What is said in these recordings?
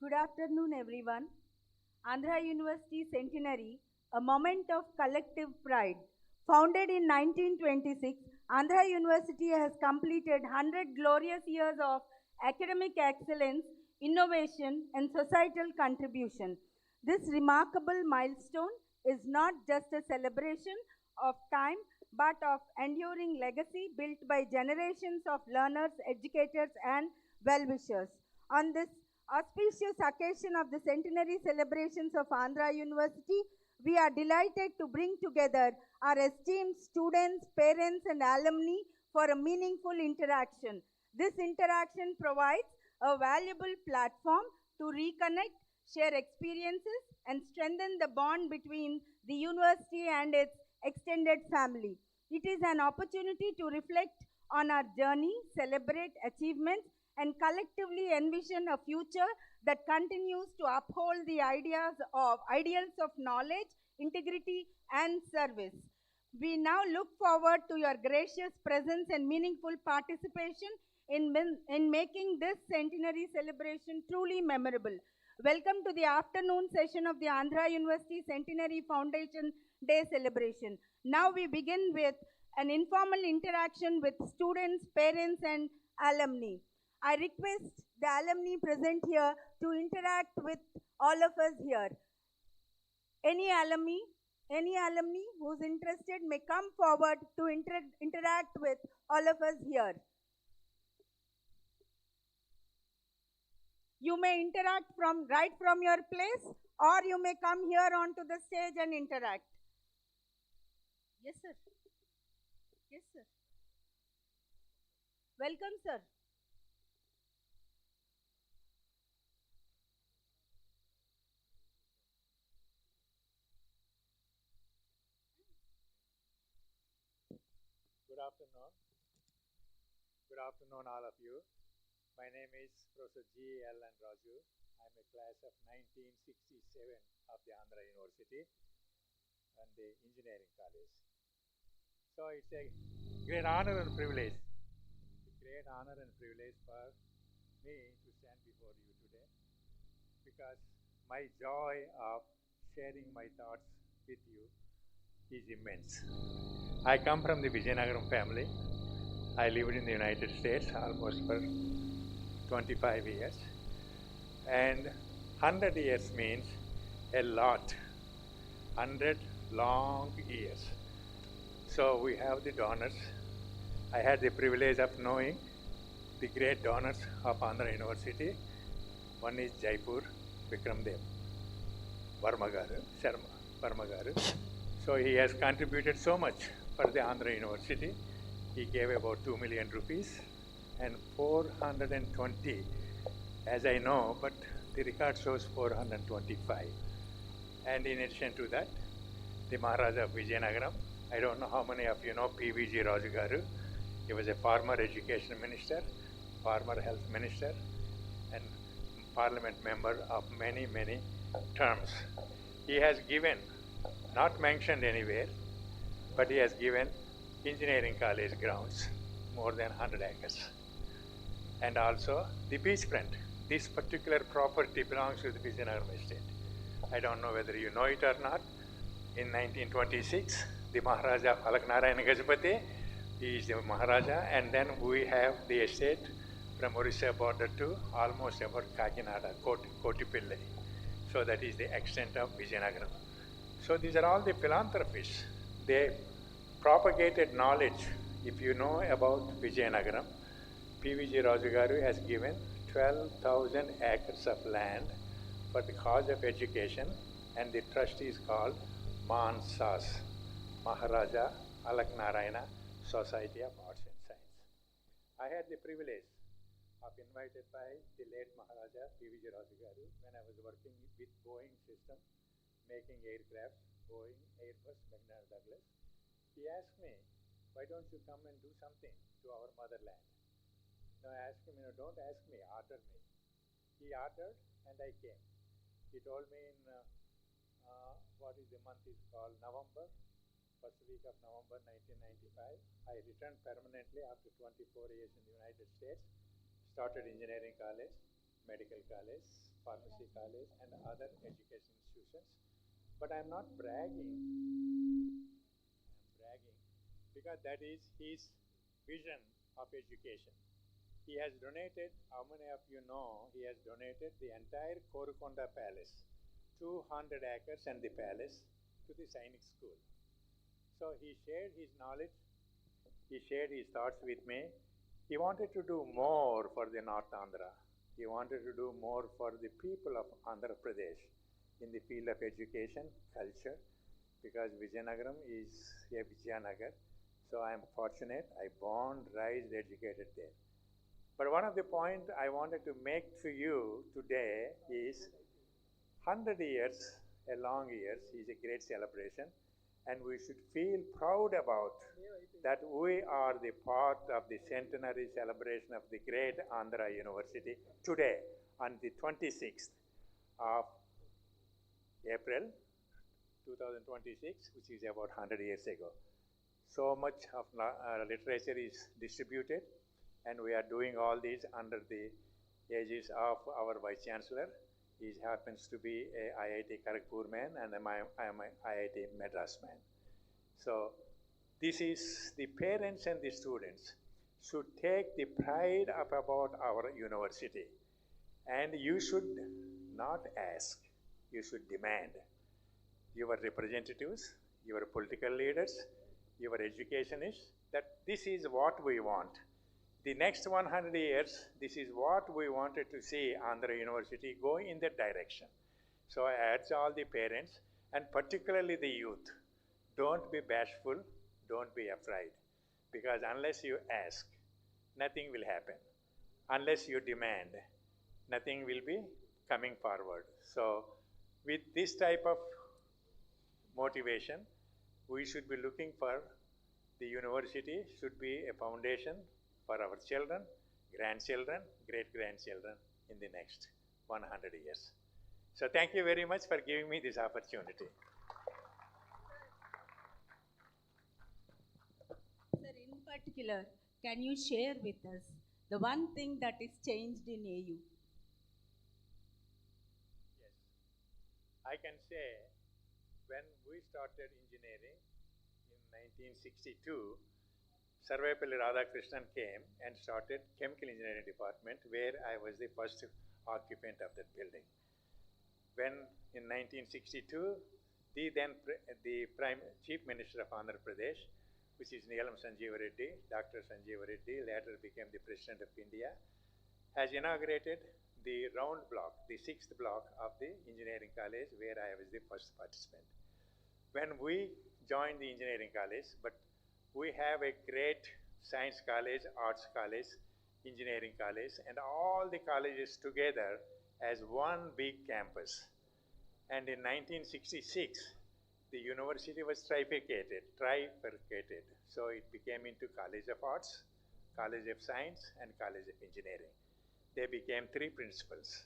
Good afternoon, everyone. Andhra University Centenary, a moment of collective pride. Founded in 1926, Andhra University has completed 100 glorious years of academic excellence, innovation, and societal contribution. This remarkable milestone is not just a celebration of time, but of enduring legacy built by generations of learners, educators, and well-wishers. On this auspicious occasion of the centenary celebrations of Andhra University, we are delighted to bring together our esteemed students, parents, and alumni for a meaningful interaction. This interaction provides a valuable platform to reconnect, share experiences, and strengthen the bond between the university and its extended family. It is an opportunity to reflect on our journey, celebrate achievements, and collectively envision a future that continues to uphold the ideals of knowledge, integrity, and service. We now look forward to your gracious presence and meaningful participation in making this centenary celebration truly memorable. Welcome to the afternoon session of the Andhra University Centenary Foundation Day celebration. Now we begin with an informal interaction with students, parents, and alumni. I request the alumni present here to interact with all of us here. Any alumni who's interested may come forward to interact with all of us here. You may interact right from your place, or you may come here onto the stage and interact. Yes, sir. Yes, sir. Welcome, sir. Good afternoon. Good afternoon, all of you. My name is Professor G. L. and Raju. I'm a class of 1967 of the Andhra University and the Engineering College. So it's a great honor and privilege, for me to stand before you today, because my joy of sharing my thoughts with you is immense. I come from the Vijayanagaram family. I lived in the United States almost for 25 years. And 100 years means a lot. 100 long years. So we have the donors. I had the privilege of knowing the great donors of Andhra University. One is Jaipur, Vikram Dev, Verma Garu. So he has contributed so much for the Andhra University. He gave about 2 million rupees and 420, as I know, but the record shows 425. And in addition to that, the Maharaja of Vijayanagaram, I don't know how many of you know PVG Raju Garu. He was a former education minister, former health minister, and parliament member of many, many terms. He has given, not mentioned anywhere, but he has given engineering college grounds, more than 100 acres. And also the beachfront. This particular property belongs to the Vijayanagaram estate. I don't know whether you know it or not. In 1926, the Maharaja of Alaknarayana Gajapati, he is the Maharaja, and then we have the estate from Orissa border to almost about Kakinada, Kotipillai. So that is the extent of Vijayanagaram. So these are all the philanthropists. They propagated knowledge. If you know about Vijayanagaram, PVG Raju Garu has given 12,000 acres of land for the cause of education, and the trust is called Mansas, Maharaja Alaknarayana Society of Arts and Science. I had the privilege of invited by the late Maharaja PVG Raju Garu when I was working with Boeing system, making aircrafts, Boeing, Airbus, Magna Douglas. He asked me, why don't you come and do something to our motherland? Now I asked him, don't ask me, order me. He ordered and I came. He told me in, what is the month is called, November, first week of November 1995. I returned permanently after 24 years in the United States, started engineering college, medical college, Pharmacy College, and other education institutions. But I'm not bragging. I'm bragging because that is his vision of education. He has donated, how many of you know, he has donated the entire Korukonda Palace, 200 acres and the palace, to the Sainik School. So he shared his knowledge, he shared his thoughts with me. He wanted to do more for the North Andhra. He wanted to do more for the people of Andhra Pradesh in the field of education, culture, because Vijayanagaram is a Vijayanagar. So I am fortunate, I born, raised, educated there. But one of the points I wanted to make to you today is 100 years, a long years, is a great celebration, and we should feel proud about that we are the part of the centenary celebration of the great Andhra University today on the 26th of April 2026, which is about 100 years ago. So much of literature is distributed, and we are doing all these under the aegis of our Vice Chancellor. He happens to be a IIT Kharagpur man, and I am an IIT Madras man. So this is the parents and the students should take the pride up about our university. And you should not ask, you should demand. Your representatives, your political leaders, your educationists, that this is what we want. The next 100 years, this is what we wanted to see Andhra University go in that direction. So I urge all the parents, and particularly the youth, don't be bashful, don't be afraid. Because unless you ask, nothing will happen. Unless you demand, nothing will be coming forward. So with this type of motivation, we should be looking for the university should be a foundation for our children, grandchildren, great-grandchildren in the next 100 years. So thank you very much for giving me this opportunity. Sir, in particular, can you share with us the one thing that is changed in AU? Yes. I can say when we started engineering in 1962, Sarvepalli Radhakrishnan came and started chemical engineering department where I was the first occupant of that building. When in 1962, the Prime Chief Minister of Andhra Pradesh, which is Neelam Sanjeev Reddy, Dr. Sanjeev Reddy, later became the President of India, has inaugurated the round block, the 6th block of the engineering college where I was the first participant. When we joined the engineering college, but we have a great science college, arts college, engineering college, and all the colleges together as one big campus. And in 1966, the university was trifurcated. So it became into College of Arts, College of Science, and College of Engineering. They became three principals.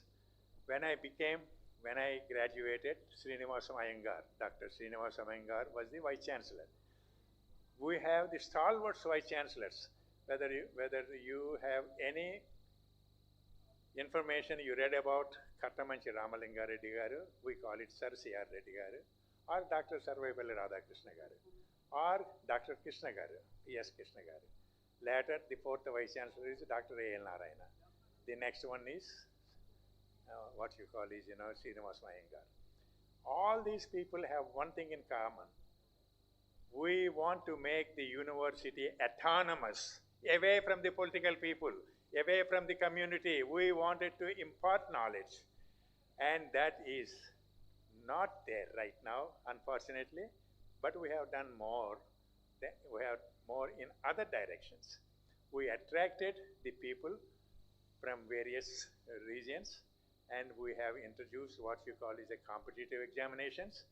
When I graduated, Srinivasam Iyengar, Dr. Srinivasam Iyengar was the Vice Chancellor. We have the stalwart Vice Chancellors. Whether you have any information you read about Kattamanchi Ramalinga Reddy garu, we call it Sir C.R. Reddy garu, or Dr. Sarvepalli Radhakrishna garu, or Dr. Krishna garu, P.S. Krishna garu. Later, the fourth Vice Chancellor is Dr. A.L. Narayana. The next one is what you call is, Srinivasam Iyengar. All these people have one thing in common. We want to make the university autonomous, away from the political people, away from the community. We wanted to impart knowledge, and that is not there right now, unfortunately, but we have done more. We have more in other directions. We attracted the people from various regions, and we have introduced what you call is a competitive examinations,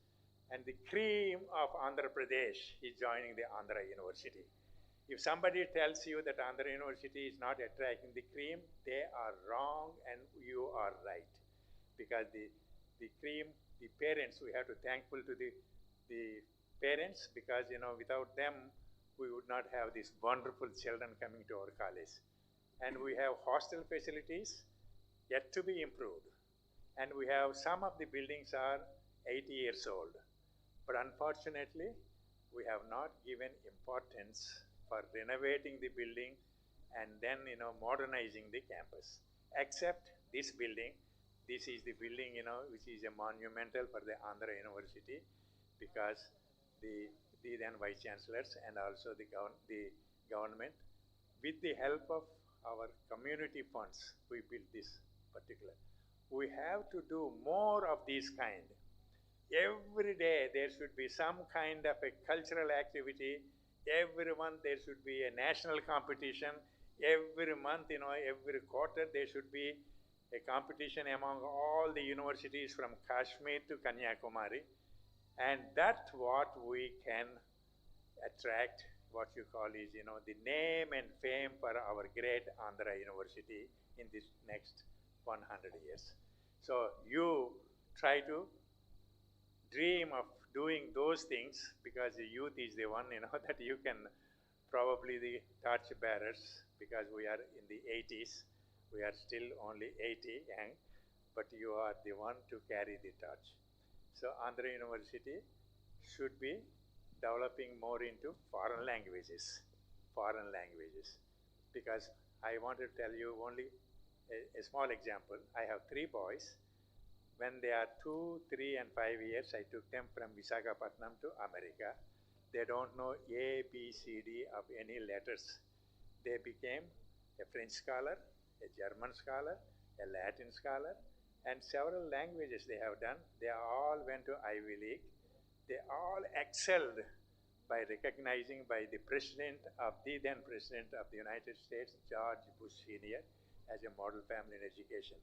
and the cream of Andhra Pradesh is joining the Andhra University. If somebody tells you that Andhra University is not attracting the cream, they are wrong and you are right. Because the cream, the parents, we have to thankful to the parents, because without them we would not have these wonderful children coming to our college. And we have hostel facilities yet to be improved. and we have some of the buildings are 80 years old. But unfortunately, we have not given importance for renovating the building and then modernizing the campus. Except this building, this is the building which is a monumental for the Andhra University, because the then vice chancellors and also the government, with the help of our community funds, we built this particular. We have to do more of these kind. Every day there should be some kind of a cultural activity. Every month there should be a national competition. Every month, every quarter there should be a competition among all the universities from Kashmir to Kanyakumari. And that's what we can attract, what you call is, the name and fame for our great Andhra University in this next 100 years. So you try to dream of doing those things, because the youth is the one that you can probably the torch bearers, because we are in the 80s, we are still only 80 young, but you are the one to carry the torch. So Andhra University should be developing more into foreign languages, because I want to tell you only a small example. I have 3 boys. When they are 2, 3, and 5 years, I took them from Visakhapatnam to America. They don't know A, B, C, D of any letters. They became a French scholar, a German scholar, a Latin scholar, and several languages they have done. They all went to Ivy League. They all excelled by recognizing by the then President of the United States, George Bush Sr., as a model family in education.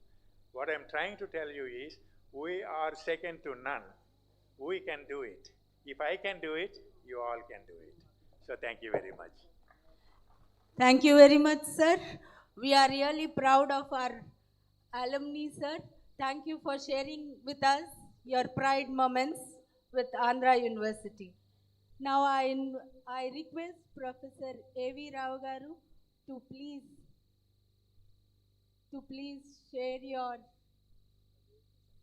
What I'm trying to tell you is, we are second to none. We can do it. If I can do it, you all can do it. So thank you very much. Thank you very much, sir. We are really proud of our alumni, sir. Thank you for sharing with us your pride moments with Andhra University. Now I request Professor A.V. Rao garu to please share your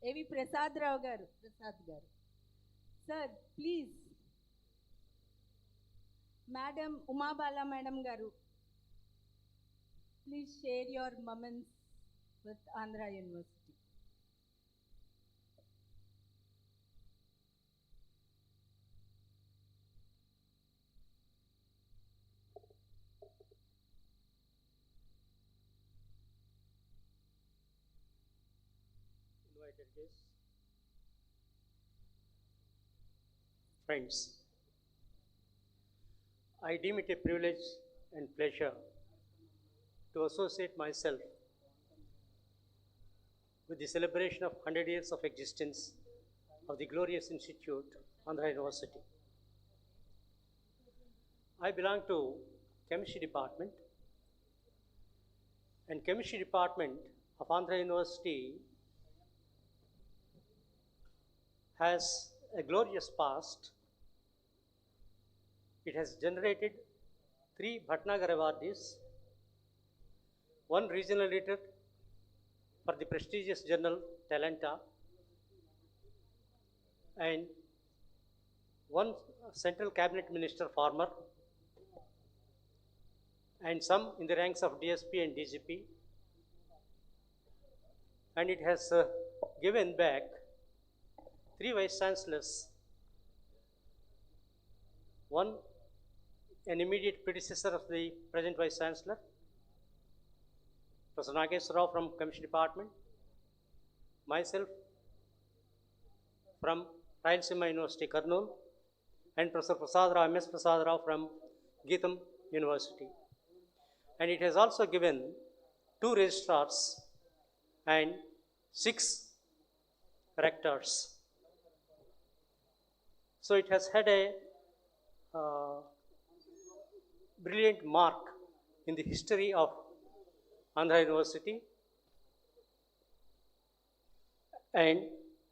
A.V. Prasad Rao garu. Sir, please. Madam Umabala Madam garu, please share your moments with Andhra University. Invited guests, friends, I deem it a privilege and pleasure to associate myself with the celebration of 100 years of existence of the glorious institute, Andhra University. I belong to Chemistry Department, and Chemistry Department of Andhra University has a glorious past. It has generated 3 Bhatnagar awardees, 1 regional leader for the prestigious journal Talenta, and 1 central cabinet minister former, and some in the ranks of DSP and DGP. And it has given back 3 vice chancellors, 1 an immediate predecessor of the present vice chancellor, Professor Nageswara Rao from Chemistry Department, myself from Rayalaseema University, Kurnool, and Professor Prasad Rao, MS Prasad Rao from Geetham University. And it has also given 2 registrars and 6 rectors. So it has had a brilliant mark in the history of Andhra University. And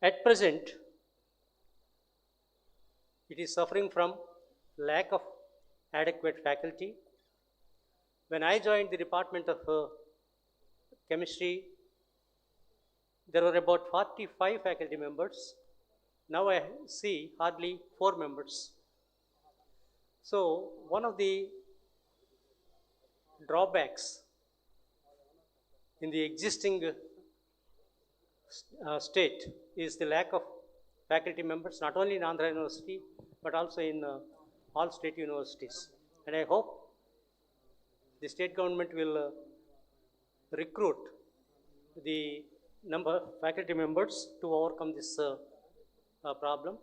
at present, it is suffering from lack of adequate faculty. When I joined the Department of Chemistry there were about 45 faculty members. Now I see hardly 4 members. So one of the drawbacks in the existing state is the lack of faculty members, not only in Andhra University, but also in all state universities. And I hope the state government will recruit the number of faculty members to overcome this problem.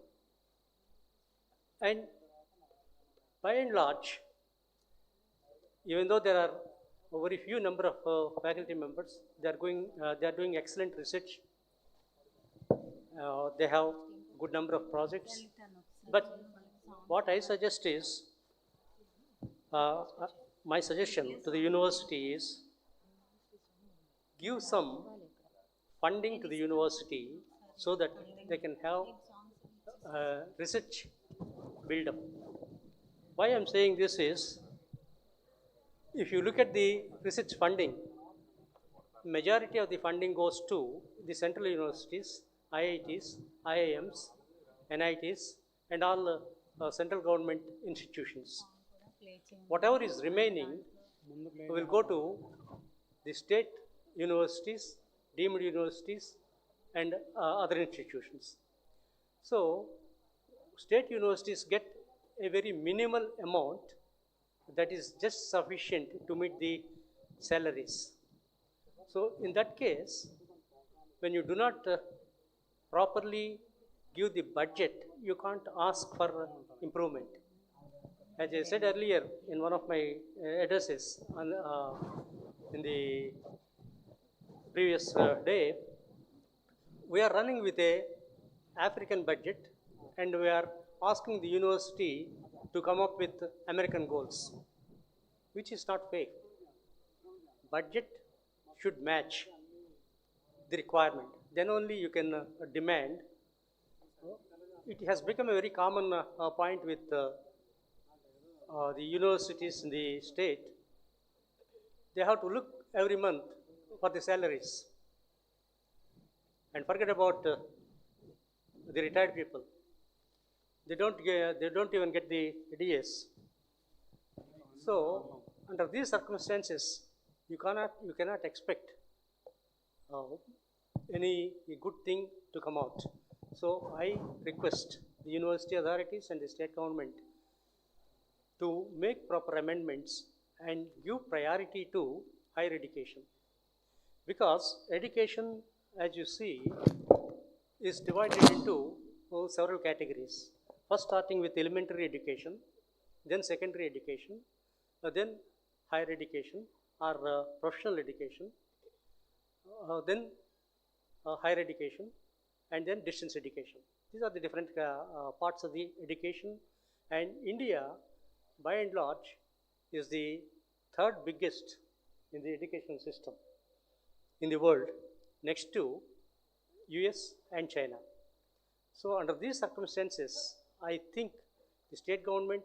And by and large, even though there are a very few number of faculty members, they are doing excellent research. They have good number of projects. But what I suggest is, my suggestion to the university is, give some funding to the university so that they can have research build up. Why I am saying this is, if you look at the research funding, majority of the funding goes to the central universities, IITs, IIMs, NITs, and all central government institutions. Whatever is remaining will go to the state universities, deemed universities, and other institutions. So, state universities get a very minimal amount that is just sufficient to meet the salaries. So, in that case, when you do not properly give the budget, you can't ask for improvement. As I said earlier in one of my addresses in the previous day, we are running with a African budget, and we are asking the university to come up with American goals, which is not fair. Budget should match the requirement. Then only you can demand. It has become a very common point with the universities in the state. They have to look every month for the salaries and forget about the retired people. They don't even get the DAs. So under these circumstances, you cannot expect any good thing to come out. So I request the university authorities and the state government to make proper amendments and give priority to higher education. Because education, as you see, is divided into several categories. First starting with elementary education, then secondary education, then higher education or professional education, then higher education, and then distance education. These are the different parts of the education, and India, by and large, is the third biggest in the education system in the world, next to US and China. So under these circumstances, I think the state government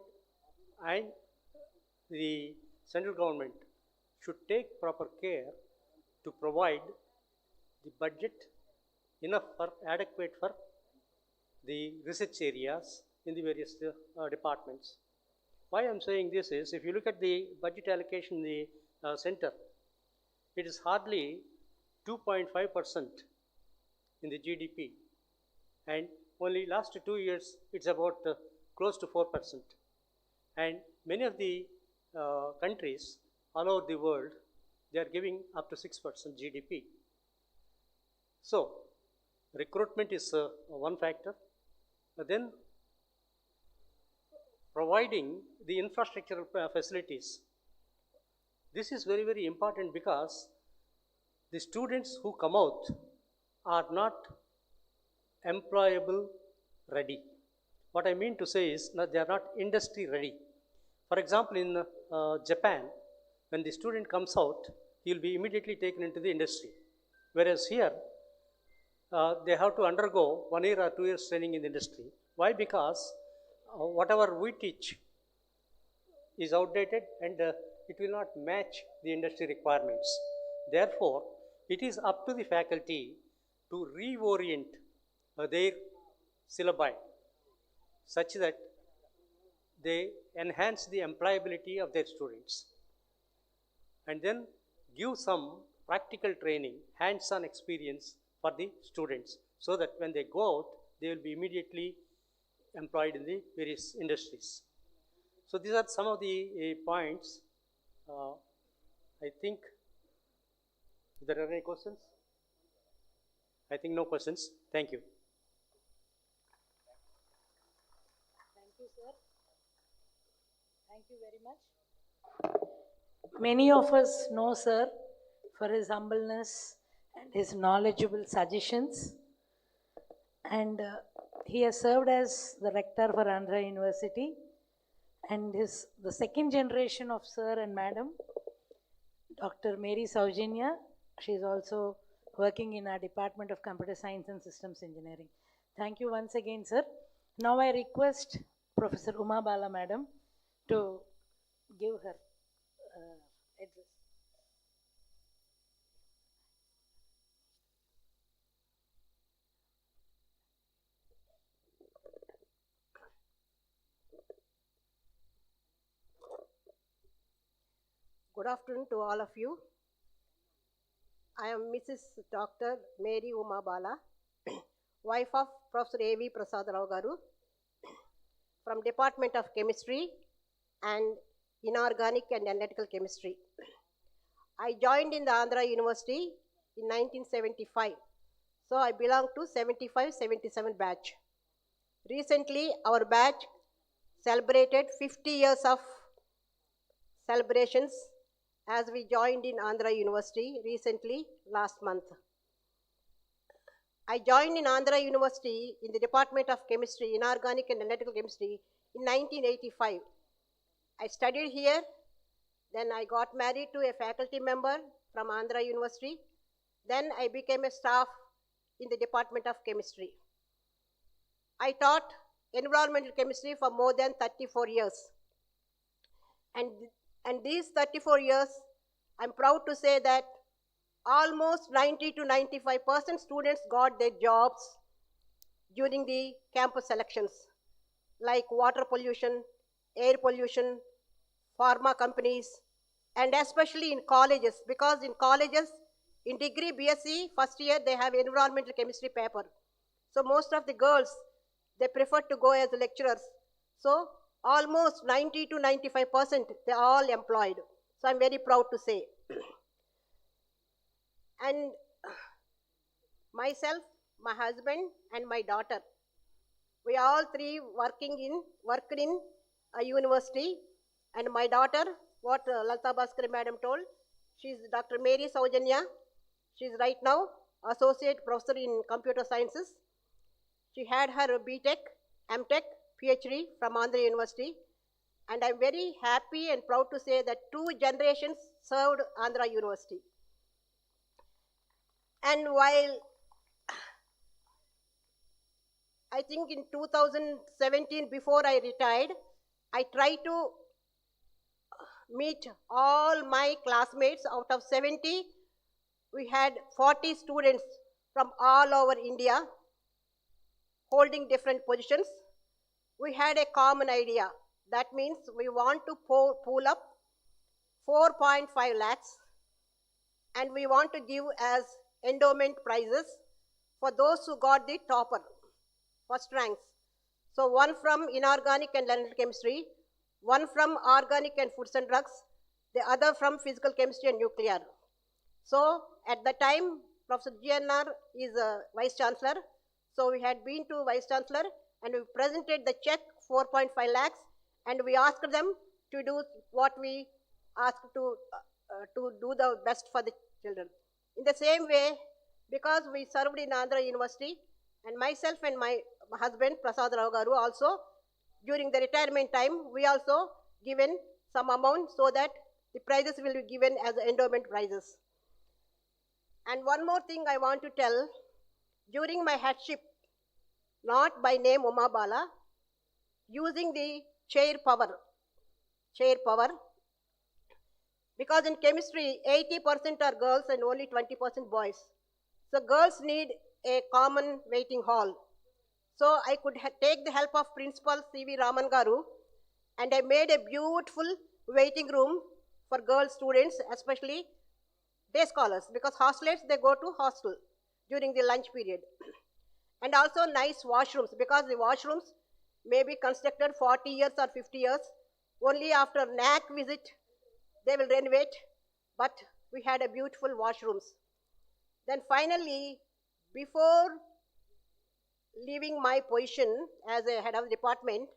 and the central government should take proper care to provide the budget adequate for the research areas in the various departments. Why I am saying this is, if you look at the budget allocation in the center, it is hardly 2.5% in the GDP, and only last 2 years it's about close to 4%. And many of the countries all over the world, they are giving up to 6% GDP. So recruitment is one factor, but then providing the infrastructural facilities. This is very, very important because the students who come out are not employable ready. What I mean to say is that they are not industry ready. For example, in Japan, when the student comes out, he will be immediately taken into the industry. Whereas here, they have to undergo 1 year or 2 years training in the industry. Why? Because whatever we teach is outdated and it will not match the industry requirements. Therefore, it is up to the faculty to reorient their syllabi such that they enhance the employability of their students, and then give some practical training, hands-on experience for the students, so that when they go out, they will be immediately employed in the various industries. So these are some of the points. I think, if there are any questions? I think no questions. Thank you. Thank you, sir. Thank you very much. Many of us know sir for his humbleness and his knowledgeable suggestions. And he has served as the rector for Andhra University. And the second generation of sir and madam, Dr. Mary Saujanya, she is also working in our Department of Computer Science and Systems Engineering. Thank you once again, sir. Now I request Professor Uma Bala madam to give her address. Good afternoon to all of you. I am Mrs. Dr. Mary Uma Bala, wife of Professor A.V. Prasad Rao Garu, from Department of Chemistry and Inorganic and Analytical Chemistry. I joined in the Andhra University in 1975, so I belong to 75-77 batch. Recently, our batch celebrated 50 years of celebrations as we joined in Andhra University recently last month. I joined in Andhra University in the Department of Chemistry, Inorganic and Analytical Chemistry in 1985. I studied here, then I got married to a faculty member from Andhra University. Then I became a staff in the Department of Chemistry. I taught environmental chemistry for more than 34 years. And these 34 years, I'm proud to say that almost 90 to 95% students got their jobs during the campus selections, like water pollution, air pollution, pharma companies, and especially in colleges, because in colleges, in degree BSc, first year, they have environmental chemistry paper. So most of the girls, they prefer to go as lecturers. So almost 90 to 95%, they're all employed. So I'm very proud to say. And myself, my husband, and my daughter, we all three worked in a university. And my daughter, what Lalta Bhaskar madam told, she's Dr. Mary Saujanya. She's right now associate professor in computer sciences. She had her BTech, MTech, PhD from Andhra University. And I'm very happy and proud to say that 2 generations served Andhra University. And while I think in 2017, before I retired, I tried to meet all my classmates. Out of 70, we had 40 students from all over India holding different positions. We had a common idea. That means we want to pool up 4.5 lakhs and we want to give as endowment prizes for those who got the topper, first ranks. So one from inorganic and analytical chemistry, one from organic and foods and drugs, the other from physical chemistry and nuclear. So at the time, Professor GNR is a vice chancellor. So we had been to vice chancellor and we presented the check 4.5 lakhs and we asked them to do what we asked to do the best for the children. In the same way, because we served in Andhra University and myself and my husband Prasad Rao Garu also, during the retirement time, we also given some amount so that the prizes will be given as endowment prizes. And one more thing I want to tell, during my headship, not by name Uma Bala, using the chair power, because in chemistry, 80% are girls and only 20% boys. So girls need a common waiting hall. So I could take the help of Principal C.V. Raman Garu, and I made a beautiful waiting room for girl students, especially day scholars, because hostelites, they go to hostel during the lunch period. And also nice washrooms, because the washrooms may be constructed 40 years or 50 years. Only after NAC visit, they will renovate, but we had a beautiful washrooms. Then finally, before leaving my position as a head of department,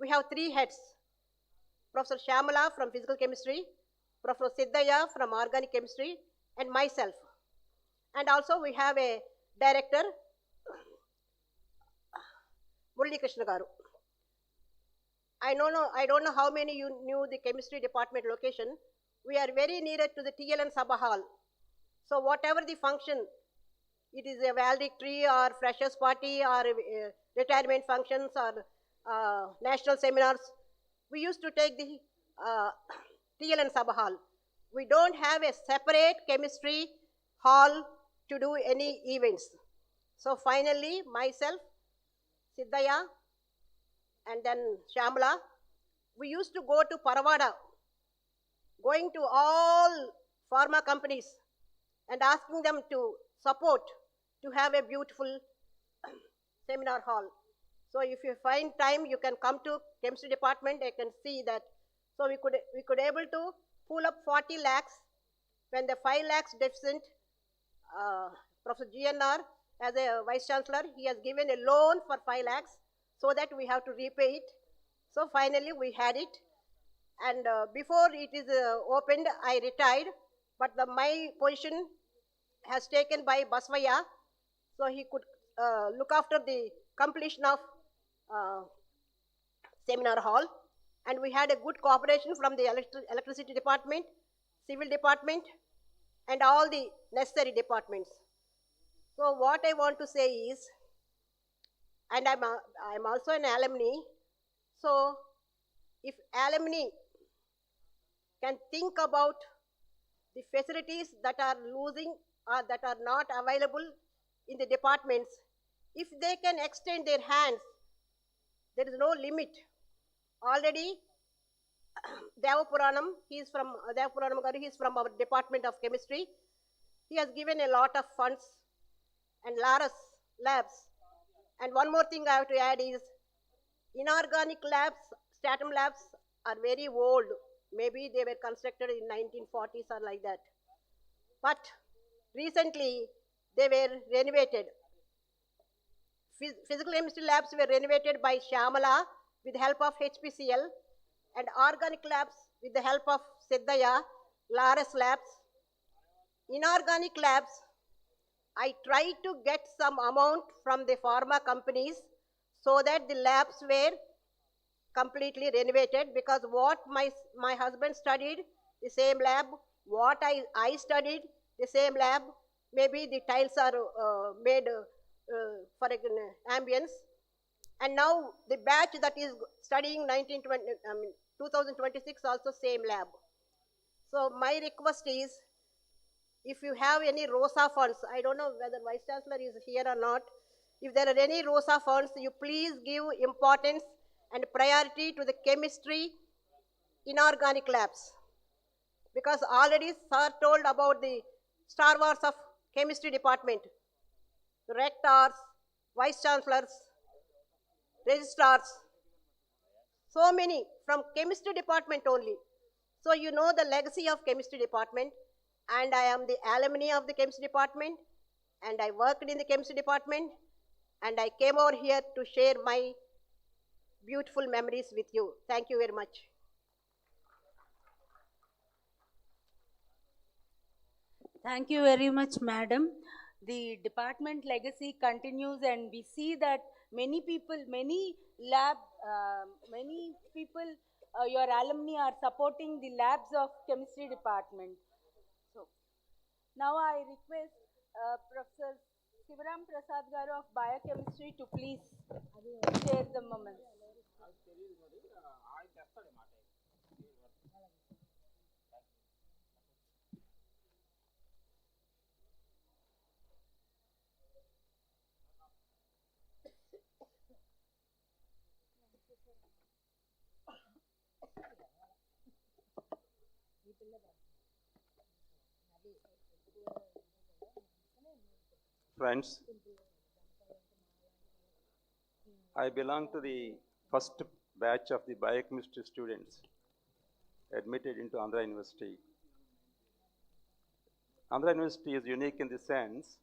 we have 3 heads. Professor Shamala from physical chemistry, Professor Siddhaya from organic chemistry, and myself. And also we have a director, Murali Krishna Garu. I don't know how many you knew the chemistry department location. We are very near to the TLN Sabha Hall. So whatever the function, it is a valedictory or freshers party or retirement functions or national seminars, we used to take the TLN Sabha Hall. We don't have a separate chemistry hall to do any events. So finally, myself, Siddhaya, and then Shamla, we used to go to Paravada, going to all pharma companies and asking them to support to have a beautiful seminar hall. So if you find time, you can come to chemistry department, I can see that. So we could able to pull up 40 lakhs when the 5 lakhs deficit, Professor GNR as a vice chancellor, he has given a loan for 5 lakhs so that we have to repay it. So finally we had it, and before it is opened, I retired, but my position has taken by Basvaya, so he could look after the completion of seminar hall, and we had a good cooperation from the electricity department, civil department, and all the necessary departments. So what I want to say is, and I'm also an alumni, so if alumni can think about the facilities that are losing or that are not available in the departments, if they can extend their hands, there is no limit. Already, Devapuranam, he is from Devapuranam Garu, he is from our Department of Chemistry. He has given a lot of funds and labs. And one more thing I have to add is, inorganic labs, stratum labs are very old. Maybe they were constructed in 1940s or like that. But recently, they were renovated. Physical chemistry labs were renovated by Shamala with the help of HPCL, and organic labs with the help of Siddhaya, Laris labs. Inorganic labs, I tried to get some amount from the pharma companies so that the labs were completely renovated, because what my husband studied, the same lab, what I studied, the same lab, maybe the tiles are made for ambience. And now the batch that is studying 2026 also same lab. So my request is, if you have any ROSA funds, I don't know whether Vice Chancellor is here or not, if there are any ROSA funds, you please give importance and priority to the chemistry inorganic labs. Because already sir told about the Star Wars of chemistry department, the rectors, vice chancellors, registrars, so many from chemistry department only. So you know the legacy of chemistry department, and I am the alumni of the chemistry department, and I worked in the chemistry department, and I came over here to share my beautiful memories with you. Thank you very much. Thank you very much, madam. The department legacy continues, and we see that many people, your alumni are supporting the labs of chemistry department. So now I request Professor Sivaram Prasad Garu of Biochemistry to please share the moment. Friends, I belong to the first batch of the biochemistry students admitted into Andhra University. Andhra University is unique in the sense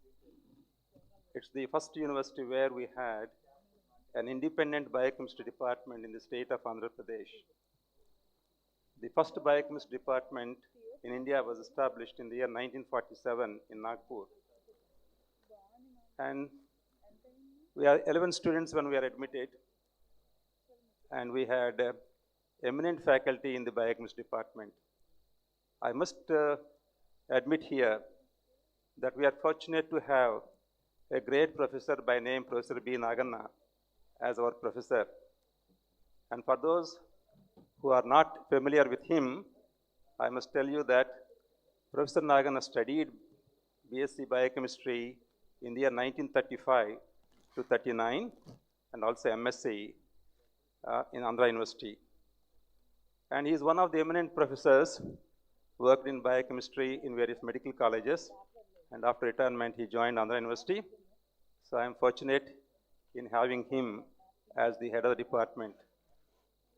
it's the first university where we had an independent biochemistry department in the state of Andhra Pradesh. The first biochemistry department in India was established in the year 1947 in Nagpur. And we are 11 students when we are admitted, and we had eminent faculty in the biochemistry department. I must admit here that we are fortunate to have a great professor by name Professor B. Naganna as our professor. And for those who are not familiar with him, I must tell you that Professor Naganna studied BSc Biochemistry in the year 1935 to 39 and also MSc in Andhra University. And he is one of the eminent professors who worked in biochemistry in various medical colleges. And after retirement, he joined Andhra University. So I am fortunate in having him as the head of the department.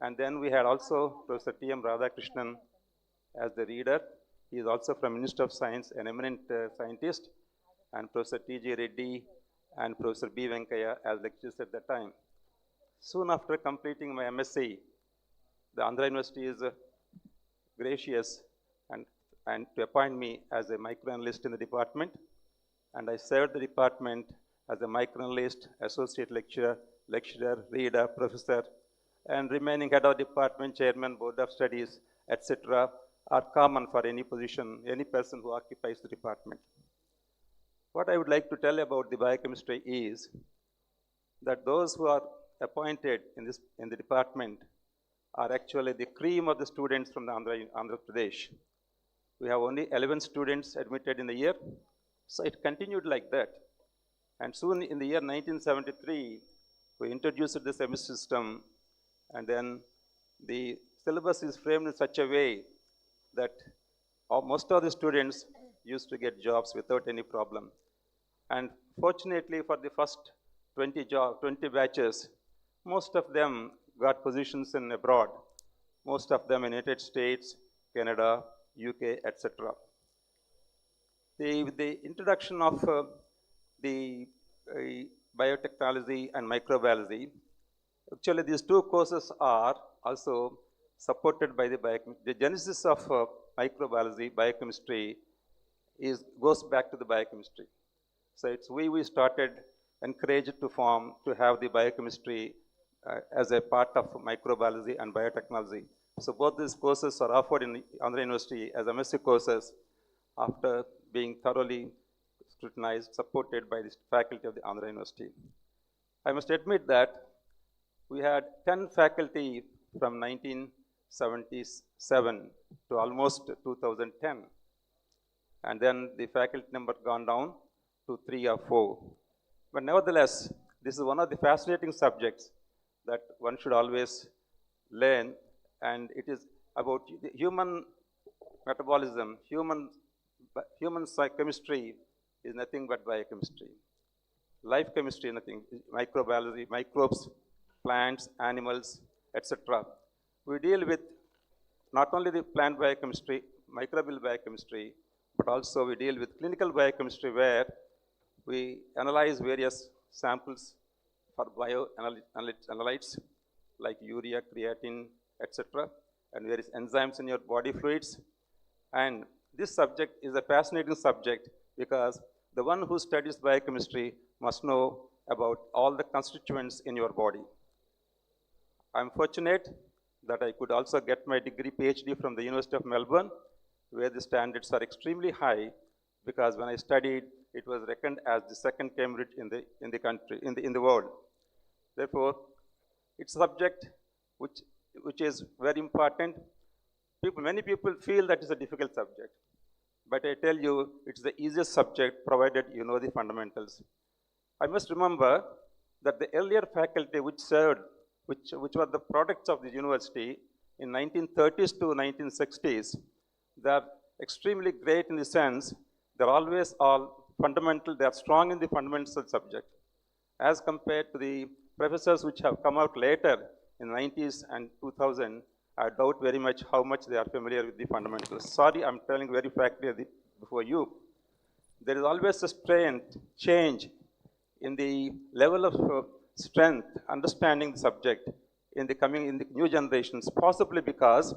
And then we had also Professor T.M. Radhakrishnan as the reader. He is also from Ministry of Science, an eminent scientist, and Professor T.J. Reddy and Professor B. Venkaya as lecturers at that time. Soon after completing my MSc, the Andhra University is gracious and to appoint me as a microanalyst in the department. And I served the department as a microanalyst, associate lecturer, reader, professor, and remaining head of department, chairman, board of studies, etc., are common for any position, any person who occupies the department. What I would like to tell about the biochemistry is that those who are appointed in the department are actually the cream of the students from the Andhra Pradesh. We have only 11 students admitted in the year, so it continued like that. And soon in the year 1973, we introduced the semester system, and then the syllabus is framed in such a way that most of the students used to get jobs without any problem. And fortunately for the first 20 batches, most of them got positions in abroad, most of them in United States, Canada, UK, etc. The introduction of the biotechnology and microbiology, actually these two courses are also supported by the biochemistry. The genesis of microbiology, biochemistry, goes back to the biochemistry. So it's we started, encouraged to have the biochemistry as a part of microbiology and biotechnology. So both these courses are offered in Andhra University as MSc courses after being thoroughly scrutinized, supported by the faculty of the Andhra University. I must admit that we had 10 faculty from 1977 to almost 2010. And then the faculty number gone down to 3 or 4. But nevertheless, this is one of the fascinating subjects that one should always learn, and it is about human metabolism. Human chemistry is nothing but biochemistry. Life chemistry is nothing, microbiology, microbes, plants, animals, etc. We deal with not only the plant biochemistry, microbial biochemistry, but also we deal with clinical biochemistry where we analyze various samples for bioanalytes like urea, creatine, etc., and various enzymes in your body fluids. And this subject is a fascinating subject because the one who studies biochemistry must know about all the constituents in your body. I'm fortunate that I could also get my degree PhD from the University of Melbourne, where the standards are extremely high, because when I studied, it was reckoned as the second Cambridge in the country, in the world. Therefore, it's a subject which is very important. Many people feel that it's a difficult subject, but I tell you, it's the easiest subject provided you know the fundamentals. I must remember that the earlier faculty which were the products of the university in 1930s to 1960s, they are extremely great in the sense they're always all fundamental, they are strong in the fundamental subject, as compared to the professors which have come out later in the 90s and 2000. I doubt very much how much they are familiar with the fundamentals. Sorry, I'm telling very frankly before you. There is always a change in the level of strength, understanding the subject in the new generations, possibly because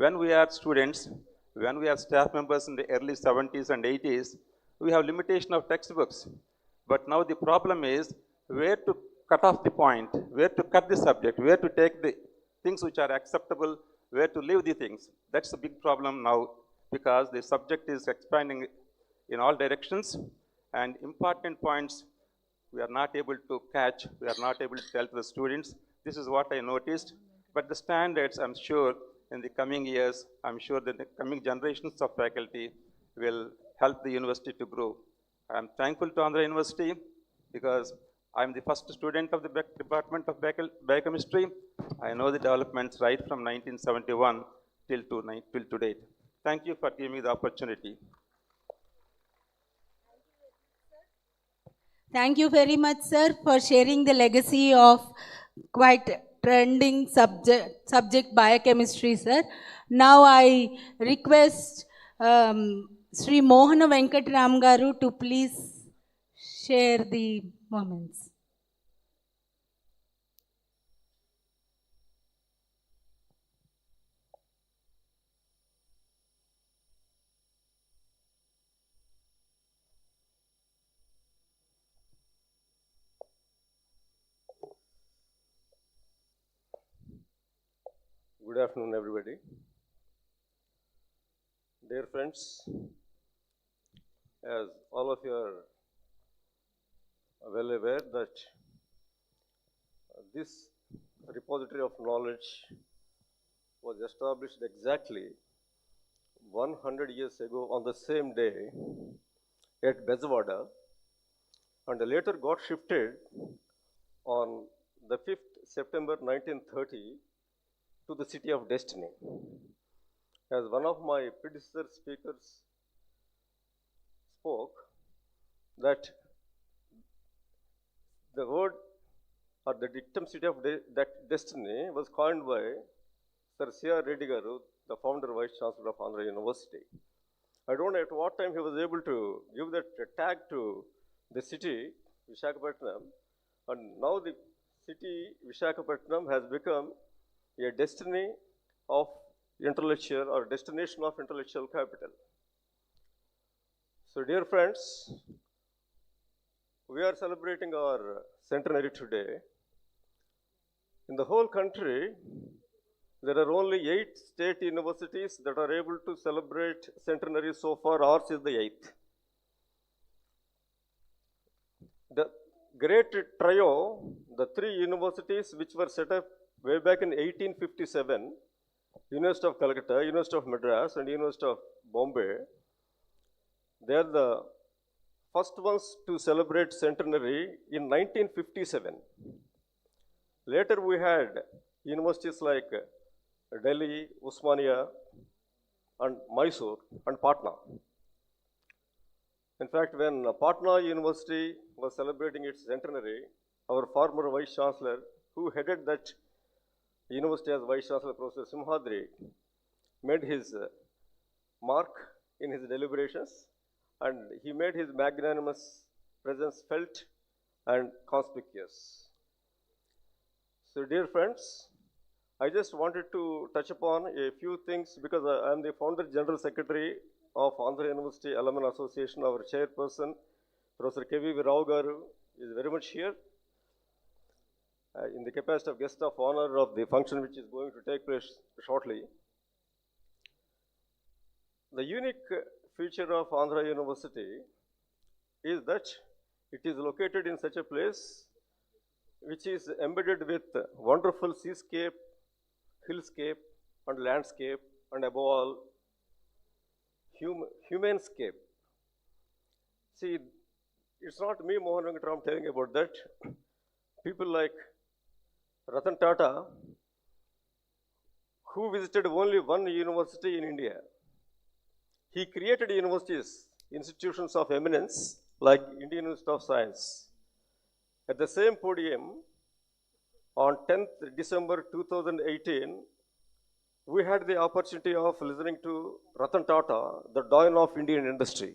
when we are students, when we are staff members in the early 70s and 80s, we have limitation of textbooks. But now the problem is where to cut off the point, where to cut the subject, where to take the things which are acceptable, where to leave the things. That's a big problem now because the subject is expanding in all directions, and important points we are not able to catch, we are not able to tell to the students. This is what I noticed. But the standards, I'm sure, in the coming years, I'm sure that the coming generations of faculty will help the university to grow. I'm thankful to Andhra University because I'm the first student of the Department of Biochemistry. I know the developments right from 1971 till to date. Thank you for giving me the opportunity. Thank you very much, sir, for sharing the legacy of quite trending subject biochemistry, sir. Now I request Sri Mohana Venkatram Garu to please share the moments. Good afternoon, everybody. Dear friends, as all of you are well aware that this repository of knowledge was established exactly 100 years ago on the same day at Bezawada, and later got shifted on the 5th September 1930 to the city of Destiny. As one of my predecessor speakers spoke, that the word or the dictum city of that Destiny was coined by Sir C.R. Reddy Garu, the founder Vice Chancellor of Andhra University. I don't know at what time he was able to give that tag to the city, Visakhapatnam, and now the city Visakhapatnam has become a destiny of intellectual or destination of intellectual capital. So dear friends, we are celebrating our centenary today. In the whole country, there are only 8 state universities that are able to celebrate centenary so far. Ours is the 8th. The great trio, the 3 universities which were set up way back in 1857, University of Calcutta, University of Madras, and University of Bombay, they are the first ones to celebrate centenary in 1957. Later we had universities like Delhi, Osmania, and Mysore, and Patna. In fact, when Patna University was celebrating its centenary, our former Vice Chancellor, who headed that university as Vice Chancellor, Professor Simhadri, made his mark in his deliberations, and he made his magnanimous presence felt and conspicuous. So dear friends, I just wanted to touch upon a few things because I am the founder General Secretary of Andhra University Alumni Association. Our chairperson, Professor K.V. Rao Garu, is very much here in the capacity of guest of honor of the function which is going to take place shortly. The unique feature of Andhra University is that it is located in such a place which is embedded with wonderful seascape, hillscape, and landscape, and above all, humanscape. See, it's not me, Mohan Venkatram, telling about that. People like Ratan Tata, who visited only one university in India. He created universities, institutions of eminence, like Indian Institute of Science. At the same podium, on 10th December 2018, we had the opportunity of listening to Ratan Tata, the doyen of Indian industry.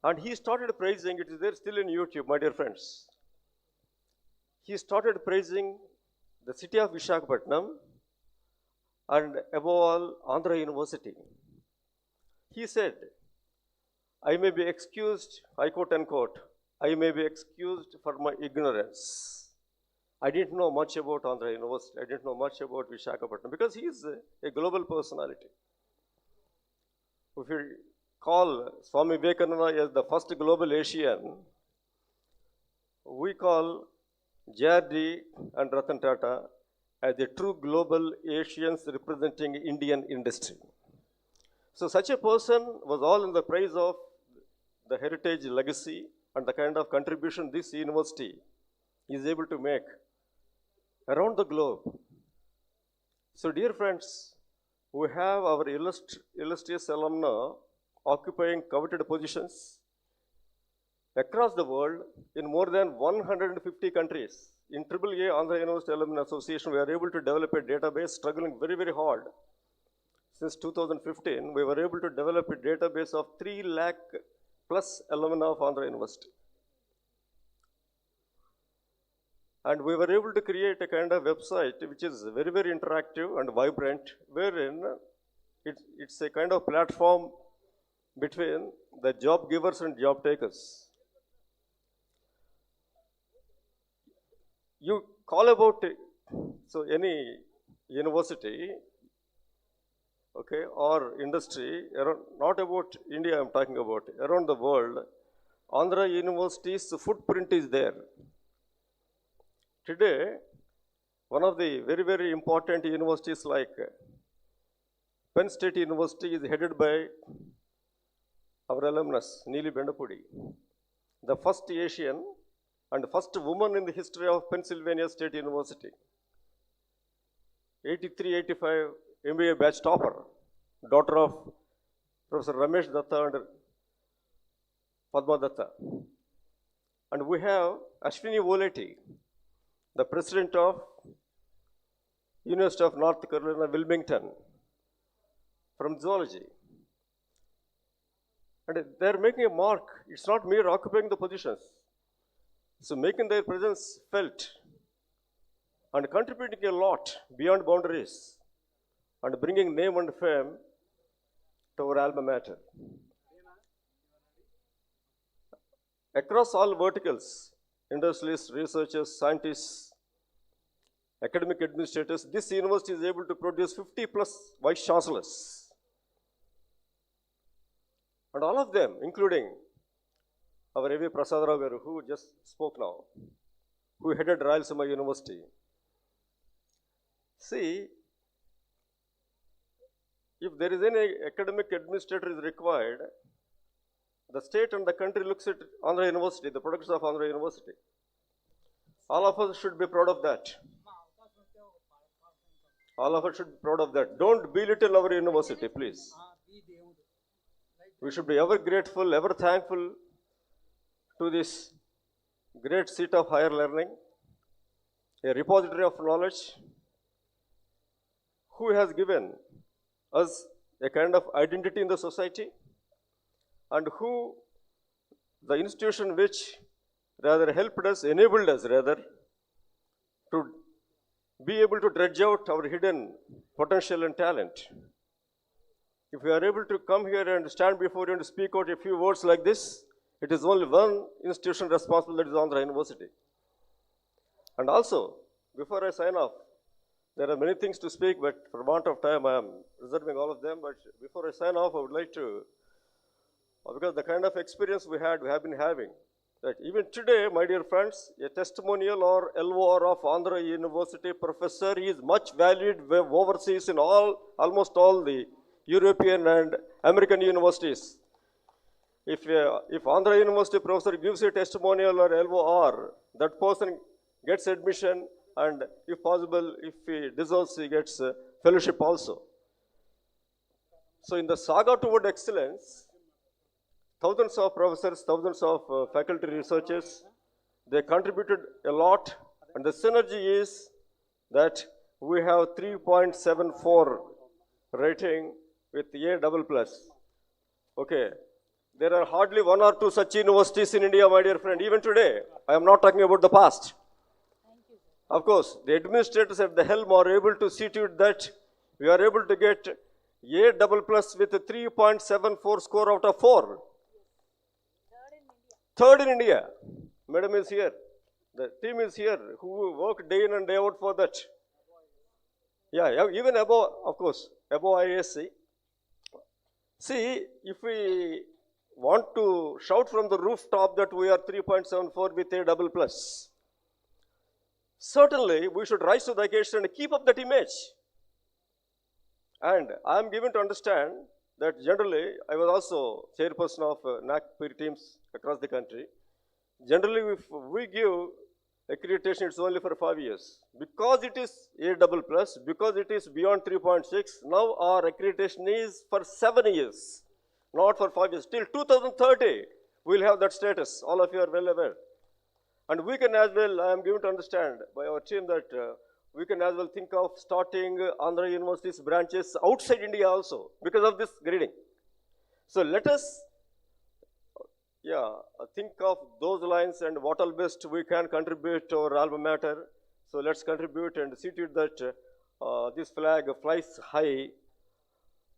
And he started praising, it is there still in YouTube, my dear friends. He started praising the city of Visakhapatnam and above all, Andhra University. He said, I may be excused, I quote unquote, I may be excused for my ignorance. I didn't know much about Andhra University. I didn't know much about Visakhapatnam because he is a global personality. If you call Swami Vivekananda as the first global Asian, we call JRD and Ratan Tata as the true global Asians representing Indian industry. So such a person was all in the praise of the heritage legacy and the kind of contribution this university is able to make around the globe. So dear friends, we have our illustrious alumni occupying coveted positions across the world in more than 150 countries. In AAA Andhra University Alumni Association, we are able to develop a database struggling very, very hard. Since 2015, we were able to develop a database of 3 lakh plus alumni of Andhra University. And we were able to create a kind of website which is very, very interactive and vibrant, wherein it's a kind of platform between the job givers and job takers. You call about, so any university, okay, or industry, around, not about India I'm talking about, around the world, Andhra University's footprint is there. Today, one of the very, very important universities like Penn State University is headed by our alumnus, Neeli Bendapudi, the first Asian and first woman in the history of Pennsylvania State University. 83-85 MBA batch topper, daughter of Professor Ramesh Datta and Padma Datta. And we have Ashwini Voleti, the president of University of North Carolina, Wilmington, from zoology. And they're making a mark. It's not mere occupying the positions. So making their presence felt and contributing a lot beyond boundaries and bringing name and fame to our alma mater. Across all verticals, industrialists, researchers, scientists, academic administrators, this university is able to produce 50 plus vice chancellors. And all of them, including our A.V. Prasad Rao garu, who just spoke now, who headed Rayalaseema University. See, if there is any academic administrator is required, the state and the country looks at Andhra University, the products of Andhra University. All of us should be proud of that. All of us should be proud of that. Don't belittle our university, please. We should be ever grateful, ever thankful to this great seat of higher learning, a repository of knowledge, who has given us a kind of identity in the society, and who the institution which rather helped us, enabled us rather, to be able to dredge out our hidden potential and talent. If we are able to come here and stand before you and speak out a few words like this, it is only one institution responsible, that is Andhra University. And also, before I sign off, there are many things to speak, but for want of time, I am reserving all of them. But before I sign off, I would like to, because the kind of experience we have been having, that even today, my dear friends, a testimonial or LOR of Andhra University professor is much valued overseas in almost all the European and American universities. If Andhra University professor gives a testimonial or LOR, that person gets admission, and if possible, if he deserves, he gets fellowship also. So in the saga toward excellence, thousands of professors, thousands of faculty researchers. They contributed a lot, and the synergy is that we have 3.74 rating with A double plus. Okay. There are hardly one or two such universities in India, my dear friend, even today. I am not talking about the past. Of course, the administrators at the helm are able to see to it that we are able to get A double plus with a 3.74 score out of 4. Third in India. Madam is here. The team is here who work day in and day out for that. Yeah, even above, of course, above ISC. See, if we want to shout from the rooftop that we are 3.74 with A double plus, certainly we should rise to the occasion and keep up that image. And I am given to understand that generally, I was also chairperson of NAC peer teams across the country. Generally, if we give accreditation, it's only for 5 years. Because it is A double plus, because it is beyond 3.6, now our accreditation is for 7 years, not for 5 years. Till 2030, we'll have that status. All of you are well aware. And we can as well, I am given to understand by our team that we can as well think of starting Andhra University's branches outside India also because of this grading. So let us think of those lines and what all best we can contribute to our alma mater. So let's contribute and see to it that this flag flies high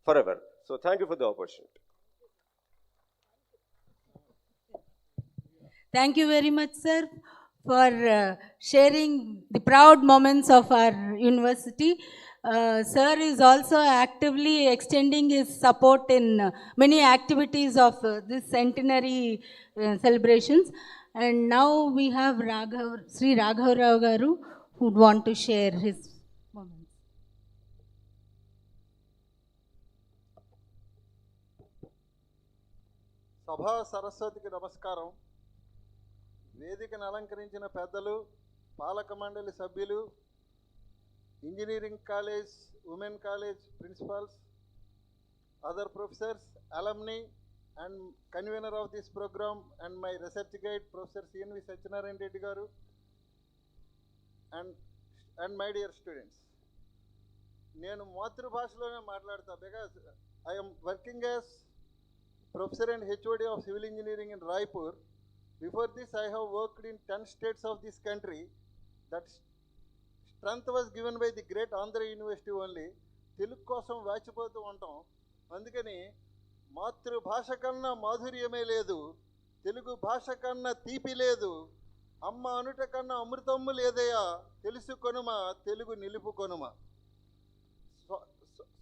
forever. So thank you for the opportunity. Thank you very much, sir, for sharing the proud moments of our university. Sir is also actively extending his support in many activities of this centenary celebrations. And now we have Sri Raghav Rao Garu, who would want to share his moments. సభా సరస్వతికి నమస్కారం. వేదికను అలంకరించిన పెద్దలు, పాలక మండలి సభ్యులు, engineering college, women college principles, other professors, alumni, and convener of this program, and my research guide, Professor C.N.V. Centenary garu, and my dear students. నేను మాతృభాషలోనే మాట్లాడతా because I am working as Professor and HOD of Civil Engineering in Raipur. Before this, I have worked in 10 states of this country. That strength was given by the great Andhra University only. Telugu కోసం వాచిపోతూ ఉంటాం. అందుకని మాతృభాష కన్నా మాధుర్యమే లేదు, తెలుగు భాష కన్నా తీపి లేదు, అమ్మ అనుట కన్నా అమృతమ్ము లేదయా, తెలుసుకొనుమ తెలుగు నిలుపుకొనుమ.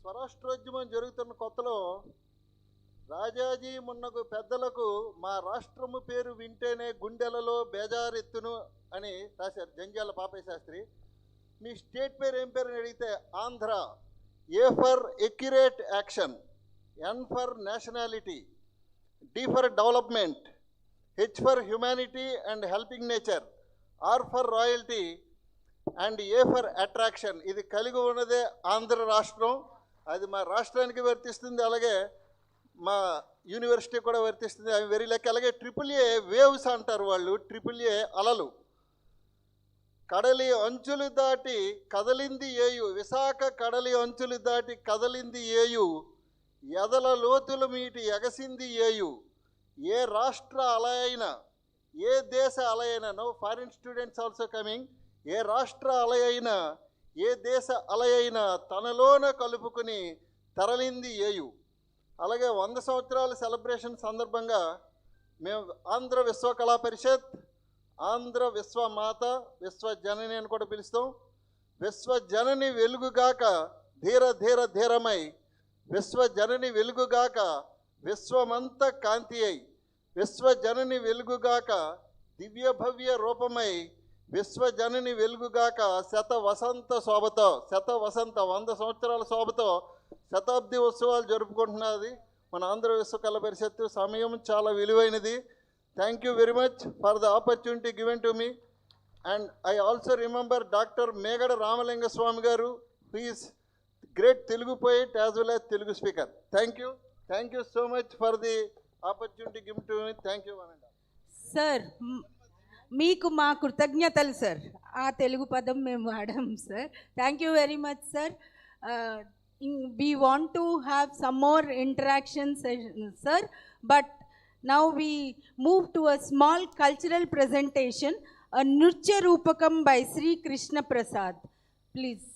స్వరాష్ట్రోద్యమం జరుగుతున్న కొత్తలో రాజాజీ మున్నగు పెద్దలకు మా రాష్ట్రము పేరు వింటేనే గుండెలలో బేజారెత్తును అని రాశారు జంజాల పాపయ్య శాస్త్రి. మీ స్టేట్ పేరు ఏం పేరు అని అడిగితే Andhra. A for accurate action, N for nationality, D for development, H for humanity and helping nature, R for royalty and A for attraction. ఇది కలిగి ఉన్నదే ఆంధ్ర రాష్ట్రం. అది మా రాష్ట్రానికి వర్తిస్తుంది, అలాగే మా యూనివర్సిటీ కూడా వర్తిస్తుంది. అవి వెరీ లెక్క. అలాగే AAA వేవ్స్ అంటారు వాళ్ళు, AAA అలలు. కడలి అంచులు దాటి కదలింది ఏయు, విశాఖ కడలి అంచులు దాటి కదలింది ఏయు, ఎదల లోతులు మీటి ఎగసింది ఏయు. ఏ రాష్ట్ర అల అయినా, ఏ దేశ అల అయినా, no foreign students also coming, ఏ రాష్ట్ర అల అయినా, ఏ దేశ అల అయినా తనలోన కలుపుకుని తరలింది ఏయు. అలాగే 100 సంవత్సరాల సెలబ్రేషన్ సందర్భంగా మేము ఆంధ్ర విశ్వకళా పరిషత్, ఆంధ్ర విశ్వమాత, విశ్వజనని అని కూడా పిలుస్తాం. విశ్వజనని వెలుగుగాక ధీర ధీర ధీరమై, విశ్వజనని వెలుగుగాక విశ్వమంత కాంతి అయి, విశ్వజనని వెలుగుగాక దివ్య భవ్య రూపమై, విశ్వజనని వెలుగుగాక శత వసంత శోభతో, శత వసంత 100 సంవత్సరాల శోభతో శతాబ్ది ఉత్సవాలు జరుపుకుంటున్నది మన ఆంధ్ర విశ్వకళా పరిషత్తు. సమయం చాలా విలువైనది. Thank you very much for the opportunity given to me. And I also remember doctor Megada Ramalinga Swamy గారు, who is great Telugu poet as well as Telugu speaker. Thank you so much for the opportunity given to me. Thank you, Ananda. Sir మీకు మా కృతజ్ఞతలు sir. ఆ తెలుగు పదం మేము వాడాం sir. Thank you very much sir. We want to have some more interaction sessions, sir, but now we move to a small cultural presentation, a Nritya Rupakam by Sri Krishna Prasad. Please.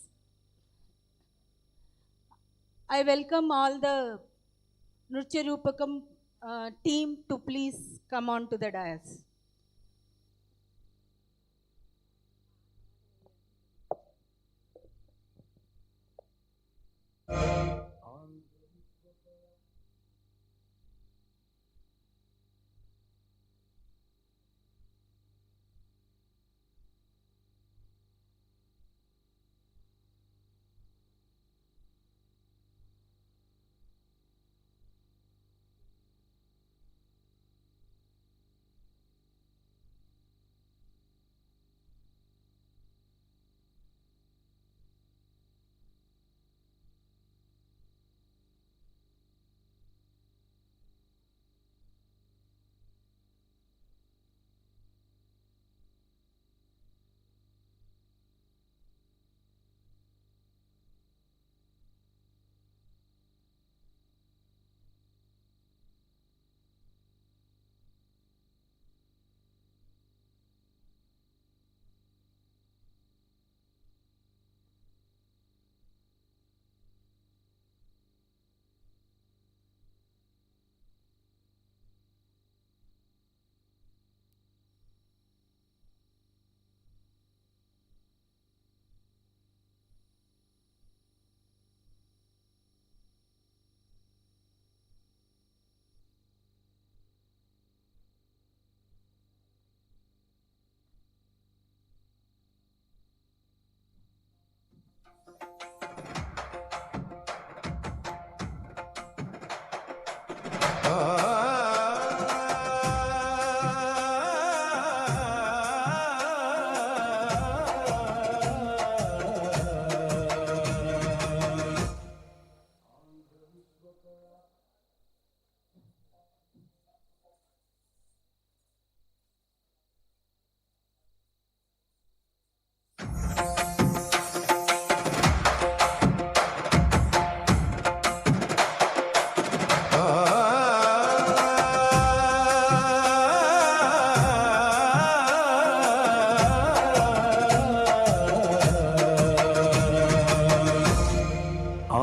I welcome all the Nritya Rupakam team to please come on to the dais.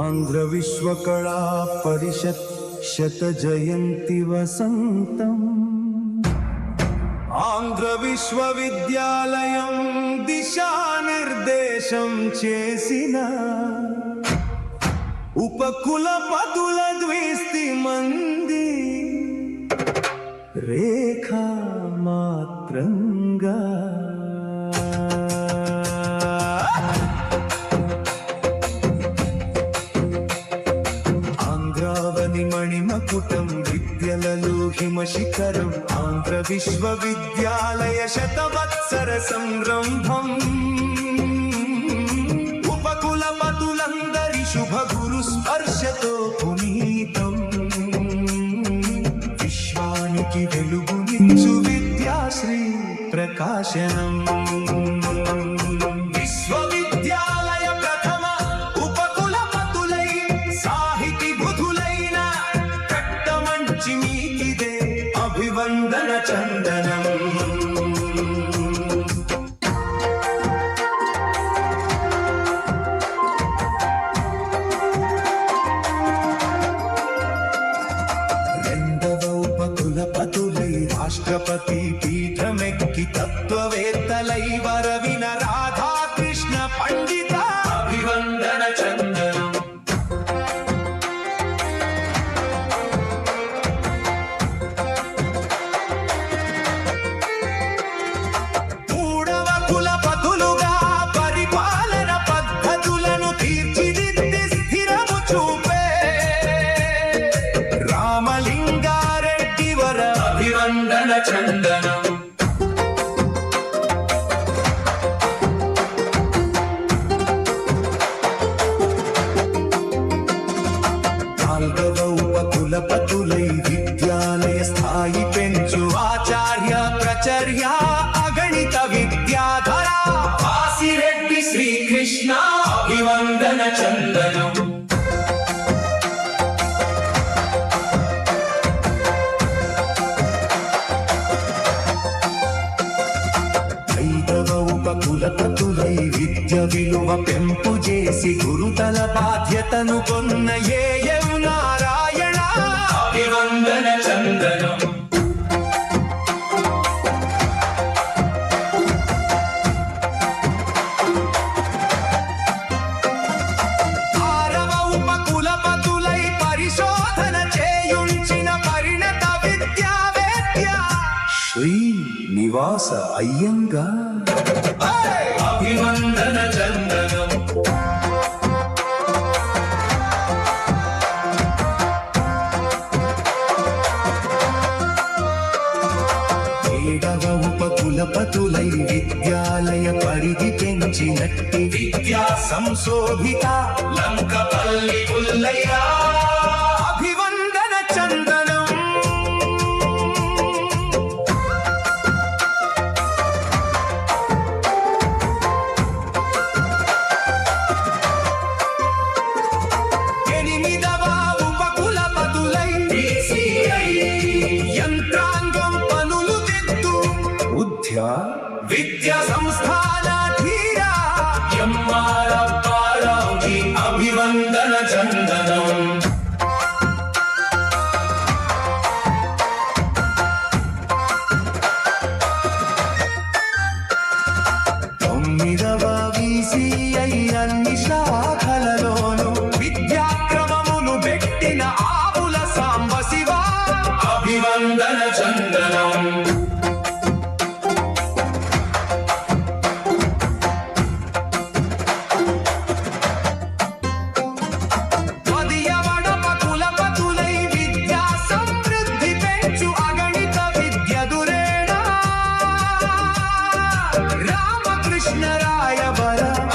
Andhra Vishwakala Parishat शत जयंती वसंतम् आंध्र विश्वविद्यालयं दिशानिर्देशं చేసిన ఉపకులపతుల ద్వేస్తి మంది రేఖా మాత్రంగా మణిమకుటం విద్యలలో హిమశిఖరం ఆంధ్ర విశ్వవిద్యాలయ శతవత్సర సంరంభం ఉపకులపతులందరి శుభ గురు స్పర్శతో పునీతం విశ్వానికి వెలుగునిచ్చు విద్యాశ్రీ ప్రకాశనం విశ్వవిద్యాలయ ప్రథమ ఉపకులపతులై సాహితి బుధులైన కట్టమంచి మీకిదే అభివందన చందనం రాష్ట్రపతి పీఠమెక్కి తత్వవేత్తలై వరవిన రాధాకృష్ణ పండిత అభివందన చందనం మూడవ కులపతులుగా పరిపాలన పద్ధతులను తీర్చిదిద్ది స్థిరము చూపే రామలింగారెడ్డి వర అభివందన చందనం నాల్గవ ఉపకులపతులై విద్యాలయ విలువ పెంపు చేసి గురుతల బాధ్యతను కొన్న ఏఎం నారాయణ అభివందన చందనం. శ్రీనివాస అయ్యంగార్ అభివందన చందనం. ఏడవ ఉపకులపతులై విద్యాలయ పరిధి పెంచినట్టి విద్యా సంశోభిత లంకపల్లి పుల్లయ్య అభివందన చందనం. విద్యా సంస్థాన ధీరా ఎమ్మార పారాజీ అభివందన చందనం. తొమ్మిదవ VCI అన్ని శాఖలలోను విద్యాక్రమమును పెట్టిన ఆవుల సాంబశివ అభివందన చందనం.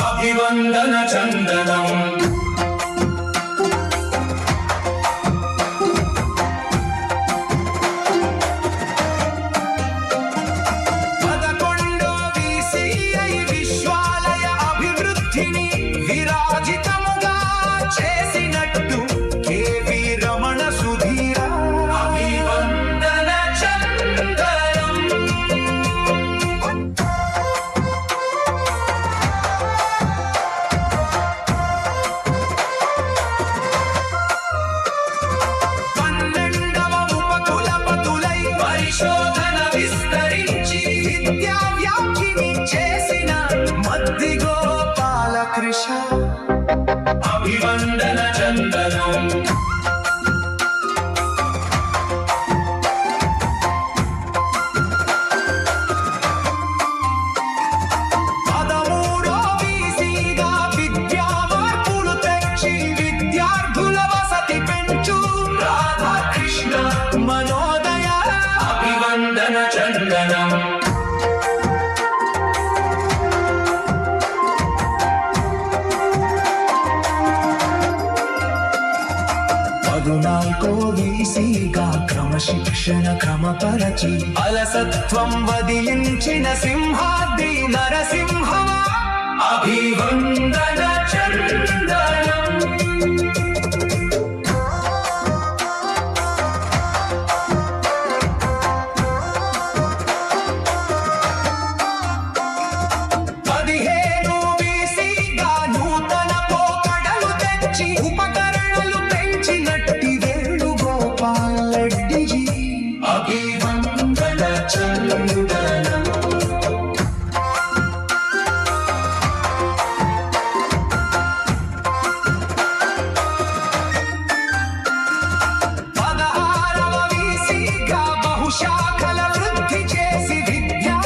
అభివందన చందనం. పదకొండో VCI విశ్వాలయ అభివృద్ధిని విరాజితముగా చేసినట్టు KV రమణ సుధీర అభివందన చందనం. శోధన విస్తరించి విద్యా వ్యాప్తిని చేసిన మద్ది గోపాలకృష్ణ అభివందన చందనం. పదమూడో VCగా విద్యా మార్పులు తెచ్చి విద్యార్థుల వసతి పెంచు రాధాకృష్ణ మనోదయ అభివందన చందనం. పదునాల్గో VCగా క్రమశిక్షణ క్రమపరచి అలసత్వం వదిలించిన సింహాద్రి నరసింహ అభివందన చందనం. ఉపకరణలు పెంచినట్టి వేణుగోపాల్ రెడ్డిజీ అభివందన చందనం. పదహారవ VCగా బహుశాఖల వృద్ధి చేసి విద్యా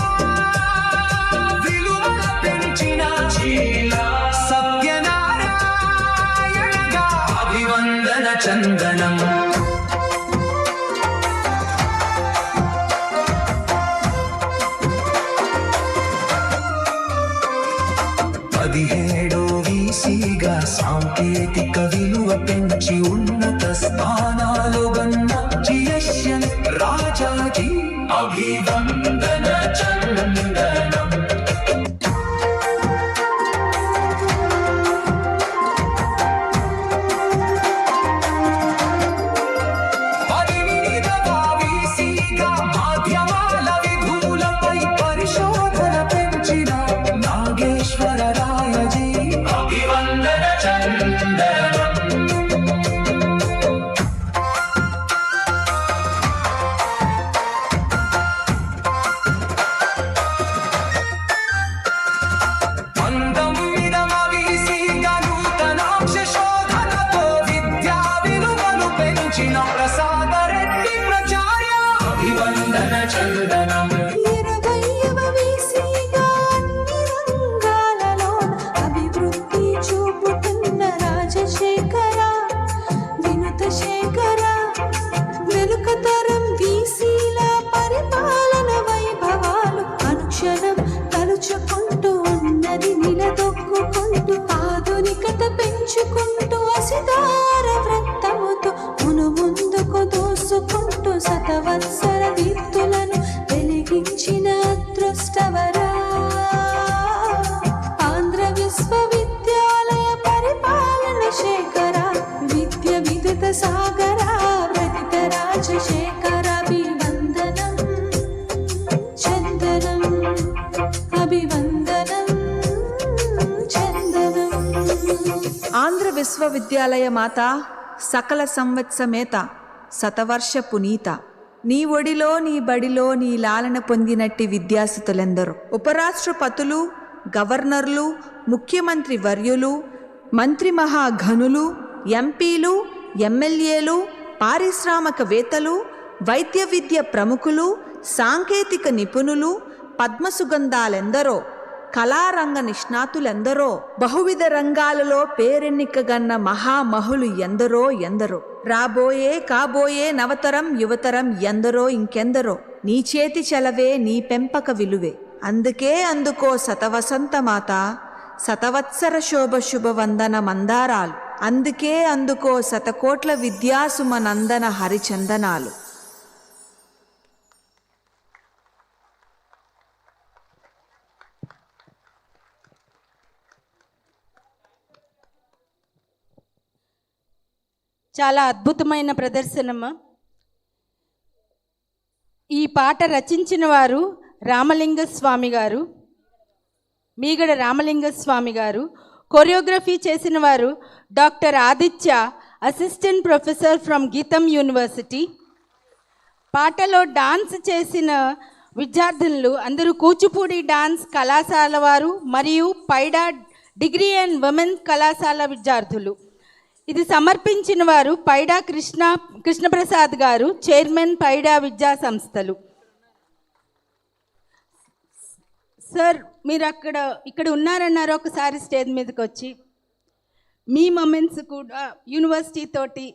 విలువల పెంచిన అభివందన చందనం. పదిహేడో VCగా సాంకేతిక విలువ పెంచి ఉన్నత స్థానాలు గన్న GSN రాజాజీ అభివందన చందనం. మాధ్యమాల విధులపై పరిశోధన పెంచిన నాగేశ్వర రాయజీ చందనం 20వ వీసీగా అన్ని రంగాలలోన అభివృద్ధి చూపుతున్న రాజశేఖర వినుత శేఖర వెనుకతరం వీసీల పరిపాలన వైభవాలు అనుక్షణం తలుచుకుంటూ ఉన్నది నిలదొక్కుంటూ ఆధునికత పెంచుకుంటూ అసిదార వృత్తముతో ముందుకు దూసుకుంటూ శతవత్సర దీప్తులను వెలిగించిన అదృష్టవరా ఆంధ్ర విశ్వవిద్యాలయ పరిపాలన శేఖర విద్య విదిత సాగర వ్రతిత రాజశేఖర అభివందనం చందనం అభివందనం చందనం. ఆంధ్ర విశ్వవిద్యాలయ మాత సకల సంవత్సమేత శతవర్ష పునీత నీ ఒడిలో నీ బడిలో నీ లాలన పొందినట్టి విద్యాసుతులెందరూ ఉపరాష్ట్రపతులు గవర్నర్లు ముఖ్యమంత్రి వర్యులు మంత్రి మహాఘనులు ఎంపీలు ఎమ్మెల్యేలు పారిశ్రామికవేత్తలు వైద్య విద్య ప్రముఖులు సాంకేతిక నిపుణులు పద్మసుగంధాలెందరో కళారంగ నిష్ణాతులెందరో బహువిధ రంగాలలో పేరెన్నికగన్న మహామహులు ఎందరో ఎందరో రాబోయే కాబోయే నవతరం యువతరం ఎందరో ఇంకెందరో నీ చేతి చలవే నీ పెంపక విలువే అందుకే అందుకో శతవసంతమాత శతవత్సర శోభ శుభవందన మందారాలు అందుకే అందుకో శతకోట్ల విద్యాసుమ నందన హరిచందనాలు. చాలా అద్భుతమైన ప్రదర్శనము. ఈ పాట రచించిన వారు రామలింగస్వామి గారు, మీగడ రామలింగస్వామి గారు. కొరియోగ్రఫీ చేసిన వారు doctor Aditya, assistant professor from గీతం యూనివర్సిటీ. పాటలో డాన్స్ చేసిన విద్యార్థులు అందరూ కూచిపూడి డాన్స్ కళాశాల వారు మరియు పైడా డిగ్రీ అండ్ ఉమెన్స్ కళాశాల విద్యార్థులు. ఇది సమర్పించిన వారు పైడా కృష్ణప్రసాద్ గారు, చైర్మన్ పైడా విద్యా సంస్థలు. సార్ మీరు ఇక్కడ ఉన్నారన్నారు, ఒకసారి స్టేజ్ మీదకి వచ్చి మీ మొమెంట్స్ కూడా యూనివర్సిటీ తోటి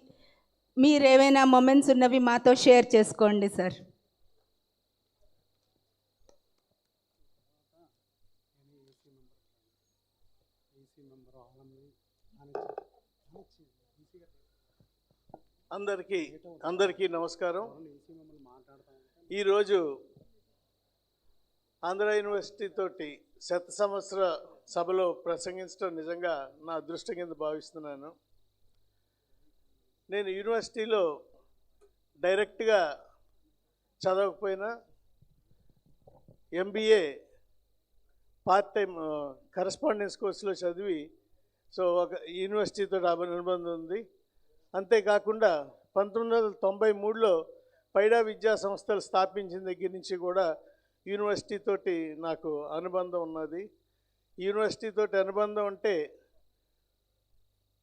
మీరు ఏవైనా మొమెంట్స్ ఉన్నవి మాతో షేర్ చేసుకోండి సార్. అందరికీ నమస్కారం. ఈరోజు ఆంధ్ర యూనివర్సిటీ తోటి శత సంవత్సర సభలో ప్రసంగించడం నిజంగా నా అదృష్టం కింద భావిస్తున్నాను. నేను యూనివర్సిటీలో డైరెక్ట్గా చదవకపోయినా MBA పార్ట్ టైం కరస్పాండెన్స్ కోర్సులో చదివి ఒక యూనివర్సిటీతో అనుబంధం ఉంది. అంతేకాకుండా 1993లో పైడా విద్యా సంస్థలు స్థాపించిన దగ్గర నుంచి కూడా యూనివర్సిటీ తోటి నాకు అనుబంధం ఉన్నది. యూనివర్సిటీ తోటి అనుబంధం అంటే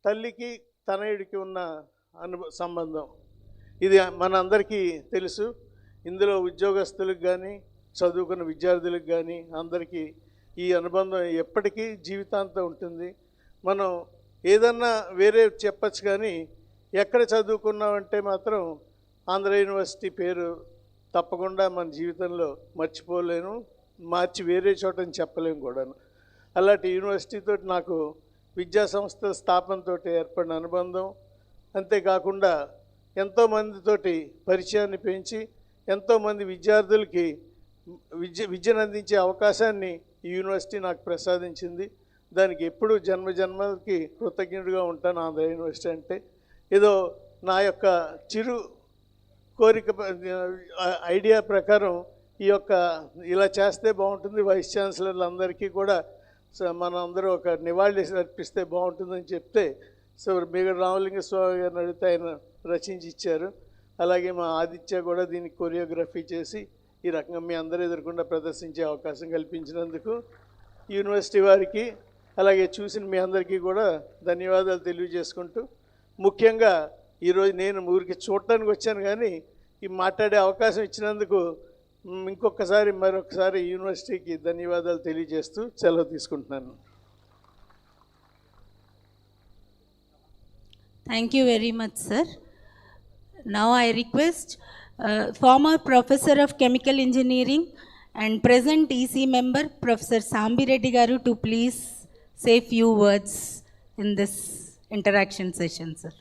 తల్లికి తనయుడికి ఉన్న సంబంధం. ఇది మన అందరికీ తెలుసు. ఇందులో ఉద్యోగస్తులకు కానీ చదువుకున్న విద్యార్థులకు కానీ అందరికీ ఈ అనుబంధం ఎప్పటికీ జీవితాంతం ఉంటుంది. మనం ఏదన్నా వేరే చెప్పచ్చు కానీ ఎక్కడ చదువుకున్నామంటే మాత్రం ఆంధ్ర యూనివర్సిటీ పేరు తప్పకుండా మన జీవితంలో మర్చిపోలేను, మార్చి వేరే చోటని చెప్పలేము కూడాను. అలాంటి యూనివర్సిటీతో నాకు విద్యా సంస్థల స్థాపనతో ఏర్పడిన అనుబంధం, అంతేకాకుండా ఎంతోమందితోటి పరిచయాన్ని పెంచి ఎంతోమంది విద్యార్థులకి విద్యను అందించే అవకాశాన్ని ఈ యూనివర్సిటీ నాకు ప్రసాదించింది. దానికి ఎప్పుడూ జన్మకి కృతజ్ఞుడిగా ఉంటాను. ఆంధ్ర యూనివర్సిటీ అంటే ఏదో నా యొక్క చిరు కోరిక ఐడియా ప్రకారం ఇలా చేస్తే బాగుంటుంది, వైస్ ఛాన్సలర్లు అందరికీ కూడా మనం అందరూ ఒక నివాళి అర్పిస్తే బాగుంటుందని చెప్తే మీగడ రామలింగస్వామి గారిని అడిగితే ఆయన రచించి ఇచ్చారు. అలాగే మా ఆదిత్య కూడా దీనికి కొరియోగ్రఫీ చేసి ఈ రకంగా మీ అందరూ ఎదురకుండా ప్రదర్శించే అవకాశం కల్పించినందుకు యూనివర్సిటీ వారికి అలాగే చూసిన మీ అందరికీ కూడా ధన్యవాదాలు తెలియజేసుకుంటూ, ముఖ్యంగా ఈరోజు నేను ఊరికి చూడటానికి వచ్చాను కానీ ఈ మాట్లాడే అవకాశం ఇచ్చినందుకు మరొకసారి యూనివర్సిటీకి ధన్యవాదాలు తెలియజేస్తూ సెలవు తీసుకుంటున్నాను. Thank you very much, sir. Now I request former Professor of Chemical Engineering and present EC member, Professor Sambi Reddy Garu, to please say few words in this interaction session, sir.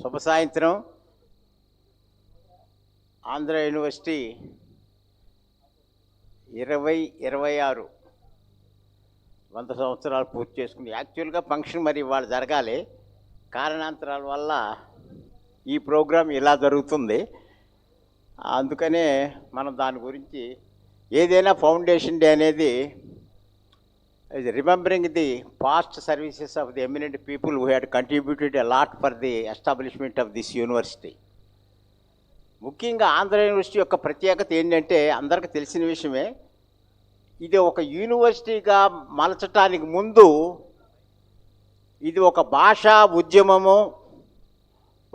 శుభ సాయంత్రం. Andhra university 2026 100 సంవత్సరాలు పూర్తి చేసుకుంది. యాక్చువల్గా function మరి ఇవాళ జరగాలి, కారణాంతరాల వల్ల ఈ ప్రోగ్రాం ఇలా జరుగుతుంది. అందుకనే మనం దాని గురించి ఏదైనా ఫౌండేషన్ డే అనేది is remembering the past services of the eminent people who had contributed a lot for the establishment of this university. ముఖ్యంగా ఆంధ్ర యూనివర్సిటీ యొక్క ప్రత్యేకత ఏంటంటే అందరికీ తెలిసిన విషయమే. ఇది ఒక యూనివర్సిటీగా మలచటానికి ముందు ఇది ఒక భాషా ఉద్యమము,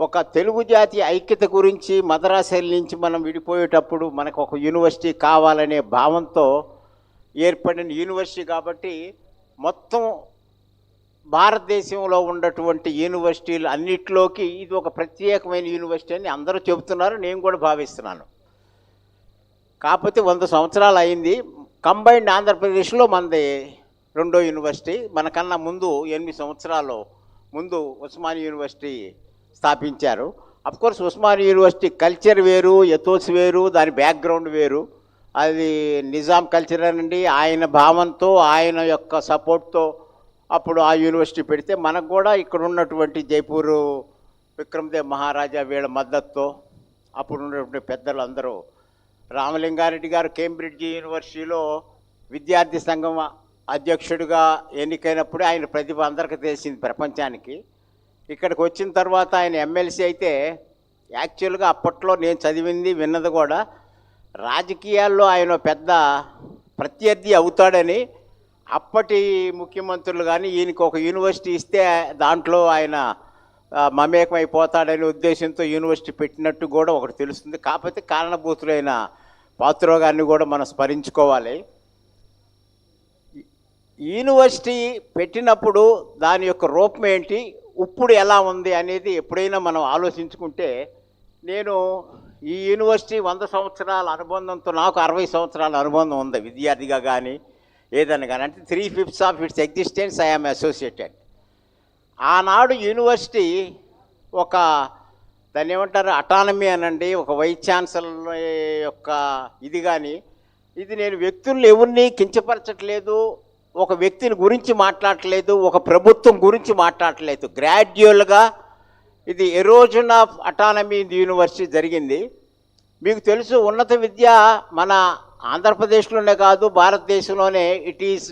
ఒక తెలుగు జాతి ఐక్యత గురించి మద్రాసు నుంచి మనం విడిపోయేటప్పుడు మనకు ఒక యూనివర్సిటీ కావాలనే భావంతో ఏర్పడిన యూనివర్సిటీ. కాబట్టి మొత్తం భారతదేశంలో ఉన్నటువంటి యూనివర్సిటీలు అన్నిటిలోకి ఇది ఒక ప్రత్యేకమైన యూనివర్సిటీ అని అందరూ చెబుతున్నారు, నేను కూడా భావిస్తున్నాను. కాకపోతే 100 సంవత్సరాలు అయింది. కంబైన్డ్ ఆంధ్రప్రదేశ్లో మనది రెండో యూనివర్సిటీ. మనకన్నా ముందు 8 సంవత్సరాలు ముందు ఉస్మానియా యూనివర్సిటీ స్థాపించారు. అఫ్కోర్స్ ఉస్మానియా యూనివర్సిటీ కల్చర్ వేరు, ఎథోస్ వేరు, దాని బ్యాక్గ్రౌండ్ వేరు. అది నిజాం కల్చర్ అనండి, ఆయన భావంతో ఆయన యొక్క సపోర్ట్తో అప్పుడు ఆ యూనివర్సిటీ పెడితే మనకు కూడా ఇక్కడ ఉన్నటువంటి జైపూరు విక్రమదేవ్ మహారాజా వీళ్ళ మద్దతుతో అప్పుడు ఉన్నటువంటి పెద్దలు అందరూ, రామలింగారెడ్డి గారు కేంబ్రిడ్జ్ యూనివర్సిటీలో విద్యార్థి సంఘం అధ్యక్షుడిగా ఎన్నికైనప్పుడే ఆయన ప్రతిభ అందరికీ తెలిసింది ప్రపంచానికి. ఇక్కడికి వచ్చిన తర్వాత ఆయన ఎమ్మెల్సీ అయితే యాక్చువల్గా అప్పట్లో నేను చదివింది విన్నది కూడా రాజకీయాల్లో ఆయన పెద్ద ప్రత్యర్థి అవుతాడని అప్పటి ముఖ్యమంత్రులు కానీ ఈయనకి ఒక యూనివర్సిటీ ఇస్తే దాంట్లో ఆయన మమేకమైపోతాడనే ఉద్దేశంతో యూనివర్సిటీ పెట్టినట్టు కూడా ఒకటి తెలుస్తుంది. కాకపోతే కారణభూతులైన పాత్రో గారిని కూడా మనం స్మరించుకోవాలి. యూనివర్సిటీ పెట్టినప్పుడు దాని యొక్క రూపం ఏంటి, ఇప్పుడు ఎలా ఉంది అనేది ఎప్పుడైనా మనం ఆలోచించుకుంటే, నేను ఈ యూనివర్సిటీ 100 సంవత్సరాల అనుబంధంతో నాకు 60 సంవత్సరాల అనుబంధం ఉంది విద్యార్థిగా కానీ ఏదైనా కానీ. అంటే 3/5 of it's existence I'm associated. ఆనాడు యూనివర్సిటీ ఒక దాన్ని ఏమంటారు అటానమీ అనండి, ఒక వైస్ ఛాన్సలర్ యొక్క ఇది. కానీ ఇది నేను వ్యక్తులను ఎవరిని కించపరచట్లేదు, ఒక వ్యక్తిని గురించి మాట్లాడట్లేదు, ఒక ప్రభుత్వం గురించి మాట్లాడట్లేదు. గ్రాడ్యువల్గా ఇది erosion of autonomy in the university జరిగింది. మీకు తెలుసు, ఉన్నత విద్య మన ఆంధ్రప్రదేశ్లోనే కాదు భారతదేశంలోనే it is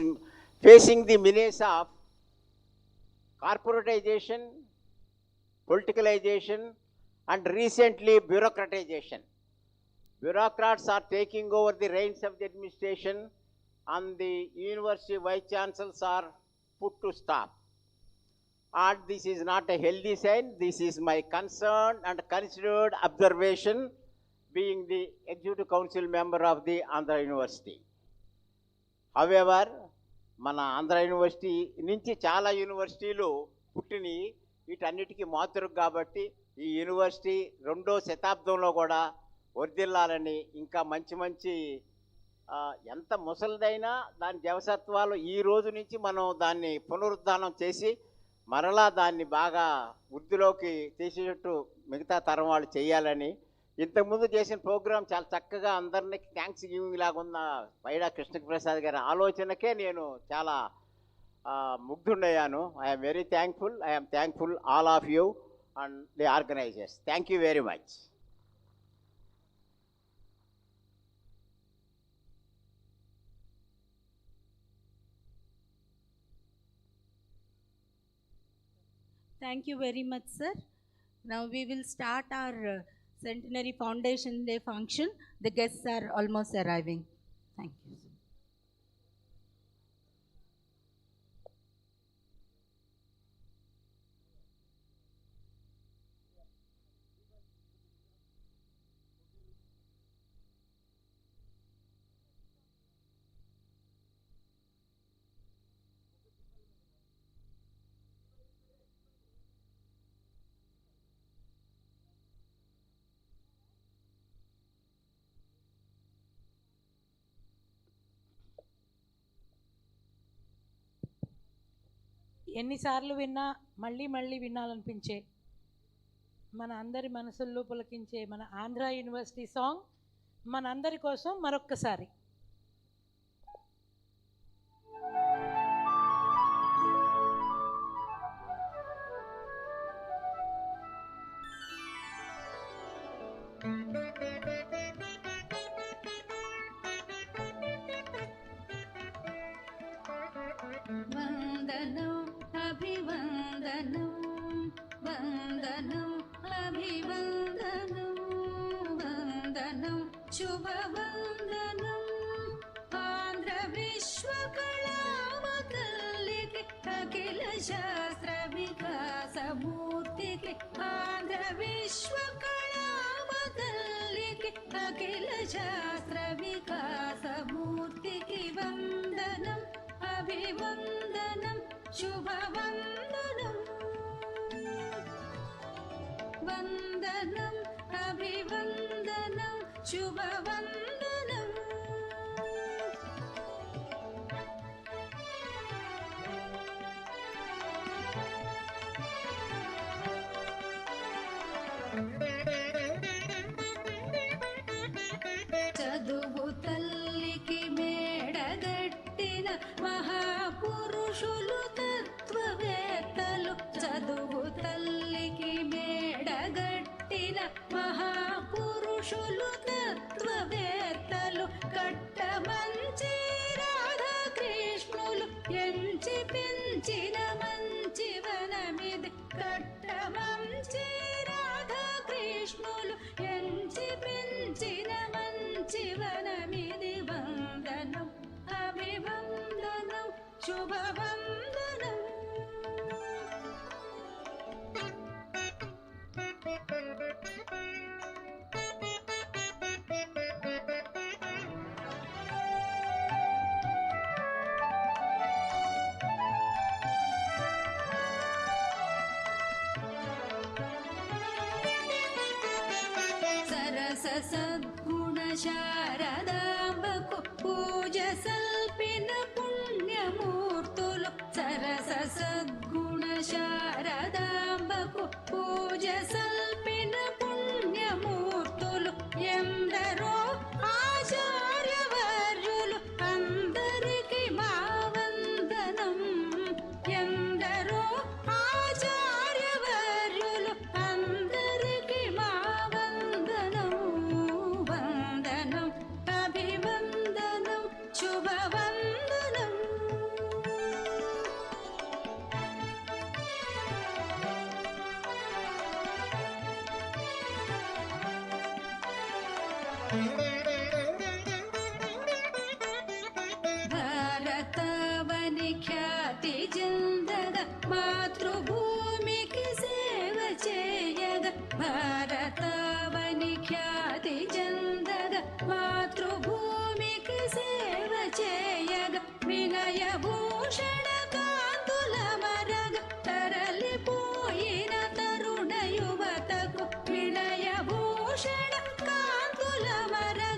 facing the menace of corporatization, politicalization and recently bureaucratization. Bureaucrats are taking over the reins of the administration and the university vice chancellors are put to stop. And this is not a healthy sign. This is my concern and considered observation being the executive council member of the Andhra University. However, మన Andhra university నుంచి చాలా యూనివర్సిటీలు పుట్టినవి, వీటన్నిటికీ మాతృక. కాబట్టి ఈ university 2వ శతాబ్దంలో కూడా వర్ధిల్లాలని, ఇంకా మంచి మంచి ఎంత ముసలిదైనా దాని జవసత్వాలు ఈ రోజు నుంచి మనం దాన్ని పునరుద్ధానం చేసి మరలా దాన్ని బాగా వృద్ధిలోకి తీసేటట్టు మిగతా తరం వాళ్ళు చేయాలని, ఇంతకుముందు చేసిన ప్రోగ్రాం చాలా చక్కగా అందరినీ థ్యాంక్స్ గివింగ్ లాగా ఉన్న పైడా కృష్ణప్రసాద్ గారి ఆలోచనకే నేను చాలా ముగ్ధుండయ్యాను. I'm very thankful. I'm thankful all of you and the organisers. Thank you very much. Thank you very much, sir. Now we will start our Centenary Foundation Day function. The guests are almost arriving. Thank you. ఎన్నిసార్లు విన్నా మళ్ళీ మళ్ళీ వినాలనిపించే, మన అందరి మనసుల్లో పులకించే మన Andhra university song మన అందరి కోసం మరొక్కసారి. వందనం అభివందనం, వందనం అభివందనం, వందనం శుభవందనం ఆంధ్ర విశ్వకళావతల్లికి, అఖిల శాస్త్ర వికాసమూర్తికి, ఆంధ్ర విశ్వకళావతల్లికి, అఖిల శాస్త్ర వికాసమూర్తికి వందనం అభివందనం శుభవందనం, వందనం అభివందనం శుభవందనం. చదువు తల్లికి మేడగట్టిన మహాపురుషులు తత్వవేత్తలు, చదువు తల్లికి మేడగట్టిన మహాపురుషులు తత్వవేత్తలు, కట్టమంచి రాధాకృష్ణులు ఎంచి పెంచిన మంచి వనమిది, కట్టమంచి రాధాకృష్ణులు ఎంచి పెంచిన మంచి వనమిది, వందనం అభివందనం శుభవందనం. సరస సద్గుణ శారదాంబకు పూజ సల్పిన పుణ్యమూర్తులు, సరస సద్గుణ శారదాంబకు పూజ సల్పిన పుణ్యమూర్తులు, ఎందరో ఆచార్యవర్యులు అందరికి మా వందనం, ఎందరో ఆచార్యవర్యులు అందరికి మా వందనం, వందనం అభివందనం శుభవందనం. భారతవని ఖ్యాతి చెందగ, మాతృభూమికి సేవ చేయగ, భారతవని ఖ్యాతి చెందగ, మాతృభూమికి సేవ చేయగ, వినయ భూషణ కాంతుల మరగ, తరలిపోయిన తరుణ యువతకు, వినయ భూషణ కాంతుల మరగ,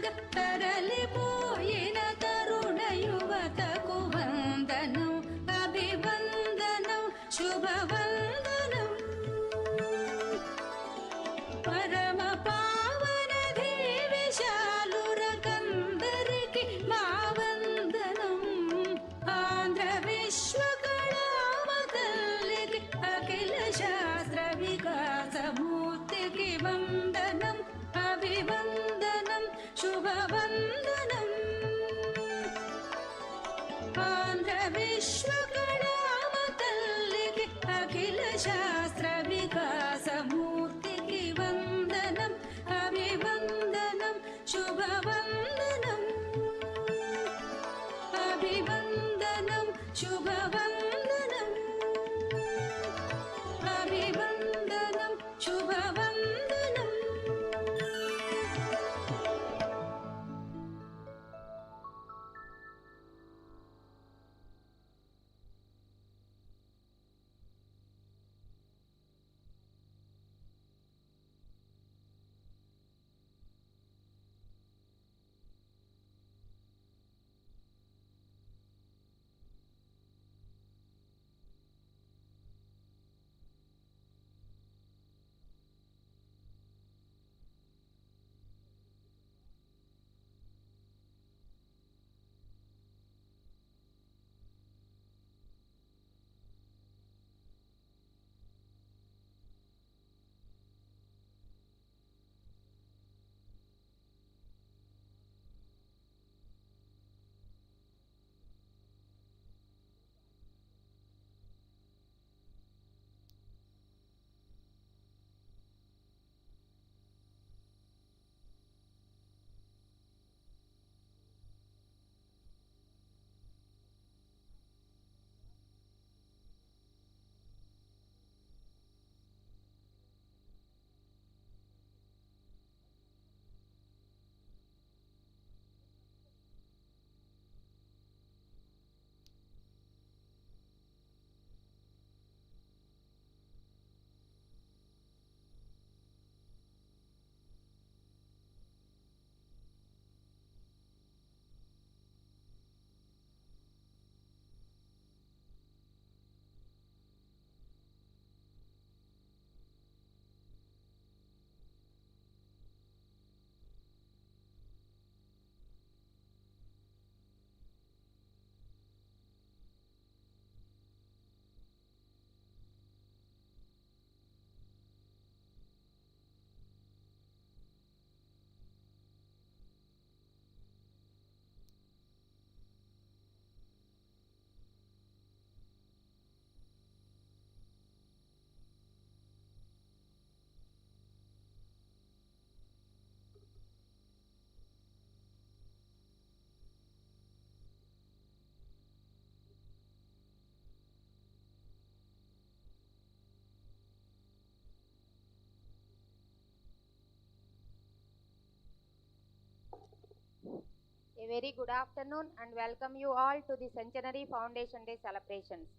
very good afternoon and welcome you all to the Centenary Foundation Day celebrations.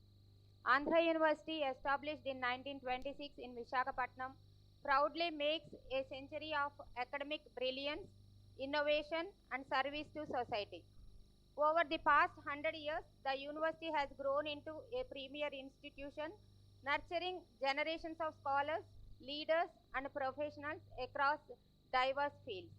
Andhra University, established in 1926 in Visakhapatnam, proudly makes a century of academic brilliance, innovation, and service to society. Over the past 100 years, the university has grown into a premier institution, nurturing generations of scholars, leaders, and professionals across diverse fields.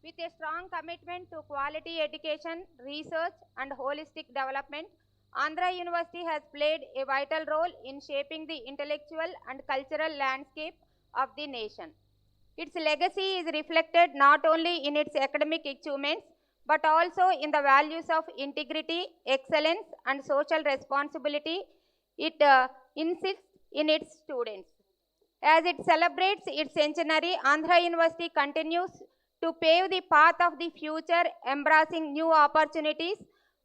With a strong commitment to quality education, research, and holistic development, Andhra University has played a vital role in shaping the intellectual and cultural landscape of the nation. Its legacy is reflected not only in its academic achievements, but also in the values of integrity, excellence, and social responsibility it insists in its students. As it celebrates its centenary, Andhra University continues to pave the path of the future, embracing new opportunities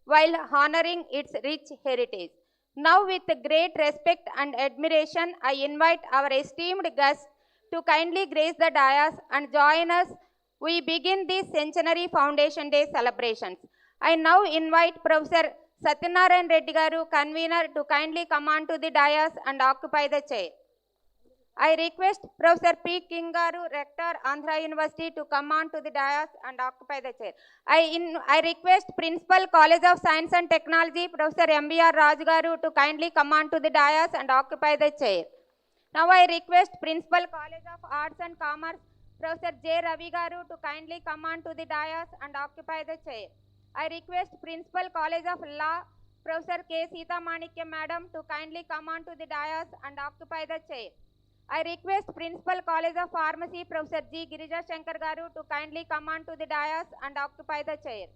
while honoring its rich heritage. Now, with great respect and admiration, I invite our esteemed guests to kindly grace the dais and join us. We begin this Centenary Foundation Day celebrations. I now invite Professor Satyanarayan Reddy Garu, convener, to kindly come on to the dais and occupy the chair. I request Professor P. King Garu, Rector, Andhra University, to come on to the dais and occupy the chair. I request Principal, College of Science and Technology, Professor M.B.R. Raj Garu, to kindly come on to the dais and occupy the chair. Now I request Principal, College of Arts and Commerce, Professor J. Ravi Garu, to kindly come on to the dais and occupy the chair. I request Principal, College of Law, Professor K. Sita Manikya Madam, to kindly come on to the dais and occupy the chair. I request Principal, College of Pharmacy, Professor G. Girija Shankar Garu, to kindly come on to the dais and occupy the chair.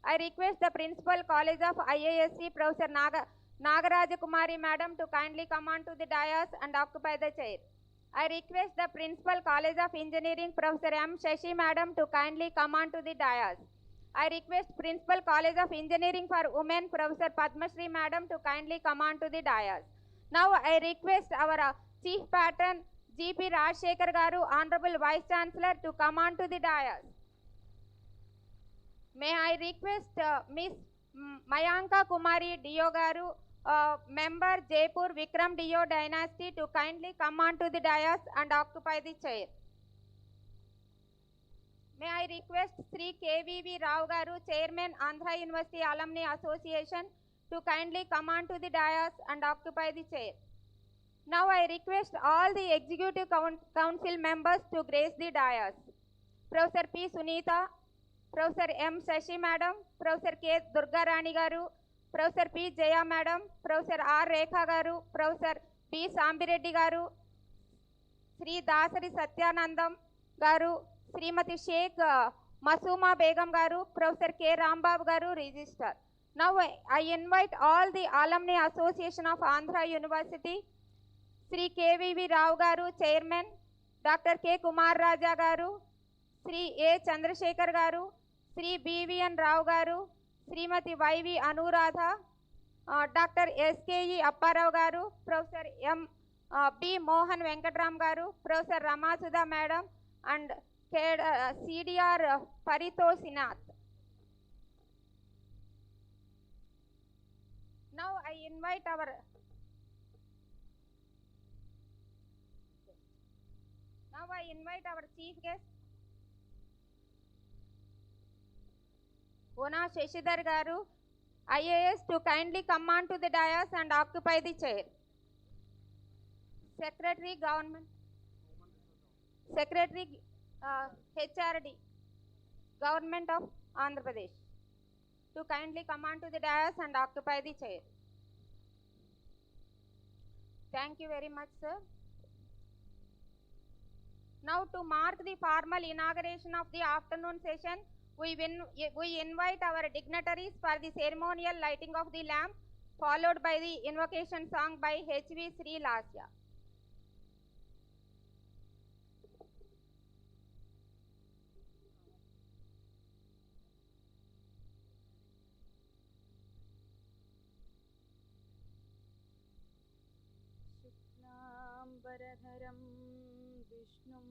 I request the Principal, College of IASC, Professor Nagaraja Kumari Madam, to kindly come on to the dais and occupy the chair. I request the Principal, College of Engineering, Professor M. Shashi Madam, to kindly come on to the dais. I request Principal, College of Engineering for Women, Professor Padmashri Madam, to kindly come on to the dais. Now I request our Chief Patron, G.P. Rajshekhar Garu, Honorable Vice Chancellor, to come on to the dais. May I request Miss Mayanka Kumari Dio Garu, member Jaipur Vikram Dio Dynasty, to kindly come on to the dais and occupy the chair. May I request Sri K.V.V. Rao Garu, Chairman Andhra University Alumni Association, to kindly come on to the dais and occupy the chair. Now I request all the Executive Council members to grace the dais. Professor P. Sunita, Professor M. Shashi Madam, Professor K. Durga Rani Garu, Professor P. Jaya Madam, Professor R. Rekha Garu, Professor B. Sambireddy Garu, Sri Dasari Satyanandam Garu, Srimati Sheikh Masuma Begum Garu, Professor K. Rambab Garu, Register. Now I invite all the Alumni Association of Andhra University, Sri K.V.V. Rao Garu, Chairman, Dr. K. Kumar Raja Garu, Sri A. Chandrasekhar Garu, Sri B.V.N. Rao Garu, Srimati Y.V. Anuradha, Dr. S.K.E. Apparao Garu, Professor M. B. Mohan Venkatram Garu, Professor Ramasudha Madam, and CDR Parito Sinath. Now I invite our chief guest, Ona Shashidhar Garu, IAS, to kindly come on to the dais and occupy the chair. Secretary Government, Secretary HRD, Government of Andhra Pradesh, to kindly come on to the dais and occupy the chair. Thank you very much, sir. Now, to mark the formal inauguration of the afternoon session, we invite our dignitaries for the ceremonial lighting of the lamp, followed by the invocation song by H.V. Sri Lasya. Shuklambaradharam Vishnum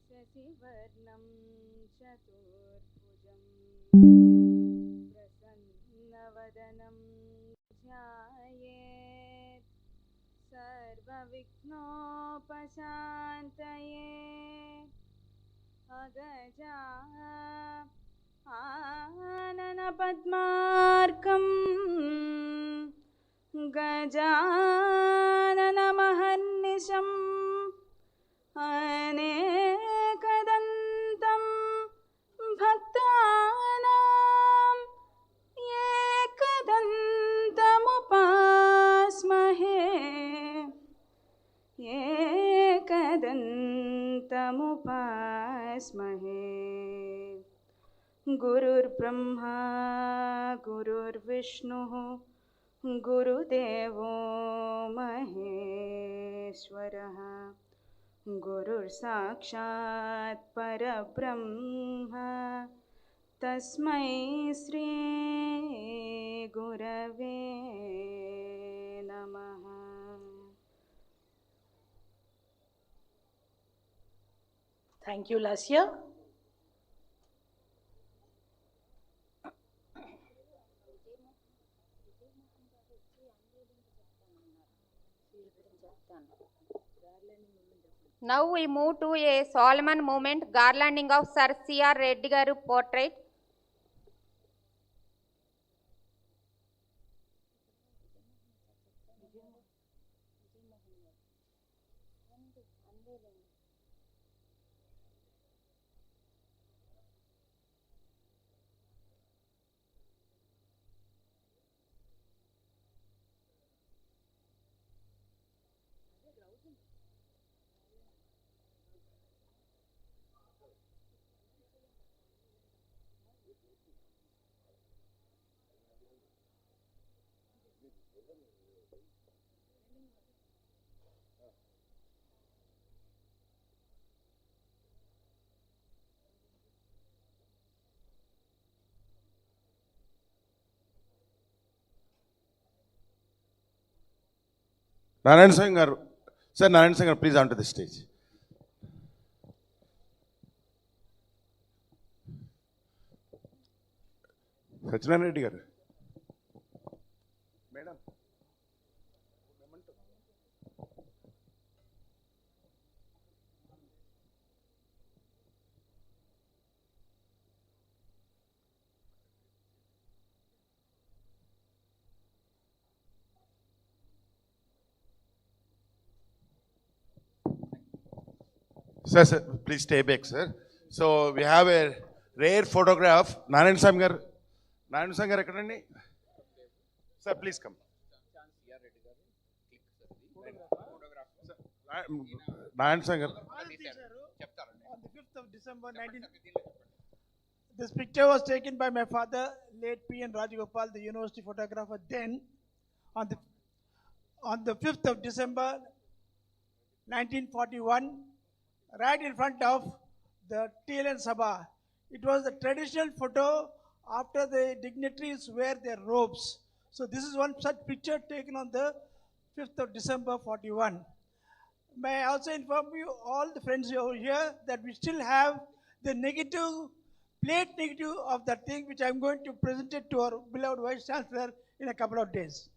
Shasivarnam Chaturbhujam प्रसन्नवदनं ध्यायेत् सर्वविघ्नोपशान्तये अगजा आननपद्मार्कम् गजाननमहर्निशम् अनेकदन्तं भक्तानां एकदन्तमुपास्महे एकदन्तमुपास्महे गुरुर्ब्रह्मा गुरुर्विष्णुः गुरुदेवो महेश्वरः गुरुर्साक्षात् परब्रह्म तस्मै श्री गुरवे नमः. Thank you, Lasya. Now we move to a Solomon moment, garlanding of Sir C.R. Reddy Garu portrait. Narayan Sangar, sir, Narayan Sangar, please onto the stage. Centenary garu. Madam. Sir, sir, please stay back, sir. So we have a rare photograph. Narayan Sangar. Narayan Sangar, ekkadandi? Sir, please come. Narayan Sangar. On the 5th of December 19... This picture was taken by my father, late P.N. Rajagopal, the university photographer then, on the 5th of December 1941, right in front of the TLN Sabha. It was the traditional photo after the dignitaries wear their robes. So this is one such picture taken on the 5th of December 41. May I also inform you, all the friends over here, that we still have the negative, plate negative of that thing, which I'm going to present it to our beloved Vice Chancellor in a couple of days.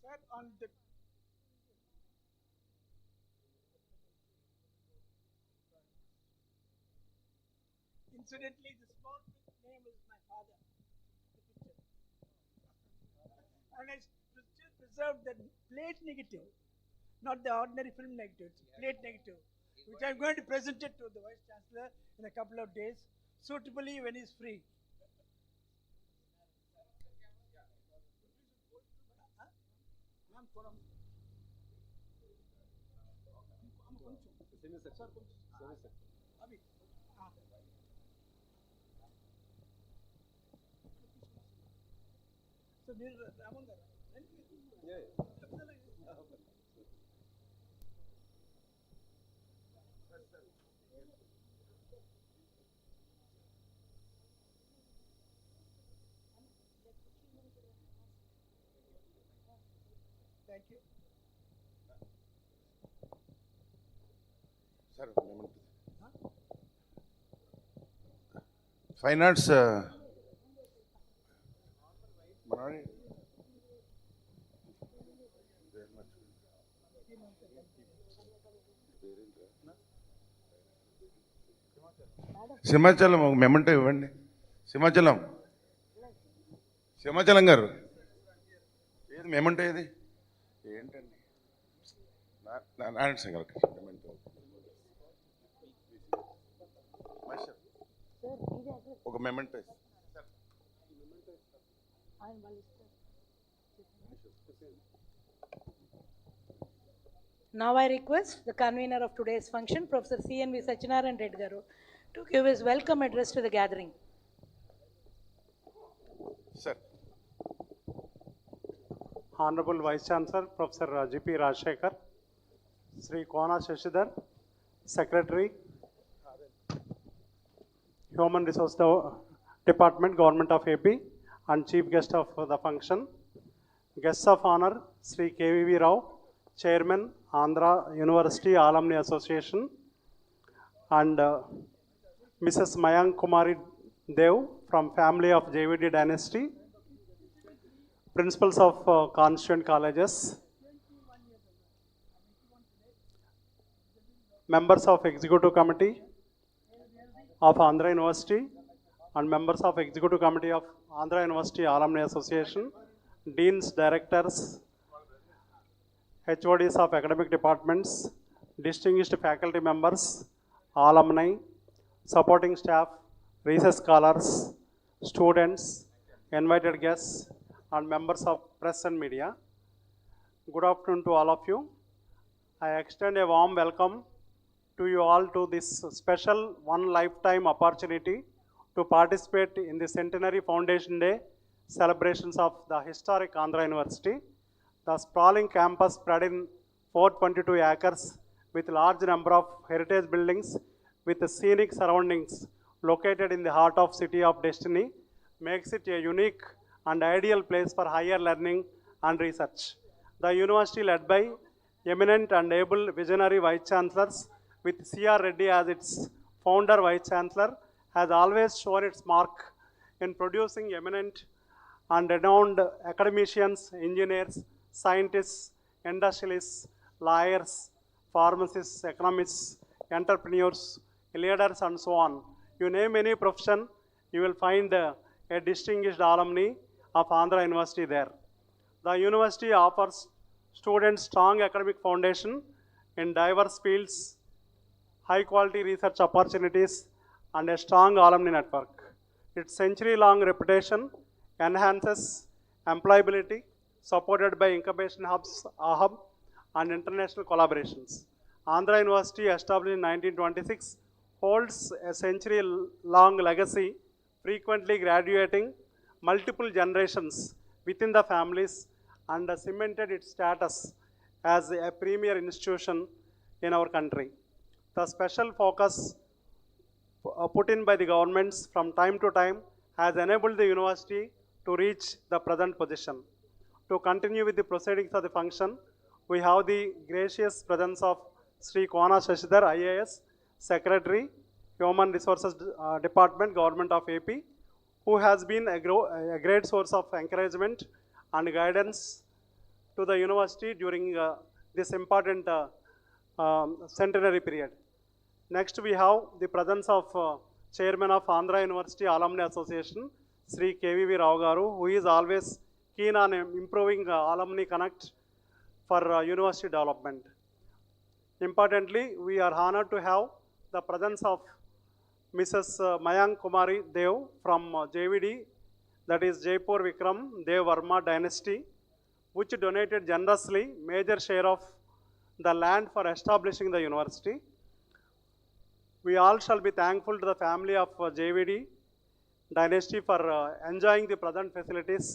Sir, on the incidentally, the small name is my father. And I still preserve that plate negative, not the ordinary film negative, it's plate negative, which I'm going to present it to the Vice Chancellor in a couple of days, suitably when he's free. So మీరు రామన్ గారు thank you sir fine arts Simhachalam ఒక memento ఇవ్వండి. సింహాచలం సింహాచలం గారు ఏది memento ఏది ఏంటండి నారాయణ సింగ్ గారు memento ఒక memento. Now I request the convener of today's function, Professor C.N.V. Sachinaran Reddy garu, to give his welcome address to the gathering. Sir. Honorable Vice Chancellor, Professor G.P. Rajshekar, Sri Kona Shashidhar, Secretary, Human Resource Department, Government of AP, and Chief Guest of the function. Guests of honor, Sri K.V.V. Rao, Chairman, Andhra University Alumni Association, and Mrs. Mayank Kumari Dev from family of JVD dynasty, principals of constituent colleges, members of executive committee of Andhra University, and members of executive committee of Andhra University Alumni Association, deans, directors, HODs of academic departments, distinguished faculty members, alumni, supporting staff, research scholars, students, invited guests, and members of press and media. Good afternoon to all of you. I extend a warm welcome to you all to this special one lifetime opportunity to participate in the Centenary Foundation Day celebrations of the historic Andhra University. The sprawling campus spread in 422 acres with large number of heritage buildings with scenic surroundings located in the heart of City of Destiny makes it a unique and ideal place for higher learning and research. The university, led by eminent and able visionary vice chancellors with C.R. Reddy as its founder vice chancellor, has always shown its mark in producing eminent and renowned academicians, engineers, scientists, industrialists, lawyers, pharmacists, economists, entrepreneurs, leaders, and so on. You name any profession, you will find a distinguished alumni of Andhra University there. The university offers students strong academic foundation in diverse fields, high quality research opportunities, and a strong alumni network. Its century-long reputation enhances employability, supported by incubation hubs, hub, and international collaborations. Andhra University, established in 1926, holds a century-long legacy, frequently graduating multiple generations within the families, and cemented its status as a premier institution in our country. The special focus put in by the governments from time to time has enabled the university to reach the present position. To continue with the proceedings of the function, we have the gracious presence of Sri Kona Shashidhar, IAS, Secretary, Human Resources Department, Government of AP, who has been a great source of encouragement and guidance to the university during this important centenary period. Next, we have the presence of Chairman of Andhra University Alumni Association, Sri K.V.V. Rao garu, who is always keen on improving alumni connect for university development. Importantly, we are honored to have the presence of Mrs. Mayank Kumari Dev from JVD, that is Jaipur Vikram Dev Verma dynasty, which donated generously major share of the land for establishing the university. We all shall be thankful to the family of JVD dynasty for enjoying the present facilities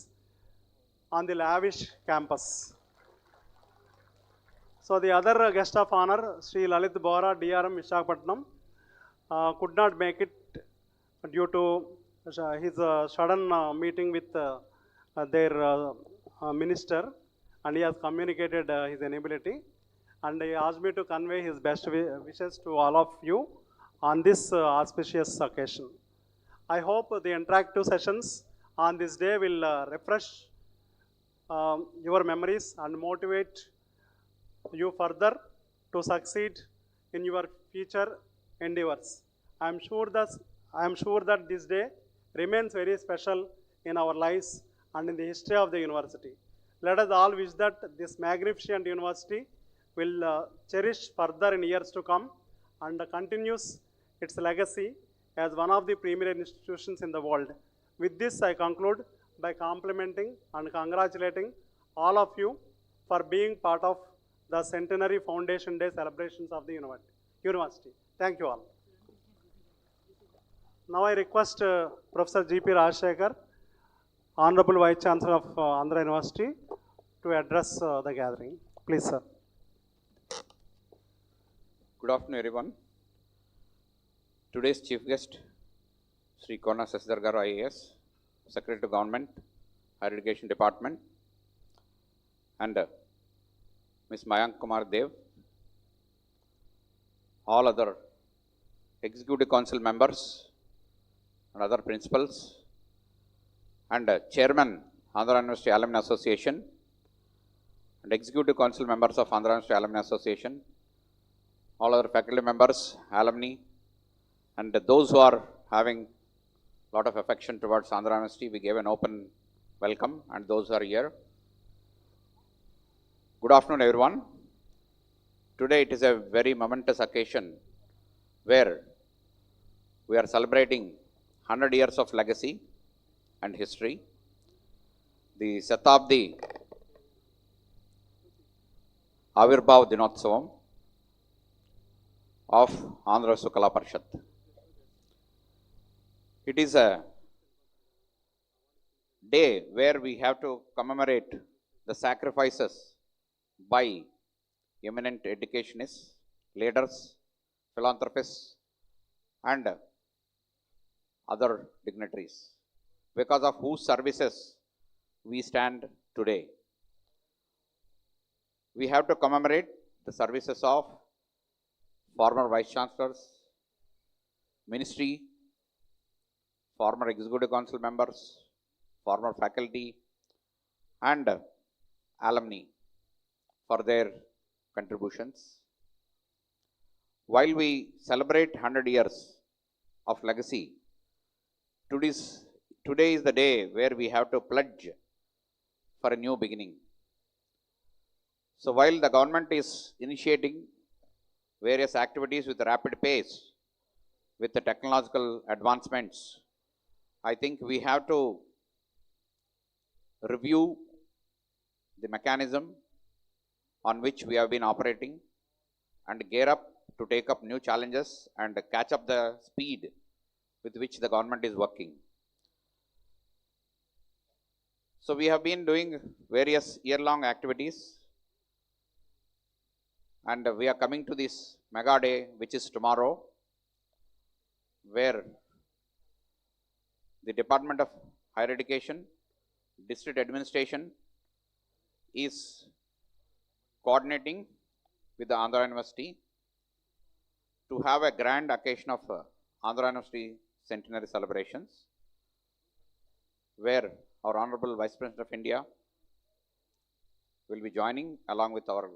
on the lavish campus. So the other guest of honor, Sri Lalit Bora, DRM Visakhapatnam, could not make it due to his sudden meeting with their minister, and he has communicated his inability, and he asked me to convey his best wishes to all of you on this auspicious occasion. I hope the interactive sessions on this day will refresh your memories and motivate you further to succeed in your future endeavors. I am sure that this day remains very special in our lives and in the history of the university. Let us all wish that this magnificent university will cherish further in years to come and continues its legacy as one of the premier institutions in the world. With this, I conclude by complimenting and congratulating all of you for being part of the Centenary Foundation Day celebrations of the university. Thank you all. Now I request Professor G.P. Rajshekhar, Honorable Vice Chancellor of Andhra University, to address the gathering. Please, sir. Good afternoon, everyone. Today's chief guest, Sri Kona Sasidhar Garu IAS, Secretary to Government, Higher Education Department, and Ms. Mayank Kumar Dev, all other Executive Council members and other principals, and Chairman, Andhra University Alumni Association, and Executive Council members of Andhra University Alumni Association, all other faculty members, alumni, and those who are having a lot of affection towards Andhra University, we gave an open welcome, and those who are here. Good afternoon, everyone. Today it is a very momentous occasion where we are celebrating 100 years of legacy and history. The Satabdi Avirbhav Dinotsavam of Andhra Sukala Parishad. It is a day where we have to commemorate the sacrifices by eminent educationists, leaders, philanthropists, and other dignitaries, because of whose services we stand today. We have to commemorate the services of former vice chancellors, ministry, former executive council members, former faculty, and alumni for their contributions. While we celebrate 100 years of legacy, today is the day where we have to pledge for a new beginning. So while the government is initiating various activities with a rapid pace, with the technological advancements, I think we have to review the mechanism on which we have been operating and gear up to take up new challenges and catch up the speed with which the government is working. So we have been doing various year-long activities, and we are coming to this mega day, which is tomorrow, where the Department of Higher Education, District Administration is coordinating with the Andhra University to have a grand occasion of Andhra University Centenary celebrations, where our Honorable Vice President of India will be joining along with our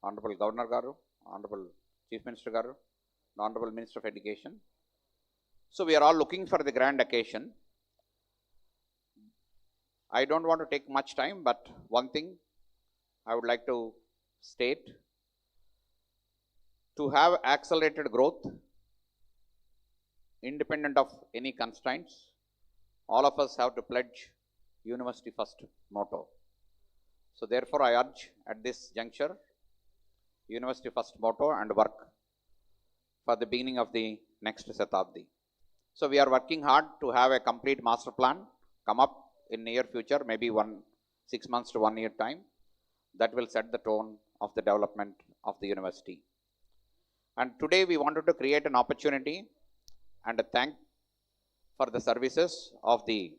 Honorable Governor Garu, Honorable Chief Minister Garu, and Honorable Minister of Education. So we are all looking for the grand occasion. I don't want to take much time, but one thing I would like to state: to have accelerated growth, independent of any constraints, all of us have to pledge University First motto. So therefore I urge at this juncture, University first motto and work for the beginning of the next Shatabdi. So we are working hard to have a complete master plan come up in near future, maybe 6 months to 1 year time, that will set the tone of the development of the university. And today we wanted to create an opportunity and a thank for the services of the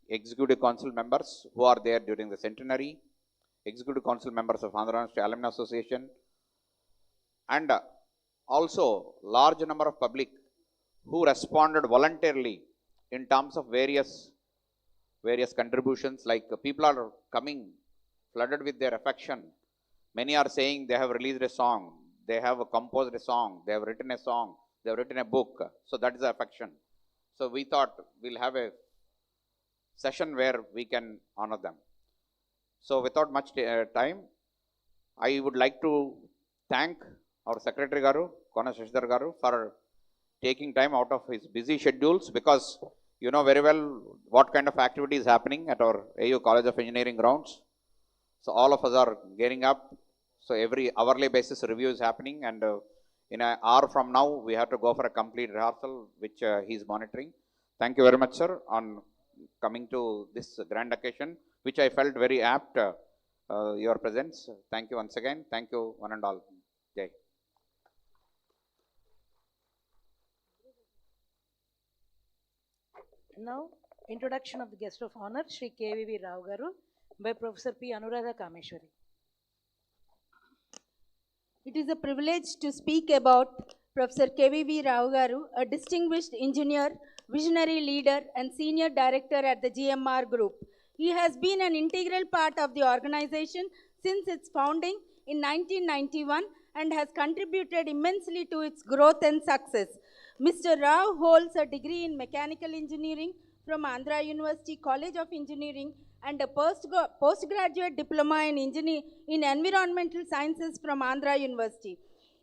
executive council members who are there during the centenary, executive council members of Andhra University Alumni Association, and also large number of public who responded voluntarily in terms of various contributions. Like people are coming flooded with their affection. Many are saying they have released a song, they have composed a song, they have written a song, they have written a book. So that is the affection. So we thought we'll have a session where we can honor them. So without much time, I would like to thank our Secretary Garu, Kona Shashidhar Garu, for taking time out of his busy schedules, because you know very well what kind of activity is happening at our AU College of Engineering grounds. So all of us are gearing up. So every hourly basis review is happening, and in an hour from now we have to go for a complete rehearsal, which he is monitoring. Thank you very much, sir, on coming to this grand occasion, which I felt very apt, your presence. Thank you once again. Thank you one and all. Jai. Now, introduction of the guest of honor, Shri K.V.V. Rao Garu, by Professor P. Anuradha Kameshwari. It is a privilege to speak about Professor K.V.V. Rao Garu, a distinguished engineer, visionary leader, and senior director at the GMR Group. He has been an integral part of the organization since its founding in 1991 and has contributed immensely to its growth and success. Mr. Rao holds a degree in mechanical engineering from Andhra University College of Engineering and a postgraduate diploma in environmental sciences from Andhra University.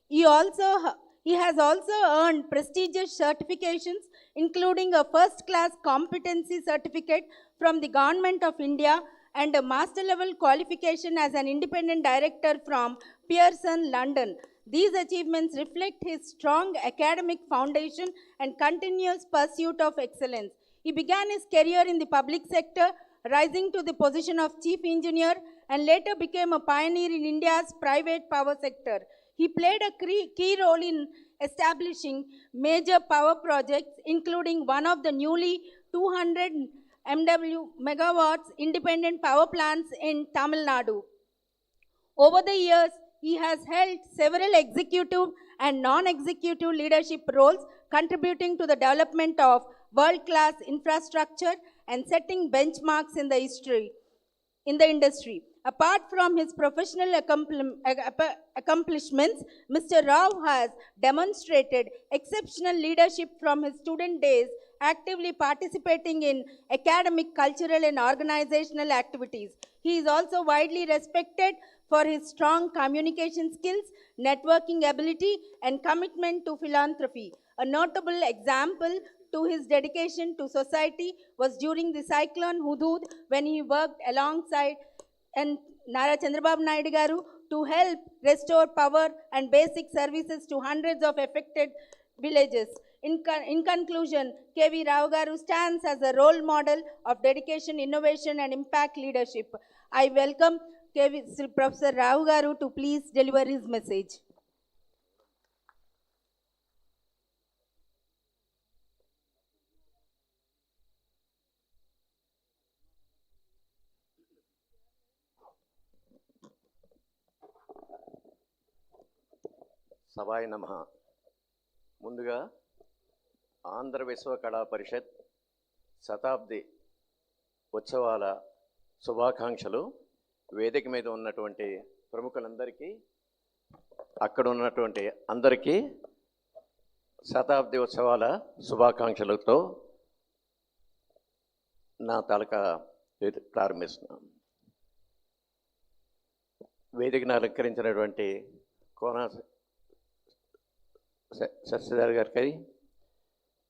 He has also earned prestigious certifications, including a first-class competency certificate from the Government of India and a master-level qualification as an independent director from Pearson, London. These achievements reflect his strong academic foundation and continuous pursuit of excellence. He began his career in the public sector, rising to the position of chief engineer, and later became a pioneer in India's private power sector. He played a key role in establishing major power projects, including one of the newly 200 megawatts independent power plants in Tamil Nadu. Over the years, he has held several executive and non-executive leadership roles, contributing to the development of world-class infrastructure and setting benchmarks in the industry. Apart from his professional accomplishments, Mr. Rao has demonstrated exceptional leadership from his student days, actively participating in academic, cultural, and organizational activities. He is also widely respected for his strong communication skills, networking ability, and commitment to philanthropy. A notable example to his dedication to society was during the cyclone Hudud, when he worked alongside Nara Chandrababu Naidu Garu to help restore power and basic services to hundreds of affected villages. In conclusion, K.V. Rao Garu stands as a role model of dedication, innovation, and impact leadership. I welcome Professor Rao Garu to please deliver his message. సభాయ నమః. ముందుగా ఆంధ్ర విశ్వ కళా పరిషత్ శతాబ్ది ఉత్సవాల శుభాకాంక్షలు. వేదిక మీద ఉన్నటువంటి ప్రముఖులందరికీ, అక్కడ ఉన్నటువంటి అందరికీ శతాబ్ది ఉత్సవాల శుభాకాంక్షలతో నా తాలూకా ప్రారంభిస్తున్నాను. వేదికను అలంకరించినటువంటి కోన శశిధర్ గారికి,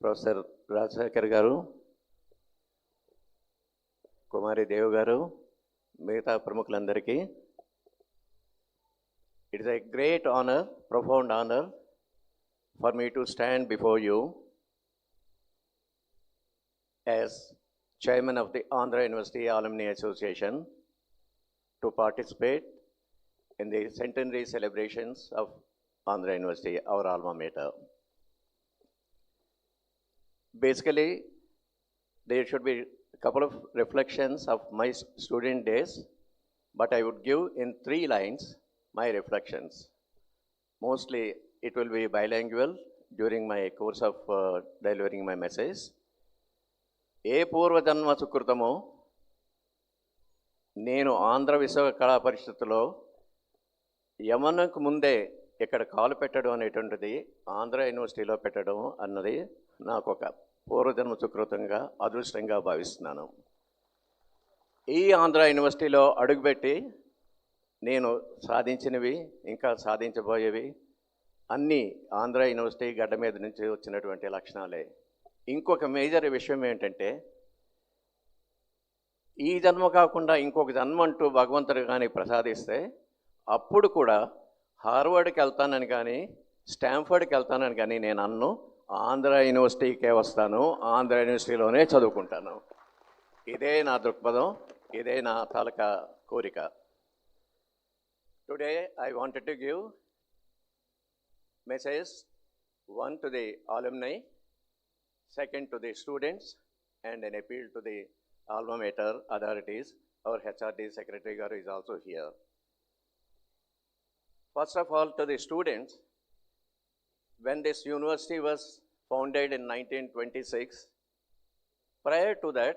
ప్రొఫెసర్ రాజశేఖర్ గారు, కుమారి దేవ్ గారు, మిగతా ప్రముఖులందరికీ, it is a great honor, profound honor for me to stand before you as chairman of the Andhra University Alumni Association to participate in the centenary celebrations of Andhra University, our alma mater. Basically, there should be a couple of reflections of my student days, but I would give in 3 lines my reflections. Mostly it will be bilingual during my course of delivering my message. ఏ పూర్వజన్మ సుకృతమో నేను ఆంధ్ర విశ్వ కళా పరిషత్తులో యమనకు ముందే ఇక్కడ కాలు పెట్టడం అనేటువంటిది ఆంధ్ర యూనివర్సిటీలో పెట్టడం అన్నది నాకు ఒక పూర్వజన్మ సుకృతంగా అదృష్టంగా భావిస్తున్నాను. ఈ ఆంధ్ర యూనివర్సిటీలో అడుగుపెట్టి నేను సాధించినవి, ఇంకా సాధించబోయేవి అన్నీ ఆంధ్ర యూనివర్సిటీ గడ్డ మీద నుంచి వచ్చినటువంటి లక్షణాలే. ఇంకొక మేజర్ విషయం ఏంటంటే, ఈ జన్మ కాకుండా ఇంకొక జన్మ అంటూ భగవంతుడు కానీ ప్రసాదిస్తే అప్పుడు కూడా హార్వర్డ్కి వెళ్తానని కానీ స్టాన్ఫర్డ్కి వెళ్తానని కానీ నేను అన్ను, ఆంధ్ర యూనివర్సిటీకే వస్తాను, ఆంధ్ర యూనివర్సిటీలోనే చదువుకుంటాను. ఇదే నా దృక్పథం, ఇదే నా తాలూకా కోరిక. Today I wanted to give message 1 to the alumni, 2nd to the students, and an appeal to the alma mater authorities. Our HRD secretary garu is also here. First of all, to the students, when this university was founded in 1926, prior to that,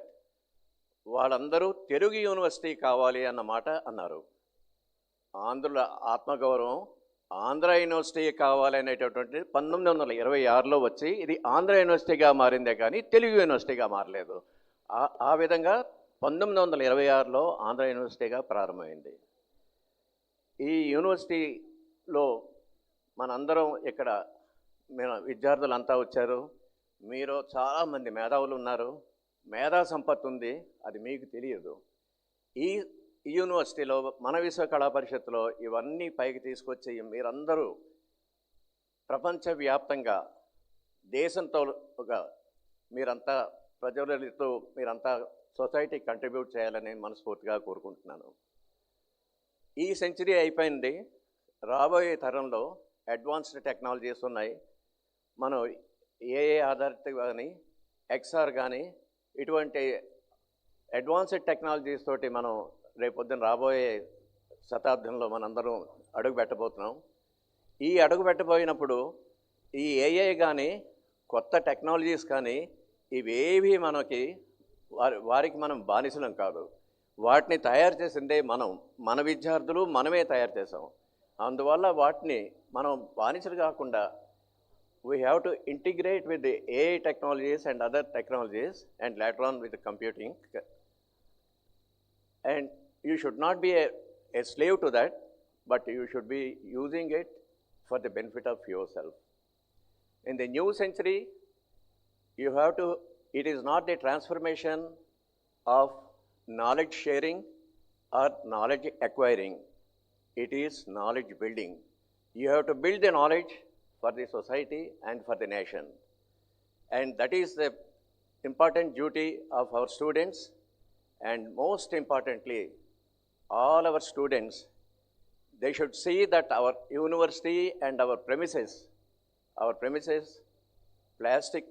వాళ్ళందరూ Telugu university కావాలి అన్న మాట అన్నారు. ఆంధ్రుల ఆత్మగౌరవం Andhra university కావాలి అనేటటువంటి 1926లో వచ్చి ఇది ఆంధ్ర యూనివర్సిటీగా మారిందే కానీ తెలుగు యూనివర్సిటీగా మారలేదు. ఆ విధంగా 1926లో ఆంధ్ర యూనివర్సిటీగా ప్రారంభమైంది. ఈ యూనివర్సిటీలో మనందరం ఇక్కడ విద్యార్థులంతా వచ్చారు. మీరు చాలామంది మేధావులు ఉన్నారు, మేధా సంపత్తి ఉంది, అది మీకు తెలియదు. ఈ యూనివర్సిటీలో మన విశ్వ కళా పరిషత్తులో ఇవన్నీ పైకి తీసుకొచ్చి మీరందరూ ప్రపంచవ్యాప్తంగా దేశంతో మీరంతా ప్రజలతో మీరంతా సొసైటీకి కంట్రిబ్యూట్ చేయాలని మనస్ఫూర్తిగా కోరుకుంటున్నాను. ఈ సెంచరీ అయిపోయింది, రాబోయే తరంలో అడ్వాన్స్డ్ టెక్నాలజీస్ ఉన్నాయి. మనం ఏఏ ఆధారిత కానీ ఎక్స్ఆర్ కానీ ఇటువంటి అడ్వాన్స్డ్ టెక్నాలజీస్ తోటి మనం రేపొద్దున రాబోయే శతాబ్దంలో మనందరం అడుగు పెట్టబోతున్నాం. ఈ అడుగు పెట్టబోయినప్పుడు ఈ ఏఐ కానీ కొత్త టెక్నాలజీస్ కానీ ఇవేవి మనకి వారికి మనం బానిసలం కాదు. వాటిని తయారు చేసిందే మనం, మన విద్యార్థులు మనమే తయారు చేసాం. అందువల్ల వాటిని మనం బానిసలు కాకుండా we have to integrate with the AI technologies and other technologies and later on with the computing. And you should not be a slave to that, but you should be using it for the benefit of yourself. In the new century, you have to, it is not the transformation of knowledge sharing or knowledge acquiring. It is knowledge building. You have to build the knowledge for the society and for the nation. And that is the important duty of our students. And most importantly, all our students, they should see that our university and our premises, plastic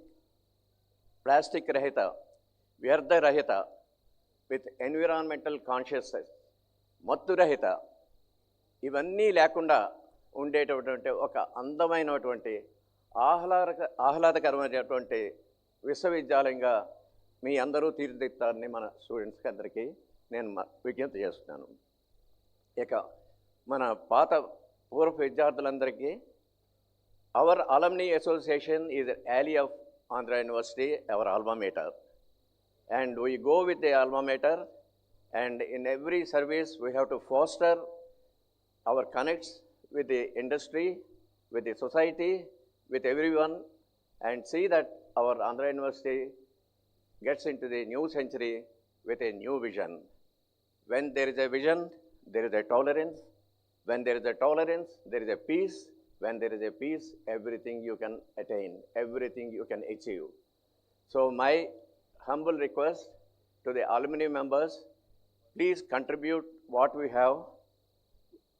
rahita, vyartha rahita, with environmental consciousness, mattu rahita, ఇవన్నీ లేకుండా ఉండేటటువంటి ఒక అందమైనటువంటి ఆహ్లాదకరమైనటువంటి విశ్వవిద్యాలయంగా మీ అందరూ తీర్చిదిద్దాలని మన స్టూడెంట్స్కి అందరికీ నేను విజ్ఞప్తి చేస్తున్నాను. ఇక మన పాత పూర్వ విద్యార్థులందరికీ our alumni association is ally of Andhra University, our alma mater. And we go with the alma mater, and in every service we have to foster our connects with the industry, with the society, with everyone, and see that our Andhra University gets into the new century with a new vision. When there is a vision, there is a tolerance. When there is a tolerance, there is a peace. When there is a peace, everything you can attain, everything you can achieve. So my humble request to the alumni members, please contribute what we have.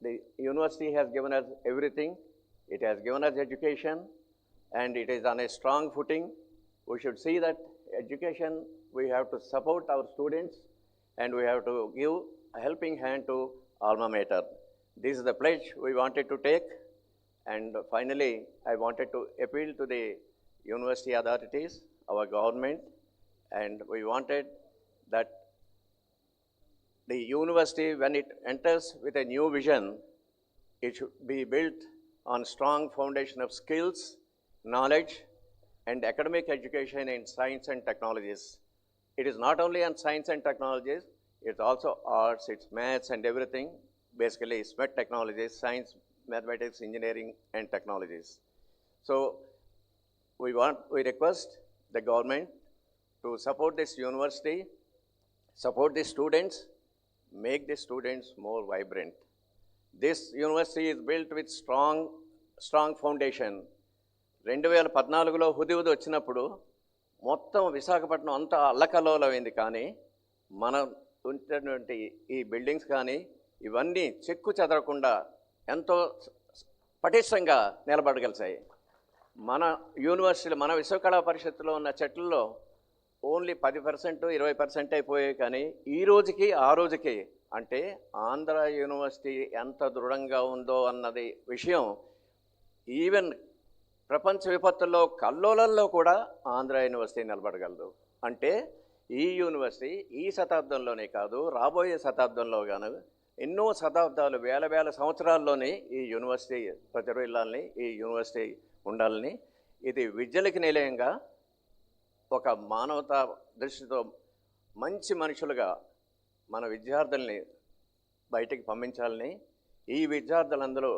The university has given us everything. It has given us education, and it is on a strong footing. We should see that education, we have to support our students, and we have to give a helping hand to alma mater. This is the pledge we wanted to take. And finally, I wanted to appeal to the university authorities, our government, and we wanted that the university, when it enters with a new vision, it should be built on strong foundation of skills, knowledge, and academic education in science and technologies. It is not only on science and technologies, it's also arts, it's maths and everything. Basically, SMET technologies, science, mathematics, engineering, and technologies. So we request the government to support this university, support the students, make the students more vibrant. This university is built with strong foundation. 2014లో హుదూద్ వచ్చినప్పుడు మొత్తం విశాఖపట్నం అంతా అల్లకల్లోలమైంది, కానీ మనం ఉన్నటువంటి ఈ buildings కానీ ఇవన్నీ చెక్కు చెదరకుండా ఎంతో పటిష్టంగా నిలబడగలిసాయి. మన యూనివర్సిటీలో, మన విశ్వకళా పరిషత్తులో ఉన్న చెట్లలో ఓన్లీ 10%, 20% అయిపోయాయి. కానీ ఈ రోజుకి ఆ రోజుకి అంటే ఆంధ్ర యూనివర్సిటీ ఎంత దృఢంగా ఉందో అన్నది విషయం ఈవెన్ ప్రపంచ విపత్తుల్లో కల్లోలంలో కూడా ఆంధ్ర యూనివర్సిటీ నిలబడగలదు. అంటే ఈ యూనివర్సిటీ ఈ శతాబ్దంలోనే కాదు, రాబోయే శతాబ్దంలో గాను ఎన్నో శతాబ్దాలు, వేల సంవత్సరాల్లోనే ఈ యూనివర్సిటీ ప్రతిరోజులని, ఈ యూనివర్సిటీ ఉండాలని, ఇది విద్యలకి నిలయంగా ఒక మానవతా దృష్టితో మంచి మనుషులుగా మన విద్యార్థుల్ని బయటికి పంపించాలని, ఈ విద్యార్థులందరూ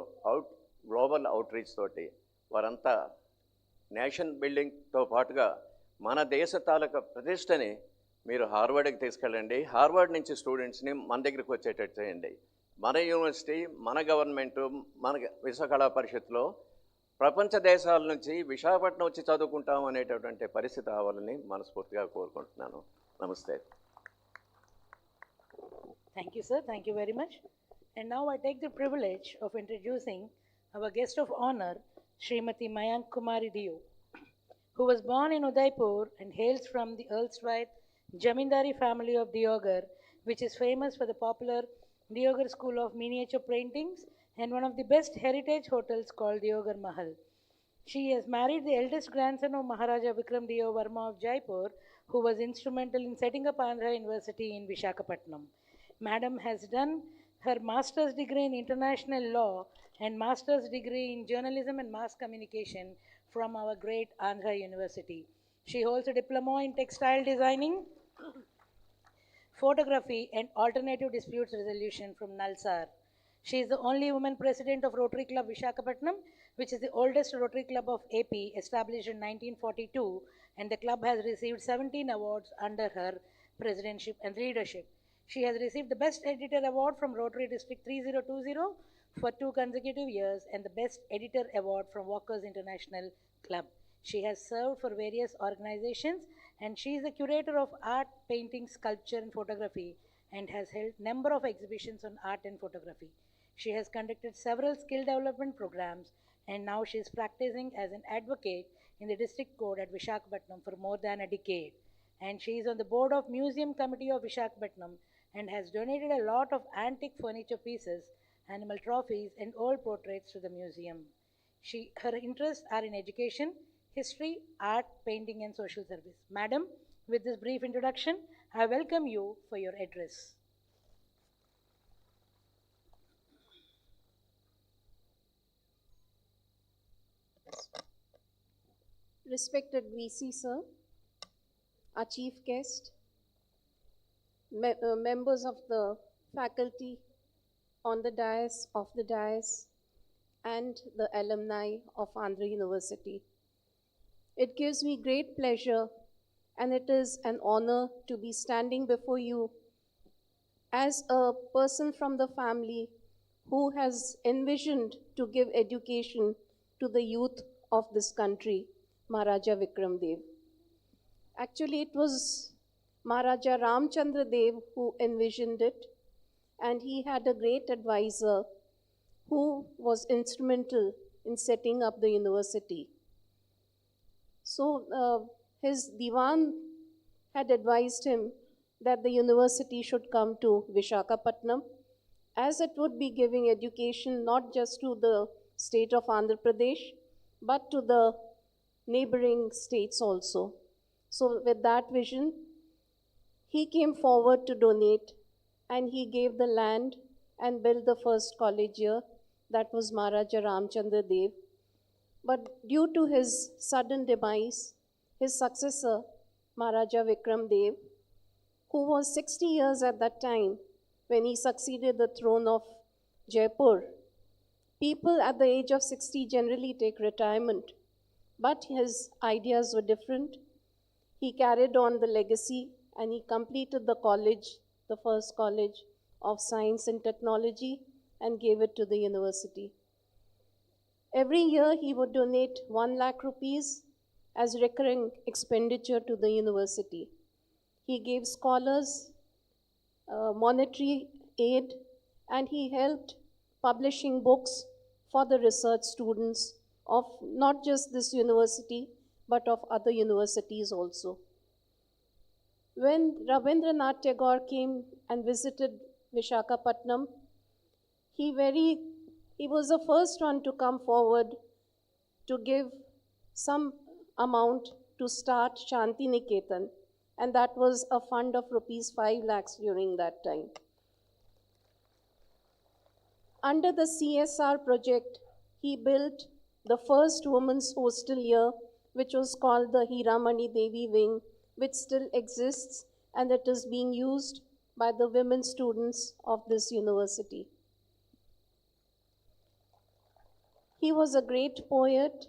గ్లోబల్ అవుట్ రీచ్ తోటి వారంతా నేషన్ బిల్డింగ్తో పాటుగా మన దేశ తాలూకా ప్రతిష్టని మీరు హార్వర్డ్కి తీసుకెళ్ళండి. హార్వర్డ్ నుంచి స్టూడెంట్స్ని మన దగ్గరికి వచ్చేటట్టు చేయండి. మన యూనివర్సిటీ, మన గవర్నమెంటు, మన విశ్వకళా పరిషత్లో ప్రపంచ దేశాల నుంచి విశాఖపట్నం వచ్చి చదువుకుంటాం అనేటటువంటి పరిస్థితి రావాలని మనస్ఫూర్తిగా కోరుకుంటున్నాను. నమస్తే. Thank you, sir. Thank you very much. And now I take the privilege of introducing our guest of honor, Srimati Mayank Kumari Dio, who was born in Udaipur and hails from the erstwhile Jamindari family of Diogar, which is famous for the popular Diogar School of Miniature Paintings and one of the best heritage hotels called Diogar Mahal. She has married the eldest grandson of Maharaja Vikram Dio Verma of Jaipur, who was instrumental in setting up Andhra University in Visakhapatnam. Madam has done her master's degree in international law and master's degree in journalism and mass communication from our great Andhra University. She holds a diploma in textile designing, photography and alternative disputes resolution from Nalsar. She is the only woman president of Rotary Club Visakhapatnam, which is the oldest Rotary Club of AP, established in 1942, and the club has received 17 awards under her presidentship and leadership. She has received the Best Editor Award from Rotary District 3020 for 2 consecutive years and the Best Editor Award from Walkers International Club. She has served for various organizations and she is the curator of art, painting, sculpture and photography and has held number of exhibitions on art and photography. She has conducted several skill development programs and now she is practicing as an advocate in the district court at Visakhapatnam for more than a decade. And she is on the board of Museum Committee of Visakhapatnam and has donated a lot of antique furniture pieces, animal trophies and old portraits to the museum. Her interests are in education, history, art, painting and social service. Madam, with this brief introduction, I welcome you for your address. Respected VC sir, our chief guest, members of the faculty on the dais, off the dais, and the alumni of Andhra University. It gives me great pleasure and it is an honor to be standing before you As a person from the family who has envisioned to give education to the youth of this country, Maharaja Vikram Dev. Actually, it was Maharaja Ramchandra Dev who envisioned it, and he had a great advisor who was instrumental in setting up the university. So his Diwan had advised him that the university should come to Vishakhapatnam, as it would be giving education not just to the state of Andhra Pradesh, but to the neighboring states also. So with that vision, he came forward to donate, and he gave the land and built the first college here. That was Maharaja Ramchandra Dev. But due to his sudden demise, his successor, Maharaja Vikram Dev, who was 60 years at that time when he succeeded the throne of Jaipur. People at the age of 60 generally take retirement, but his ideas were different. He carried on the legacy and he completed the college, the first college of science and technology, and gave it to the university. Every year he would donate 1 lakh rupees as recurring expenditure to the university. He gave scholars monetary aid, and he helped publishing books for the research students of not just this university, but of other universities also. When Rabindranath Tagore came and visited Vishakhapatnam, he was the first one to come forward to give some amount to start Shanti Niketan, and that was a fund of rupees 5 lakhs during that time. Under the CSR project, he built the first women's hostel here, which was called the Hiramani Devi Wing, which still exists, and it is being used by the women students of this university. He was a great poet,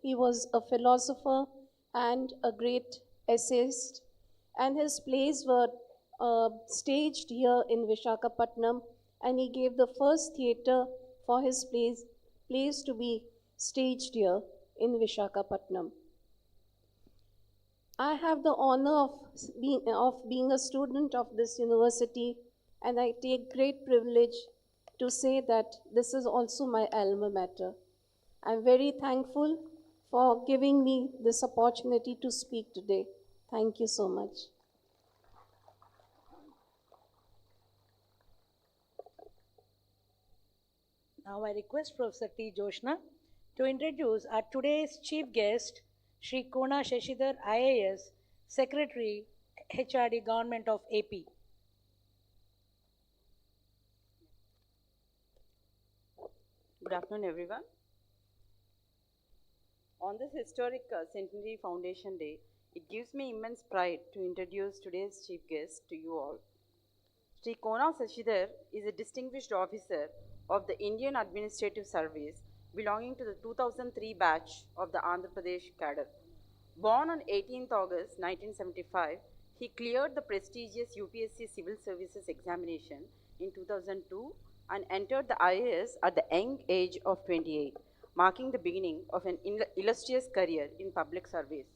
he was a philosopher, and a great essayist, and his plays were staged here in Vishakhapatnam, and he gave the first theatre for his plays to be staged here in Vishakhapatnam. I have the honor of being a student of this university, and I take great privilege to say that this is also my alma mater. I'm very thankful for giving me this opportunity to speak today. Thank you so much. Now I request Professor T. Joshna to introduce our today's chief guest, Shri Kona Shashidhar, IAS, Secretary, HRD, Government of AP. Good afternoon, everyone. On this historic Centenary Foundation Day, it gives me immense pride to introduce today's chief guest to you all. Shri Kona Shashidhar is a distinguished officer of the Indian Administrative Service belonging to the 2003 batch of the Andhra Pradesh cadre. Born on 18th August 1975, he cleared the prestigious UPSC Civil Services examination in 2002 and entered the IAS at the young age of 28, marking the beginning of an illustrious career in public service.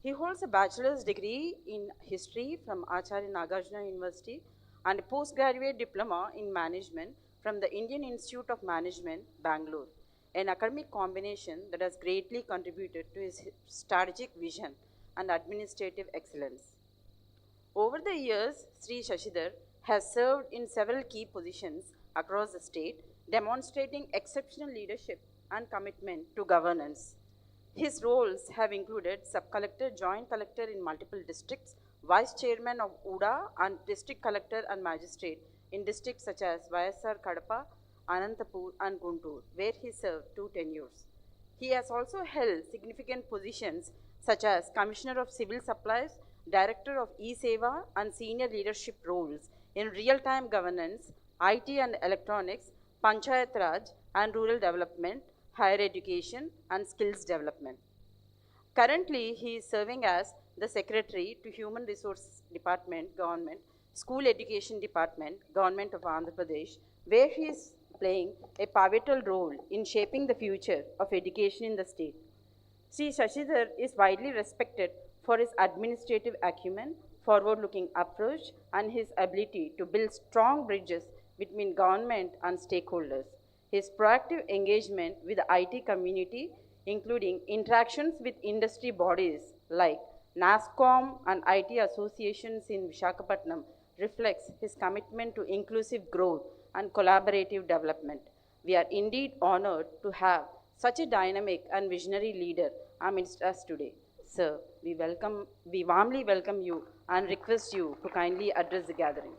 He holds a bachelor's degree in history from Acharya Nagarjuna University and a postgraduate diploma in management from the Indian Institute of Management, Bangalore, an academic combination that has greatly contributed to his strategic vision and administrative excellence. Over the years, Sri Shashidhar has served in several key positions across the state, demonstrating exceptional leadership and commitment to governance. His roles have included Sub-Collector, Joint Collector in multiple districts, Vice Chairman of UDA, and District Collector and Magistrate in districts such as YSR Kadapa, Anantapur, and Guntur, where he served 2 tenures. He has also held significant positions such as Commissioner of Civil Supplies, Director of E-Seva, and senior leadership roles in real-time governance, IT and electronics, Panchayat Raj and rural development, higher education, and skills development. Currently, he is serving as the Secretary to Human Resources Department, Government, School Education Department, Government of Andhra Pradesh, where he is playing a pivotal role in shaping the future of education in the state. Sri Shashidhar is widely respected for his administrative acumen, forward-looking approach, and his ability to build strong bridges between government and stakeholders. His proactive engagement with the IT community, including interactions with industry bodies like NASSCOM and IT associations in Visakhapatnam, reflects his commitment to inclusive growth and collaborative development. We are indeed honored to have such a dynamic and visionary leader amidst us today. Sir, we warmly welcome you and request you to kindly address the gathering.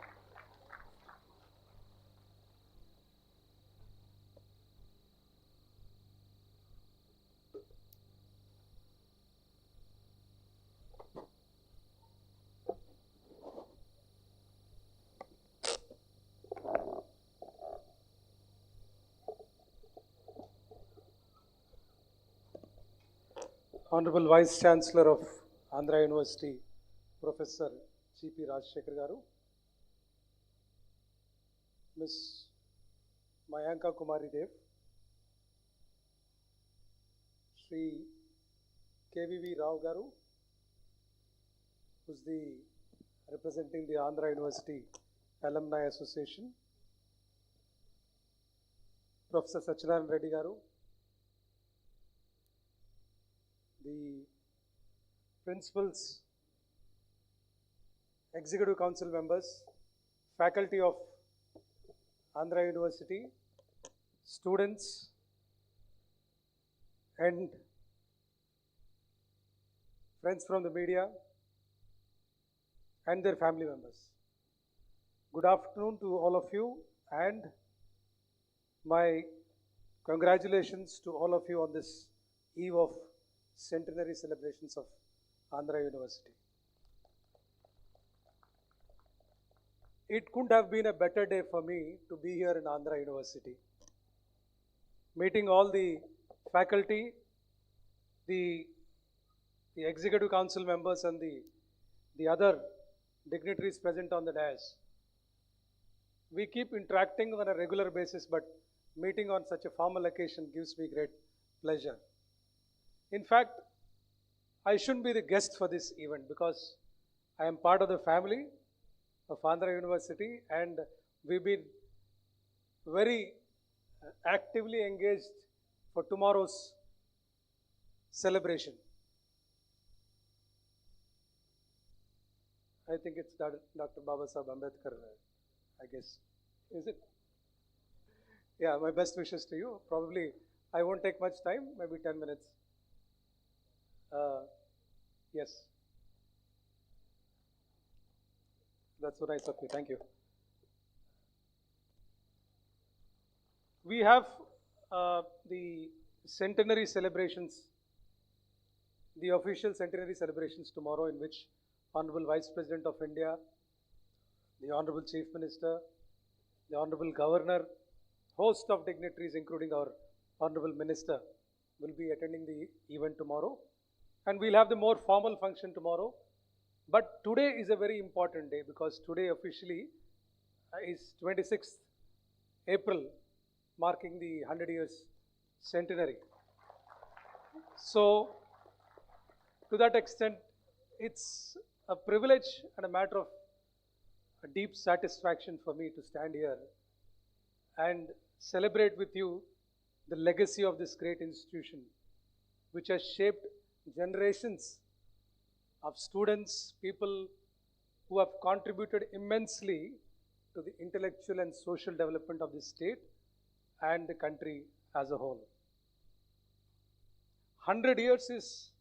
Honorable Vice Chancellor of Andhra University, Professor G.P. Rajshekhar Garu, Ms. Mayanka Kumari Dev, Sri K.V.V. Rao Garu, who's representing the Andhra University Alumni Association, Professor Sachinarayan Reddy Garu, the principals, executive council members, faculty of Andhra University, students, and friends from the media and their family members. Good afternoon to all of you, and my congratulations to all of you on this eve of centenary celebrations of Andhra University. It couldn't have been a better day for me to be here in Andhra University, meeting all the faculty, the executive council members, and the other dignitaries present on the dais. We keep interacting on a regular basis, but meeting on such a formal occasion gives me great pleasure. In fact, I shouldn't be the guest for this event because I am part of the family of Andhra University, and we've been very actively engaged for tomorrow's celebration. I think it's Dr. Babasaheb Ambedkar, I guess. Is it? Yeah, my best wishes to you. Probably I won't take much time, maybe 10 minutes. Yes. That's so nice of you. Thank you. We have the centenary celebrations, the official centenary celebrations tomorrow, in which Honorable Vice President of India, the Honorable Chief Minister, the Honorable Governor, host of dignitaries including our Honorable Minister will be attending the event tomorrow. And we'll have the more formal function tomorrow. But today is a very important day because today officially is 26th April, marking the 100 years centenary. So to that extent, it's a privilege and a matter of a deep satisfaction for me to stand here and celebrate with you the legacy of this great institution, which has shaped generations of students, people who have contributed immensely to the intellectual and social development of the state and the country as a whole. 100 years is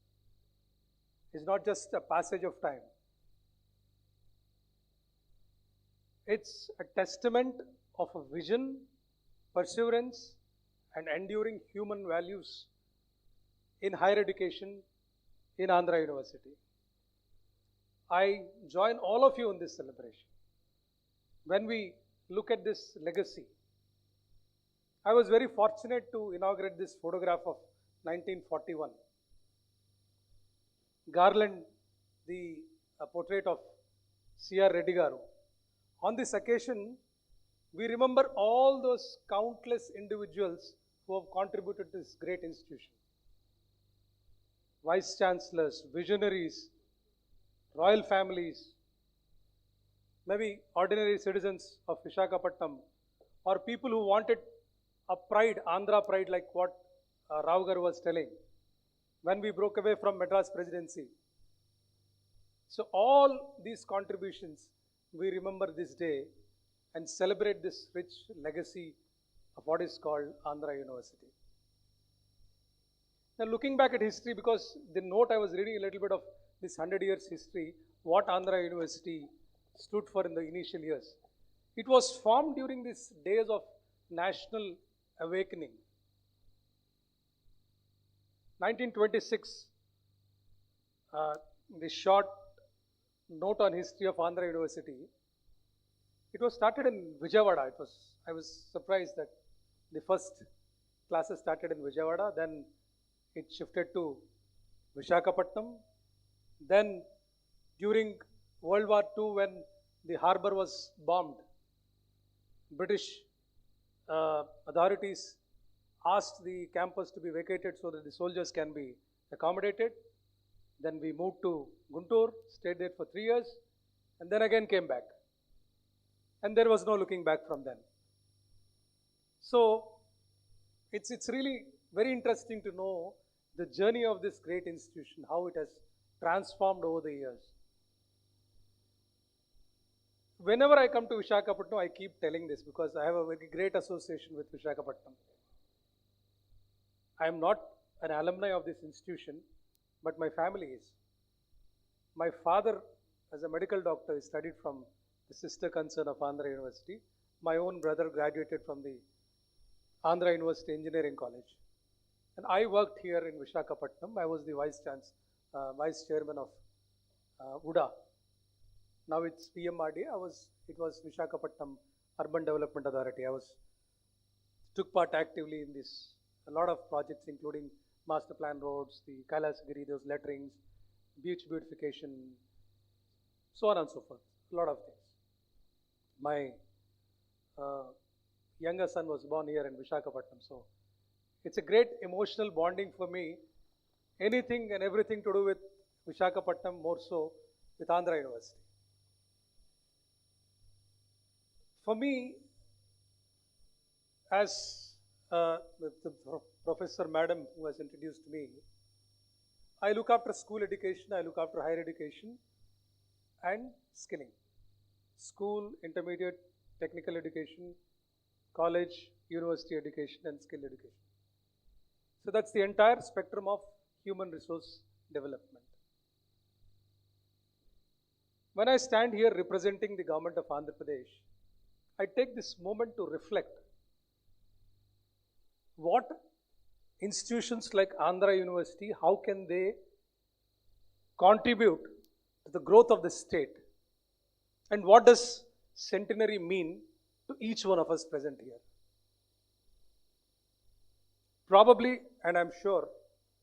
not just a passage of time. It's a testament of a vision, perseverance, and enduring human values in higher education in Andhra University. I join all of you in this celebration. When we look at this legacy, I was very fortunate to inaugurate this photograph of 1941. Garland, the portrait of C.R. Reddy Garu, on this occasion, we remember all those countless individuals who have contributed to this great institution. Vice chancellors, visionaries, royal families, maybe ordinary citizens of Visakhapatnam, or people who wanted a pride, Andhra pride, like what Rao Garu was telling, when we broke away from Madras Presidency. So all these contributions, we remember this day and celebrate this rich legacy of what is called Andhra University. Now looking back at history, because the note I was reading a little bit of this 100 years history, what Andhra University stood for in the initial years. It was formed during these days of national awakening. 1926, the short note on history of Andhra University, it was started in Vijayawada. I was surprised that the first classes started in Vijayawada, then it shifted to Visakhapatnam. Then during World War II, when the harbor was bombed, British authorities asked the campus to be vacated so that the soldiers can be accommodated. Then we moved to Guntur, stayed there for 3 years, and then again came back. And there was no looking back from then. So it's really very interesting to know the journey of this great institution, how it has transformed over the years. Whenever I come to Visakhapatnam, I keep telling this because I have a very great association with Visakhapatnam. I am not an alumni of this institution, but my family is. My father, as a medical doctor, studied from the sister concern of Andhra University. My own brother graduated from the Andhra University Engineering College. And I worked here in Visakhapatnam. I was the vice chairman of UDA. Now it's PMRD. It was Visakhapatnam Urban Development Authority. Took part actively in this, a lot of projects, including master plan roads, the Kailasagiri, those letterings, beach beautification, so on and so forth. A lot of things. My younger son was born here in Visakhapatnam, so it's a great emotional bonding for me. Anything and everything to do with Visakhapatnam, more so with Andhra University. For me, as the professor madam who has introduced me, I look after school education, I look after higher education and skilling. School, intermediate, technical education, college, university education and skill education. So that's the entire spectrum of human resource development. When I stand here representing the government of Andhra Pradesh, I take this moment to reflect what institutions like Andhra University, how can they contribute to the growth of the state, and what does centenary mean to each one of us present here. Probably, and I'm sure,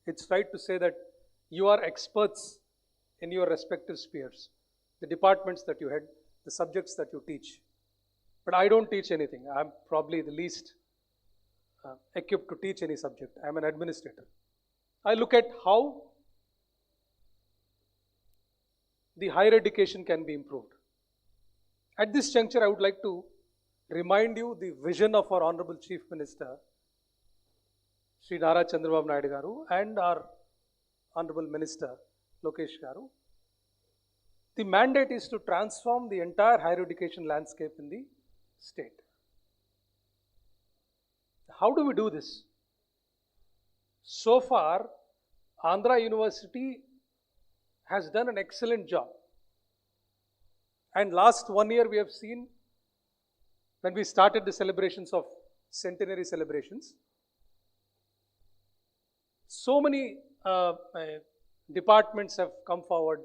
it's right to say that you are experts in your respective spheres, the departments that you head, the subjects that you teach. But I don't teach anything. I'm probably the least equipped to teach any subject. I'm an administrator. I look at how the higher education can be improved. At this juncture, I would like to remind you the vision of our Honorable Chief Minister, Sri Nara Chandrababu Naidu Garu, and our Honorable Minister, Lokesh Garu. The mandate is to transform the entire higher education landscape in the state. How do we do this? So far, Andhra University has done an excellent job. And last 1 year we have seen, when we started the celebrations of centenary celebrations, so many departments have come forward.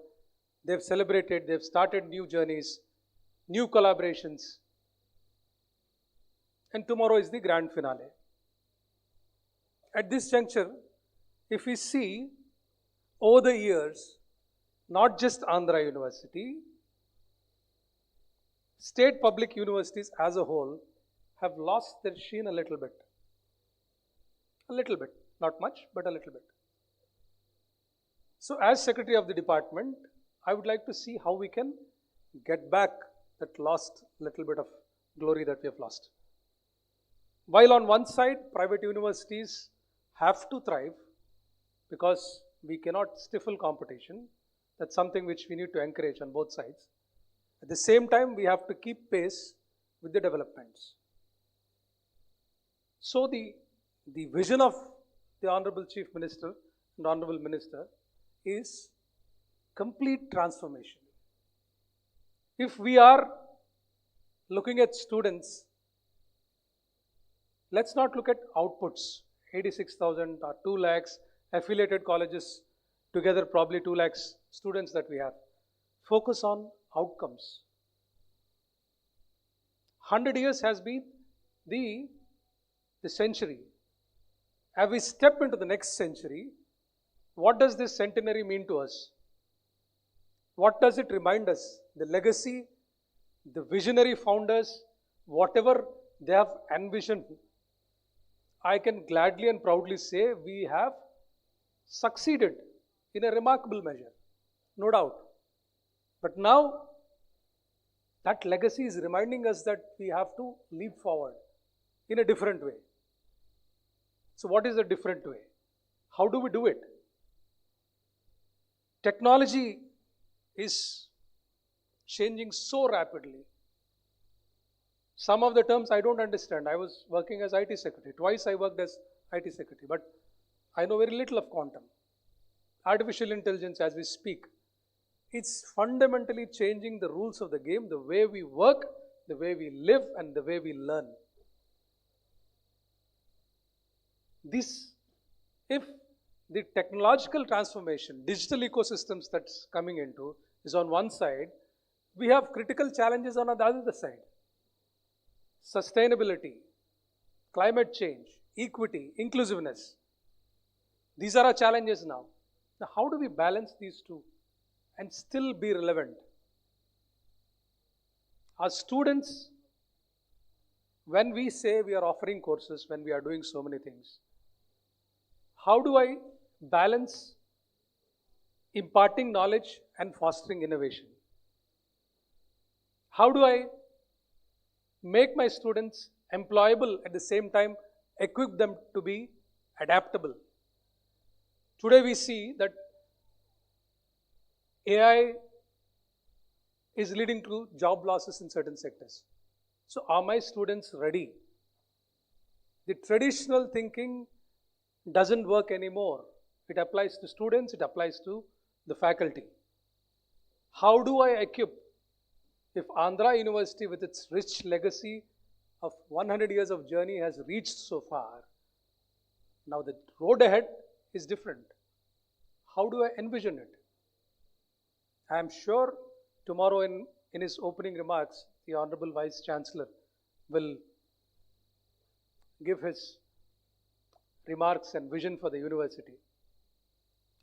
They've celebrated, they've started new journeys, new collaborations. And tomorrow is the grand finale. At this juncture, if we see over the years, not just Andhra University, state public universities as a whole have lost their sheen a little bit. A little bit, not much, but a little bit. So as Secretary of the Department, I would like to see how we can get back that lost little bit of glory that we have lost. While on one side, private universities have to thrive because we cannot stifle competition. That's something which we need to encourage on both sides. At the same time, we have to keep pace with the developments. So the vision of the Honorable Chief Minister and Honorable Minister is complete transformation. If we are looking at students, let's not look at outputs, 86,000 or 2 lakhs, affiliated colleges, together probably 2 lakhs students that we have. Focus on outcomes. 100 years has been the century. As we step into the next century, what does this centenary mean to us? What does it remind us? The legacy, the visionary founders, whatever they have envisioned, I can gladly and proudly say we have succeeded in a remarkable measure, no doubt. But now, that legacy is reminding us that we have to leap forward in a different way. So what is a different way? How do we do it? Technology is changing so rapidly. Some of the terms I don't understand. I was working as IT secretary. Twice I worked as IT secretary, but I know very little of quantum. Artificial intelligence as we speak. It's fundamentally changing the rules of the game, the way we work, the way we live, and the way we learn. If the technological transformation, digital ecosystems that's coming into is on one side, we have critical challenges on the other side. Sustainability, climate change, equity, inclusiveness. These are our challenges now. Now, how do we balance these two and still be relevant? Our students, when we say we are offering courses, when we are doing so many things, how do I balance imparting knowledge and fostering innovation? How do I make my students employable at the same time, equip them to be adaptable? Today we see that AI is leading to job losses in certain sectors. So are my students ready? The traditional thinking doesn't work anymore. It applies to students, it applies to the faculty. How do I equip? If Andhra University with its rich legacy of 100 years of journey has reached so far, now the road ahead is different. How do I envision it? I am sure tomorrow in his opening remarks, the Honorable Vice Chancellor will give his remarks and vision for the university.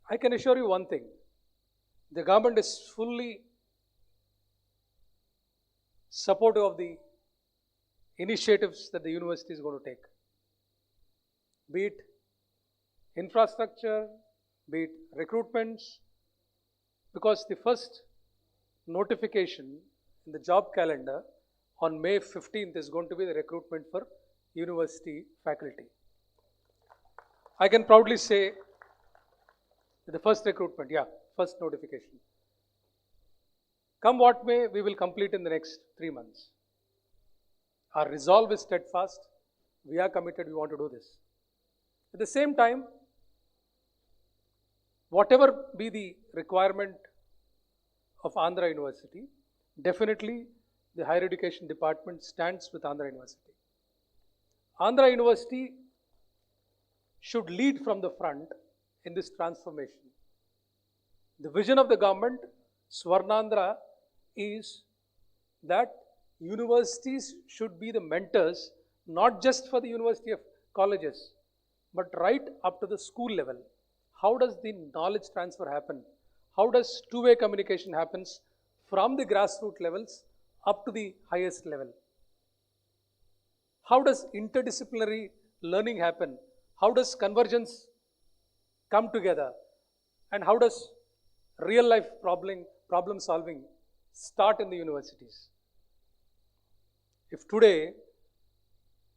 I can assure you one thing, the government is fully supportive of the initiatives that the university is going to take. Be it infrastructure, be it recruitments, because the first notification in the job calendar on May 15th is going to be the recruitment for university faculty. I can proudly say the first recruitment, first notification. Come what may, we will complete in the next 3 months. Our resolve is steadfast. We are committed, we want to do this. At the same time, whatever be the requirement of Andhra University, definitely the Higher Education Department stands with Andhra University. Andhra University should lead from the front in this transformation. The vision of the government, Swarnandhra, is that universities should be the mentors, not just for the university of colleges, but right up to the school level. How does the knowledge transfer happen? How does two-way communication happens from the grassroots levels up to the highest level. How does interdisciplinary learning happen? How does convergence come together? And how does real life problem solving start in the universities? If today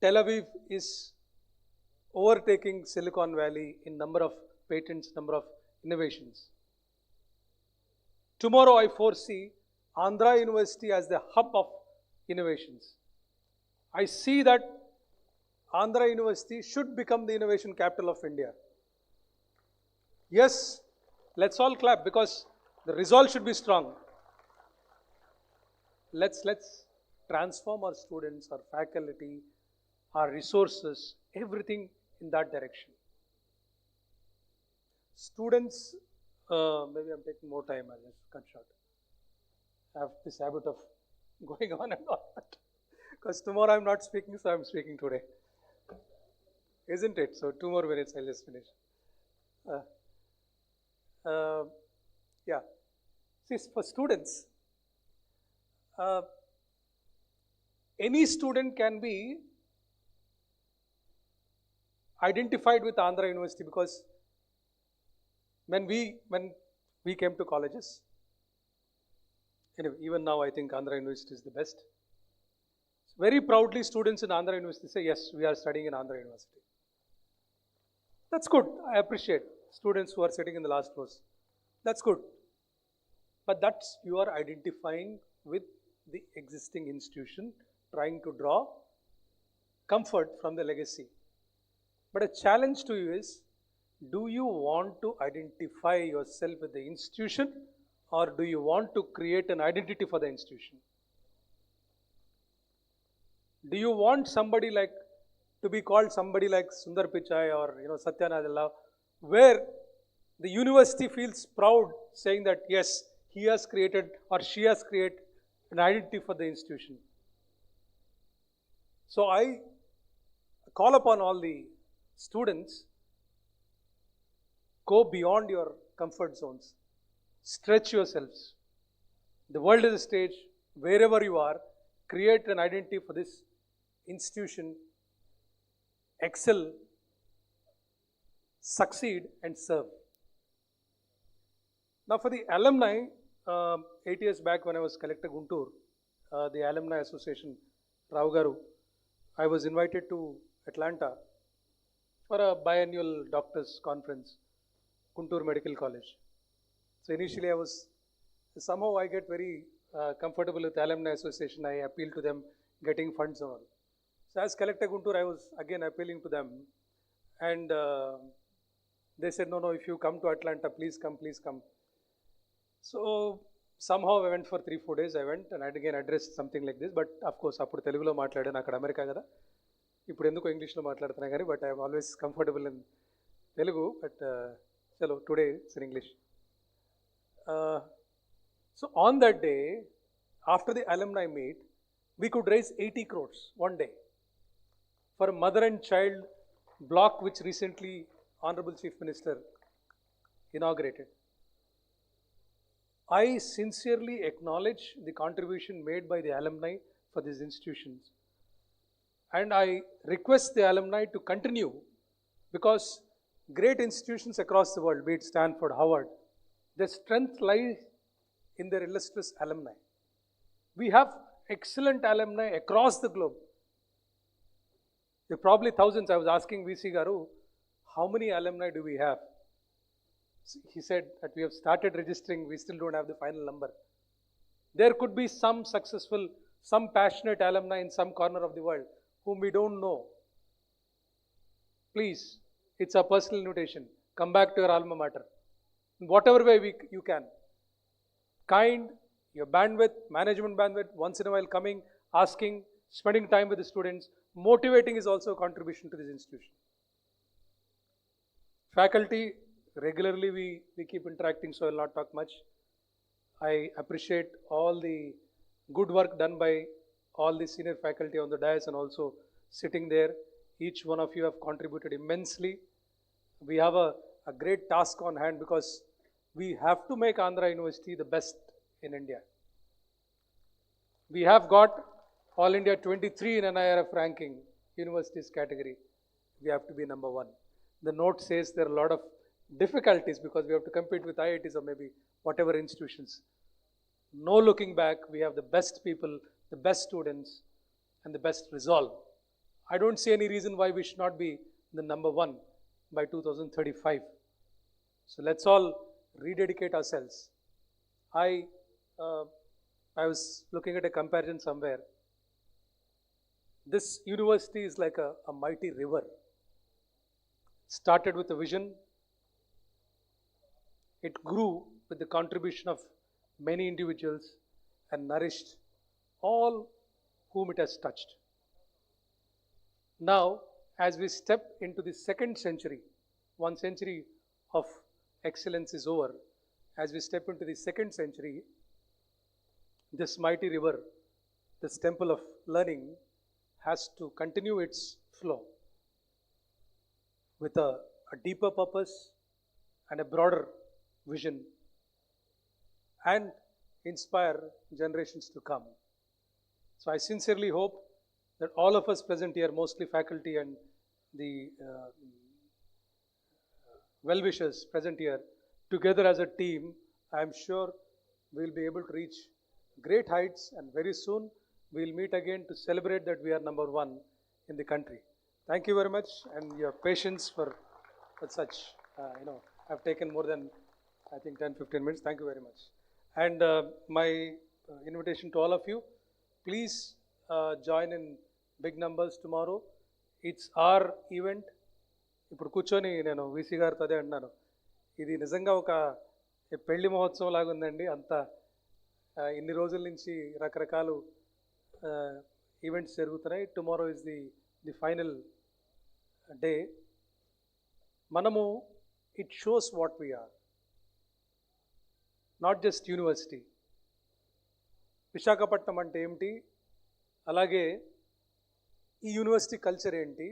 Tel Aviv is overtaking Silicon Valley in number of patents, number of innovations, tomorrow I foresee Andhra University as the hub of innovations. I see that Andhra University should become the innovation capital of India. Yes, let's all clap because the resolve should be strong. Let's transform our students, our faculty, our resources, everything in that direction. Students, maybe I'm taking more time, I'll just cut short. I have this habit of going on and on. Because tomorrow I'm not speaking, so I'm speaking today. Isn't it? So 2 more minutes, I'll just finish. Yeah. See, for students, any student can be identified with Andhra University because when we came to colleges, anyway, even now I think Andhra University is the best. Very proudly students in Andhra University say, yes, we are studying in Andhra University. That's good. I appreciate students who are sitting in the last rows. That's good. But that's you are identifying with the existing institution, trying to draw comfort from the legacy. But a challenge to you is, do you want to identify yourself with the institution or do you want to create an identity for the institution? Do you want somebody like, to be called somebody like Sundar Pichai or Satya Nadella, where the university feels proud saying that yes, he has created or she has created an identity for the institution. So I call upon all the students, go beyond your comfort zones, stretch yourselves. The world is a stage, wherever you are, create an identity for this institution, excel, succeed and serve. Now for the alumni, 8 years back when I was Collector Guntur, the Alumni Association, Rao Garu, I was invited to Atlanta for a biannual doctors conference, Guntur Medical College. So initially somehow I get very comfortable with Alumni Association. I appeal to them getting funds and all. So as Collector Guntur, I was again appealing to them, and they said, no, if you come to Atlanta, please come, please come. So somehow I went for 3-4 days. I went and I again addressed something like this, but of course, appudu Telugulo maatladanu, akkada America kada. Ippudu enduko English lo maatladutunna gani, but I am always comfortable in Telugu, but chalo, today it's in English. So on that day, after the alumni meet, we could raise 80 crores one day for a mother and child block which recently Honorable Chief Minister inaugurated. I sincerely acknowledge the contribution made by the alumni for these institutions. And I request the alumni to continue, because great institutions across the world, be it Stanford, Harvard, their strength lies in their illustrious alumni. We have excellent alumni across the globe. There are probably thousands. I was asking VC Garu, how many alumni do we have? He said that we have started registering, we still don't have the final number. There could be some successful, some passionate alumni in some corner of the world whom we don't know. Please, it's a personal invitation. Come back to your alma mater. In whatever way you can. Kind, your bandwidth, management bandwidth, once in a while coming, asking, spending time with the students, motivating is also a contribution to this institution. Faculty, regularly we keep interacting, so I will not talk much. I appreciate all the good work done by all the senior faculty on the dais and also sitting there. Each one of you have contributed immensely. We have a great task on hand because we have to make Andhra University the best in India. We have got All India 23 in NIRF ranking, universities category. We have to be number 1. The note says there are a lot of difficulties because we have to compete with IITs or maybe whatever institutions. No looking back, we have the best people, the best students, and the best resolve. I don't see any reason why we should not be the number 1 by 2035. So let's all rededicate ourselves. I was looking at a comparison somewhere. This university is like a mighty river. Started with a vision. It grew with the contribution of many individuals and nourished all whom it has touched. Now, as we step into the second century, 1 century of excellence is over. As we step into the second century, this mighty river, this temple of learning, has to continue its flow with a deeper purpose and a broader vision, and inspire generations to come. So I sincerely hope that all of us present here, mostly faculty and the well-wishers present here, together as a team, I am sure we will be able to reach great heights, and very soon we will meet again to celebrate that we are number 1 in the country. Thank you very much, and your patience for such, I've taken more than, I think, 10-15 minutes. Thank you very much. And my invitation to all of you, please join in big numbers tomorrow. It's our event. ఇప్పుడు కూర్చొని నేను VC గారితో అదే అన్నాను, ఇది నిజంగా ఒక పెళ్లి మహోత్సవం లాగా ఉందండి. అంత ఇన్ని రోజుల నుంచి రకరకాల ఈవెంట్స్ జరుగుతున్నాయి. Tomorrow is the final day. మనము it shows what we are, not just university. Visakhapatnam అంటే ఏమిటి, అలాగే ఈ యూనివర్సిటీ కల్చర్ ఏంటి,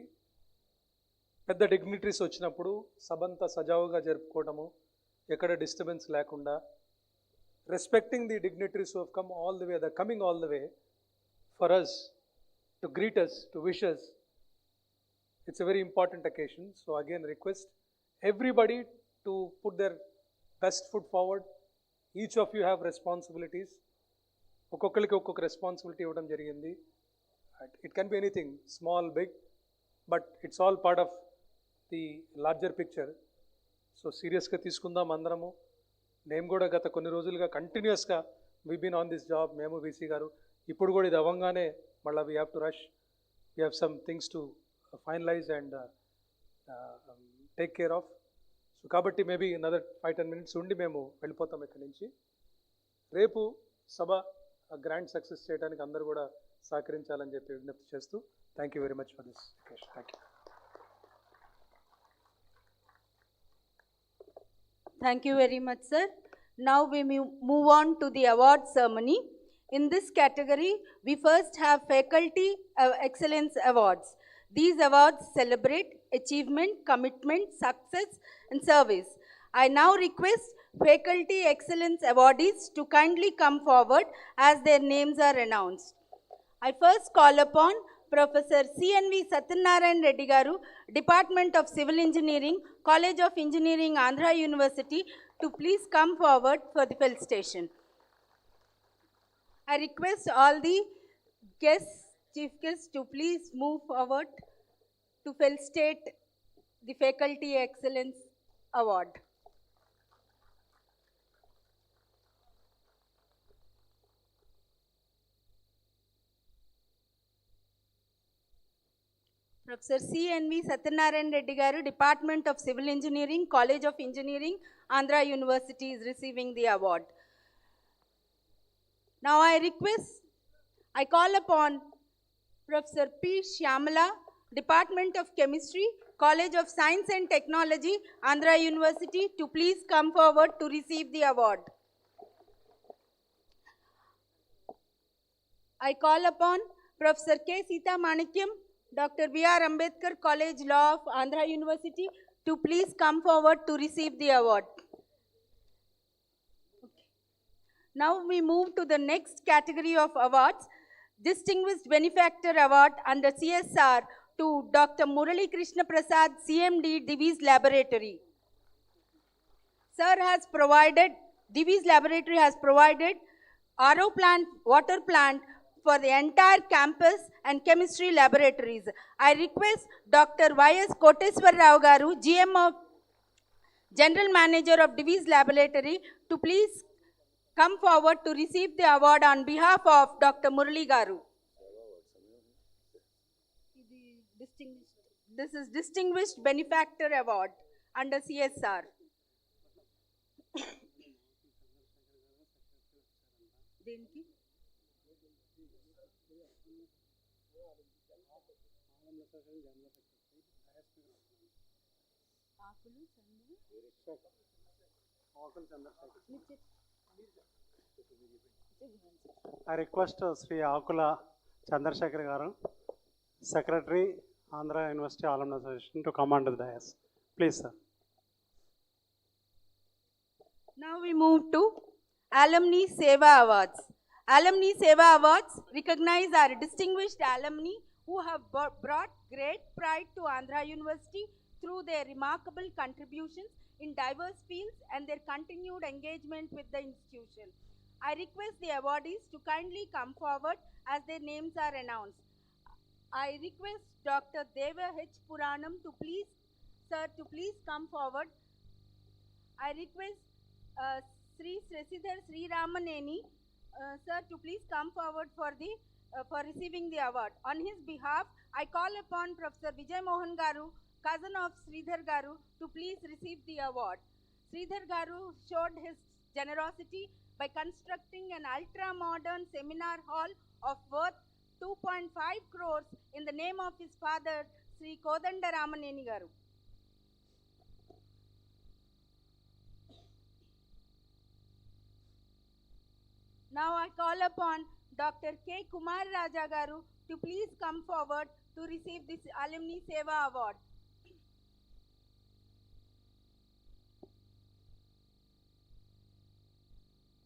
పెద్ద డిగ్నిటరీస్ వచ్చినప్పుడు సభంతా సజావుగా జరుపుకోవడము, ఎక్కడ డిస్టర్బెన్స్ లేకుండా, respecting the dignitaries who have come all the way, the coming all the way for us to greet us, to wish us. It's a very important occasion. So again, request everybody to put their best foot forward. Each of you have responsibilities. ఒక్కొక్కరికి ఒక్కొక్క responsibility ఇవ్వడం జరిగింది. It can be anything, small, big, but it's all part of the larger picture. So సీరియస్గా తీసుకుందాం అందరము. నేను కూడా గత కొన్ని రోజులుగా కంటిన్యూస్గా we been on this job, మేము వీసీ గారు. ఇప్పుడు కూడా ఇది అవ్వగానే మళ్ళీ we have to rush, we have some things to finalise and take care of. So కాబట్టి మేబీ another 5-10 minutes ఉండి మేము వెళ్ళిపోతాం ఇక్కడి నుంచి. రేపు సభ గ్రాండ్ సక్సెస్ చేయడానికి అందరూ కూడా సహకరించాలని చెప్పి విజ్ఞప్తి చేస్తూ, thank you very much for this occasion. Thank you. Thank you very much, sir. Now we move on to the award ceremony. In this category, we first have Faculty Excellence Awards. These awards celebrate achievement, commitment, success, and service. I now request Faculty Excellence Awardees to kindly come forward as their names are announced. I first call upon Professor C.N.V. Centenary Reddy Garu, Department of Civil Engineering, College of Engineering, Andhra University, to please come forward for the felicitation. I request all the guests, chief guests, to please move forward to felicitate the Faculty Excellence Award. Professor C.N.V. Centenary Reddy Garu, Department of Civil Engineering, College of Engineering, Andhra University, is receiving the award. Now I call upon Professor P. Shyamala, Department of Chemistry, College of Science and Technology, Andhra University, to please come forward to receive the award. I call upon Professor K. Sita Manikyam, Dr. B.R. Ambedkar College Law of Andhra University, to please come forward to receive the award. Okay. Now we move to the next category of awards, Distinguished Benefactor Award under CSR to Dr. Murali Krishna Prasad, CMD, Divi's Laboratory. Sir has provided, Divi's Laboratory has provided RO plant, water plant for the entire campus and chemistry laboratories. I request Dr. Y.S. Koteswar Rao Garu, GM of General Manager of Divi's Laboratory, to please come forward to receive the award on behalf of Dr. Murali Garu. This is Distinguished Benefactor Award under CSR. I request Sri Akula Chandrasekhar Garu, Secretary, Andhra University Alumni Association, to come onto the dais. Please, sir. Now we move to Alumni Seva Awards. Alumni Seva Awards recognize our distinguished alumni who have brought great pride to Andhra University through their remarkable contributions in diverse fields and their continued engagement with the institution. I request the awardees to kindly come forward as their names are announced. I request Dr. Deva H. Puranam to please, sir, to please come forward. I request Sri Sresidhar Sri Ramaneni, sir, to please come forward for receiving the award. On his behalf, I call upon Professor Vijay Mohan Garu, cousin of Sridhar Garu, to please receive the award. Sridhar Garu showed his generosity by constructing an ultra-modern seminar hall of worth 2.5 crores in the name of his father, Sri Kodanda Ramaneni Garu. Now I call upon Dr. K. Kumar Raja Garu to please come forward to receive this Alumni Seva Award.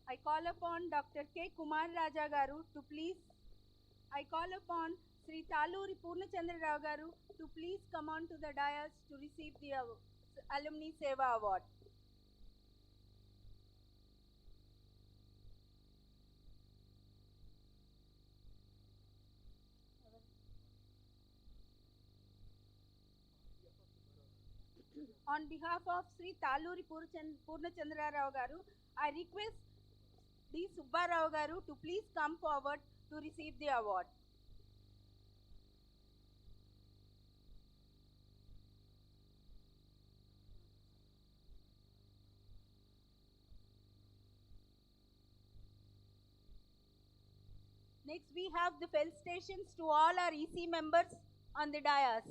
I call upon Dr. K. Kumar Raja Garu to please, I call upon Sri Taluri Purnachandra Rao Garu to please come on to the dais to receive the Alumni Seva Award. On behalf of Sri Taluri Purnachandra Rao Garu, I request D. Subba Rao Garu to please come forward to receive the award. Next, we have the felicitations to all our EC members on the dais.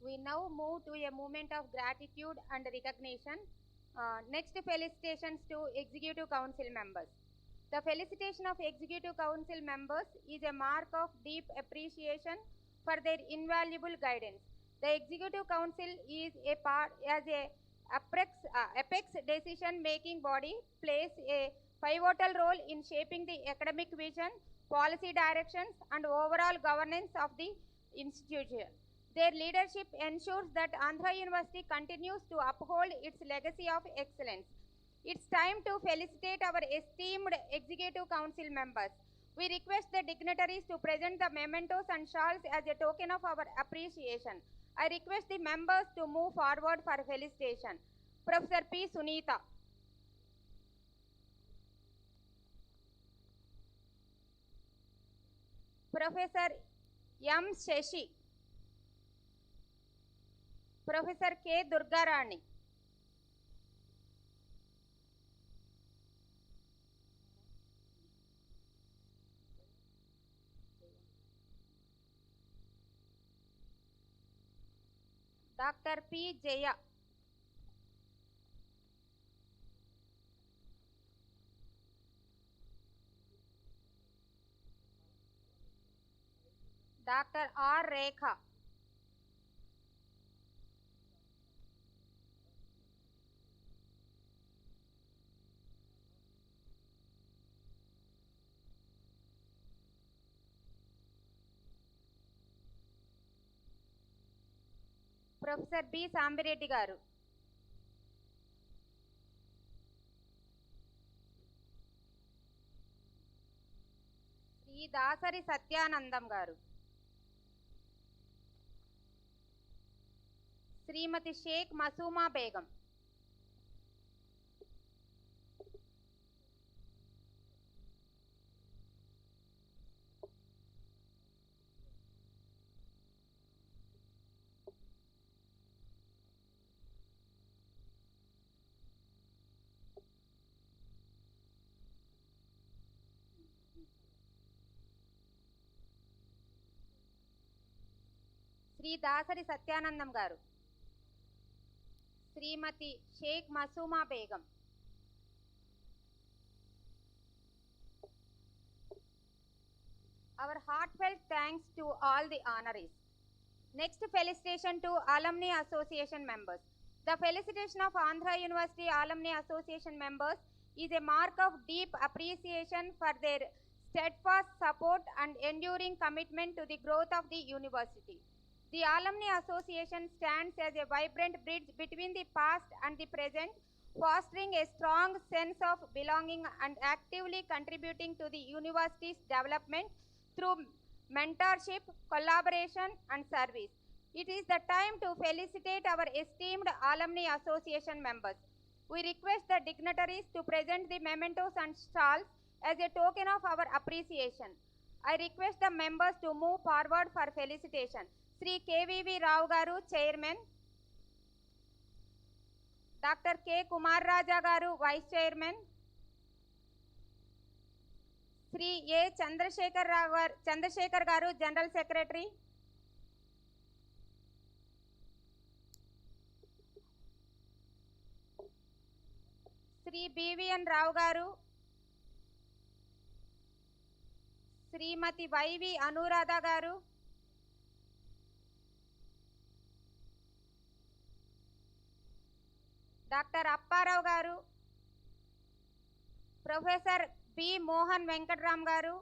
We now move to a moment of gratitude and recognition. Next, felicitations to Executive Council members. The felicitation of Executive Council members is a mark of deep appreciation for their invaluable guidance. The Executive Council is a part as a apex decision-making body, plays a pivotal role in shaping the academic vision, policy directions, and overall governance of the institution. Their leadership ensures that Andhra University continues to uphold its legacy of excellence. It's time to felicitate our esteemed Executive Council members. We request the dignitaries to present the mementos and shawls as a token of our appreciation. I request the members to move forward for felicitation. Professor P. Sunita. Professor M. Shashi. Professor K. Durgarani. Dr. P. Jaya. Dr. R. Rekha. Professor B. Sambireddy garu. Sri Dasari Satyanandam garu. Srimati Sheikh Masuma Begum. Sri Dasari Satyanandam garu. Srimati Sheikh Masuma Begum. Our heartfelt thanks to all the honorees. Next felicitation to Alumni Association members. The felicitation of Andhra University Alumni Association members is a mark of deep appreciation for their steadfast support and enduring commitment to the growth of the university. The Alumni Association stands as a vibrant bridge between the past and the present, fostering a strong sense of belonging and actively contributing to the university's development through mentorship, collaboration, and service. It is the time to felicitate our esteemed Alumni Association members. We request the dignitaries to present the mementos and stalls as a token of our appreciation. I request the members to move forward for felicitation. Sri KVV Rao garu, Chairman. Dr. K. Kumar Raja garu, Vice Chairman. Sri A. Chandrasekhar garu, General Secretary. Sri BVN Rao garu. Srimati YV Anuradha garu. Dr. Apparao garu. Professor B. Mohan Venkatram garu.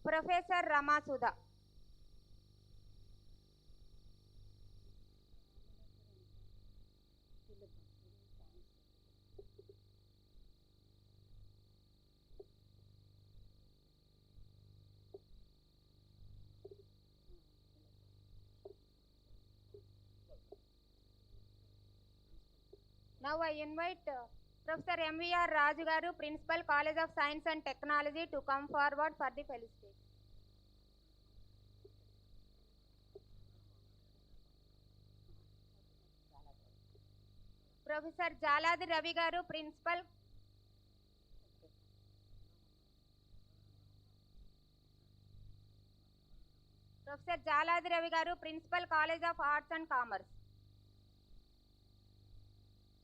Professor Ramasudha. Now I invite Professor M.V.R. Raju garu, Principal, College of Science and Technology, to come forward for the felicitation. Professor Jaladi Ravi garu, Principal. Professor Jaladi Ravi garu, Principal, College of Arts and Commerce.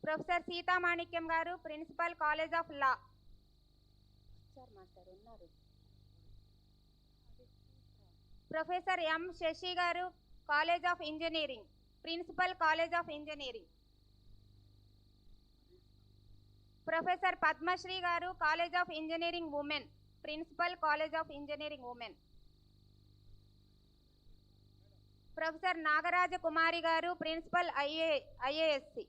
Professor Sita Manikyam garu, Principal, College of Law. Professor M. Shashi garu, College of Engineering, Principal, College of Engineering. Professor Padma Shri garu, College of Engineering Women, Principal, College of Engineering Women. Professor Nagaraja Kumari garu, Principal, IASC.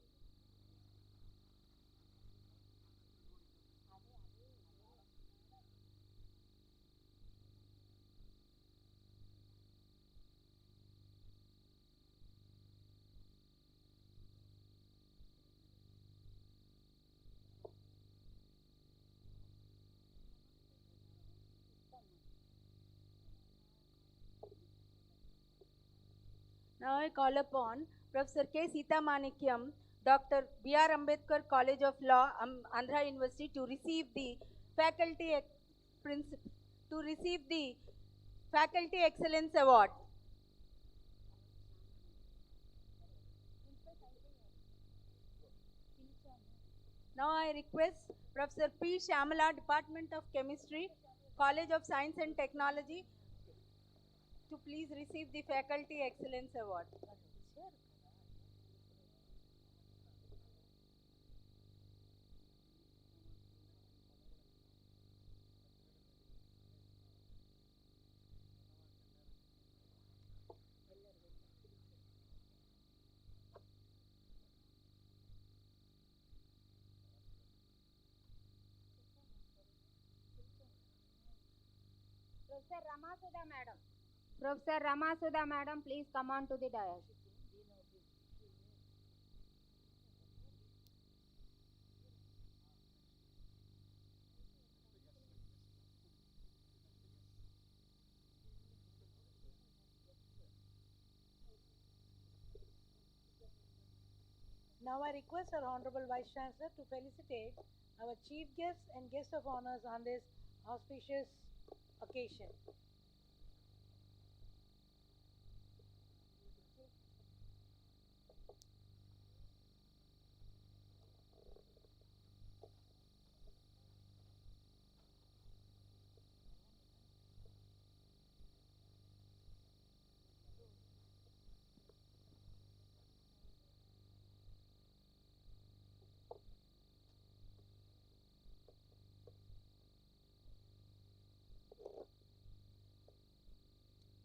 Now I call upon Professor K. Sita Manikyam, Dr. B.R. Ambedkar College of Law, Andhra University, to receive the faculty to receive the Faculty Excellence Award. Now I request Professor P. Shamala, Department of Chemistry, College of Science and Technology, to please receive the Faculty Excellence Award. Professor Ramasudha Madam. Professor Ramasudha Madam, please come on to the dais. Now I request our Honorable Vice Chancellor to felicitate our chief guests and guests of honors on this auspicious occasion.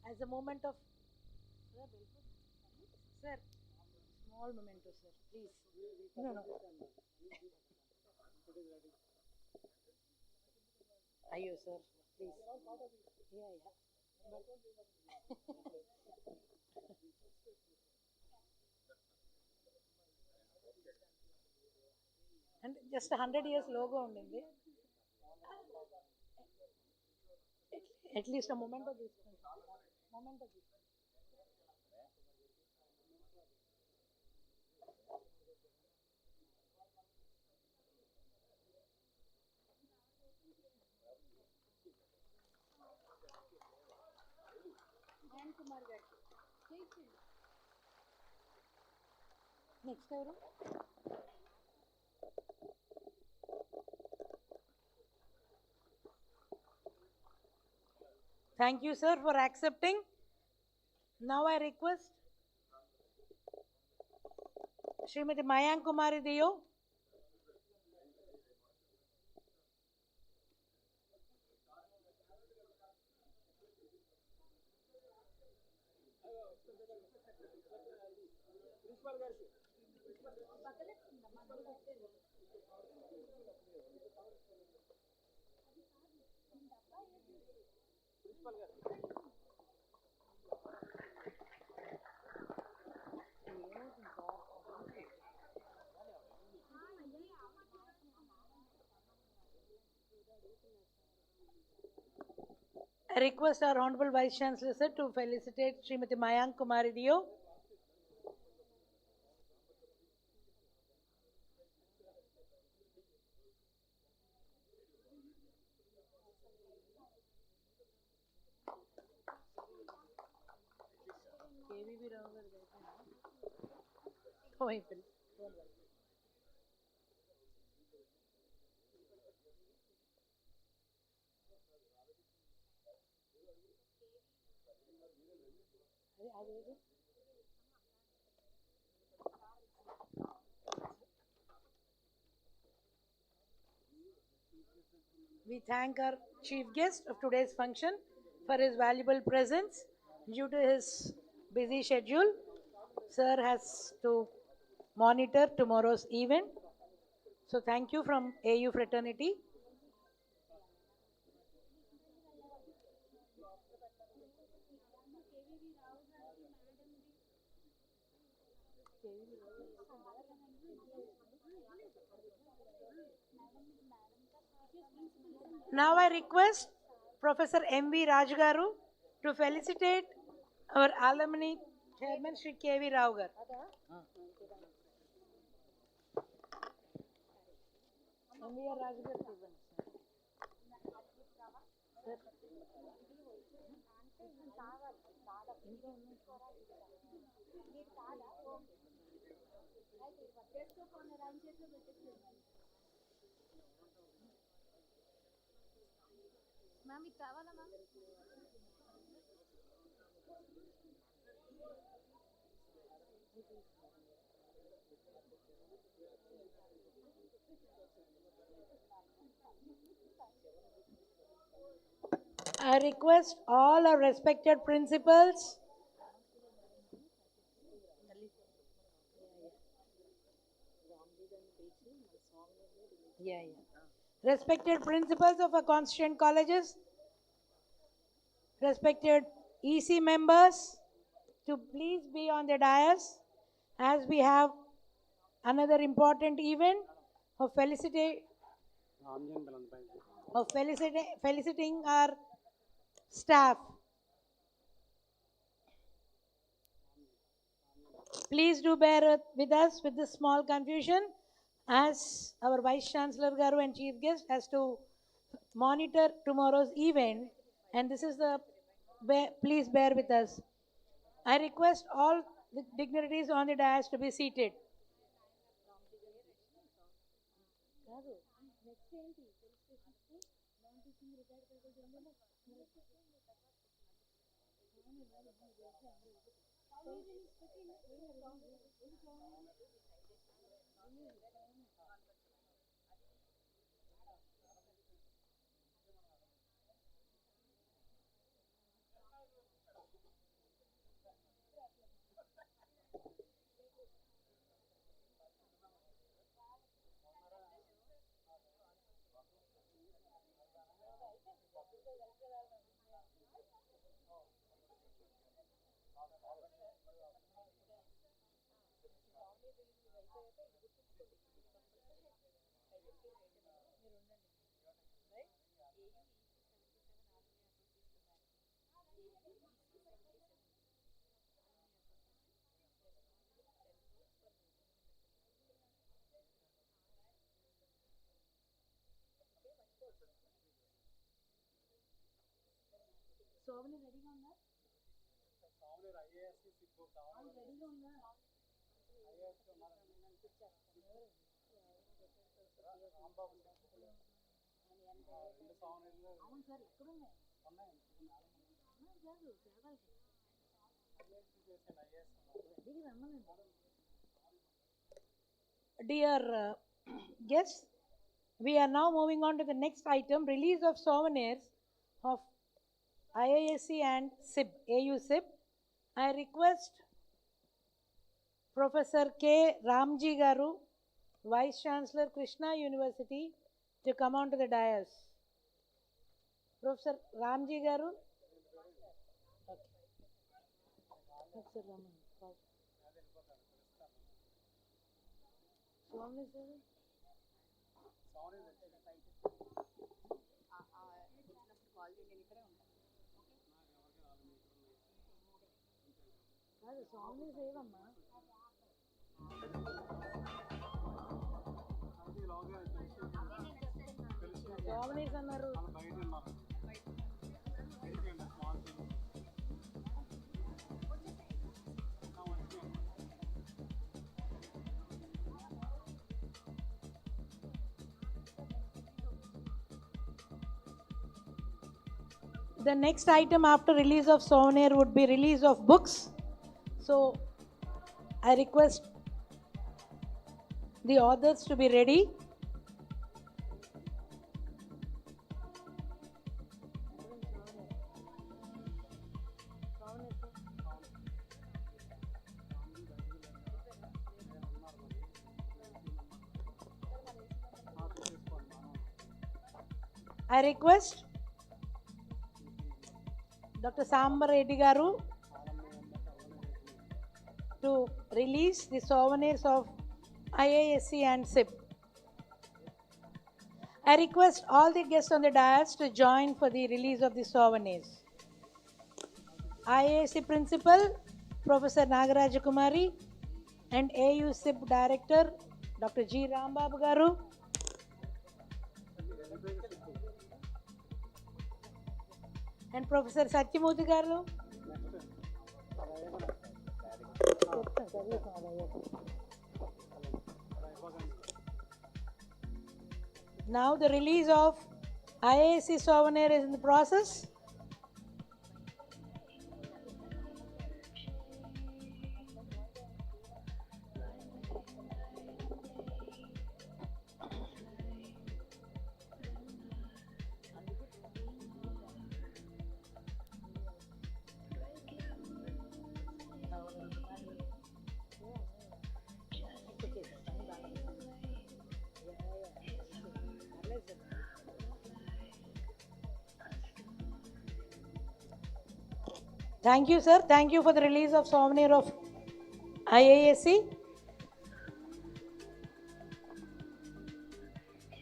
As a moment of, sir, small memento, sir, please. No. Ayo, sir, please. Yeah. And just 100 years logo undindi. At least a moment of this. Next ఎవరు? Thank you, sir, for accepting. Now I request Srimati Mayank Kumari Dio. I request our Honorable Vice Chancellor, sir, to felicitate Srimati Mayank Kumari Dio. We thank our chief guest of today's function for his valuable presence. Due to his busy schedule, sir has to monitor tomorrow's event. So thank you from AU fraternity. Now I request Professor M.V. Rajgaru to felicitate our alumni chairman Shri K.V. Rao garu. M.V. Rajgaru. Ma'am ఇది కావాలా ma'am? I request all our respected principals, respected principals of our constituent colleges, respected EC members, to please be on the dais as we have another important event of feliciting our staff. Please do bear with us with this small confusion as our Vice Chancellor Garu and Chief Guest has to monitor tomorrow's event, and this is the, please bear with us. I request all the dignitaries on the dais to be seated. Somany రెడీగా ఉందా? రెడీగా ఉందా? అవును sir ఎక్కడ ఉన్నాయి? Dear guests, we are now moving on to the next item, release of souvenirs of IISc and SIB, AU SIB. I request Professor K. Ramji Garu, Vice Chancellor, Krishna University, to come on to the dais. Professor Ramji Garu. Professor Raman. Swami sir. కాదు స్వామి సేవమ్మా. స్వామి అన్నారు. The next item after release of souvenir would be release of books. So I request the authors to be ready. I request Dr. Sambar Reddy Garu to release the souvenirs of IISc and SIB. I request all the guests on the dais to join for the release of the souvenirs. IISc Principal, Professor Nagaraja Kumari, and AU SIB Director, Dr. G. Rambabu Garu. and Professor Satyamurthy garu. Now the release of IAC souvenir is in the process. Thank you, sir. Thank you for the release of souvenir of IASC.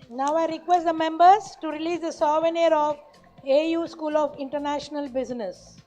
Now I request the members to release the souvenir of AU School of International Business.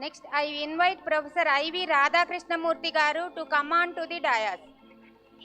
Next, I invite Professor I.V. Radhakrishnamurthy garu to come on to the dais.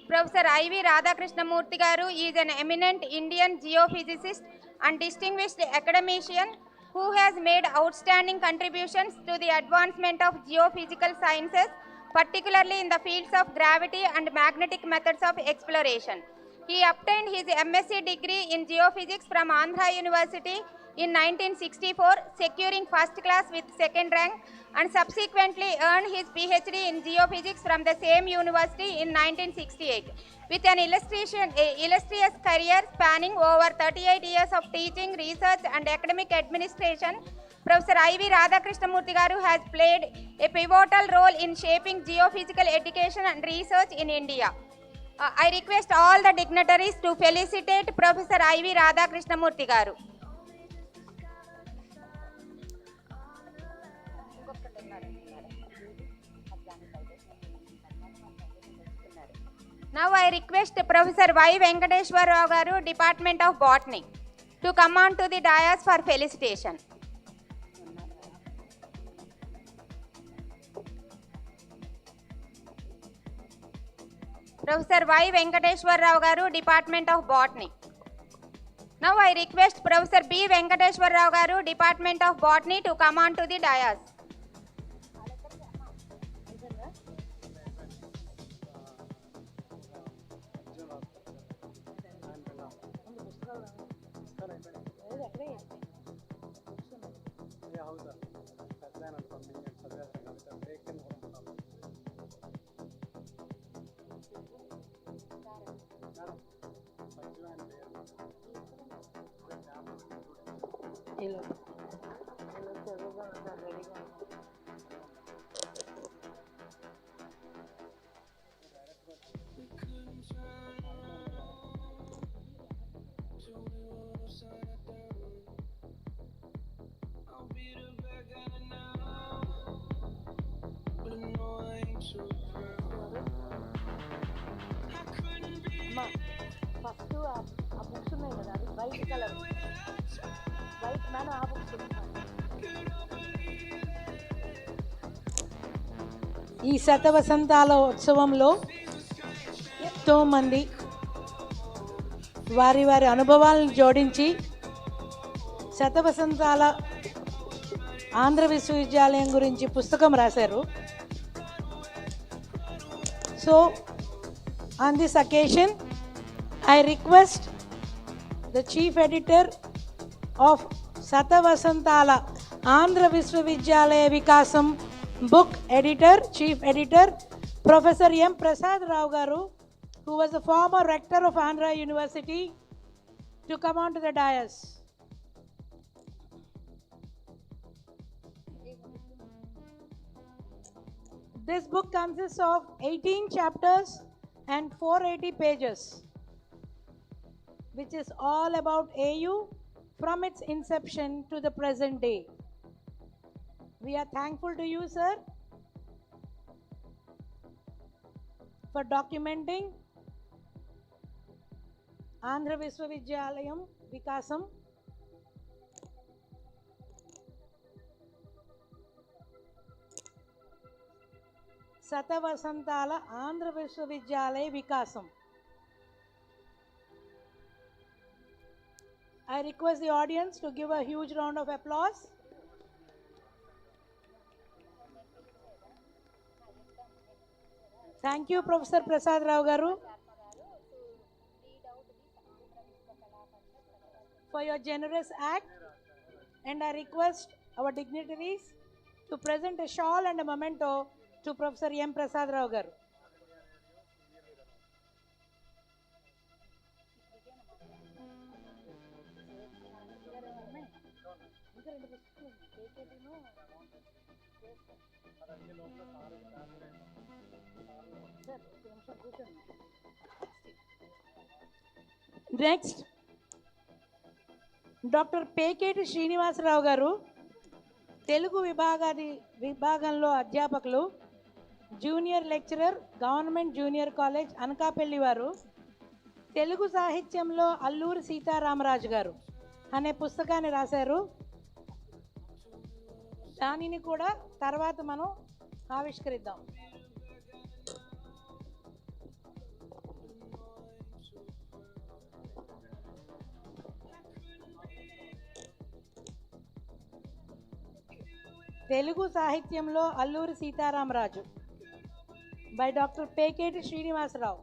Professor I.V. Radhakrishnamurthy garu is an eminent Indian geophysicist and distinguished academician who has made outstanding contributions to the advancement of geophysical sciences, particularly in the fields of gravity and magnetic methods of exploration. He obtained his MSc degree in geophysics from Andhra University in 1964, securing first class with second rank, and subsequently earned his PhD in geophysics from the same university in 1968. With an illustrious career spanning over 38 years of teaching, research, and academic administration, Professor I.V. Radhakrishnamurthy garu has played a pivotal role in shaping geophysical education and research in India. I request all the dignitaries to felicitate Professor I.V. Radhakrishnamurthy garu. Now I request Professor Y. Venkateshwar Rao garu, Department of Botany, to come on to the dais for felicitation. Professor Y. Venkateshwar Rao garu, Department of Botany. Now I request Professor B. Venkateshwar Rao garu, Department of Botany, to come on to the dais. Next ఆ books ఉన్నాయి కదా, అది white colour, white man ఆ books. ఈ శతవసంతాల ఉత్సవంలో ఎంతోమంది వారి వారి అనుభవాలను జోడించి శతవసంతాల ఆంధ్ర విశ్వవిద్యాలయం గురించి పుస్తకం రాశారు. So on this occasion I request the chief editor of Satavasantala Andhra Vishwavidyalaya Vikasam book editor, chief editor, Professor M. Prasad Rao Garu, who was the former rector of Andhra University, to come on to the dais. This book consists of 18 chapters and 480 pages, which is all about AU from its inception to the present day. We are thankful to you, sir, for documenting Andhra Vishwavidyalayam Vikasam. Satavasantala Andhra Vishwavidyalaya Vikasam. I request the audience to give a huge round of applause. Thank you, Professor Prasad Rao Garu, for your generous act, and I request our dignitaries to present a shawl and a memento to Professor M. Prasad Rao Garu. Next, Dr. Peketi Srinivasarao Garu, Telugu విభాగంలో అధ్యాపకులు, junior lecturer, government junior college Anakapalli వారు తెలుగు సాహిత్యంలో అల్లూరి సీతారామరాజు గారు అనే పుస్తకాన్ని రాశారు. దానిని కూడా తర్వాత మనం ఆవిష్కరిద్దాం. తెలుగు సాహిత్యంలో Alluri Sitaramaraju by Dr. Peketi Srinivasarao.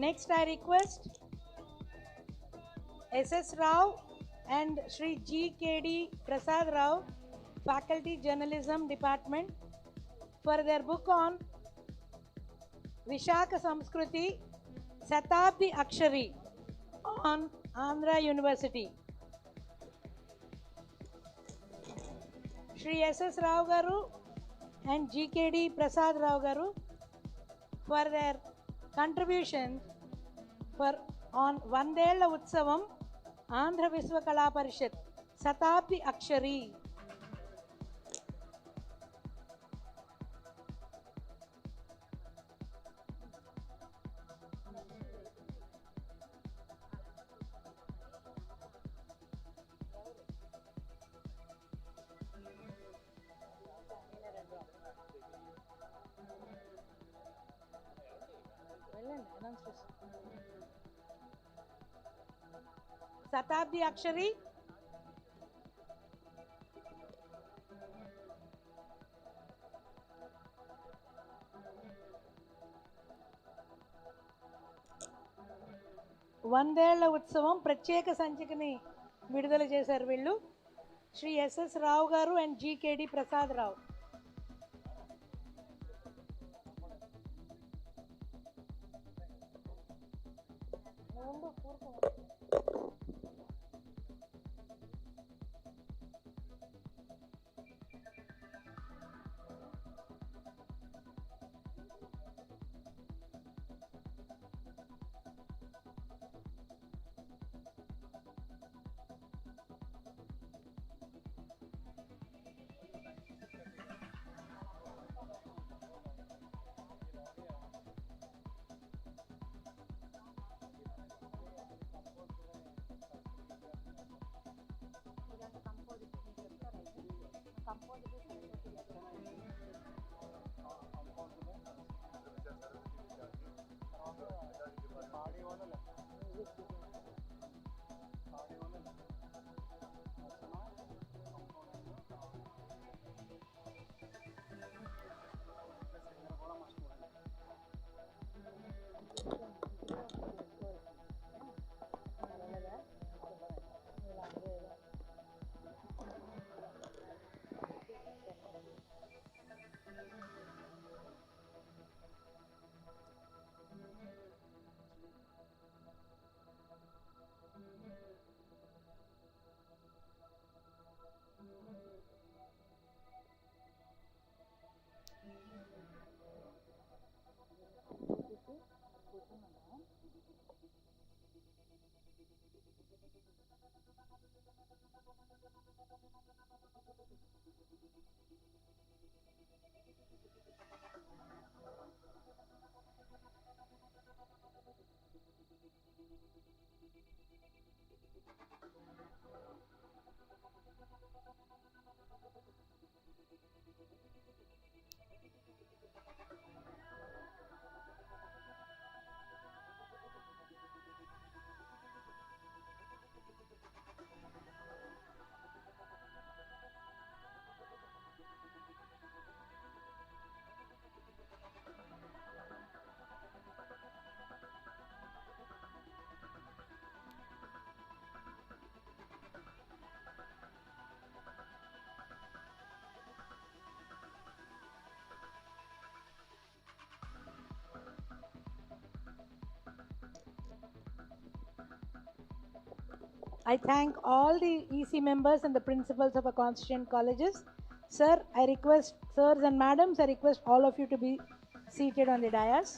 Next, I request S.S. Rao and Shri G.K.D. Prasad Rao, Faculty Journalism Department, for their book on Vishaka Samskruti Satabdi Akshari on Andhra University. Shri S.S. Rao Garu and G.K.D. Prasad Rao Garu for their contribution for on Vandela Utsavam Andhra Viswa Kala Parishad Satabdi Akshari. Satabdi Akshari. వందేళ్ల ఉత్సవం ప్రత్యేక సంచికని విడుదల చేశారు వీళ్ళు, Shri SS Rao గారు and GKD Prasad Rao. I thank all the EC members and the principals of our constituent colleges. Sir, I request, sirs and madams, I request all of you to be seated on the dais.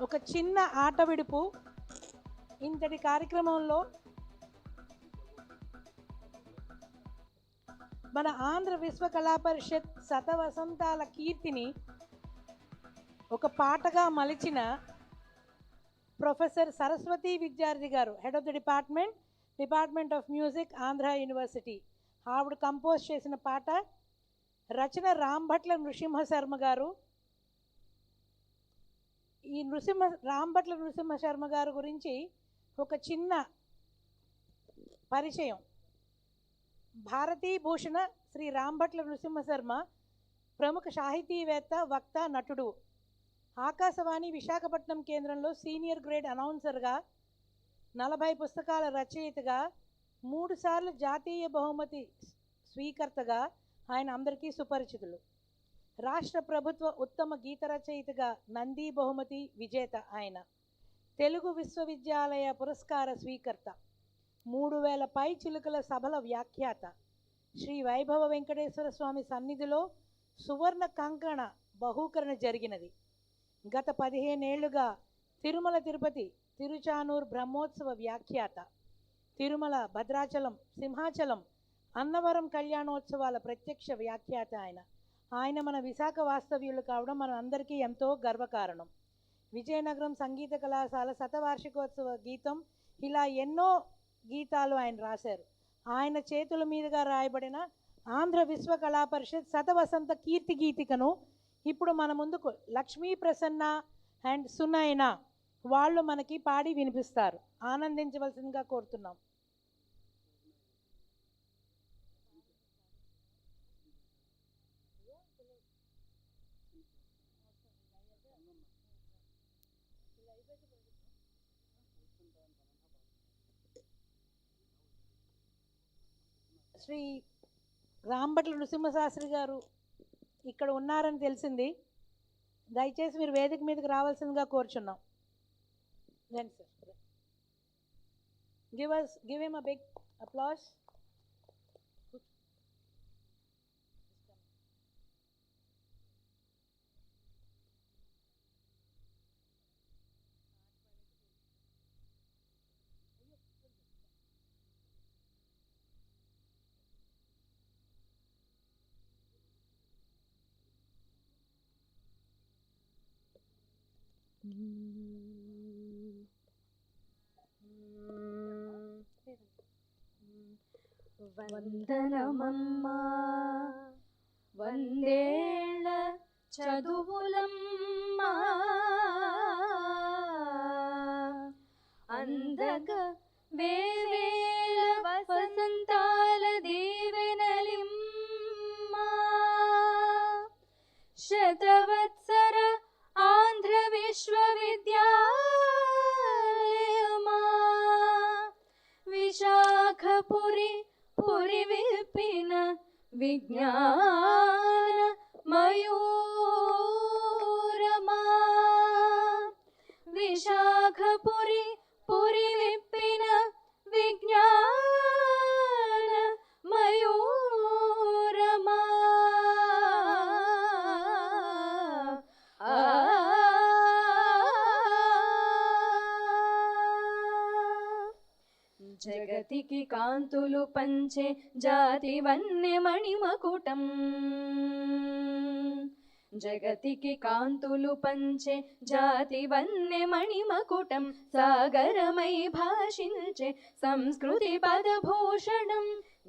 ఒక చిన్న ఆట విడుపు ఇంతటి కార్యక్రమంలో మన ఆంధ్ర విశ్వ కళా పరిషత్ శతవసంతాల కీర్తిని ఒక పాటగా మలిచిన ప్రొఫెసర్ సరస్వతి విద్యార్థి గారు, head of the department of music, Andhra university, ఆవిడ కంపోజ్ చేసిన పాట. రచన రాంభట్ల నృసింహ శర్మ గారు. ఈ రాంభట్ల నృసింహ శర్మ గారు గురించి ఒక చిన్న పరిచయం. భారతీ భూషణ శ్రీ రాంభట్ల నృసింహ శర్మ ప్రముఖ సాహితీవేత్త, వక్త, నటుడు. ఆకాశవాణి విశాఖపట్నం కేంద్రంలో సీనియర్ గ్రేడ్ అనౌన్సర్గా, 40 పుస్తకాల రచయితగా, 3 సార్లు జాతీయ బహుమతి స్వీకర్తగా ఆయన అందరికీ సుపరిచితులు. రాష్ట్ర ప్రభుత్వ ఉత్తమ గీత రచయితగా నంది బహుమతి విజేత ఆయన. తెలుగు విశ్వవిద్యాలయ పురస్కార స్వీకర్త. 3000 పై చిలుకల సభల వ్యాఖ్యాత. శ్రీ వైభవ వెంకటేశ్వర స్వామి సన్నిధిలో సువర్ణ కంకణ బహూకరణ జరిగినది. గత 15 ఏళ్లుగా తిరుమల తిరుపతి తిరుచానూర్ బ్రహ్మోత్సవ వ్యాఖ్యాత. తిరుమల, భద్రాచలం, సింహాచలం, అన్నవరం కళ్యాణోత్సవాల ప్రత్యక్ష వ్యాఖ్యాత ఆయన మన విశాఖ వాస్తవ్యులు కావడం మన అందరికీ ఎంతో గర్వకారణం. విజయనగరం సంగీత కళాశాల శతవార్షికోత్సవ గీతం, ఇలా ఎన్నో గీతాలు ఆయన రాశారు. ఆయన చేతుల మీదుగా రాయబడిన ఆంధ్ర విశ్వ కళా పరిషత్ శతవసంత కీర్తి గీతికను ఇప్పుడు మన ముందుకు లక్ష్మీ ప్రసన్న అండ్ సునయన వాళ్ళు మనకి పాడి వినిపిస్తారు. ఆనందించవలసిందిగా కోరుతున్నాం. శ్రీ రాంభట్ల నృసింహశాస్త్రి గారు ఇక్కడ ఉన్నారని తెలిసింది. దయచేసి మీరు వేదిక మీదకి రావాల్సిందిగా కోరుచున్నాం. రండి sir. Give him a big applause. వందనమమ్మా వందేళ్ళ చదువులమ్మా అందక వేవేల వసంతాల దీవెనలిమ్మా శతవత్సర ఆంధ్ర విశ్వవిద్యాలయమా విశాఖపురి పురి విప్పిన విజ్ఞాన మయూరమా విశాఖపురి పురి విప్పిన విజ్ఞాన మయూరమా జగతికి కాంతులు పంచే జాతి వన్నె మణిమకుటం జగతికి కాంతులు పంచే జాతి వన్నె మణిమకుటం సాగరమై భాషించే సంస్కృతి పదభూషణం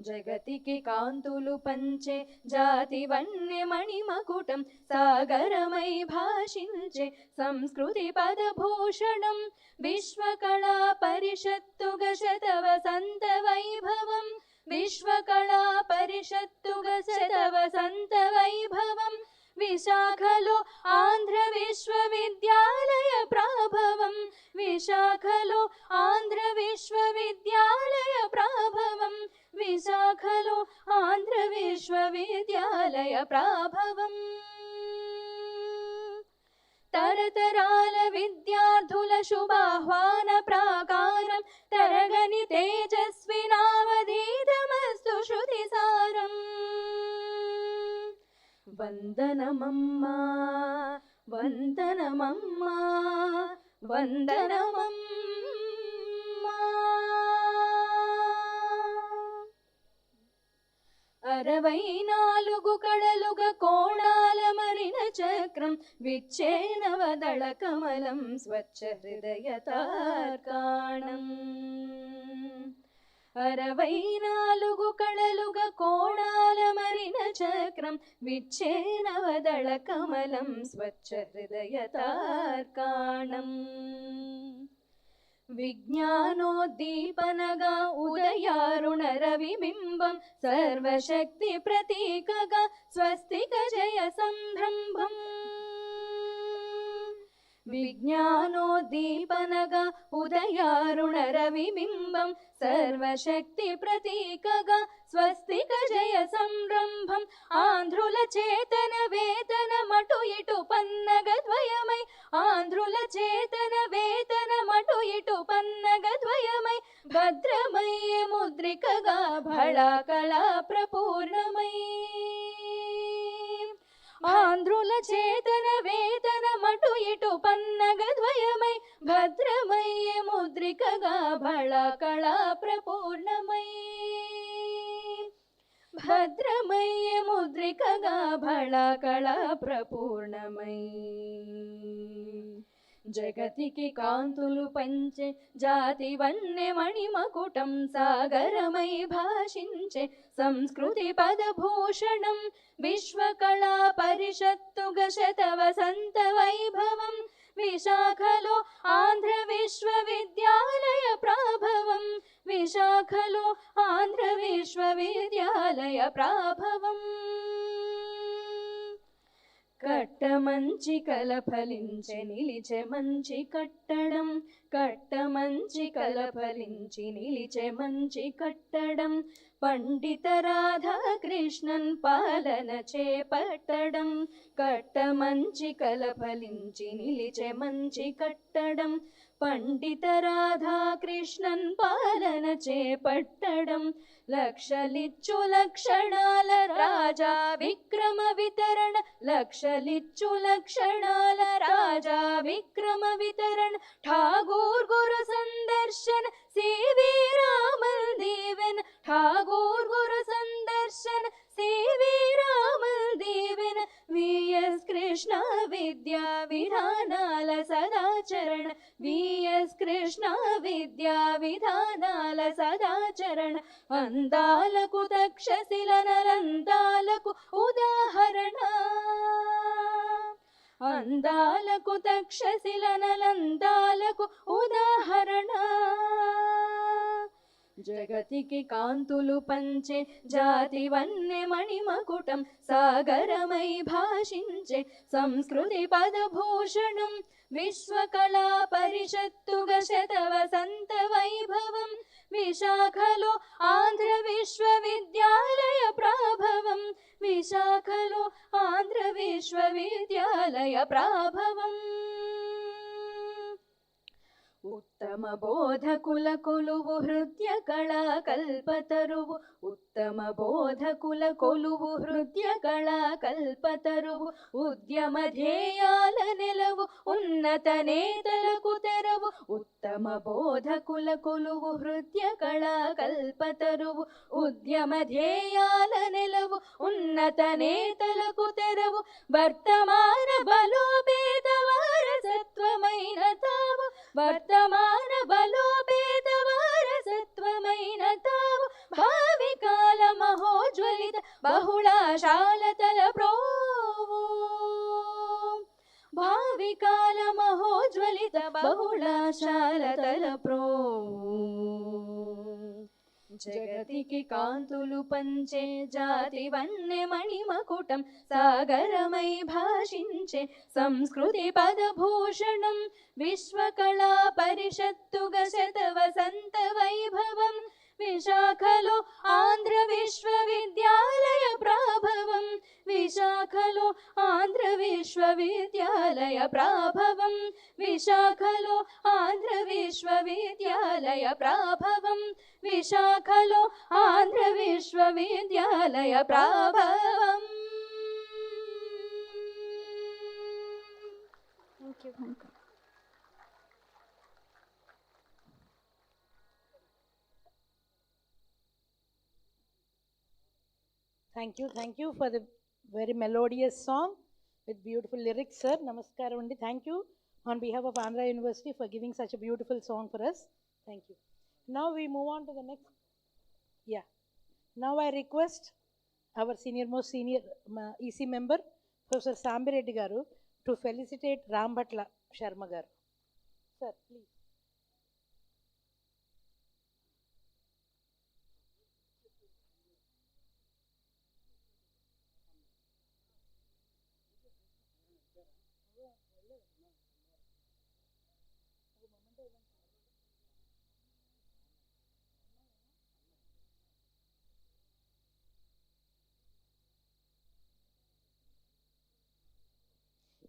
జగతికి కాంతులు పంచే జాతి వన్నె మణిమకుటం సాగరమై భాషించే సంస్కృతి పదభూషణం విశ్వకళా పరిషత్తుగ శతవసంత వైభవం విశ్వకళా పరిషత్తుగ శతవసంత వైభవం విశాఖలో ఆంధ్ర విశ్వవిద్యాలయ ప్రాభవం విశాఖలో ఆంధ్ర విశ్వవిద్యాలయ ప్రాభవం విశాఖలో ఆంధ్ర విశ్వవిద్యాలయ ప్రాభవం తరతరాల విద్యార్థుల శుభాహ్వాన ప్రాకారం తరగని తేజస్వినావధీతమస్తు శృతిసారం వందనమమ్మా వందనమమ్మా వందనమమ్మా 64 కళలుగ కోణాల మరిన చక్రం విచ్చేనవదళ కమలం స్వచ్ఛ హృదయ తార్కాణం 64 కళలుగ కోణాల మరిన చక్రం విచ్చేనవదళ కమలం స్వచ్ఛ హృదయ తార్కాణం విజ్ఞానోద్దీపనగా ఉదయారుణ రవిబింబం సర్వశక్తి ప్రతీకగా స్వస్తిక జయ సంభ్రంభం విజ్ఞానోద్దీపనగా ఉదయారుణ రవిబింబం సర్వశక్తి ప్రతీకగా స్వస్తిక జయ సంరంభం ఆంధ్రుల చేతన వేతన మటు ఇటు పన్నగద్వయమై ఆంధ్రుల చేతన వేతన మటు ఇటు పన్నగద్వయమై భద్రమయ్య ముద్రికగా భళా కళా ప్రపూర్ణమై ఆంధ్రుల చేతన వేతన మటు ఇటు పన్నగద్వయమై భద్రమయ్య ముద్రికగా భళా కళా ప్రపూర్ణమై భద్రమయ్య ముద్రికగా భళా కళా ప్రపూర్ణమై జగతికి కాంతులు పంచే జాతి వన్నె మణిమకుటం సాగరమై భాషించే సంస్కృతి పదభూషణం విశ్వకళా పరిషత్తుగ శతవసంత వైభవం విశాఖలో ఆంధ్ర విశ్వవిద్యాలయ ప్రాభవం విశాఖలో ఆంధ్ర విశ్వవిద్యాలయ ప్రాభవం కట్టమంచి కల ఫలించె నిలిచె మంచి కట్టడం కట్టమంచి కల ఫలించి నిలిచె మంచి కట్టడం పండిత రాధాకృష్ణన్ పాలన చేపట్టడం కట్టమంచి కల ఫలించి నిలిచె మంచి కట్టడం పండిత రాధాకృష్ణన్ పాలన చేపట్టడం లక్షలిచ్చు లక్షణాల రాజా విక్రమ వితరణ లక్షలిచ్చు లక్షణాల రాజా విక్రమ వితరణ ఠాగూర్ గురు సందర్శన సివి రామల్ దీవెన ఠాగూర్ గురు సందర్శన సివి రామల్ దీవెన విఎస్ కృష్ణ విద్యా విధానాల సదాచరణ విఎస్ కృష్ణ విద్యా విధానాల సదాచరణ ఆచరణ అందాలకు తక్షశిలనలందాలకు ఉదాహరణ అందాలకు తక్షశిలనలందాలకు ఉదాహరణ జగతికి కాంతులు పంచే జాతి వన్నె మణిమకుటం సాగరమై భాషించే సంస్కృతి పదభూషణం విశ్వకళా పరిషత్తుగ శతవసంత వైభవం విశాఖలో ఆంధ్ర విశ్వవిద్యాలయ ప్రాభవం విశాఖలో ఆంధ్ర విశ్వవిద్యాలయ ప్రాభవం ఉత్తమ బోధకుల కొలువు హృదయ కళా కల్పతరువు ఉత్తమ బోధకుల కొలువు హృదయ కళా కల్పతరువు ఉద్యమ ధ్యేయాల నెలవు ఉన్నత నేతలకు తెరవు ఉత్తమ బోధకుల కొలువు హృదయ కళా కల్పతరువు ఉద్యమ ధ్యేయాల నెలవు ఉన్నత నేతలకు తెరవు వర్తమాన బలోపేత వారసత్వమైన తావు వర్తమాన బలోపేత వారసత్వమైన తావు భావికాల మహోజ్వలిత బహుళాశాలతల ప్రోవు భావికాల మహోజ్వలిత బహుళాశాలతల ప్రోవు జగతికి కాంతులు పంచే జాతి వన్నె మణిమకుటం సాగరమై భాషించే సంస్కృతి పదభూషణం విశ్వకళా పరిషత్తుగ శతవసంత వైభవం విశాఖలో ఆంధ్ర విశ్వవిద్యాలయ ప్రాభవం విశాఖలో ఆంధ్ర విశ్వవిద్యాలయ ప్రాభవం విశాఖలో ఆంధ్ర విశ్వవిద్యాలయ ప్రాభవం విశాఖలో ఆంధ్ర విశ్వవిద్యాలయ ప్రాభవం. Thank you for the very melodious song with beautiful lyrics, sir. Namaskaram andi. Thank you on behalf of Andhra University for giving such a beautiful song for us. Thank you. Now we move on to the next. Yeah. Now I request our most senior EC member, Professor Sambi Reddy garu, to felicitate Rambhatla Sharma garu. Sir, please.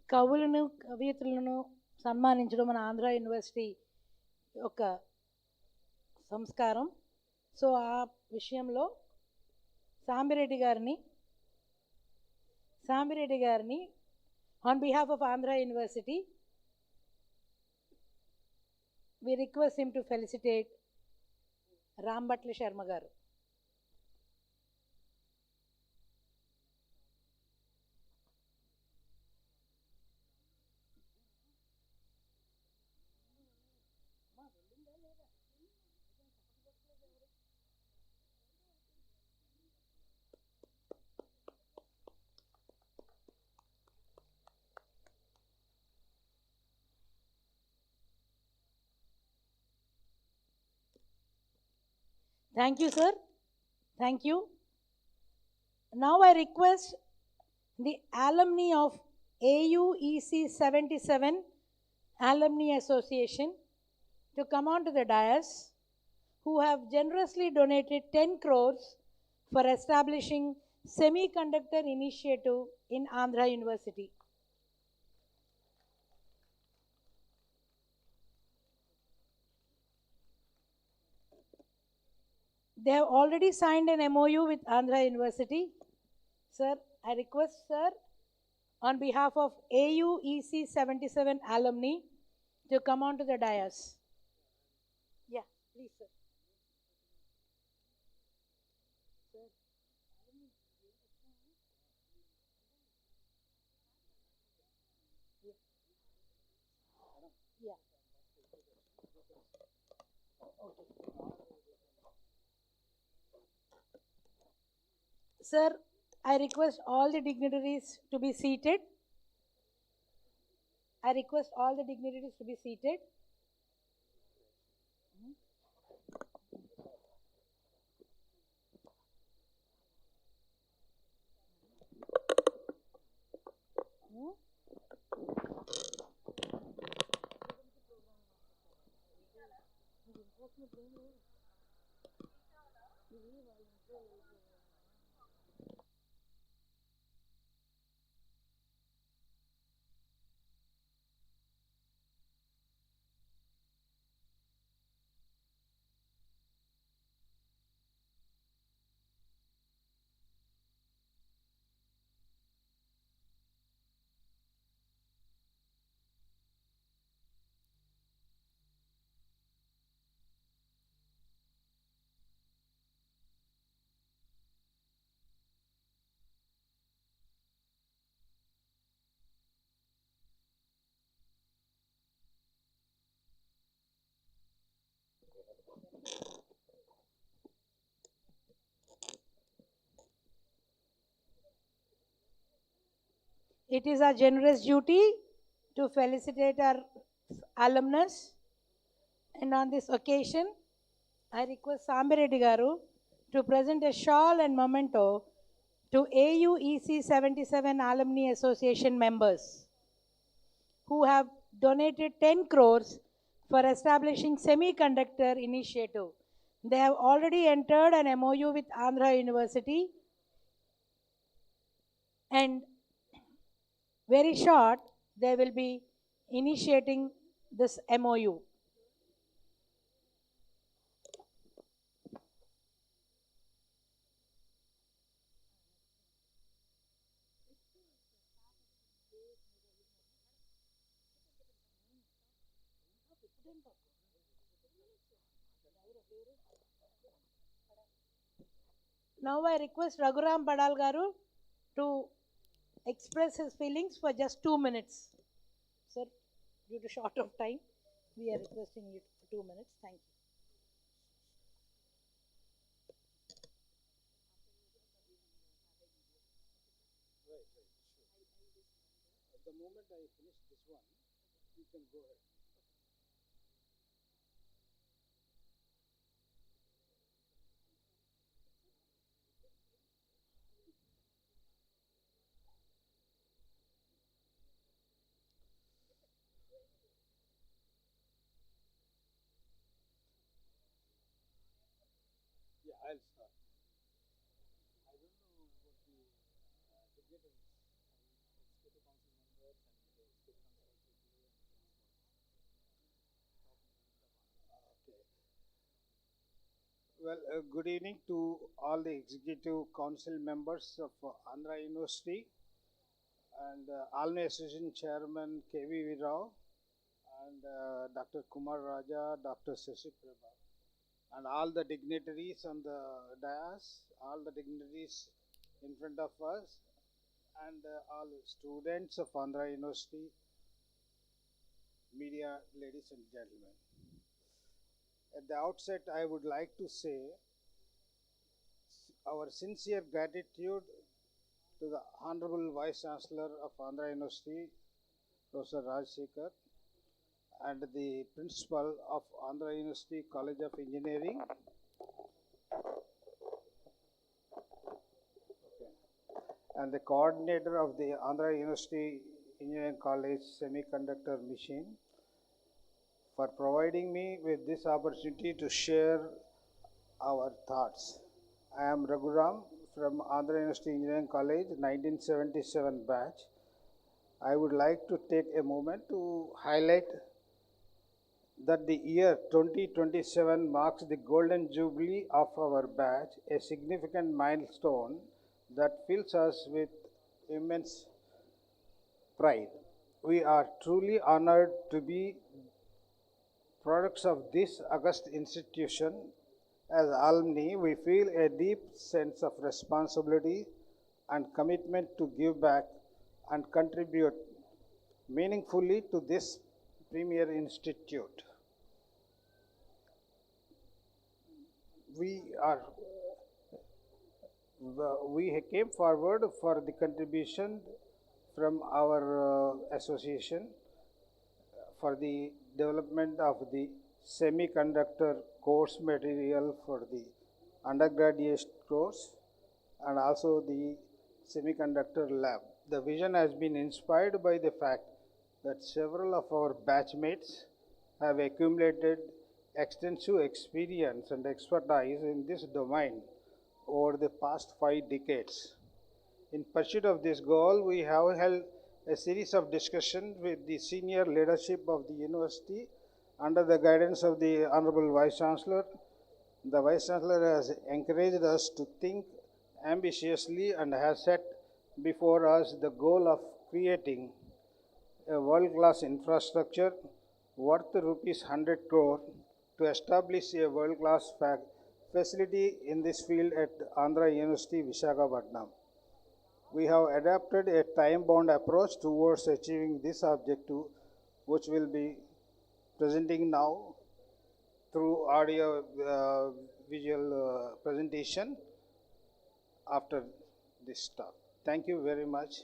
కవులను కవియత్రులను సన్మానించడం మన Andhra university యొక్క సంస్కారం. So ఆ విషయంలో సాంబిరెడ్డి గారిని on behalf of Andhra university we request him to felicitate Rambhatla Sharma garu. Thank you, sir. Thank you. Now I request the alumni of AUEC 77 Alumni Association to come on to the dais, who have generously donated 10 crores for establishing Semiconductor initiative in Andhra University. They have already signed an MOU with Andhra University. Sir, I request, sir, on behalf of AUEC 77 alumni, to come on to the dais. Yeah, please, sir. Yeah. Okay. Sir, I request all the dignitaries to be seated. I request all the dignitaries to be seated. It is our generous duty to felicitate our alumnus, and on this occasion, I request Sambireddy Garu to present a shawl and memento to AUEC 77 Alumni Association members who have donated 10 crores for establishing Semiconductor initiative. They have already entered an MOU with Andhra University, and very short, they will be initiating this MOU. Now I request Raghuram Badal Garu to express his feelings for just 2 minutes. Sir, due to short of time, we are requesting you for 2 minutes. Thank you. The moment I finish this one, you can go ahead. Yeah, I'll start. I don't know what the dignitaries, executive council members and the executive council people and okay. Well, good evening to all the executive council members of Andhra University and Alumni Association Chairman K.V. Rao and Dr. Kumar Raja, Dr. Shashi Prabha, and all the dignitaries on the dais, all the dignitaries in front of us, and all students of Andhra University, media, ladies and gentlemen. At the outset, I would like to say our sincere gratitude to the Honorable Vice Chancellor of Andhra University, Professor Rajsekhar, and the Principal of Andhra University College of Engineering, and the coordinator of the Andhra University Engineering College Semiconductor Machine for providing me with this opportunity to share our thoughts. I am Raghuram from Andhra University Engineering College, 1977 batch. I would like to take a moment to highlight that the year 2027 marks the golden jubilee of our batch, a significant milestone that fills us with immense pride. We are truly honored to be products of this august institution. As alumni, we feel a deep sense of responsibility and commitment to give back and contribute meaningfully to this premier institute. we came forward for the contribution from our association for the development of the semiconductor course material for the undergraduate course and also the semiconductor lab. The vision has been inspired by the fact that several of our batchmates have accumulated extensive experience and expertise in this domain over the past 5 decades. In pursuit of this goal, we have held a series of discussions with the senior leadership of the university under the guidance of the Honorable Vice Chancellor. The Vice Chancellor has encouraged us to think ambitiously and has set before us the goal of creating a world-class infrastructure worth rupees 100 crore to establish a world-class facility in this field at Andhra University, Visakhapatnam. We have adopted a time-bound approach towards achieving this objective, which will be presenting now through audio visual presentation after this talk. Thank you very much.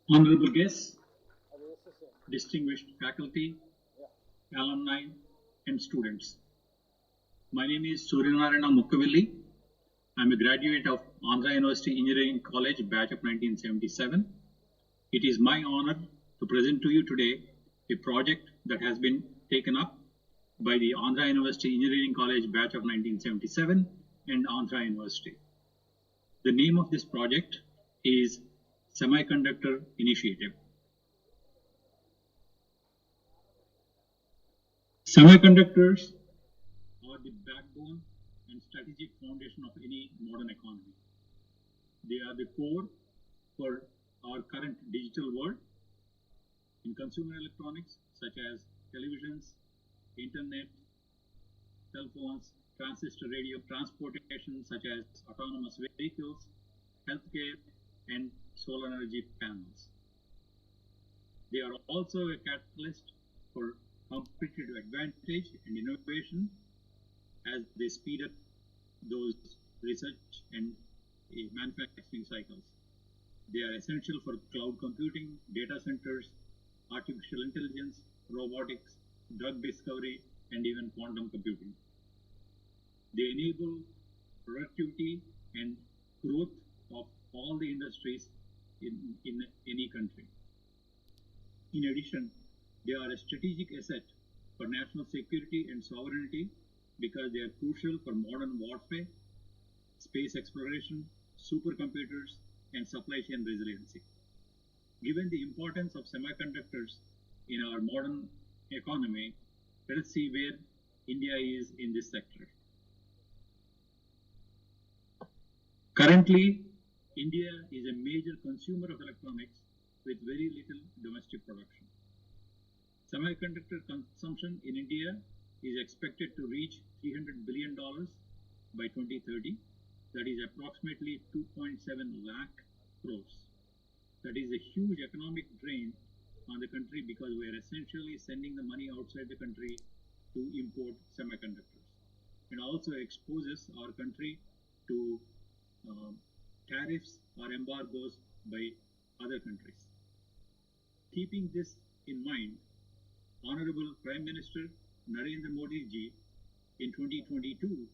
Honorable guests, distinguished faculty, alumni, and students. My name is Suryanarayana Mukkavilli. I am a graduate of Andhra University Engineering College, batch of 1977. It is my honor to present to you today a project that has been taken up by the Andhra University Engineering College, batch of 1977 and Andhra University. The name of this project is Semiconductor Initiative. Semiconductors are the backbone and strategic foundation of any modern economy. They are the core for our current digital world. In consumer electronics such as televisions, internet, cell phones, transistor radio, transportation such as autonomous vehicles, healthcare, and solar energy panels. They are also a catalyst for competitive advantage and innovation as they speed up those research and manufacturing cycles. They are essential for cloud computing, data centers, artificial intelligence, robotics, drug discovery, and even quantum computing. They enable productivity and growth of all the industries in any country. In addition, they are a strategic asset for national security and sovereignty because they are crucial for modern warfare, space exploration, supercomputers, and supply chain resiliency. Given the importance of semiconductors in our modern economy, let us see where India is in this sector. Currently, India is a major consumer of electronics with very little domestic production. Semiconductor consumption in India is expected to reach $300 billion by 2030. That is approximately 2.7 lakh crores. That is a huge economic drain on the country because we are essentially sending the money outside the country to import semiconductors. It also exposes our country to tariffs or embargoes by other countries. Keeping this in mind, Honorable Prime Minister Narendra Modi ji in 2022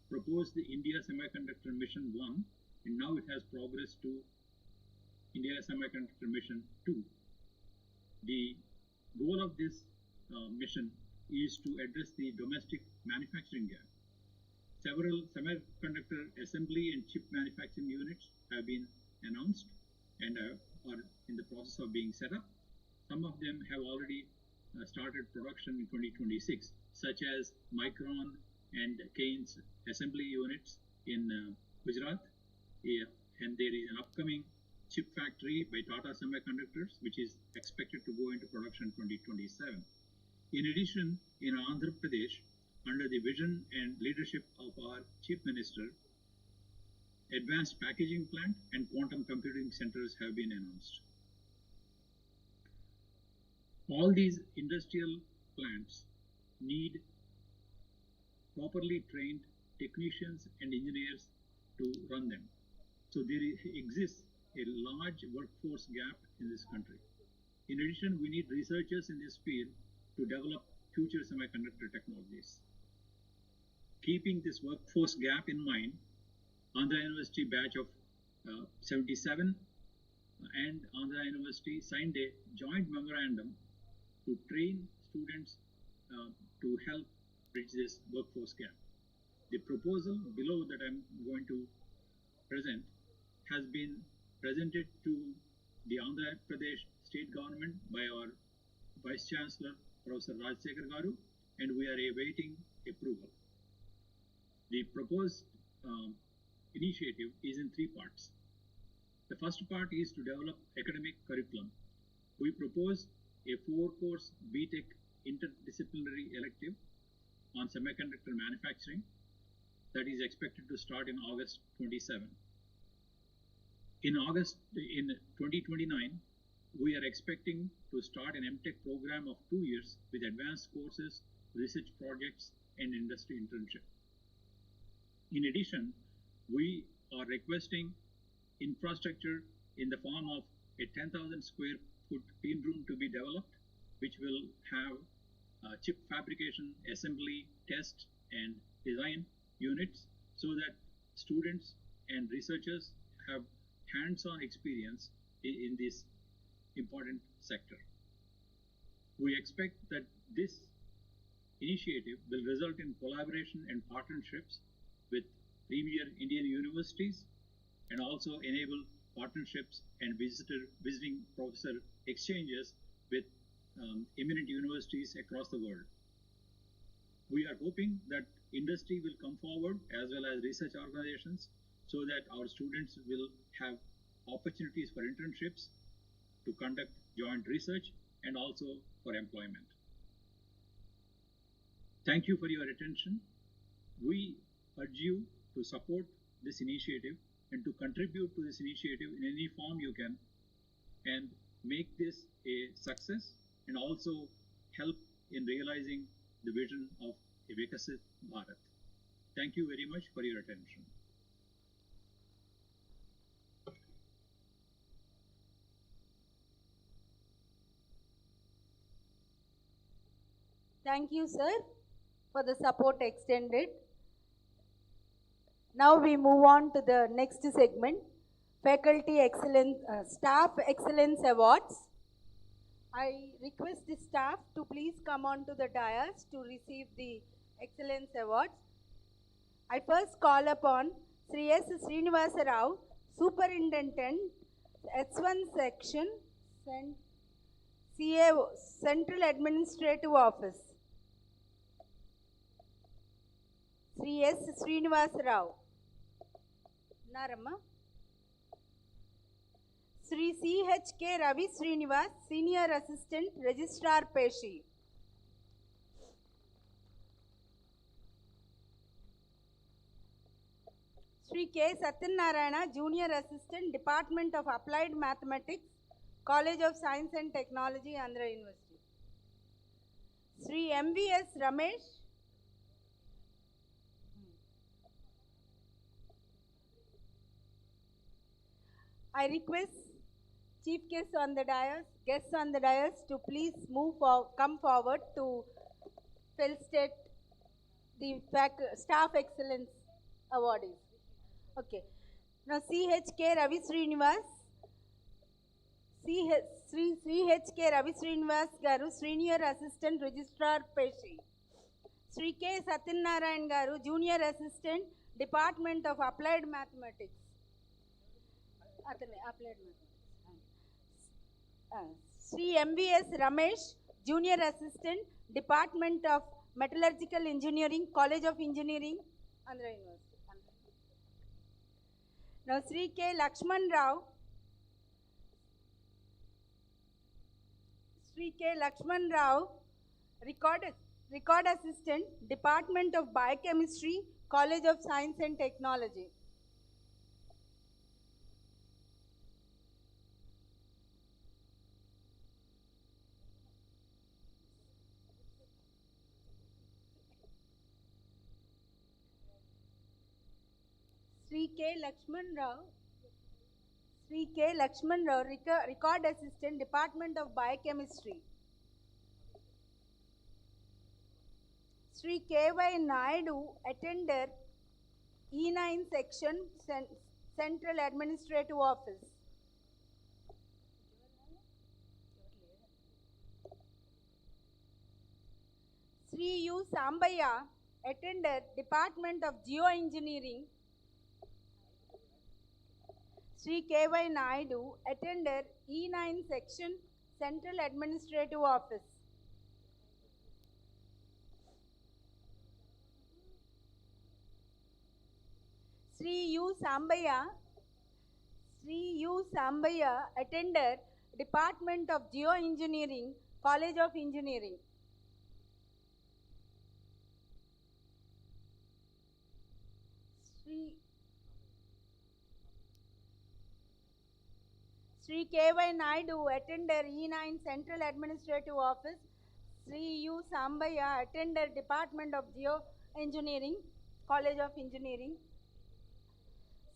proposed the India Semiconductor Mission 1 and now it has progressed to India Semiconductor Mission 2. The goal of this mission is to address the domestic manufacturing gap. Several semiconductor assembly and chip manufacturing units have been announced and are in the process of being set up. Some of them have already started production in 2026, such as Micron and Keynes assembly units in Gujarat. And there is an upcoming chip factory by Tata Semiconductors, which is expected to go into production 2027. In addition, in Andhra Pradesh, under the vision and leadership of our Chief Minister, advanced packaging plant and quantum computing centers have been announced. All these industrial plants need properly trained technicians and engineers to run them. So there exists a large workforce gap in this country. In addition, we need researchers in this field to develop future semiconductor technologies. Keeping this workforce gap in mind, Andhra University batch of 77 and Andhra University signed a joint memorandum to train students to help bridge this workforce gap. The proposal below that I'm going to present has been presented to the Andhra Pradesh state government by our Vice Chancellor, Professor Rajsekhar Garu, and we are awaiting approval. The proposed initiative is in 3 parts. The first part is to develop academic curriculum. We propose a 4-course BTech interdisciplinary elective on semiconductor manufacturing that is expected to start in August 27. In 2029, we are expecting to start an MTech program of 2 years with advanced courses, research projects, and industry internship. In addition, we are requesting infrastructure in the form of a 10,000 square foot clean room to be developed, which will have chip fabrication, assembly, test, and design units so that students and researchers have hands-on experience in this important sector. We expect that this initiative will result in collaboration and partnerships with premier Indian universities and also enable partnerships and visiting professor exchanges with eminent universities across the world. We are hoping that industry will come forward as well as research organizations so that our students will have opportunities for internships to conduct joint research and also for employment. Thank you for your attention. We urge you to support this initiative and to contribute to this initiative in any form you can and make this a success and also help in realizing the vision of a Vikasit Bharat. Thank you very much for your attention. Thank you, sir, for the support extended. Now we move on to the next segment, Faculty Excellence, Staff Excellence Awards. I request the staff to please come on to the dais to receive the Excellence Awards. I first call upon Sri S. Srinivasa Rao, Superintendent, S1 Section, CAO, Central Administrative Office. Sri S. Srinivasa Rao. Narama. Sri C.H.K. Ravi Srinivas, Senior Assistant Registrar Peshi. Sri K. Satyanarayana, Junior Assistant, Department of Applied Mathematics, College of Science and Technology, Andhra University. Sri M.V.S. Ramesh. I request chief guests on the dais to please come forward to felicitate the Staff Excellence Awardees. Okay. Now C.H.K. Ravi Srinivas, C.H.K. Ravi Srinivas Garu, Senior Assistant Registrar Peshi. Sri K. Satyanarayan Garu, Junior Assistant, Department of Applied Mathematics. Sri M.V.S. Ramesh, Junior Assistant, Department of Metallurgical Engineering, College of Engineering, Andhra University. Now Sri K. Lakshman Rao, Record Assistant, Department of Biochemistry, College of Science and Technology. Sri K. Lakshman Rao, Record Assistant, Department of Biochemistry. Sri K.Y. Naidu, Attender, E9 Section, Central Administrative Office. Sri U. Sambaya, Attender, Department of Geoengineering. Sri K.Y. Naidu, Attender, E9 Section, Central Administrative Office. Sri U. Sambaya, Attender, Department of Geoengineering, College of Engineering. Sri K.Y. Naidu, Attender, E9 Central Administrative Office. Sri U. Sambaya, Attender, Department of Geoengineering, College of Engineering.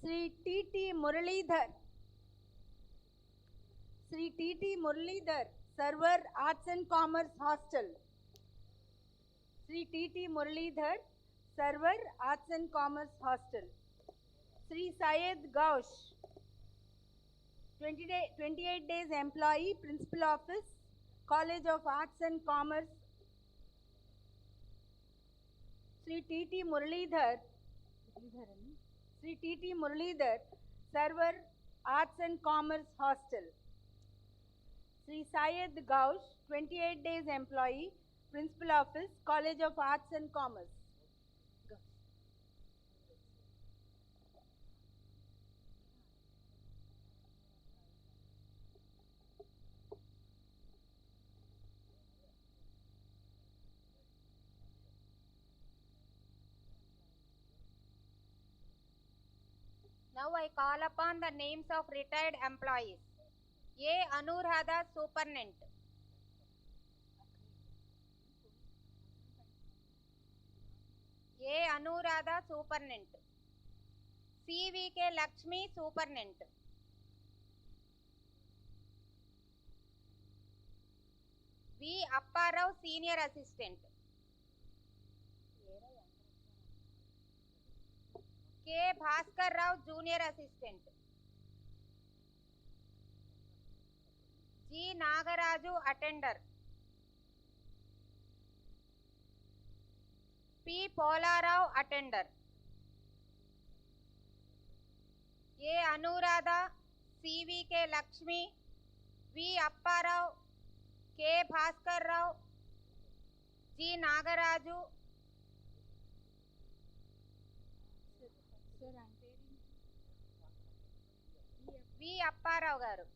Sri T.T. Muralidhar, Server, Arts and Commerce Hostel. Sri T.T. Muralidhar, Server, Arts and Commerce Hostel. Sri Syed Gaush, 28 days employee, Principal Office, College of Arts and Commerce. Sri T.T. Muralidhar, Server, Arts and Commerce Hostel. Sri Syed Gaush, 28 days employee, Principal Office, College of Arts and Commerce. Now I call upon the names of retired employees. A. Anuradha, Superintendent. A. Anuradha, Superintendent. C. V. K. Lakshmi, Superintendent. V. Apparao, Senior Assistant. K. Bhaskar Rao, Junior Assistant. G. Nagaraju, Attender. P. Polarao, Attender. A. Anuradha, C. V. K. Lakshmi, V. Apparao, K. Bhaskar Rao, G. Nagaraju. V. Apparao garu.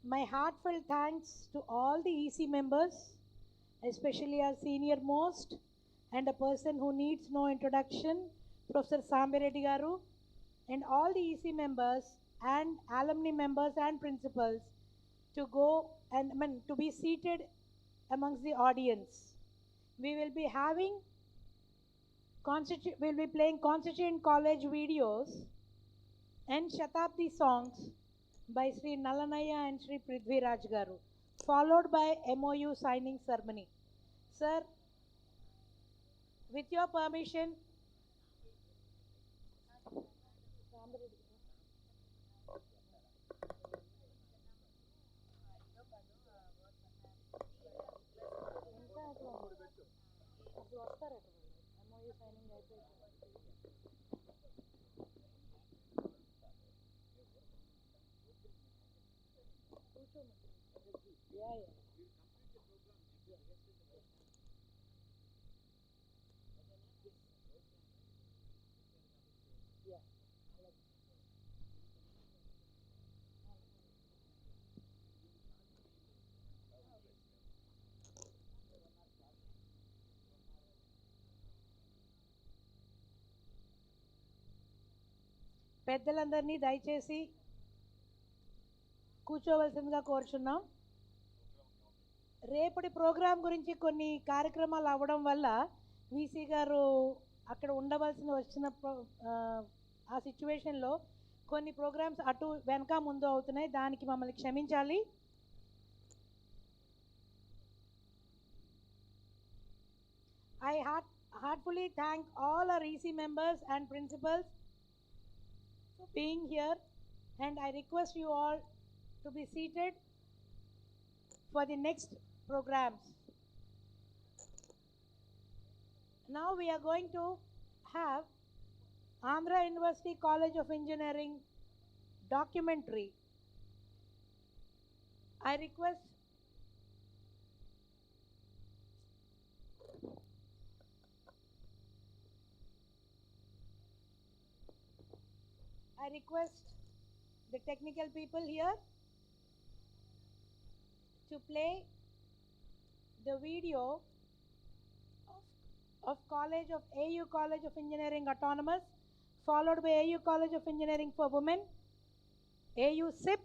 My heartfelt thanks to all the EC members, especially our senior most and a person who needs no introduction, Professor Sambireddy Garu, and all the EC members and alumni members and principals to go and to be seated amongst the audience. We will be having we'll be playing Constituent College videos and Shatabdi songs by Sri Nalanaya and Sri Prithviraj Garu, followed by MOU signing ceremony. Sir, with your permission, పెద్దలందరినీ దయచేసి కూర్చోవలసిందిగా కోరుచున్నాం. రేపటి programme గురించి కొన్ని కార్యక్రమాలు అవ్వడం వల్ల VC గారు అక్కడ ఉండవలసిన వచ్చిన ఆ సిచ్యువేషన్లో కొన్ని ప్రోగ్రామ్స్ అటు వెనక ముందు అవుతున్నాయి. దానికి మమ్మల్ని క్షమించాలి. I heartfully thank all our EC members and principals for being here, and I request you all to be seated for the next programs. Now we are going to have Andhra University College of Engineering documentary. I request the technical people here to play the video of College of AU College of Engineering Autonomous, followed by AU College of Engineering for Women, AU SIP,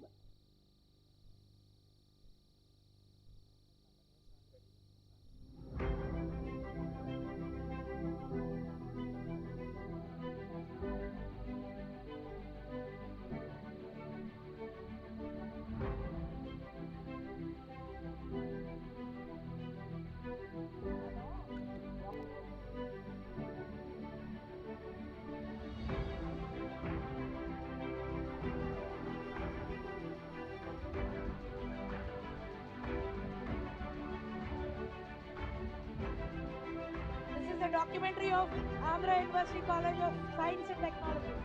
the documentary of Andhra University College of Science and Technology.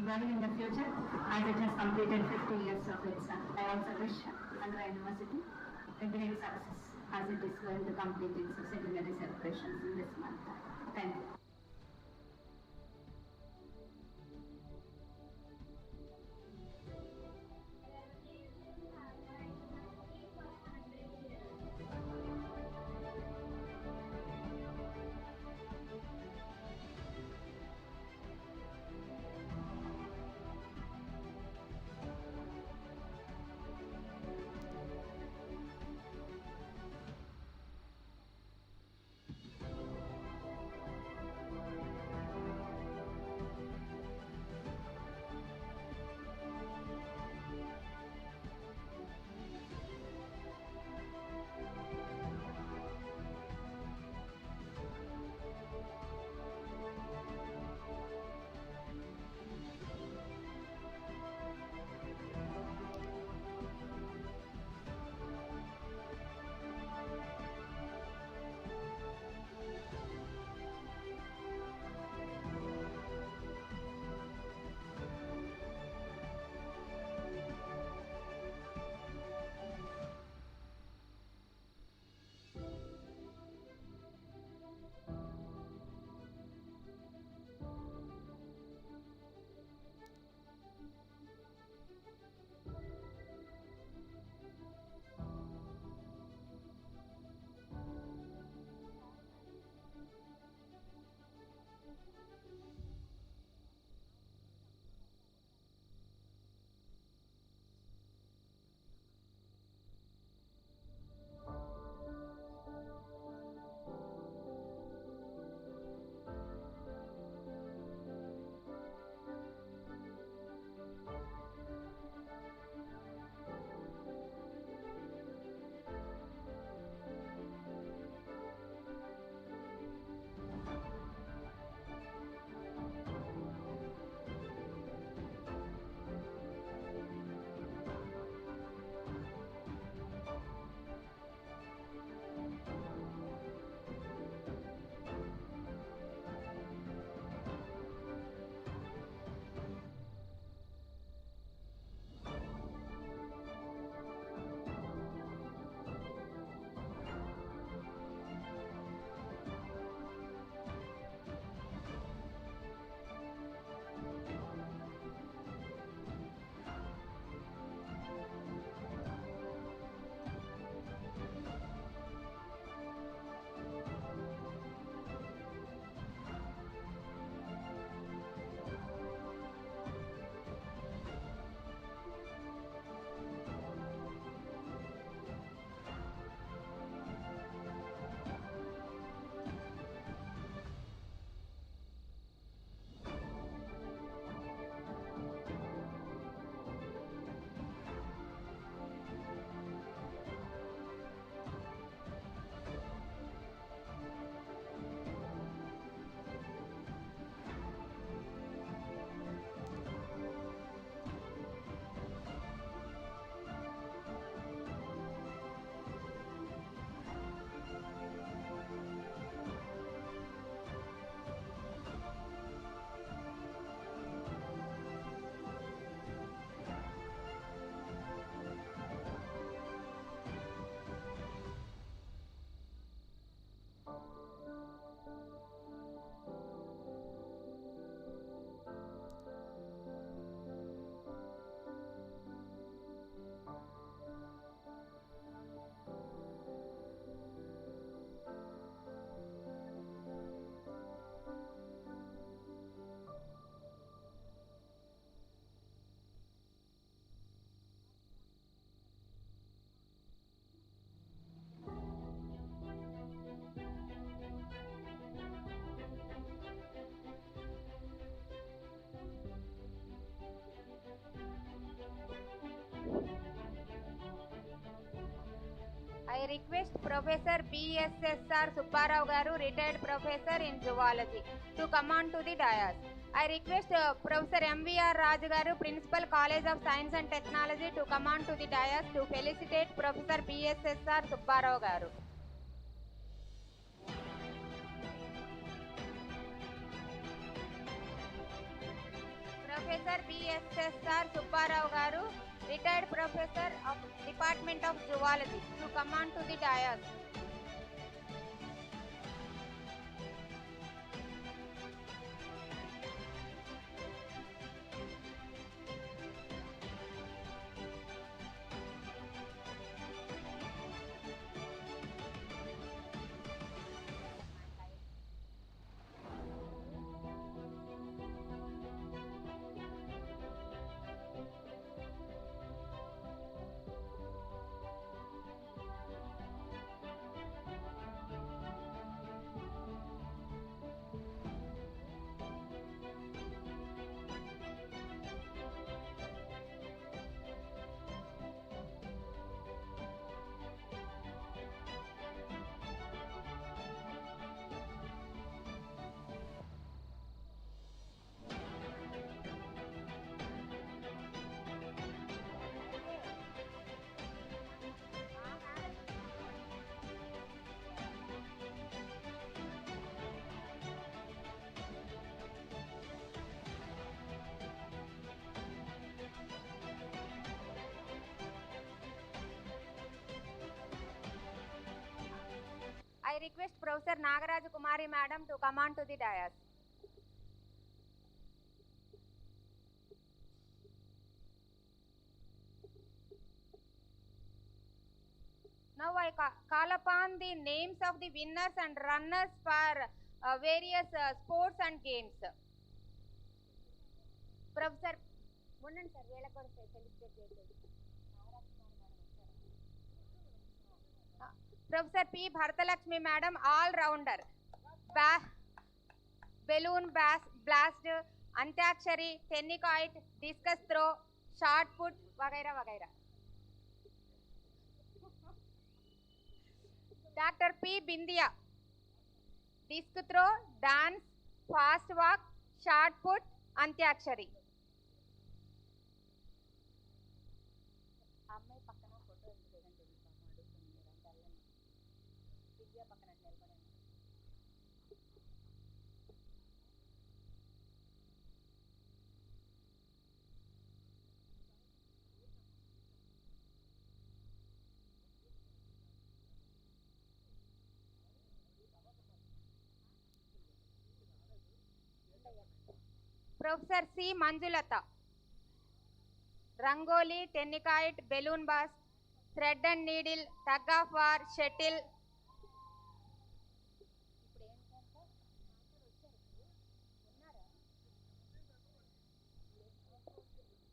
well in the future as it has completed 50 years of its. I also wish Andhra University a great success as it is going to complete its centenary celebrations in this month. Thank you. I request Professor B.S.S.R. Subbarao Garu, retired professor in zoology, to come on to the dais. I request Professor M.V.R. Raj Garu, Principal College of Science and Technology, to come on to the dais to felicitate Professor B.S.S.R. Subbarao Garu. Professor B.S.S.R. Subbarao Garu, retired professor of Department of Zoology, to come on to the dais. I request Professor Nagaraj Kumari Madam to come on to the dais. Now I call upon the names of the winners and runners for various sports and games. Professor Munnan sir, vela koda celebrate cheyandi. Professor P. Bharatalakshmi Madam, all-rounder. Balloon blast, antakshari, tennis, discus throw, shot put, वगैरह वगैरह. Dr. P. Bindia, disc throw, dance, fast walk, shot put, antakshari. అమ్మాయి పక్కన photo దిగండి విద్యా పక్కన నిలబడండి. Professor C. Manjulata, Rangoli, Tennikite, balloon bus, thread and needle, tug of war, shuttle.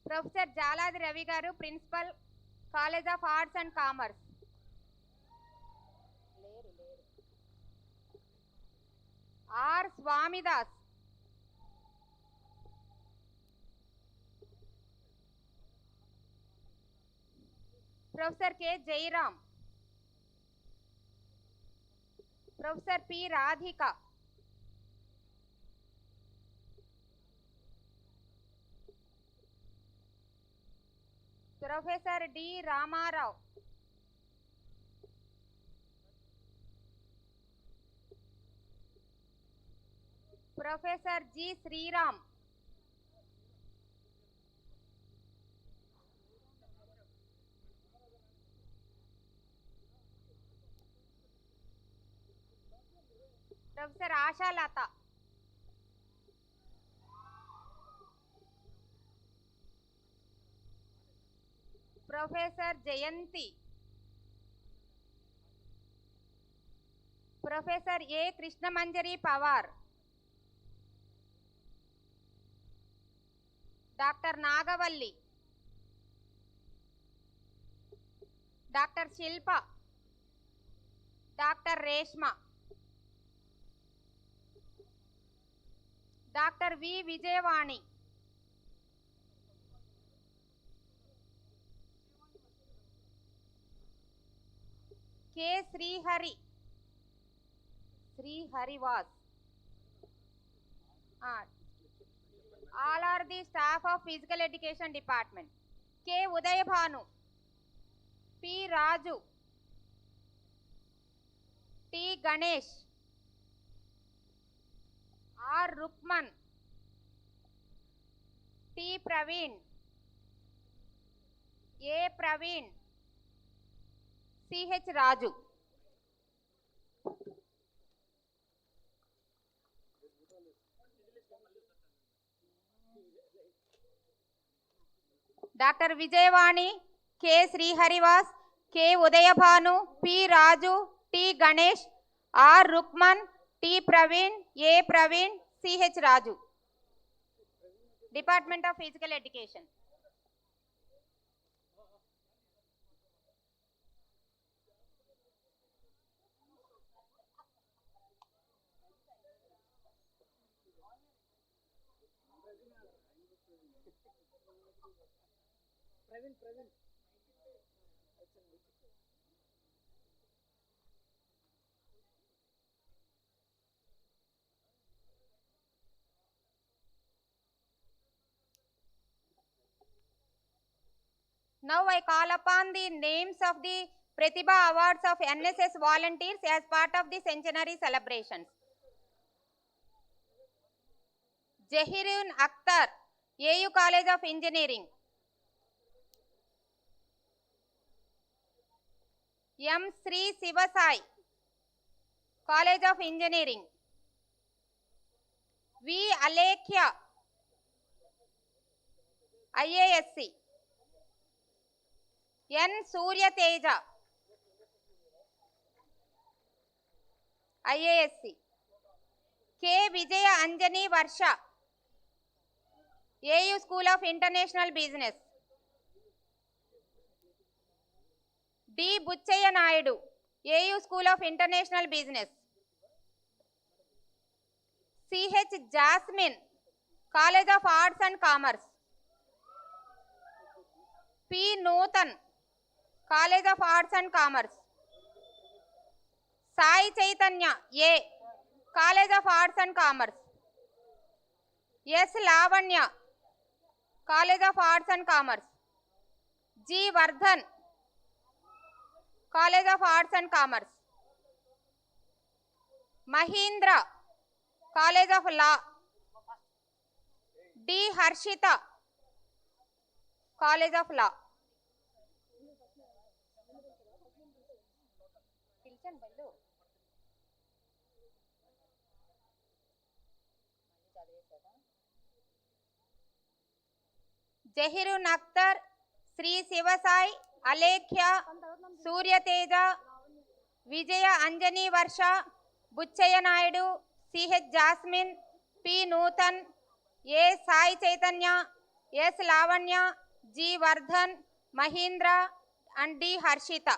Professor Jaladi Ravi Garu, Principal, College of Arts and Commerce. R. Swamidas, Professor K. Jairam, Professor P. Radhika, Professor D. Ramarao, Professor G. Sriram, Professor Asha Lata, Professor Jayanti, Professor A. Krishnamanjari Pawar, Dr. Nagavalli, Dr. Shilpa, Dr. Reshma, Dr. V. Vijayvani, K. Srihari, Srihari was. All are the staff of Physical Education Department. K. Udayabhanu, P. Raju, T. Ganesh, R. Rukman, T. Praveen. A. Praveen. C.H. Raju. Dr. Vijayvani, K. Sriharivas, K. Udayabhanu, P. Raju, T. Ganesh, R. Rukman, T. Praveen, A. Praveen, C.H. Raju. Department of Physical Education. Now I call upon the names of the Pratibha Awards of NSS volunteers as part of the centenary celebrations. Jahirun Akhtar, AU College of Engineering. M. Sri Sivasai, College of Engineering. V. Alekhya, IASC. N. Surya Teja, IASC. K. Vijaya Anjani Varsha, AU School of International Business. D. Buchaya Naidu, AU School of International Business. C.H. Jasmine, College of Arts and Commerce. P. Nutan, College of Arts and Commerce. Sai Chaitanya, A, College of Arts and Commerce. S. Lavanya, College of Arts and Commerce. G. Vardhan, College of Arts and Commerce. Mahindra, College of Law. D. Harshita, College of Law. Jahirun Akhtar, Sri Sivasai, Alekhya, Surya Teja, Vijaya Anjani Varsha, Buchaya Naidu, C.H. Jasmine, P. Nutan, A. Sai Chaitanya, S. Lavanya, G. Vardhan, Mahindra, and D. Harshita.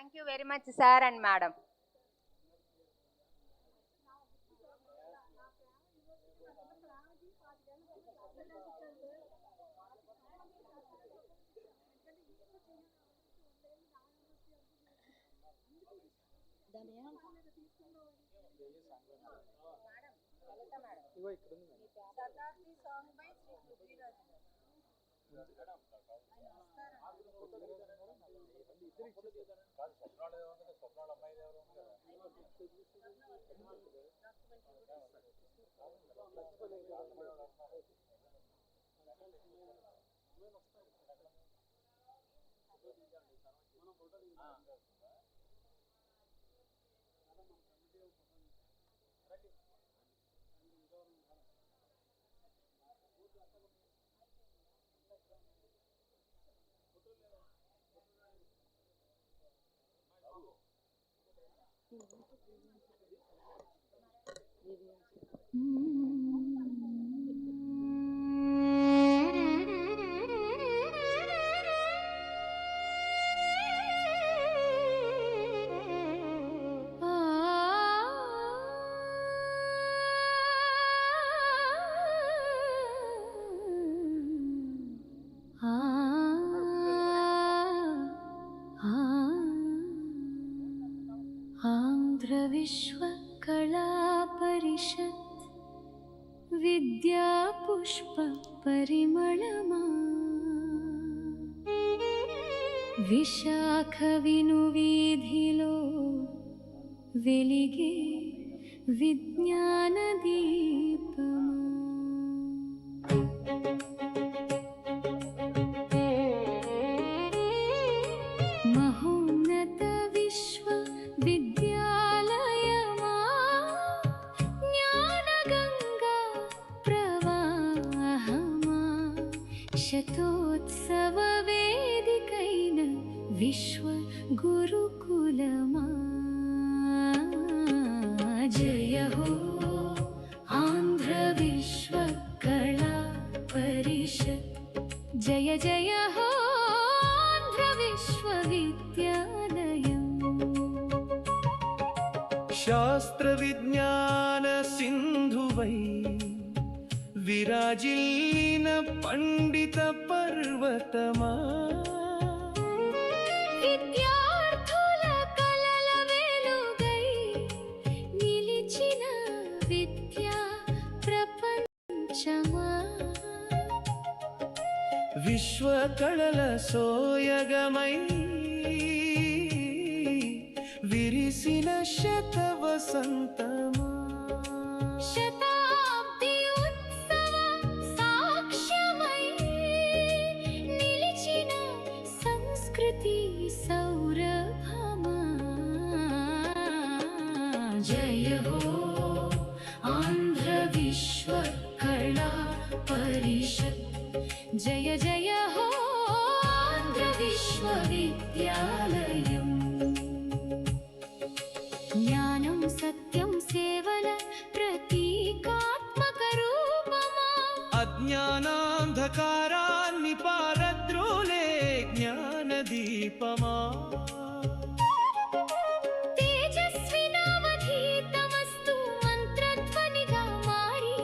Thank you very much, sir and madam. आन्ध्रविश्वकलापरिषत् विद्यापुष्पपरिमळमा विशाखविनुवीधिलो వెలిగే విజ్ఞాన దీపమా మహోన్నత విశ్వవిద్యాలయమా జ్ఞానగంగా ప్రవాహమా శతోత్సవ వేదికైన విశ్వ గురుకులమా जय हो आंध्र विश्व कला परिषद जय जय हो आंध्र विश्वविद्यालयम् शास्त्र विज्ञान सिंधुवै विराजिल्लिन पंडित पर्वतमा విశ్వకళల సోయగమై విరిసిన శతవసంతమా శతాబ్ది ఉత్సవ సాక్ష్యమై నిలిచిన సంస్కృతి సౌరభమా జయ హో ఆంధ్ర విశ్వ కళా పరిషత్ जय जय हो आंध्र विश्वविद्यालयम् ज्ञानं सत्यं सेवल प्रतीकात्मक रूपमा अज्ञानान्धकारान्नि पारद्रोले ज्ञानदीपमा तेजस्विनावधीतमस्तु मन्त्रध्वनिगा मारि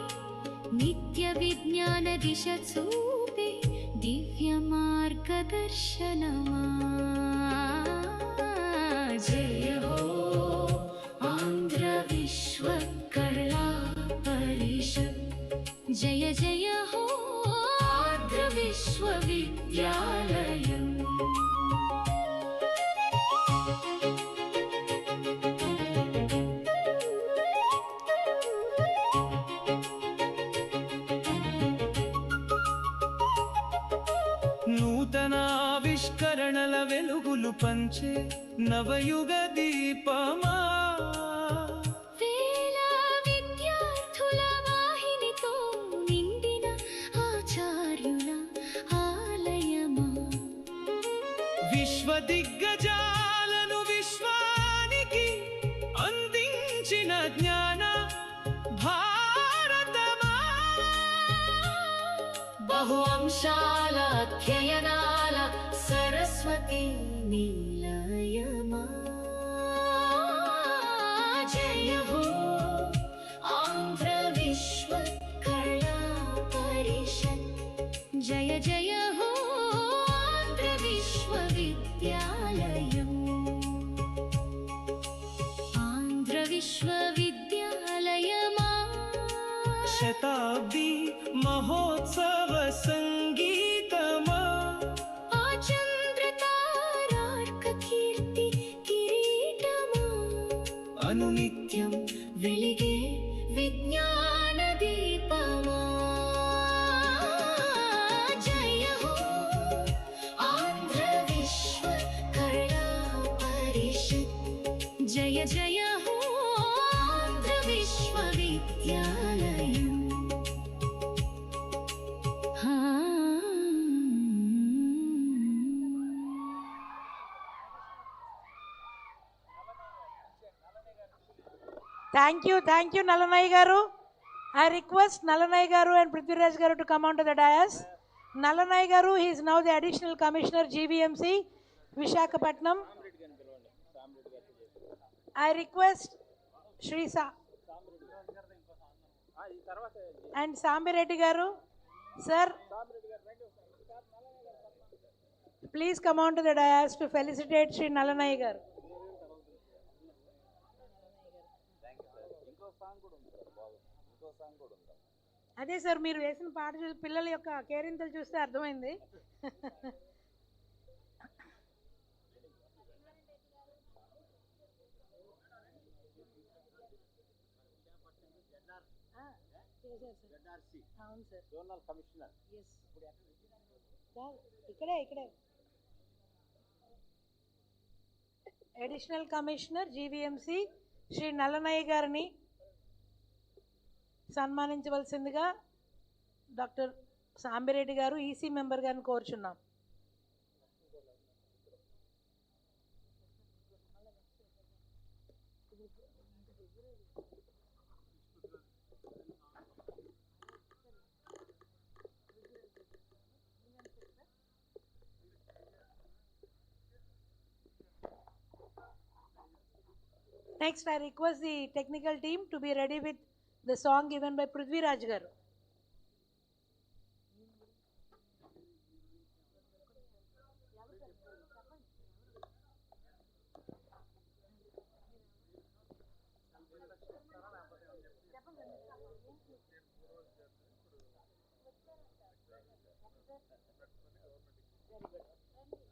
नित्य विज्ञान दिश चूपे दिव्य मार्गदर्शनमा जय हो आंध्र विश्व कला परिषद जय जय हो आंध्र विश्वविद्यालयम् నూతనావిష్కరణల వెలుగులు పంచే నవయుగ దీపమా వేల విద్యార్థుల వాహినితో నిండిన ఆచార్యుల ఆలయమా విశ్వ దిగ్గజాలను విశ్వానికి అందించిన జ్ఞాన భారతమా బహు అంశాల అధ్యయనాల సరస్వతి నిలయమా జయ హో ఆంధ్ర విశ్వ కళా పరిషత్ జయ జయ హో ఆంధ్ర విశ్వవిద్యాలయం ఆంధ్ర విశ్వవిద్యాలయమా శతాబ్ది మహోత్సవ సంగీతమా ఆచంద్రతారార్క కీర్తి కిరీటమా అనునిత్యం వెలిగే విజ్ఞాన దీపమా జయ హో ఆంధ్ర విశ్వ కళా పరిషత్ జయ జయ హో ఆంధ్ర విశ్వవిద్యాలయం Thank you, Nalanai Garu. I request Nalanai Garu and Prithviraj Garu to come onto the dais. Nalanai Garu, he is now the Additional Commissioner GVMC, Visakhapatnam. I request Shri and Sambireddy Garu, sir, please come on to the dais to felicitate Shri Nalanai Garu. అదే sir మీరు వేసిన పాట చూసి పిల్లల యొక్క కేరింతలు చూస్తే అర్థమైంది. అవును సార్. Zonal commissioner. ఇక్కడే additional commissioner GVMC Shri Nallanayya గారిని సన్మానించవలసిందిగా డాక్టర్ సాంబిరెడ్డి గారు ఈసీ మెంబర్ గారిని కోరుచున్నాం. Next, I request the technical team to be ready with the song given by Prithvi Raj garu.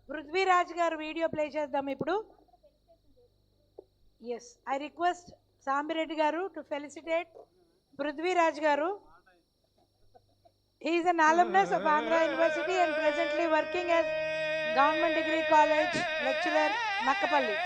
Prithvi Raj garu video play చేద్దాం ఇప్పుడు. Yes, I request Sambireddy garu to felicitate Prithvi Raj garu. He is an alumnus of Andhra University and presently working as Government Degree College lecturer, Makkapalli.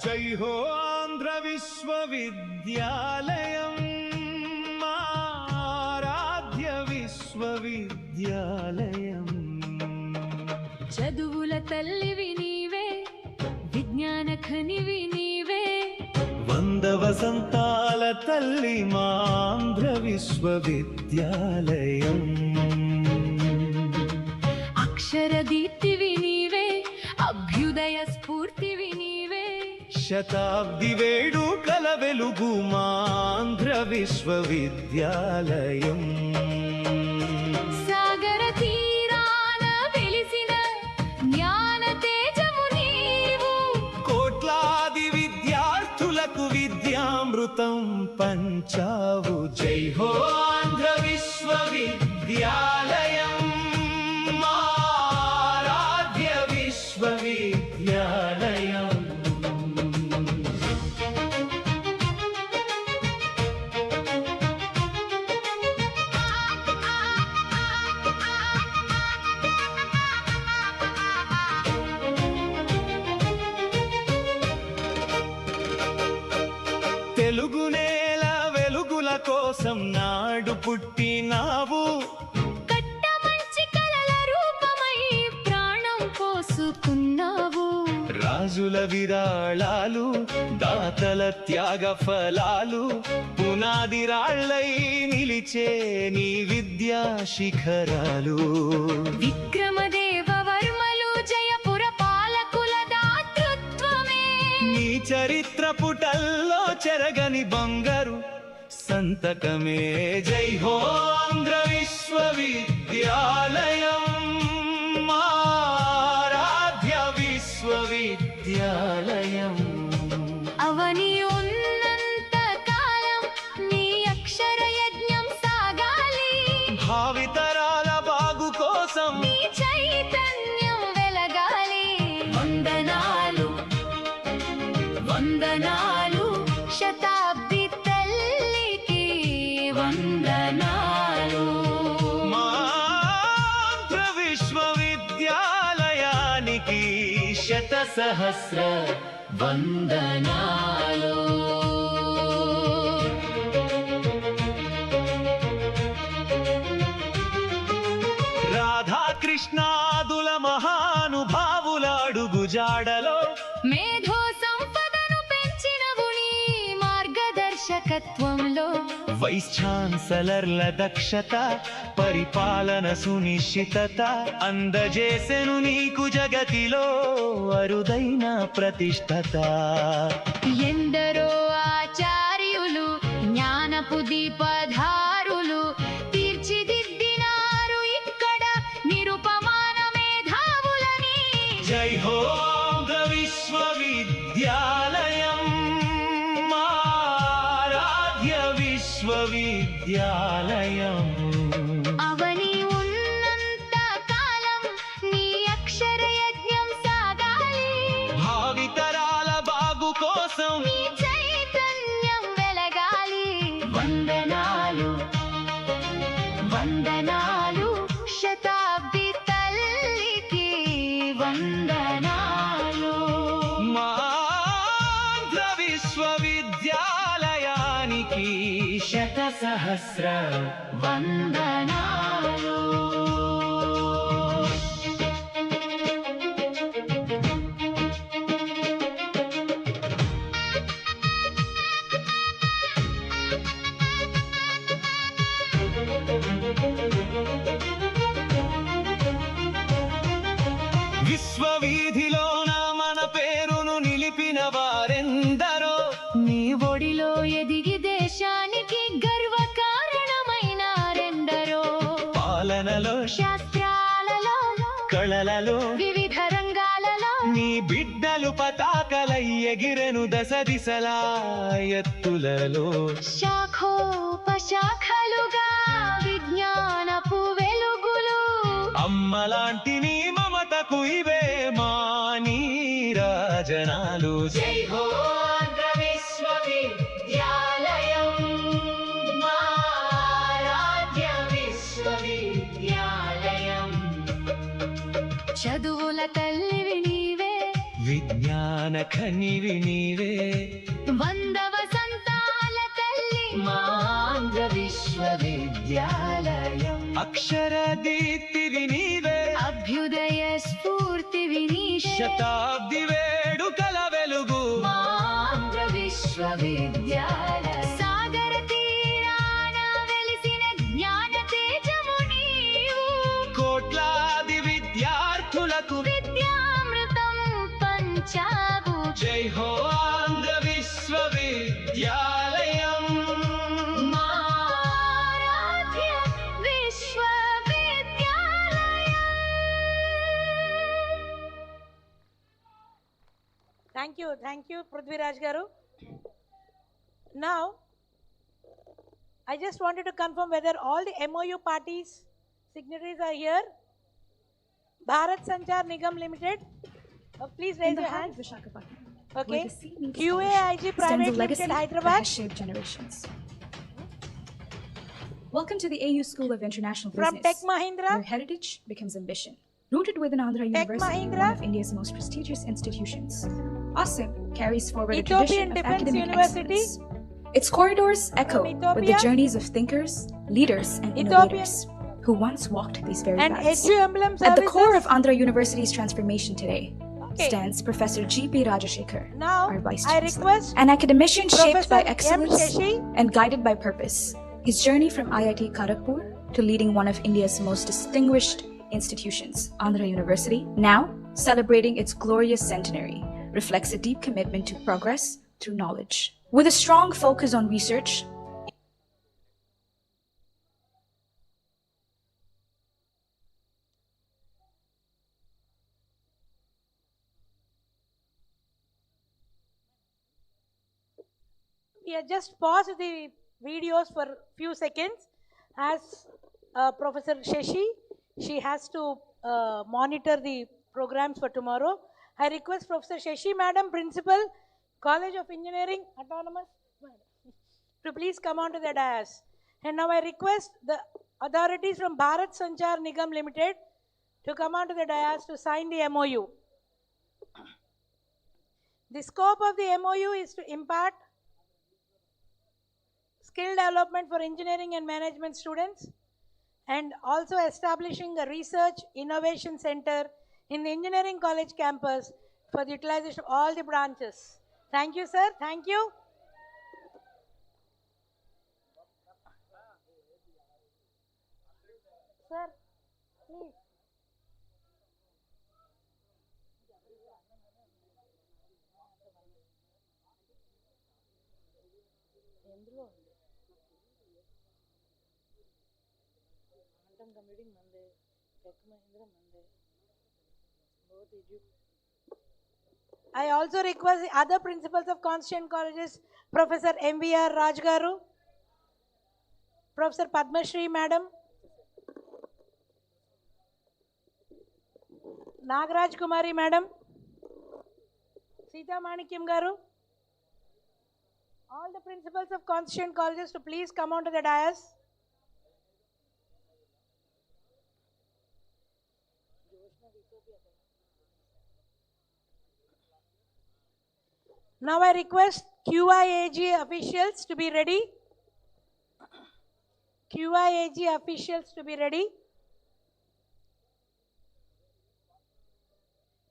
జై హో ఆంధ్ర విశ్వవిద్యాలయం ఆరాధ్య విశ్వవిద్యాలయం. చదువుల తల్లివి నీవే, విజ్ఞాన ఖనివి నీవే, 100 వసంతాల తల్లి మా ఆంధ్ర విశ్వవిద్యాలయం. అక్షర దీప్తివి నీవే, అభ్యుదయ స్ఫూర్తివి నీవే, శతాబ్ది వేడుకల వెలుగు మా ఆంధ్ర విశ్వవిద్యాలయం. సాగర తీరాన వెలిసిన జ్ఞాన తేజము నీవు, కోట్లాది విద్యార్థులకు విద్యామృతం పంచావు. జై హో ఆంధ్ర విశ్వవిద్యాలయం ఆరాధ్య విశ్వవిద్యాలయం. తెలుగు నేల వెలుగుల కోసం నాడు పుట్టినావు, కట్టమంచి కలల రూపమై ప్రాణం పోసుకున్నావు. రాజుల విరాళాలు దాతల త్యాగ ఫలాలు పునాది రాళ్ళై నిలిచే నీ విద్యా శిఖరాలు. విక్రమదేవ వర్మలు జయపుర పాలకుల దాతృత్వమే నీ చరిత్ర పుటల్లో చెరగని బంగారు సంతకమే. జై హో ఆంధ్ర విశ్వవిద్యాలయం ఆరాధ్య విశ్వవిద్యాలయం. అవని ఉన్నంత కాలం నీ అక్షర యజ్ఞం సాగాలి, భావితరాల బాగు కోసం నీ చైతన్యం వెలగాలి. వందనాలు వందనాలు శతాబ్ది తల్లికి వందనాలు. మా ఆంధ్ర విశ్వవిద్యాలయానికి శత సహస్ర వందనాలు. రాధాకృష్ణాదుల మహానుభావుల అడుగుజాడలో మేధో సంపదను పెంచినవు నీ మార్గదర్శకత్వంలో, వైస్ ఛాన్సలర్ల దక్షత పరిపాలన సునిశ్చితత అందజేసెను నీకు జగతిలో అరుదైన ప్రతిష్టత. ఎందరో ఆచార్యులు జ్ఞానపు దీపధారులు తీర్చిదిద్దినారు ఇక్కడ నిరుపమాన మేధావులని. జై హో ఆంధ్ర విశ్వవిద్యాలయం ఆరాధ్య విశ్వవిద్యాలయం. అవని ఉన్నంత కాలం నీ అక్షర యజ్ఞం సాగాలి. భావితరాల బాగు కోసం నీ చైతన్యం వెలగాలి. వందనాలు వందనాలు శతాబ్ది తల్లికి వందనాలు. మా ఆంధ్ర విశ్వవిద్యాలయానికి శత సహస్ర వందనాలు. విశ్వవీధిలోన మన పేరును నిలిపిన వారెందరో నీ ఒడిలో ఎదిగి దేశానికి గర్వ కారణమైన రెండరో. పాలనలో శాస్త్రాలలో కళలలో వివిధ రంగాలలో నీ బిడ్డలు పతాకలై ఎగిరెను దశ దిశలా ఎత్తులలో. శాఖోపశాఖలుగా విజ్ఞానపు వెలుగులు. అమ్మలాంటి నీ మమతకు ఇవే మా నీరాజనాలు. జై హో ఆంధ్ర విశ్వవిద్యాలయం మా ఆరాధ్య విశ్వవిద్యాలయం. చదువుల తల్లివి నీవే విజ్ఞాన ఖనివి నీవే వందవ సంతాల తల్లి మా ఆంధ్ర విశ్వవిద్యాలయం. అక్షర దీప్తివి నీవే అభ్యుదయ స్ఫూర్తివి నీవే. శతాబ్ది వేడుకల వెలుగు మా ఆంధ్ర విశ్వవిద్యాలయం. సాగర తీరాన వెలిసిన జ్ఞాన తేజము నీవు. కోట్లాది విద్యార్థులకు విద్యామృతం పంచావు. జై హో ఆంధ్ర విశ్వవిద్యాలయం. మా ఆరాధ్య విశ్వవిద్యాలయం. Thank you, Prithviraj Garu. Now, I just wanted to confirm whether all the MOU parties, signatories are here. Bharat Sanchar Nigam Limited. Please raise your hand. Okay. QAIG Private Limited, Hyderabad. Generations. Welcome to the AU School of International From Business. Tech Mahindra. Where heritage becomes ambition. Rooted within Andhra University, one of India's most prestigious institutions, ASIM carries forward a Ethiopian tradition of Defense academic University. excellence. Its corridors echo with the Ethiopia. journeys of thinkers, leaders, and Ethiopian. innovators who once walked these very And paths. HU Emblem At the Services. core of Andhra University's transformation today Okay. stands Professor G.P. Rajashekhar, Now, our Vice I Chancellor. request An academician shaped by Professor M. excellence Shashi. and guided by purpose. His journey from IIT Kharagpur to leading one of India's most distinguished institutions, Andhra University, now celebrating its glorious centenary, reflects a deep commitment to progress through knowledge. With a strong focus on research, We have just paused the videos for few seconds as Professor Shashi, she has to monitor the programs for tomorrow. I request Professor Shashi Madam, Principal, College of Engineering, Autonomous, to please come on to the dais. And now I request the authorities from Bharat Sanchar Nigam Limited to come on to the dais to sign the MOU. The scope of the MOU is to impart skill development for engineering and management students, and also establishing a research innovation center in the engineering college campus for the utilization of all the branches. Thank you, sir. Thank you. sir, please. ఎందులో ఉంది quantum computing మందే Tech Mahindra మందే both I also request the other principals of Constituent Colleges, Professor MVR Raj Garu, Professor Padmashri Madam, Nagaraj Kumari Madam, Sita Manikyam Garu, all the principals of Constituent Colleges to please come onto the dais. Now I request QIAG officials to be ready. QIAG officials to be ready.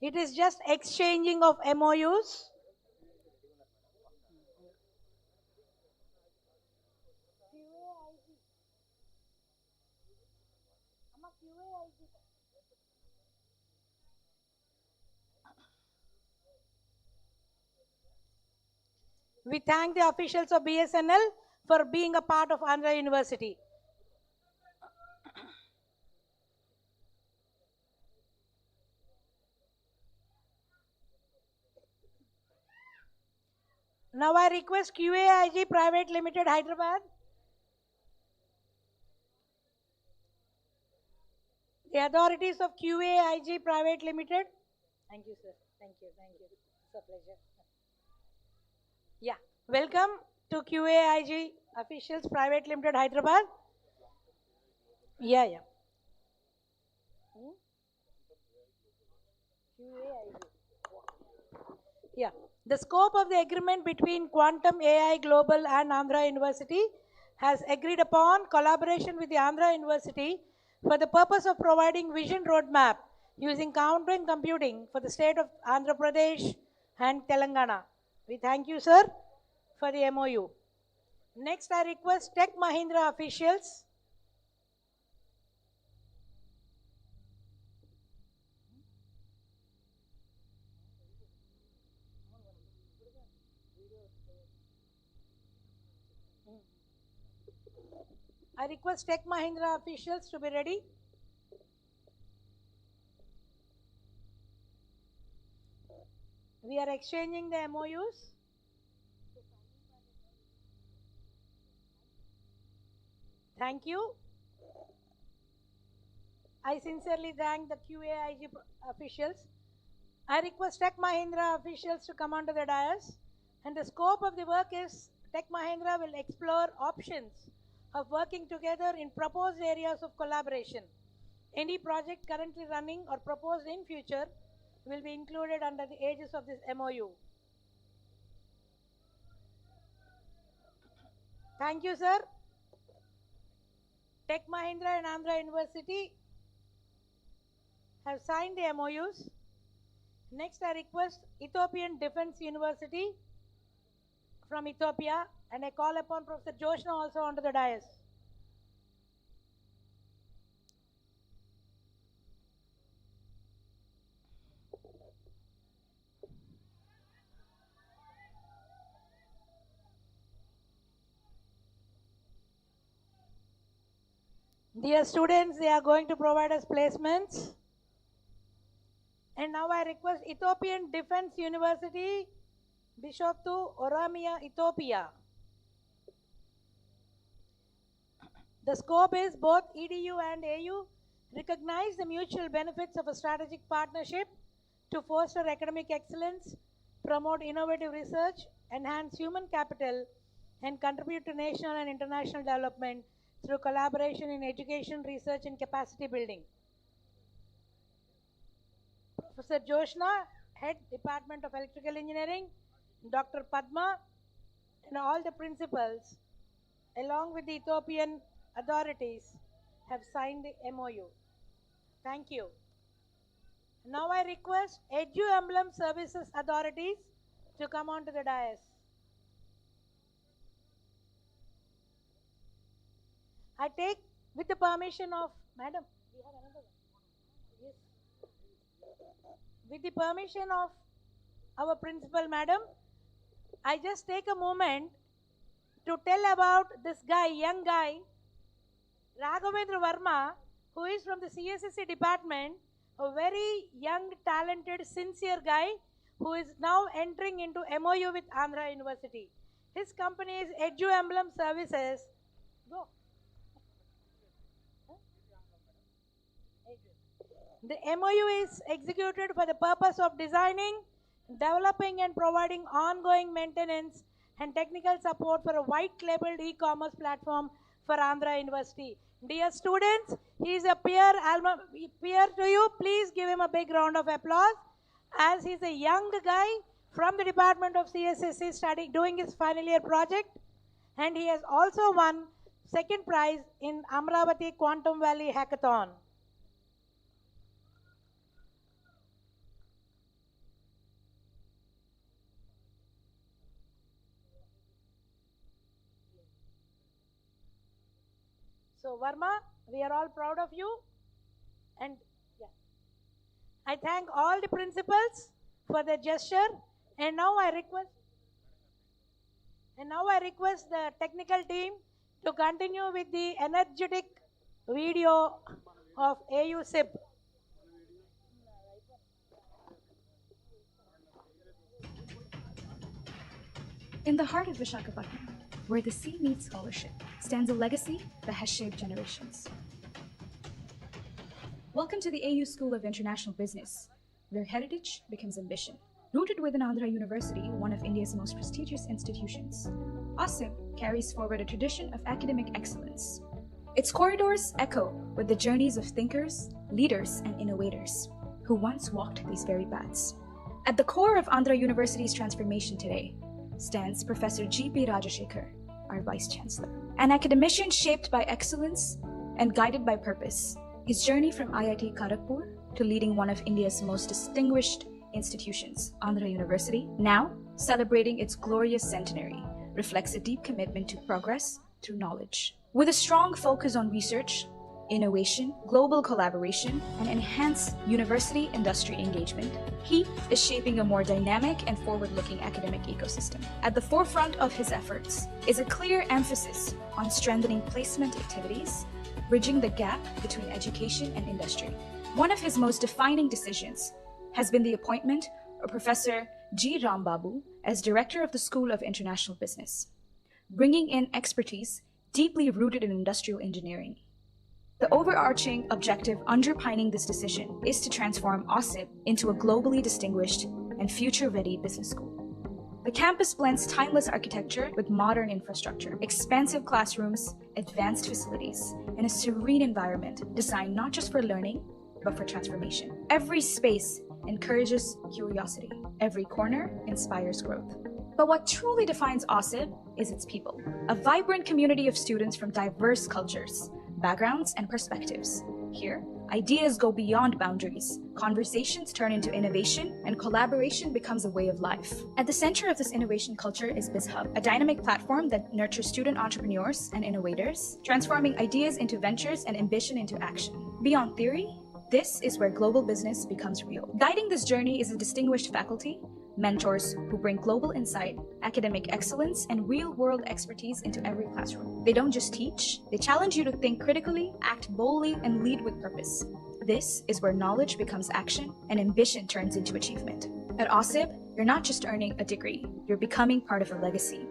It is just exchanging of MOUs. We thank the officials of BSNL for being a part of Andhra University. Now I request QAIG Private Limited Hyderabad. The authorities of QAIG Private Limited. Thank you, sir. Thank you. Thank you. It's a pleasure. Yeah. Welcome to QAIG officials Private Limited Hyderabad. Yeah. QAIG. Yeah. The scope of the agreement between Quantum AI Global and Andhra University has agreed upon collaboration with the Andhra University for the purpose of providing vision roadmap using quantum computing for the state of Andhra Pradesh and Telangana. We thank you, sir, for the MOU. Next, I request Tech Mahindra officials Tech Mahindra officials to be ready. We are exchanging the MOUs. Thank you. I sincerely thank the QAIG officials. I request Tech Mahindra officials to come onto the dais. And the scope of the work is Tech Mahindra will explore options of working together in proposed areas of collaboration. Any project currently running or proposed in future will be included under the aegis of this MOU. Thank you, sir. Tech Mahindra and Andhra University have signed the MOUs. Next, I request Ethiopian Defense University from Ethiopia, and I call upon Professor Joshna also onto the dais. Dear students, they are going to provide us placements. And now I request Ethiopian Defense University, Bishoptu, Oromia, Ethiopia. The scope is both EDU and AU recognize the mutual benefits of a strategic partnership to foster academic excellence, promote innovative research, enhance human capital, and contribute to national and international development through collaboration in education, research, and capacity building. Professor Joshna, Head Department of Electrical Engineering, Dr. Padma, and all the principals, along with the Ethiopian authorities, have signed the MOU. Thank you. Now I request Edu Emblem Services authorities to come onto the dais. I take, with the permission of Madam, we have another one. Yes. With the permission of our principal, madam, I just take a moment to tell about this guy, young guy, Raghavendra Verma, who is from the CSSC department, a very young, talented, sincere guy who is now entering into MOU with Andhra University. His company is Edu Emblem Services. Go. The MOU is executed for the purpose of designing, developing and providing ongoing maintenance and technical support for a white-labeled e-commerce platform for Andhra University. Dear students, he is a peer to you. Please give him a big round of applause, as he is a young guy from the Department of CSSC doing his final year project, and he has also won second prize in Amravati Quantum Valley Hackathon. So Verma, we are all proud of you, and yeah, I thank all the principals for their gesture, and now I request the technical team to continue with the energetic video of AU SIP. In the heart of Visakhapatnam, where the sea meets scholarship, stands a legacy that has shaped generations. Welcome to the AU School of International Business, where heritage becomes ambition. Rooted within Andhra University, one of India's most prestigious institutions, ASIP carries forward a tradition of academic excellence. Its corridors echo with the journeys of thinkers, leaders, and innovators who once walked these very paths. At the core of Andhra University's transformation today stands Professor G.P. Rajashekhar, our Vice Chancellor. An academician shaped by excellence and guided by purpose, his journey from IIT Kharagpur to leading one of India's most distinguished institutions, Andhra University, now celebrating its glorious centenary, reflects a deep commitment to progress through knowledge. With a strong focus on research, innovation, global collaboration, and enhanced university-industry engagement, he is shaping a more dynamic and forward-looking academic ecosystem. At the forefront of his efforts is a clear emphasis on strengthening placement activities, bridging the gap between education and industry. One of his most defining decisions has been the appointment of Professor G. Rambabu as Director of the School of International Business, bringing in expertise deeply rooted in industrial engineering. The overarching objective underpinning this decision is to transform OSIP into a globally distinguished and future-ready business school. The campus blends timeless architecture with modern infrastructure, expansive classrooms, advanced facilities, and a serene environment designed not just for learning, but for transformation. Every space encourages curiosity. Every corner inspires growth. But what truly defines OSIP is its people, a vibrant community of students from diverse cultures, backgrounds, and perspectives. Here, ideas go beyond boundaries, conversations turn into innovation, and collaboration becomes a way of life. At the center of this innovation culture is BizHub, a dynamic platform that nurtures student entrepreneurs and innovators, transforming ideas into ventures and ambition into action. Beyond theory, this is where global business becomes real. Guiding this journey is a distinguished faculty, mentors who bring global insight, academic excellence, and real-world expertise into every classroom. They don't just teach, they challenge you to think critically, act boldly, and lead with purpose. This is where knowledge becomes action and ambition turns into achievement. At OSIP, you're not just earning a degree, you're becoming part of a legacy.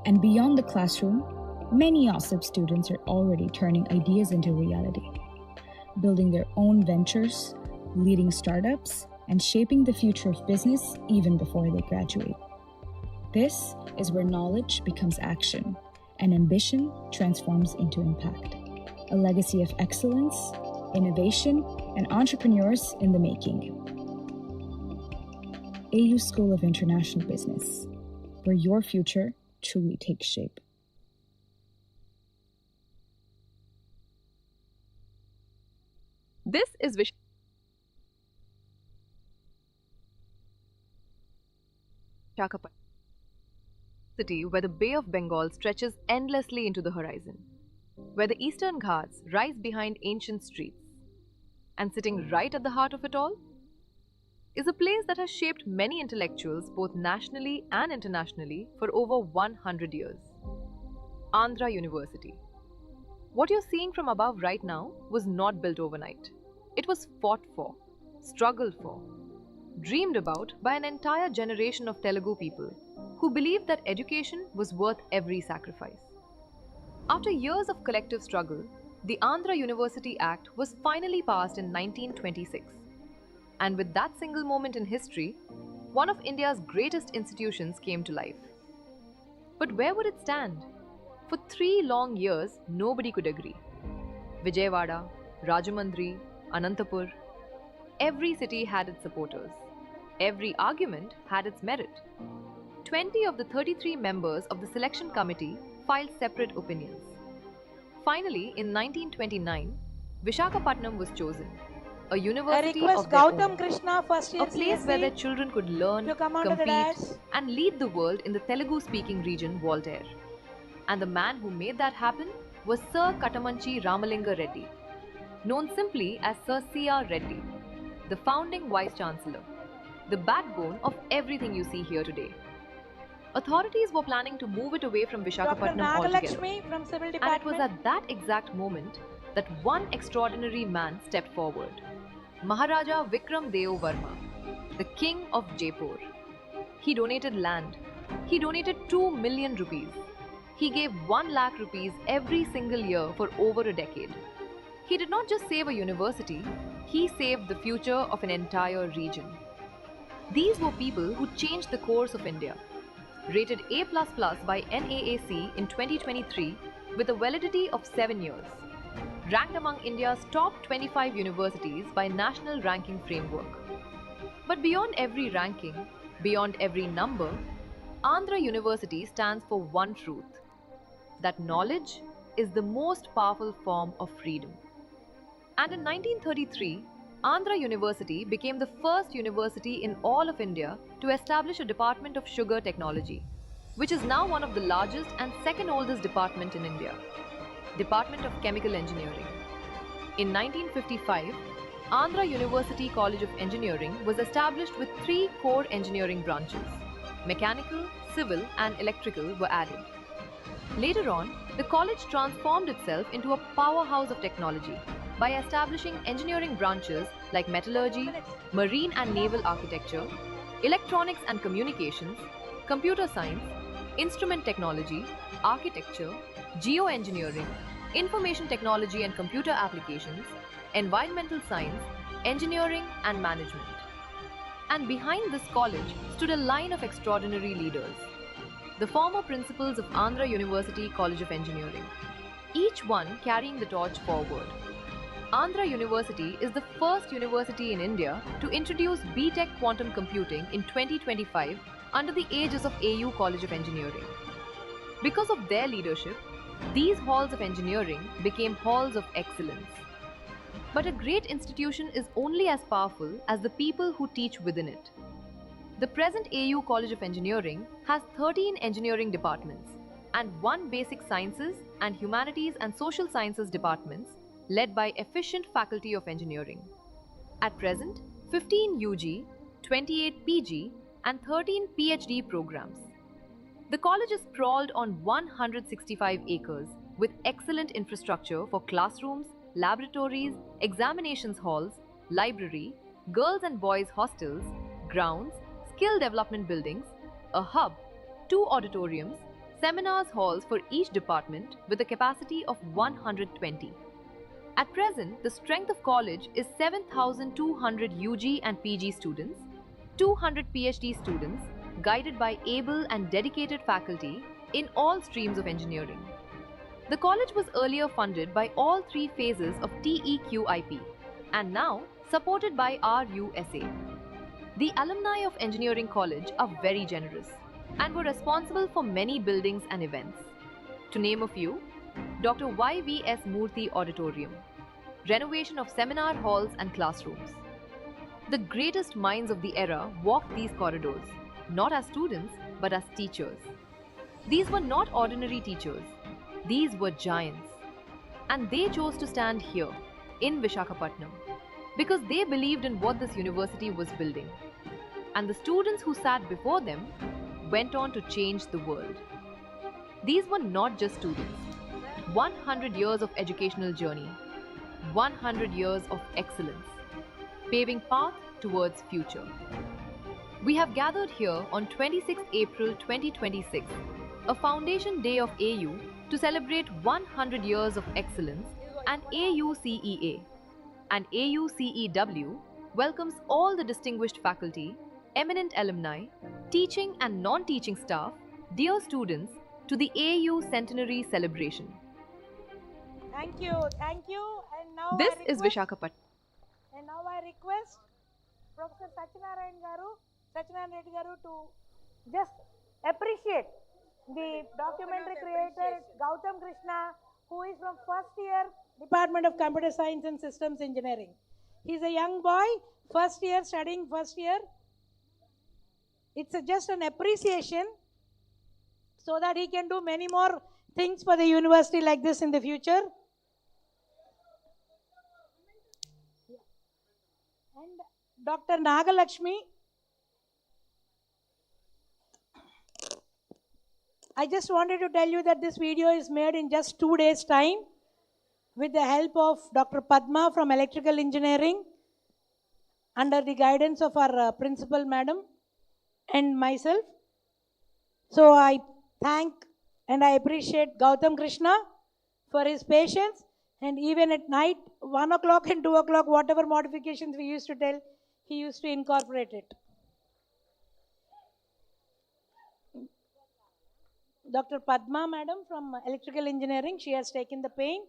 And beyond the classroom, many OSIP students are already turning ideas into reality, building their own ventures, leading startups, and shaping the future of business even before they graduate. This is where knowledge becomes action and ambition transforms into impact. A legacy of excellence, innovation, and entrepreneurs in the making. AU School of International Business, where your future truly takes shape. This is Visakhapatnam, city where the Bay of Bengal stretches endlessly into the horizon, where the Eastern Ghats rise behind ancient streets. And sitting right at the heart of it all is a place that has shaped many intellectuals both nationally and internationally for over 100 years. Andhra University. What you're seeing from above right now was not built overnight. It was fought for, struggled for, dreamed about by an entire generation of Telugu people who believed that education was worth every sacrifice. After years of collective struggle, the Andhra University Act was finally passed in 1926. And with that single moment in history, one of India's greatest institutions came to life. But where would it stand? For 3 long years, nobody could agree. Vijayawada, Rajamandri, Anantapur, every city had its supporters. Every argument had its merit. 20 of the 33 members of the selection committee filed separate opinions. Finally, in 1929, Visakhapatnam was chosen, a university of their own, Krishna, first year a place where their children could learn, to come onto the compete, dais. and lead the world in the Telugu-speaking region Voltaire. And the man who made that happen was Sir Katamanchi Ramalinga Reddy, known simply as Sir C.R. Reddy, the founding Vice-Chancellor, the backbone of everything you see here today. Authorities were planning to move it away from Dr. Visakhapatnam altogether. Nagalakshmi from Civil And it Department. was at that exact moment that one extraordinary man stepped forward. Maharaja Vikram Deo Varma, the king of Jaipur. He donated land. He donated 2 million rupees. He gave 1 lakh rupees every single year for over a decade. He did not just save a university, he saved the future of an entire region. These were people who changed the course of India. Rated A++ by NAAC in 2023 with a validity of 7 years. Ranked among India's top 25 universities by National Ranking Framework. But beyond every ranking, beyond every number, Andhra University stands for one truth, that knowledge is the most powerful form of freedom. And in 1933, Andhra University became the first university in all of India to establish a Department of Sugar Technology, which is now one of the largest and second oldest department in India, Department of Chemical Engineering. In 1955, Andhra University College of Engineering was established with 3 core engineering branches. Mechanical, civil and electrical were added. Later on, the college transformed itself into a powerhouse of technology by establishing engineering branches like metallurgy, marine and naval architecture, electronics and communications, computer science, instrument technology, architecture, geoengineering, information technology and computer applications, environmental science, engineering and management. And behind this college stood a line of extraordinary leaders, the former principals of Andhra University College of Engineering, each one carrying the torch forward. Andhra University is the first university in India to introduce B.Tech quantum computing in 2025 under the aegis of AU College of Engineering. Because of their leadership, these halls of engineering became halls of excellence. But a great institution is only as powerful as the people who teach within it. The present AU College of Engineering has 13 engineering departments and 1 basic sciences and humanities and social sciences departments led by efficient faculty of engineering. At present, 15 UG, 28 PG and 13 PhD programs. The college is sprawled on 165 acres with excellent infrastructure for classrooms, laboratories, examinations halls, library, girls and boys hostels, grounds, skill development buildings, a hub, 2 auditoriums, seminars halls for each department with a capacity of 120. At present, the strength of college is 7,200 UG and PG students, 200 PhD students, guided by able and dedicated faculty in all streams of engineering. The college was earlier funded by all 3 phases of TEQIP and now supported by RUSA. The alumni of Engineering College are very generous and were responsible for many buildings and events. To name a few, Dr. Y.V.S. Murthy Auditorium, renovation of seminar halls and classrooms. The greatest minds of the era walked these corridors, not as students, but as teachers. These were not ordinary teachers. These were giants. And they chose to stand here, in Visakhapatnam, because they believed in what this university was building. And the students who sat before them went on to change the world. These were not just students. 100 years of educational journey, 100 years of excellence, paving path towards future. We have gathered here on 26 April 2026, a foundation day of AU, to celebrate 100 years of excellence, and AUCEA and AUCEW welcomes all the distinguished faculty, eminent alumni, teaching and non-teaching staff, dear students, to the AU Centenary celebration. Thank you. And now This I is request, Visakhapatnam. And now I request Professor Satyanarayan Reddy Garu to just appreciate the documentary creator Gautam Krishna, who is from first year Department of Computer Science and Systems Engineering. He's a young boy, first year, studying first year. It's just an appreciation so that he can do many more things for the university like this in the future. And Dr. Nagalakshmi, I just wanted to tell you that this video is made in just 2 days' time with the help of Dr. Padma from Electrical Engineering under the guidance of our principal madam and myself. So I thank and I appreciate Gautam Krishna for his patience, and even at night, 1 o'clock and 2 o'clock, whatever modifications we used to tell, he used to incorporate it. Dr. Padma madam from Electrical Engineering, she has taken the pain.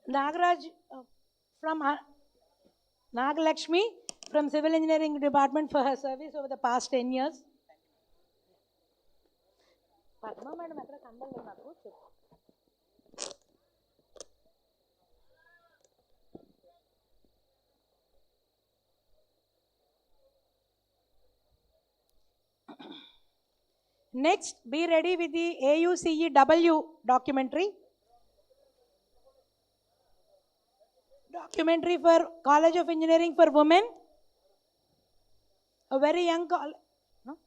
Nagaraj from Nagalakshmi from Civil Engineering Department for her service over the past 10 years. Padma madam ekkada kanbaladu naku cheppu. Next, be ready with the AUCEW documentary. Documentary for College of Engineering for Women. A very young college. No?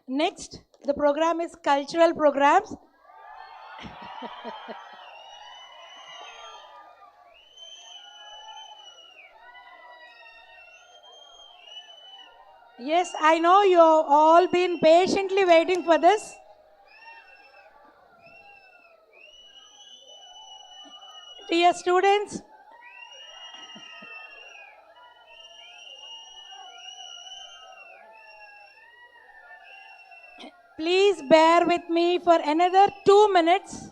Next, the program is cultural programs. Yes, I know you've all been patiently waiting for this. Dear students, please bear with me for another 2 minutes.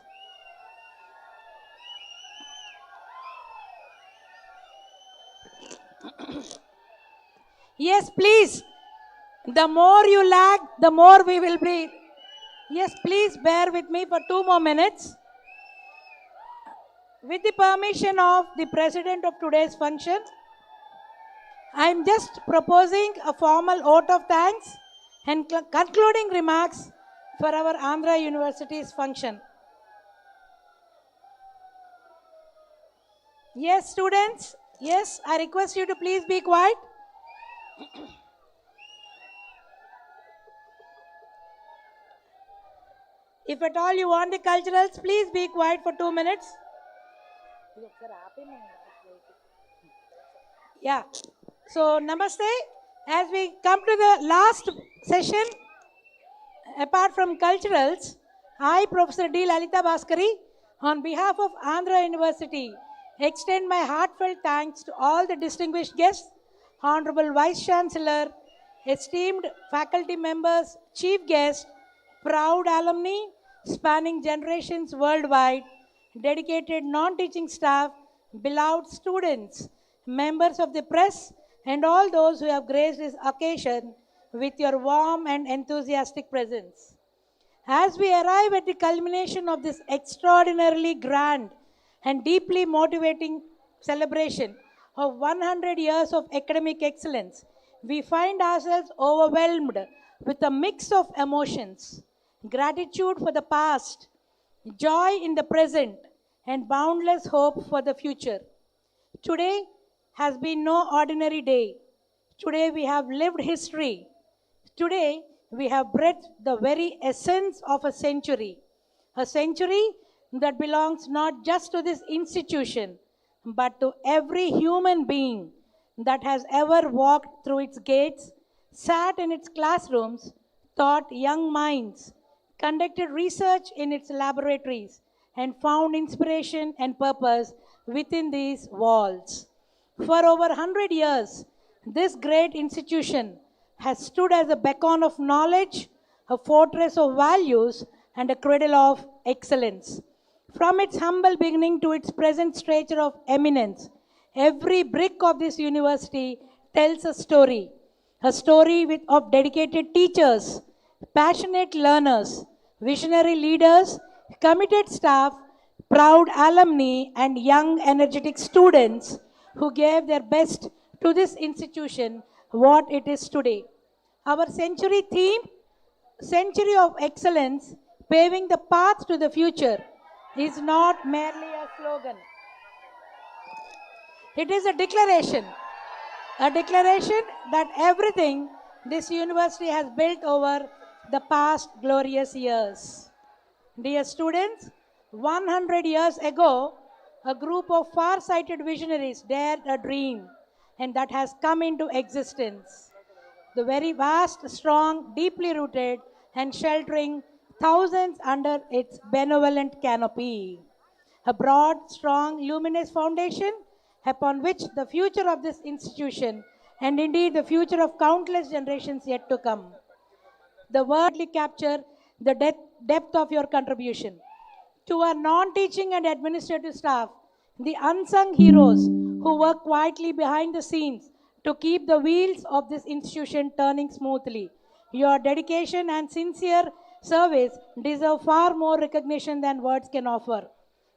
Yes, please. The more you lag, the more we will breathe. Yes, please bear with me for 2 more minutes. With the permission of the president of today's function, I am just proposing a formal vote of thanks and concluding remarks for our Andhra University's function. Yes, students. Yes, I request you to please be quiet. If at all you want the culturals, please be quiet for 2 minutes. Yeah. So, namaste. As we come to the last session, apart from culturals, I, Professor D. Lalita Bhaskari, on behalf of Andhra University, extend my heartfelt thanks to all the distinguished guests, Honorable Vice Chancellor, esteemed faculty members, chief guests, proud alumni spanning generations worldwide, dedicated non-teaching staff, beloved students, members of the press, and all those who have graced this occasion with your warm and enthusiastic presence. As we arrive at the culmination of this extraordinarily grand and deeply motivating celebration of 100 years of academic excellence, we find ourselves overwhelmed with a mix of emotions: gratitude for the past, joy in the present, and boundless hope for the future. Today has been no ordinary day. Today we have lived history. Today we have breathed the very essence of a century that belongs not just to this institution, but to every human being that has ever walked through its gates, sat in its classrooms, taught young minds, conducted research in its laboratories, and found inspiration and purpose within these walls. For over 100 years, this great institution has stood as a beacon of knowledge, a fortress of values, and a cradle of excellence. From its humble beginning to its present stature of eminence, every brick of this university tells a story of dedicated teachers, passionate learners, visionary leaders, committed staff, proud alumni, and young, energetic students who gave their best to this institution what it is today. Our century theme, Century of Excellence, paving the path to the future, is not merely a slogan. It is a declaration that everything this university has built over the past glorious years. Dear students, 100 years ago, a group of far-sighted visionaries dared a dream, and that has come into existence. The very vast, strong, deeply rooted, and sheltering thousands under its benevolent canopy. A broad, strong, luminous foundation upon which the future of this institution, and indeed the future of countless generations yet to come. The word capture the depth of your contribution. To our non-teaching and administrative staff, the unsung heroes who work quietly behind the scenes to keep the wheels of this institution turning smoothly. Your dedication and sincere service deserve far more recognition than words can offer.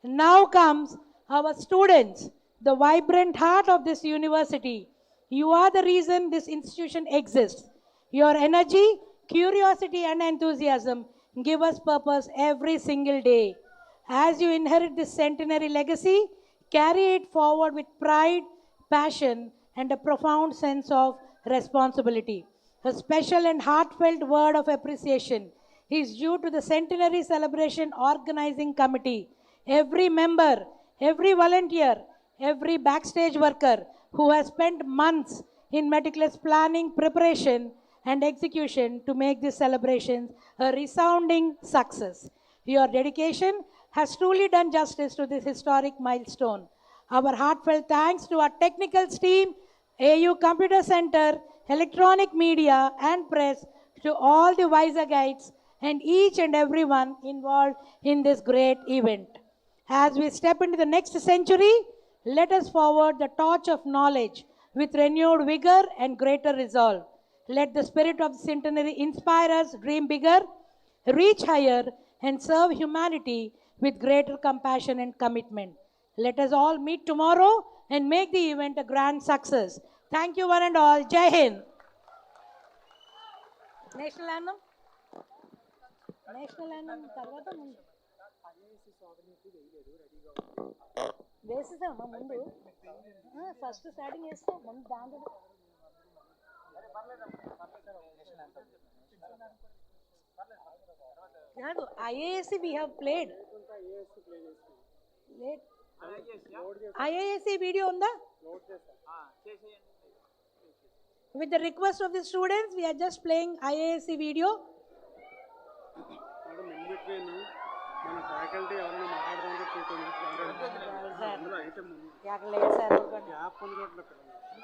Now comes our students, the vibrant heart of this university. You are the reason this institution exists. Your energy, curiosity, and enthusiasm give us purpose every single day. As you inherit this centenary legacy, carry it forward with pride, passion, and a profound sense of responsibility. A special and heartfelt word of appreciation is due to the Centenary Celebration Organizing Committee, every member, every volunteer, every backstage worker who has spent months in meticulous planning, preparation, and execution to make this celebration a resounding success. Your dedication has truly done justice to this historic milestone. Our heartfelt thanks to our technical team, AU Computer Center, electronic media, and press, to all the wiser guides and each and everyone involved in this great event. As we step into the next century, let us forward the torch of knowledge with renewed vigor and greater resolve. Let the spirit of the centenary inspire us, dream bigger, reach higher, and serve humanity with greater compassion and commitment. Let us all meet tomorrow and make the event a grand success. Thank you one and all. Jai Hind. National anthem. National anthem. వేసేసామా ముందు first starting చేస్తాం ముందు దాంట్లో కాదు IASc we have played IASc video ఉందా with the request of the students we are just playing IASC video madam in between మన faculty ఎవరైనా మాట్లాడుతుంటే కూర్చొని అందులో ఐటమ్ ఉంది గ్యాప్ ఉంది కూడా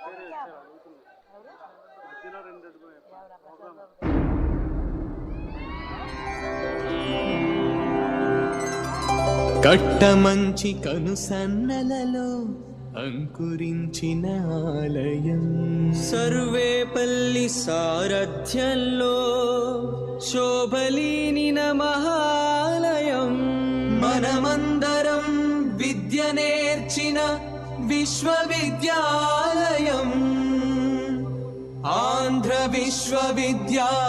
వేరే ఇచ్చారు అడుగుతున్నారు మధ్యలో రెండు ప్రోగ్రామ్ కట్టమంచి కనుసన్నలలో అంకురించిన ఆలయం సర్వేపల్లి సారథ్యంలో శోభలీనిన మహాలయం మనమందరం విద్య నేర్చిన విశ్వవిద్యాలయం ఆంధ్ర విశ్వవిద్యాలయం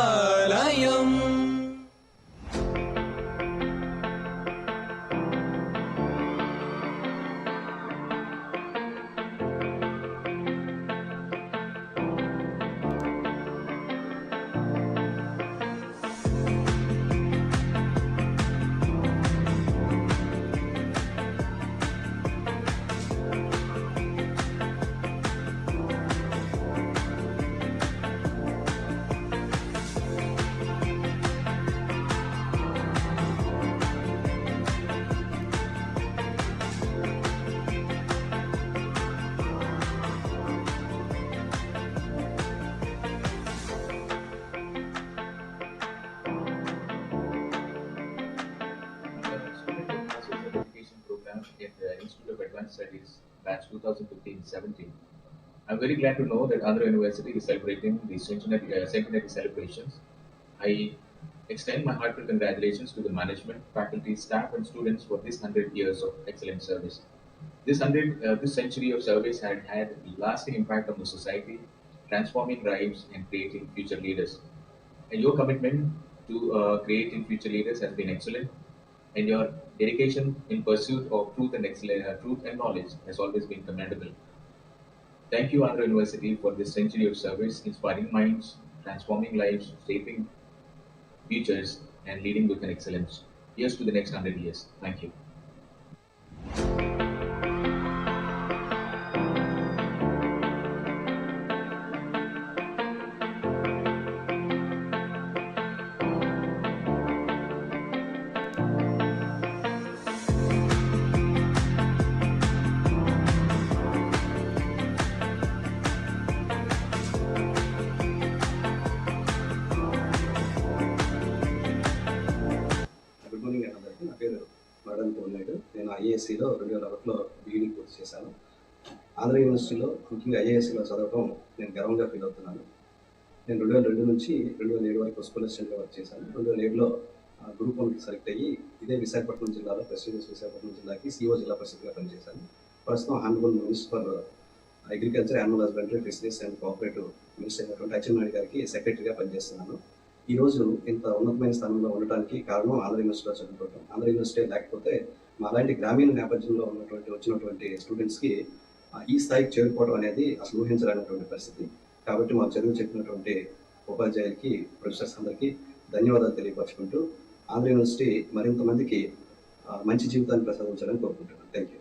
Studies, batch 2015-17. I'm very glad to know that Andhra University is celebrating the centenary celebrations. I extend my heartfelt congratulations to the management, faculty, staff, and students for this 100 years of excellent service. This century of service had a lasting impact on the society, transforming lives and creating future leaders. And your commitment to creating future leaders has been excellent. And your dedication in pursuit of truth and knowledge has always been commendable. Thank you, Andhra University, for this century of service, inspiring minds, transforming lives, shaping futures, and leading with an excellence. Here's to the next 100 years. Thank you. నేను ఐఏఎస్సిలో 2001లో B Ed పూర్తి చేశాను. ఆంధ్ర యూనివర్సిటీలో ముఖ్యంగా ఐఏఎస్సిలో చదవడం నేను గర్వంగా feel అవుతున్నాను. నేను 2002 నుంచి 2007 వరకు స్కూల్ అసిస్టెంట్గా వర్క్ చేశాను. 2007లో గ్రూప్ 1కి సెలెక్ట్ అయ్యి ఇదే విశాఖపట్నం జిల్లాలో ప్రెస్టీజియస్ విశాఖపట్నం జిల్లాకి సిఓ జిల్లా పరిషత్గా పనిచేశాను. ప్రస్తుతం honourable minister for agriculture, animal husbandry, fisheries and cooperative minister అయినటువంటి అచ్చెన్నాయుడు గారికి సెక్రటరీగా పనిచేస్తున్నాను. ఈరోజు ఇంత ఉన్నతమైన స్థానంలో ఉండటానికి కారణం ఆంధ్ర యూనివర్సిటీలో చదువుకోవడం. ఆంధ్ర యూనివర్సిటీ లేకపోతే మా అలాంటి గ్రామీణ నేపథ్యంలో వచ్చినటువంటి స్టూడెంట్స్కి ఈ స్థాయికి చేరుకోవడం అనేది అసలు ఊహించలేనటువంటి పరిస్థితి. కాబట్టి మాకు చదువు చెప్పినటువంటి ఉపాధ్యాయులకి, ప్రొఫెసర్స్ అందరికీ ధన్యవాదాలు తెలియపరచుకుంటూ ఆంధ్ర యూనివర్సిటీ మరింత మందికి మంచి జీవితాన్ని ప్రసాదించాలని కోరుకుంటున్నాను. Thank you.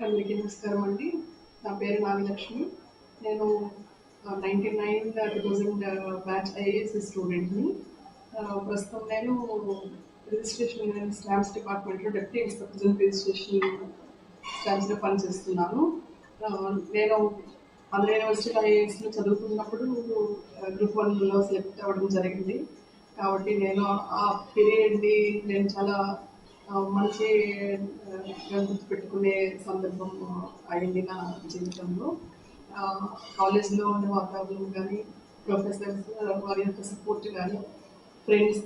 అందరికీ నమస్కారం అండి. నా పేరు నాగలక్ష్మి. నేను 99-2000 బ్యాచ్ ఐఏఎస్సి స్టూడెంట్ని. ప్రస్తుతం నేను రిజిస్ట్రేషన్ అండ్ స్టాంప్స్ డిపార్ట్మెంట్లో డెప్యూటీ ఇన్స్పెక్టర్ రిజిస్ట్రేషన్ స్టాంప్స్లో పనిచేస్తున్నాను. నేను ఆంధ్ర యూనివర్సిటీలో ఐఏఎస్లో చదువుకున్నప్పుడు గ్రూప్ 1లో సెలెక్ట్ అవ్వడం జరిగింది. కాబట్టి నేను ఆ పీరియడ్ని నేను చాలా మంచి గుర్తుపెట్టుకునే సందర్భం అయింది నా జీవితంలో. కాలేజ్లో ఉండే వాతావరణం కానీ, ప్రొఫెసర్స్ వారి యొక్క సపోర్ట్ కానీ, ఫ్రెండ్స్,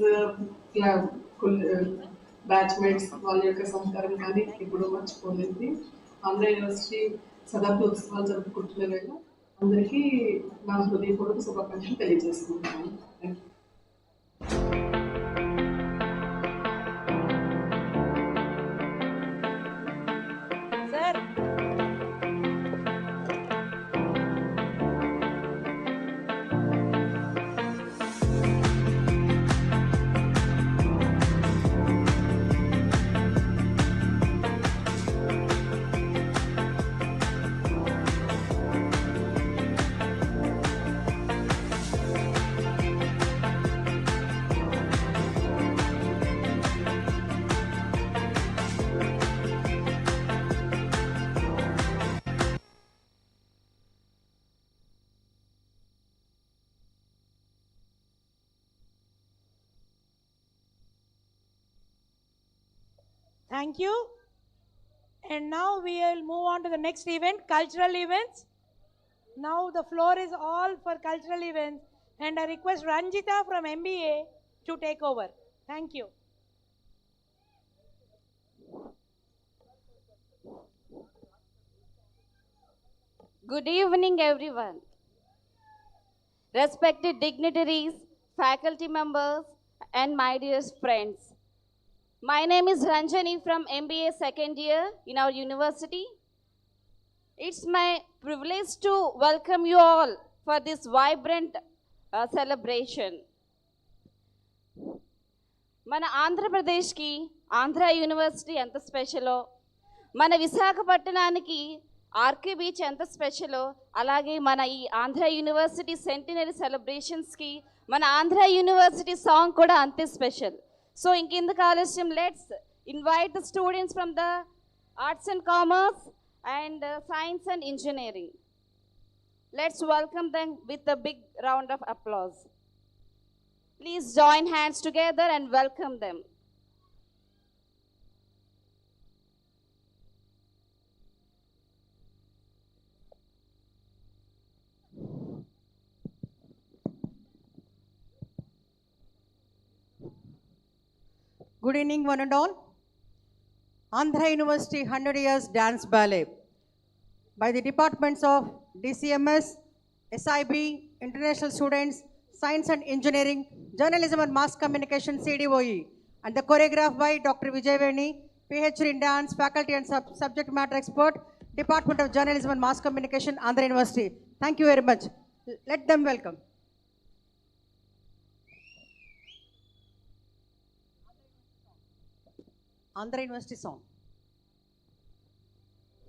బ్యాచ్మేట్స్ వాళ్ళ యొక్క సహకారం కానీ ఇప్పుడు మర్చిపోలేదు. ఆంధ్ర యూనివర్సిటీ శతాబ్ది ఉత్సవాలు జరుపుకుంటున్న వేళ అందరికీ నా హృదయపూర్వక శుభాకాంక్షలు తెలియజేసుకుంటున్నాను. Thank you. Thank you. And now we will move on to the next event, cultural events. Now the floor is all for cultural events, and I request Ranjita from MBA to take over. Thank you. Good evening, everyone. Respected dignitaries, faculty members, and my dear friends. My name is Ranjani from MBA second year in our university. It's my privilege to welcome you all for this vibrant celebration. మన ఆంధ్రప్రదేశ్కి Andhra university ఎంత స్పెషలో, మన విశాఖపట్నానికి RK beach ఎంత స్పెషలో, అలాగే మన ఈ Andhra university centenary సెలబ్రేషన్స్కి మన ఆంధ్ర యూనివర్సిటీ సాంగ్ కూడా అంతే స్పెషల్. సో ఇంకెందుకు ఆలస్యం, let's invite the students from the arts and commerce and science and engineering. Let's welcome them with a big round of applause. Please join hands together and welcome them. Good evening, one and all. Andhra University 100 Years Dance Ballet by the departments of DCMS, SIB, International Students, Science and Engineering, Journalism and Mass Communication, CDOE, and the choreographed by Dr. Vijayveni, PhD in Dance, Faculty and Subject Matter Expert, Department of Journalism and Mass Communication, Andhra University. Thank you very much. Let them welcome. Andhra University song.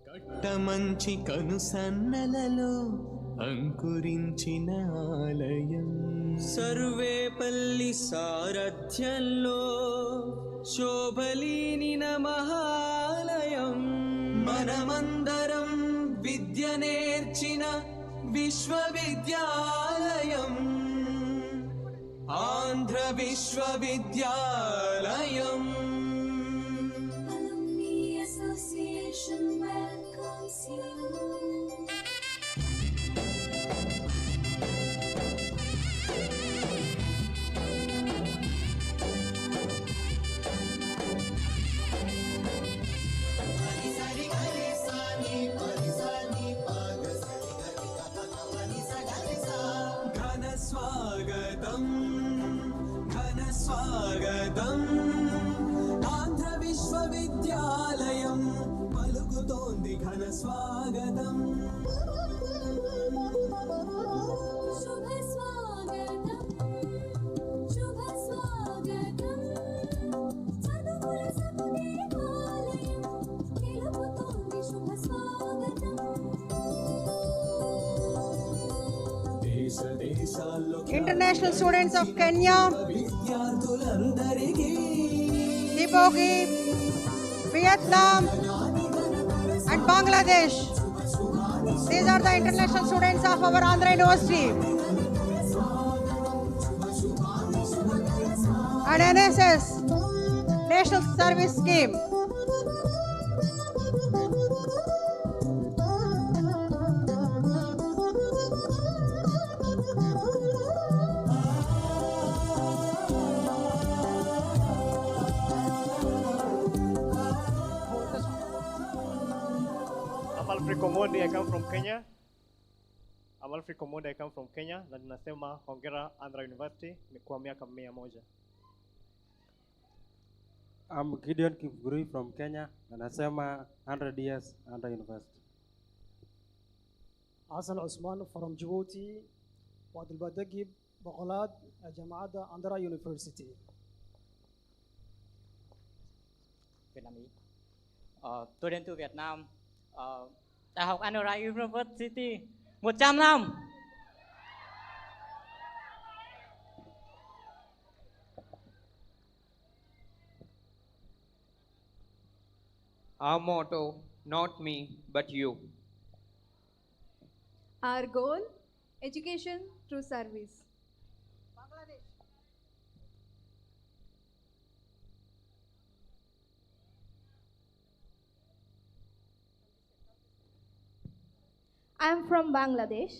Kattamanchi కనుసన్నలలో అంకురించిన ఆలయం, సర్వేపల్లి సారథ్యంలో శోభలీనిన మహాలయం, మనమందరం విద్య నేర్చిన విశ్వవిద్యాలయం, ఆంధ్ర విశ్వవిద్యాలయం. Association welcomes you. ఘన స్వాగతం, ఘన స్వాగతం, ఆంధ్ర విశ్వవిద్యాలయం పలుకుతోంది ఘన స్వాగతం. శుభ స్వాగతం, శుభ స్వాగతం, చదువుల సముదాయం తెలుపుతోంది శుభ స్వాగతం. దేశ దేశాల్లో International students of Kenya, Djibouti, Vietnam and Bangladesh. These are the international students of our Andhra University. And NSS, National Service Scheme. I'm Alfred Komondi, I come from Kenya. I'm Alfred Komondi, I come from Kenya. Na ninasema hongera Andhra University kwa miaka 100. I'm Gideon Kipguri from Kenya. Na nasema 100 years Andhra University. حسن عثمان from Djibouti وعبد البدقي بغلاد جامعة أندرا University. Vietnamese. Student to Vietnam. Đại học Andhra University 100 năm. Our motto, not me, but you. Our goal, education through service. I am from Bangladesh.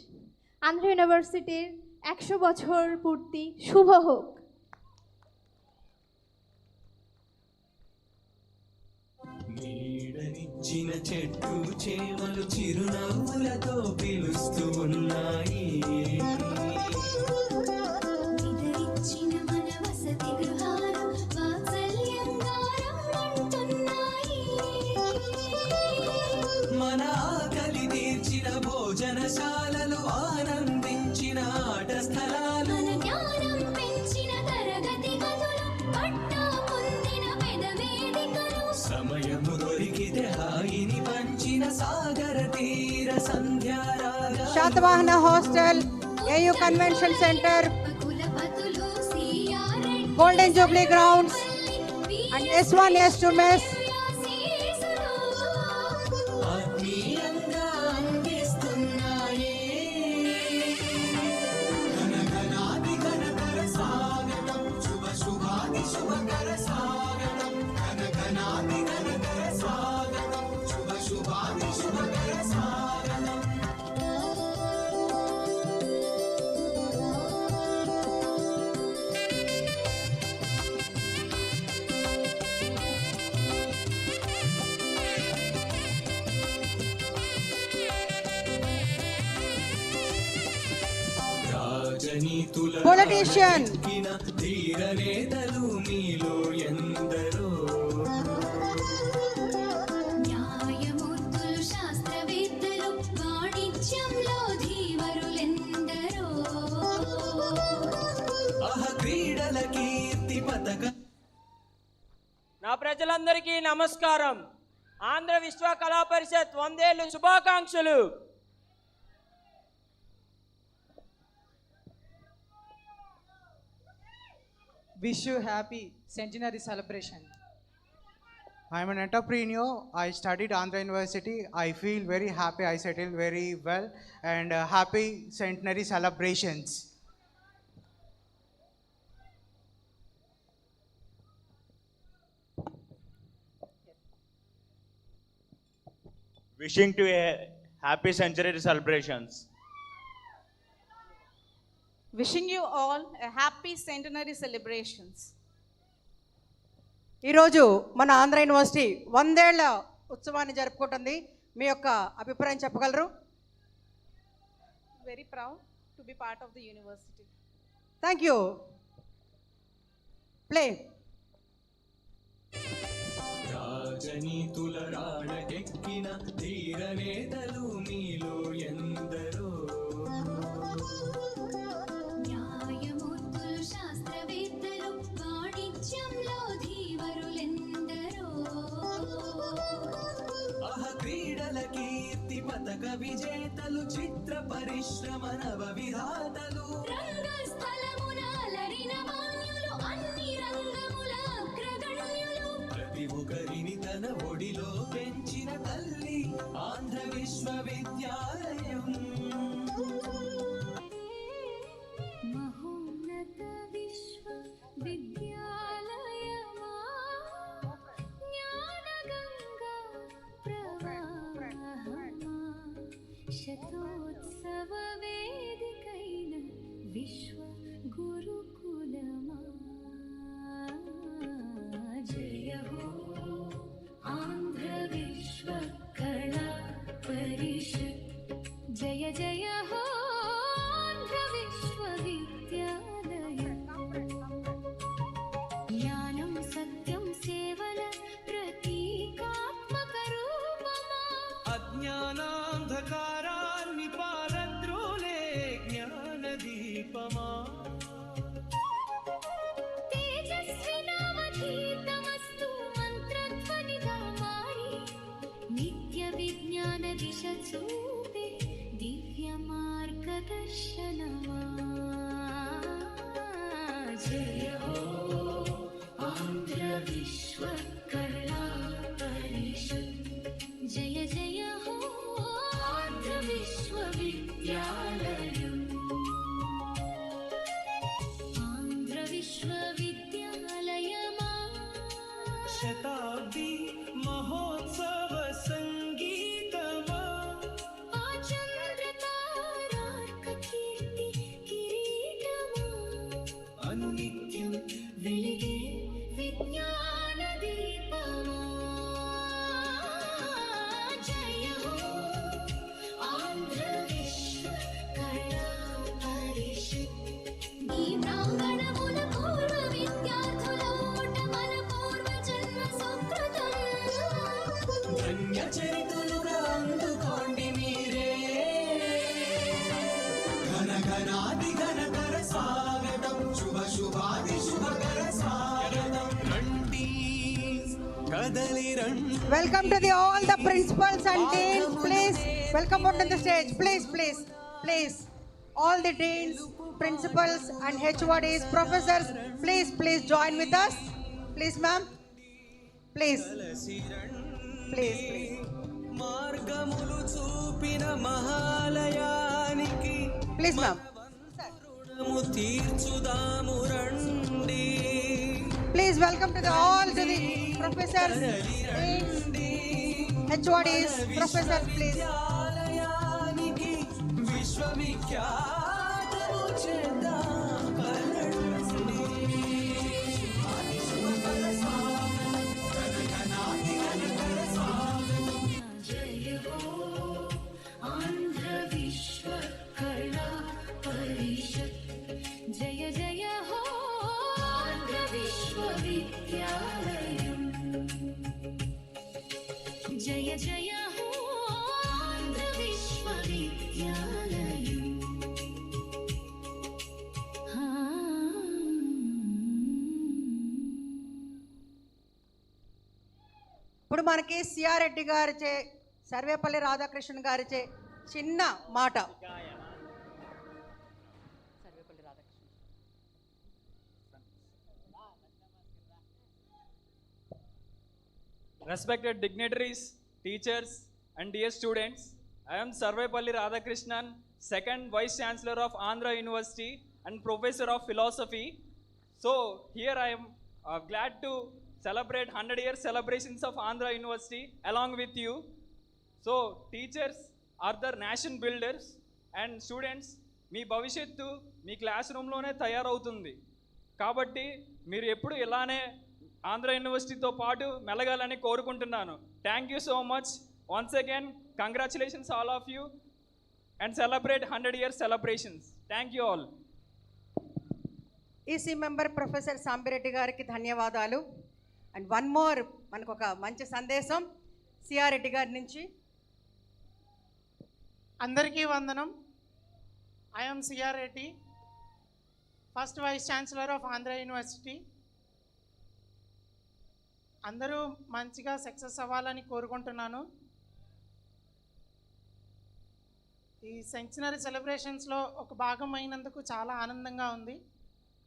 Andhra University 100 বছর পূর্তি শুভ হোক। నీడనిచ్చిన చెట్టు చేమలు చిరునవ్వులతో పిలుస్తూ ఉన్నాయి. నిద్రించిన మన వసతి గృహాలు వాత్సల్యంగా రమ్మంటున్నాయి. మన ఆకలి తీర్చిన భోజనశాలలు ఆనందించిన ఆట స్థలాలు మన జ్ఞానం పెంచిన తరగతి గదులు పట్టా పొందిన పెద వేదికలు సమయము దొరికితే హాయిని పంచిన సాగర తీర సంధ్యారాగ Shatavahana Hostel, AU Convention Center, Golden Jubilee Grounds, and S1, S2 Mess. ఆత్మీయంగా అందిస్తున్నాయి. ఘనఘనాది ఘనకర స్వాగతం, శుభ శుభాది శుభకర స్వాగతం. ఘనఘనాది ఘనకర స్వాగతం, శుభ శుభాది శుభకర స్వాగతం. రాజనీతుల Politician. రాడెక్కిన ధీర నేతలు మీలో ఎందరో. న్యాయమూర్తులు శాస్త్రవేత్తలు వాణిజ్యంలో ధీవరులెందరో. ఆహ క్రీడల కీర్తి పతక నా ప్రజలందరికీ నమస్కారం. ఆంధ్ర విశ్వ కళా పరిషత్ 100 ఏళ్లు శుభాకాంక్షలు. Wish you happy centenary celebration. I am an entrepreneur. I studied Andhra University. I feel very happy. I settled very well and happy centenary celebrations. Wishing to a happy centenary celebrations. Wishing you all a happy centenary celebrations. ఈరోజు మన Andhra university 100 ఏళ్ల ఉత్సవాన్ని జరుపుకుంటుంది. మీ యొక్క అభిప్రాయం చెప్పగలరు? Very proud to be part of the university. Thank you. Play. రాజనీతుల రాడెక్కిన ధీర నేతలు మీలో ఎందరో. న్యాయమూర్తులు శాస్త్రవేత్తలు వాణిజ్యంలో ధీవరులెందరో. ఆహ క్రీడల కీర్తి పతక విజేతలు చిత్ర పరిశ్రమ నవ విధాతలు. రంగస్థలమున అలరిన మాన్యులు అన్ని రంగముల అగ్రగణ్యులు. ప్రతి ఒక్కరిని తన ఒడిలో పెంచిన తల్లి ఆంధ్ర విశ్వవిద్యాలయం. మహోన్నత విశ్వవిద్యాలయమా विश्व गुरुकुलमा जय हो आंध्र विश्व कला परिषद जय जय हो आंध्र विश्वविद्यालय ज्ञानं सत्यं सेवल प्रतीकात्मक रूपमा अज्ञानान्धकाराన్ని పారద్రోలే జ్ఞానదీపమా तेजस्विनावधीतमस्तु मन्त्रध्वनिदा मारि नित्य विज्ञान दिश चूपे दिव्य मार्गदर्शनमा जय हो आंध्र विश्व कला परिषद जय जय हो आंध्र विश्वविद्यालयम् आंध्र विश्वविद्यालयमा శతాబ్ది మహోత్సవ సంగీతమా आचन्द्रतारार्क कीर्ति किरीटमा अनुनित्यं वेलिगे विज्ञान दीपमा जय हो आंध्र विश्व कला परिषद ఈ ప్రాంగణముల పూర్వ విద్యార్థుల ఓటమల పూర్వ జన్మ సుకృతం ధన్య చరితులుగా అందుకోండి మీరే ఘన ఘనాది ఘనకర స్వాగతం శుభ శుభాది శుభకర స్వాగతం రండి కదలి రండి Welcome to all the principals and deans. Please welcome onto the stage. Please. All the deans, principals and HODs, professors, please join with us. Please, ma'am. Please. మార్గములు చూపిన మహాలయానికి Please, ma'am. రుణము తీర్చుదాము రండి Please welcome to all to the professors, deans, HODs, professors, please. ఆలయానికి విశ్వవిఖ్యాతము చేద్దాం పరండి ఆది శుభకర స్వాగతం ఘనఘనాది ఘనకర స్వాగతం जय हो आंध्र विश्व कला परिषद जय जय हो आंध्र विश्वविद्यालयम् जय जय हो आंध्र विश्वविद्यालयम् ఇప్పుడు మనకి సిఆర్ రెడ్డి గారిచే సర్వేపల్లి రాధాకృష్ణన్ గారిచే చిన్న మాట. Respected dignitaries, teachers, and dear students, I am Sarvepalli Radhakrishnan, second Vice Chancellor of Andhra University and Professor of Philosophy. So here I am glad to celebrate 100-year celebrations of Andhra University along with you. So teachers are the nation builders and students, మీ భవిష్యత్తు మీ class రూమ్లోనే తయారవుతుంది. కాబట్టి మీరు ఎప్పుడు ఇలానే ఆంధ్ర యూనివర్సిటీతో పాటు మెలగాలని కోరుకుంటున్నాను. Thank you so much. Once again congratulations all of you and celebrate 100-year celebrations. Thank you all. EC member professor Sambireddy గారికి ధన్యవాదాలు. అండ్ వన్ మోర్ మనకు ఒక మంచి సందేశం సిఆర్ రెడ్డి గారి నుంచి. అందరికీ వందనం. I am CR Reddy, first vice chancellor of Andhra university. అందరూ మంచిగా సక్సెస్ అవ్వాలని కోరుకుంటున్నాను. ఈ సెంచనరీ సెలబ్రేషన్స్లో ఒక భాగం అయినందుకు చాలా ఆనందంగా ఉంది.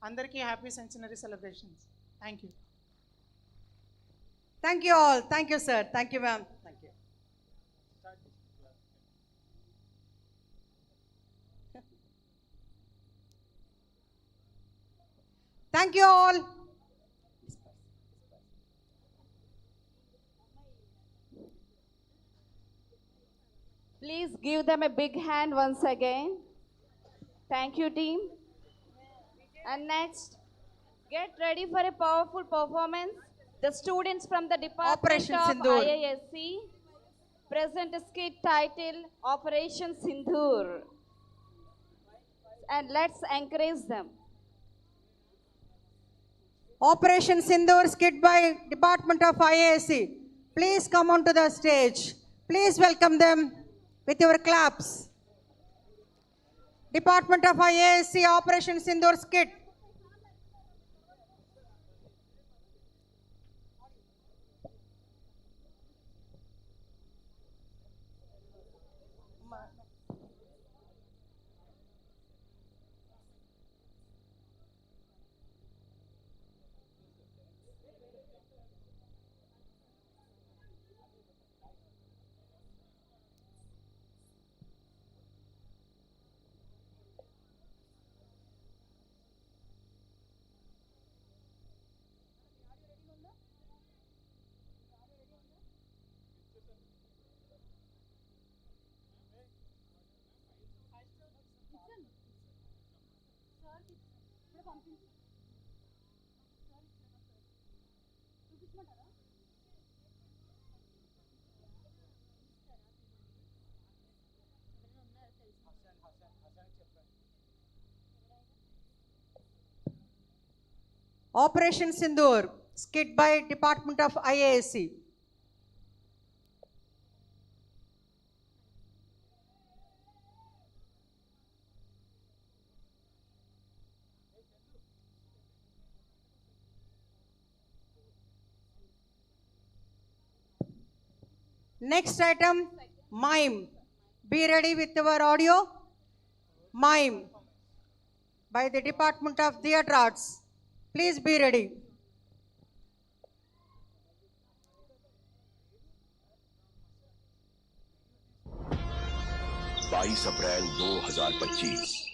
అందరికీ happy centenary celebrations. Thank you. Thank you all. Thank you sir. Thank you ma'am. Thank you. Thank you all. Please give them a big hand once again. Thank you, team. And next, get ready for a powerful performance. The students from the Department Operation of Sindoor. IISc present a skit titled Operation Sindoor. And let's encourage them. Operation Sindoor skit by Department of IASC. Please come onto the stage. Please welcome them with your claps. Department of IASC Operation Sindoor skit. Operation Sindoor skit by Department of IASC. Next item, mime. Be ready with your audio. Mime by the Department of Theatre Arts. Please be ready. अप्रैल 2025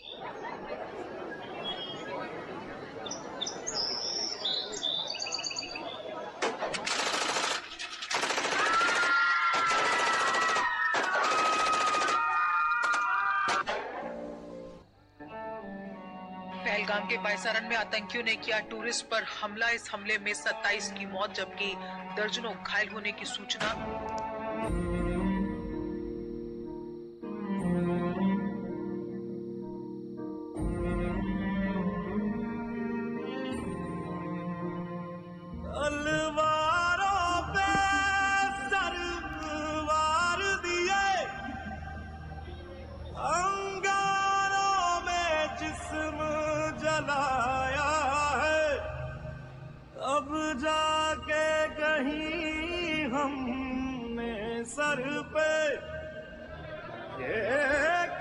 पहलगाम के बायसारन में आतंकियों ने किया tourist पर हमला। इस हमले में 27 की मौत जबकि दर्जनों घायल होने की सूचना। सर पे ये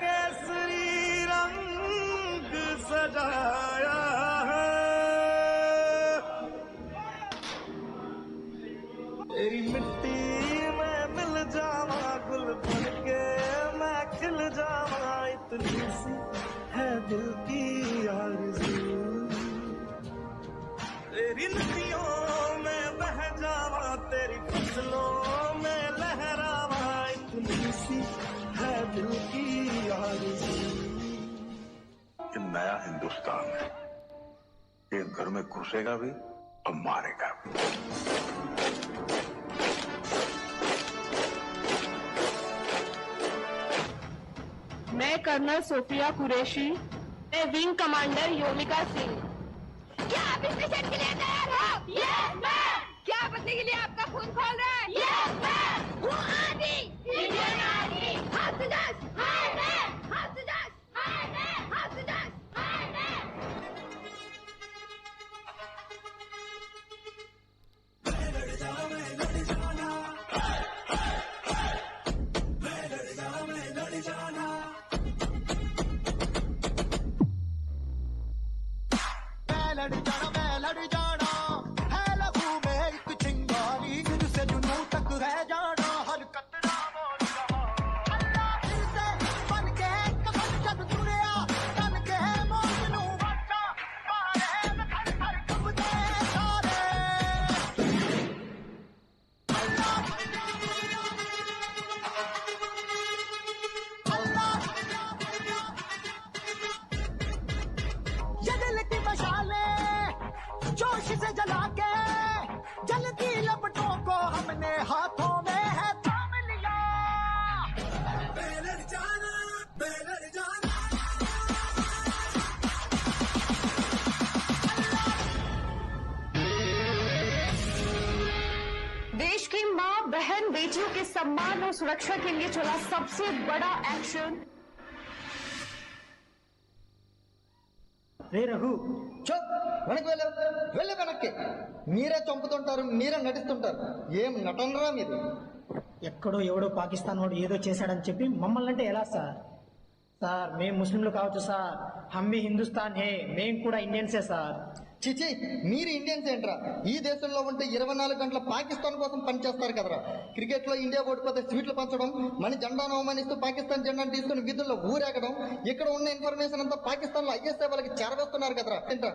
केसरी रंग सजाया है, तेरी मिट्टी में मिल जावा गुल बन के मैं खिल जावा, इतनी सी है दिल की आरज़ू, तेरी नदियों में बह जावा, तेरी फसलों में लहरावा, इतनी सी है दिल की आरज़ू। ये नया हिंदुस्तान है, ये घर में घुसेगा भी और मारेगा भी। मैं कर्नल सोफिया कुरैशी, मैं विंग कमांडर योमिका सिंह। क्या आप इस मिशन के लिए तैयार हो? Yes ma'am. क्या बदले के लिए आपका खून खोल रहा है? Yes ma'am. वो आर्मी, इंडियन आर्मी। हाथ से दस, हाय मैम। हाथ से दस, हाय मैम। हाथ से दस, हाय मैम। मैं लड़ जाना है लहू में एक चिंगारी, तुझसे जुनून देश की माँ बहन बेटियों के सम्मान और सुरक्षा के लिए चला सबसे बड़ा एक्शन। రే రఘు చోప్ వెనక్కి వెళ్ళే వెనక్కి. మీరే చంపుతుంటారు, మీరే నటిస్తుంటారు. ఏం నటనరా మీరు? ఎక్కడో ఎవడో పాకిస్తాన్ వాడు ఏదో చేశాడని చెప్పి మమ్మల్ని అంటే ఎలా సార్? సార్ మేము ముస్లింలు కావచ్చు సార్, హమ్ భీ హిందుస్థాన్ హే, మేము కూడా ఇండియన్సే సార్. చిచి, మీరు ఇండియన్స్ ఏంట్రా? ఈ దేశంలో ఉంటే 24 గంటల పాకిస్తాన్ కోసం పనిచేస్తారు కదరా. క్రికెట్ లో ఇండియా ఓడిపోతే స్వీట్లు పంచడం, మన జెండాను అవమానిస్తూ పాకిస్తాన్ జెండాను తీసుకుని విధుల్లో ఊరేగడం, ఇక్కడ ఉన్న ఇన్ఫర్మేషన్ అంతా పాకిస్తాన్ లో ఐఎస్ఐ వాళ్ళకి చేరవేస్తున్నారు కదరా. ఏంట్రా?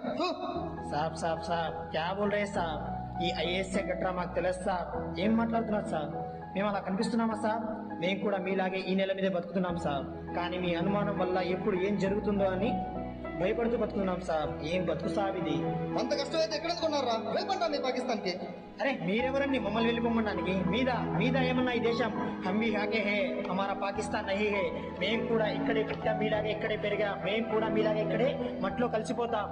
సాబ్ సాబ్ సాబ్ క్యా బోల్ రే సాబ్? ఈ ఐఏఎస్ఏ గట్రా మాకు తెలుసు సార్. ఏం మాట్లాడుతున్నారు సార్? మేము అలా కనిపిస్తున్నామా సార్? మేము కూడా మీలాగే ఈ నెల మీదే బతుకుతున్నాం సార్. కానీ మీ అనుమానం వల్ల ఎప్పుడు ఏం జరుగుతుందో అని భయపడుతూ బతుకున్నాం సార్. ఏం బతుకు సార్ ఇది? అంత కష్టమైతే ఎక్కడ కొన్నారా? వెళ్ళిపోండి మీ పాకిస్తాన్ కి. అరే మీరెవరండి మమ్మల్ని వెళ్ళిపోమడానికి? మీద ఏమన్నా ఈ దేశం హంబీ హాకే హే, హమారా పాకిస్తాన్ నహీ హే. మేము కూడా ఇక్కడే పుట్టాం, మీలాగే ఇక్కడే పెరిగా, మేము కూడా మీలాగే ఇక్కడే మట్లో కలిసిపోతాం.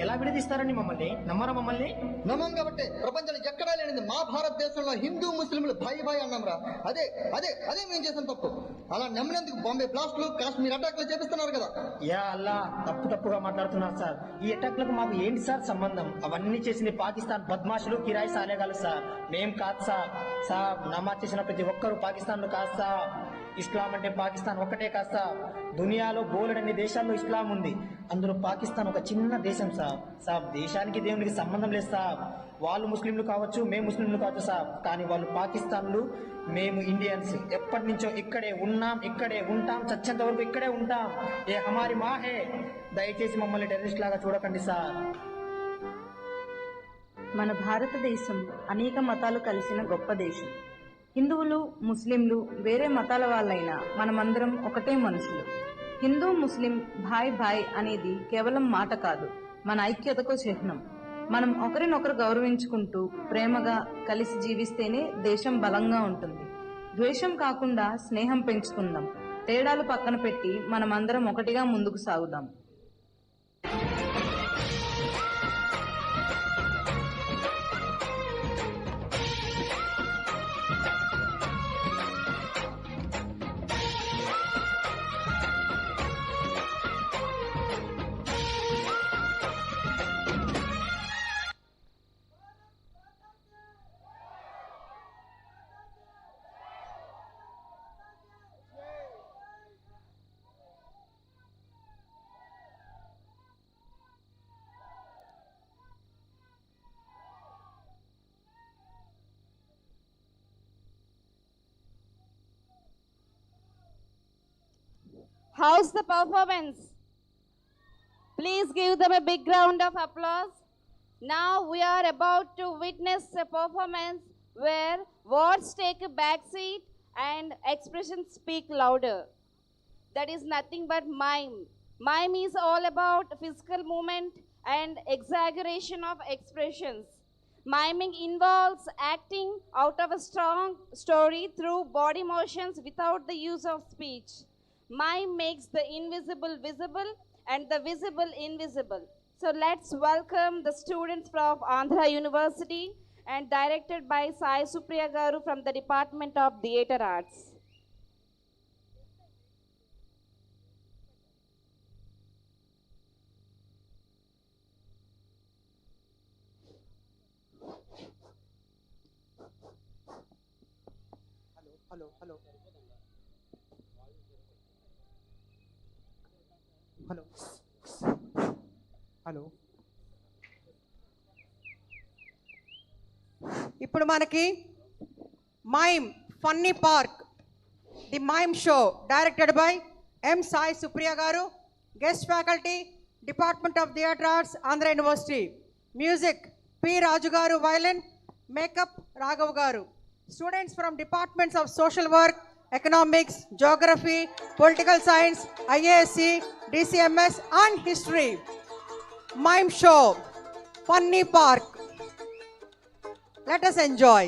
ఎలా విడదీస్తారండి మమ్మల్ని? నమ్మరా మమ్మల్ని? నమ్మం కాబట్టి ప్రపంచంలో ఎక్కడా లేనిది మా భారతదేశంలో హిందూ ముస్లింలు భాయి భాయి అన్నాంరా. అదే అదే అదే మేము చేసిన తప్పు. అలా నమ్మినందుకు బాంబే బ్లాస్ట్లు, కాశ్మీర్ అటాక్లు చేపిస్తున్నారు కదా. యా అల్లా, తప్పుగా మాట్లాడుతున్నారు సార్. ఈ అటాక్లకు మాకు ఏంటి సార్ సంబంధం? అవన్నీ చేసింది పాకిస్తాన్ బద్మాషులు, కిరాయి సాలేగాలు సార్. మేం కాదు సార్. నమాజ్ చేసిన ప్రతి ఒక్కరు పాకిస్తాన్ లో కాదు సార్. ఇస్లాం అంటే పాకిస్తాన్ ఒక్కటే కాదు సార్. దునియాలో బోలెడన్ని దేశాల్లో ఇస్లాం ఉంది, అందులో పాకిస్తాన్ ఒక చిన్న దేశం సార్. దేశానికి దేవునికి సంబంధం లేదు సార్. వాళ్ళు ముస్లింలు కావచ్చు, మేము ముస్లింలు కావచ్చు సార్, కానీ వాళ్ళు పాకిస్తాన్లు, మేము ఇండియన్స్. ఎప్పటి నుంచో ఇక్కడే ఉన్నాం, ఇక్కడే ఉంటాం, చచ్చేంత వరకు ఇక్కడే ఉంటాం. ఏ హమారి మా హే. దయచేసి మమ్మల్ని టెర్రరిస్ట్ లాగా చూడకండి సార్. మన భారతదేశం అనేక మతాలు కలిసిన గొప్ప దేశం. హిందువులు, ముస్లింలు వేరే మతాల వాళ్ళైనా మనమందరం ఒకటే మనుషులు. హిందూ ముస్లిం భాయ్ భాయ్ అనేది కేవలం మాట కాదు, మన ఐక్యతకు చిహ్నం. మనం ఒకరినొకరు గౌరవించుకుంటూ ప్రేమగా కలిసి జీవిస్తేనే దేశం బలంగా ఉంటుంది. ద్వేషం కాకుండా స్నేహం పెంచుకుందాం. తేడాలు పక్కన పెట్టి మనమందరం ఒకటిగా ముందుకు సాగుదాం. How's the performance? Please give them a big round of applause. Now we are about to witness a performance where words take a backseat and expressions speak louder. That is nothing but mime. Mime is all about physical movement and exaggeration of expressions. Miming involves acting out of a strong story through body motions without the use of speech. Mime makes the invisible visible and the visible invisible. So let's welcome the students from Andhra University and directed by Sai Supriya Garu from the Department of Theatre Arts. Hello. ఇప్పుడు మనకి mime funny park, the mime show directed by M Sai Supriya గారు, guest faculty department of theatre arts Andhra university. Music P Raju గారు violin, makeup Raghav గారు. Students from departments of social work, economics, geography, political science, IASC, DCMS and history. Mime show, funny park. Let us enjoy.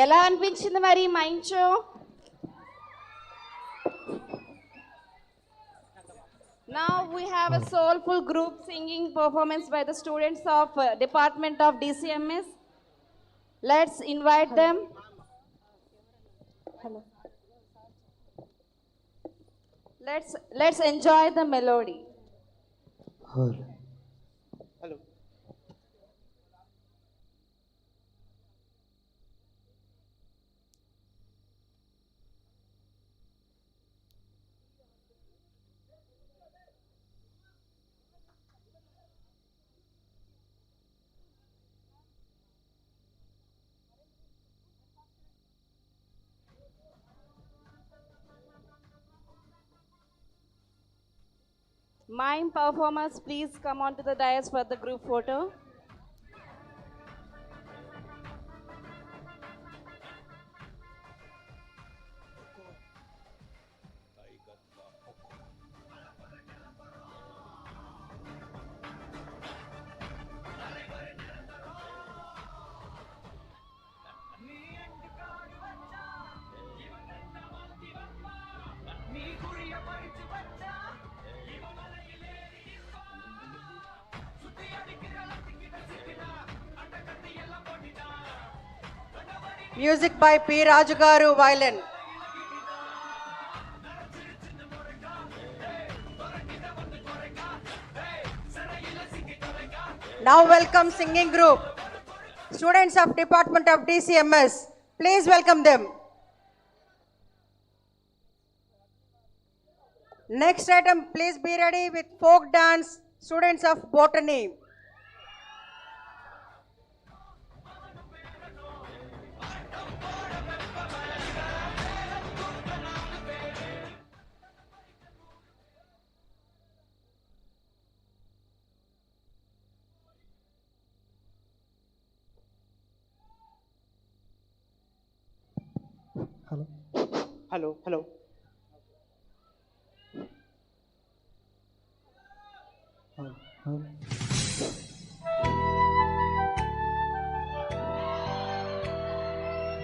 ఎలా అనిపించింది మరి mind show? Now we have a soulful group singing performance by the students of Department of DCMS. Let's invite them. Hello. Let's enjoy the melody. Hello. Mime performers, please come onto the dais for the group photo. Music by P. Rajagaru, violin. Now welcome singing group. Students of Department of DCMS. Please welcome them. Next item, please be ready with folk dance. Students of Botany. Hello, hello.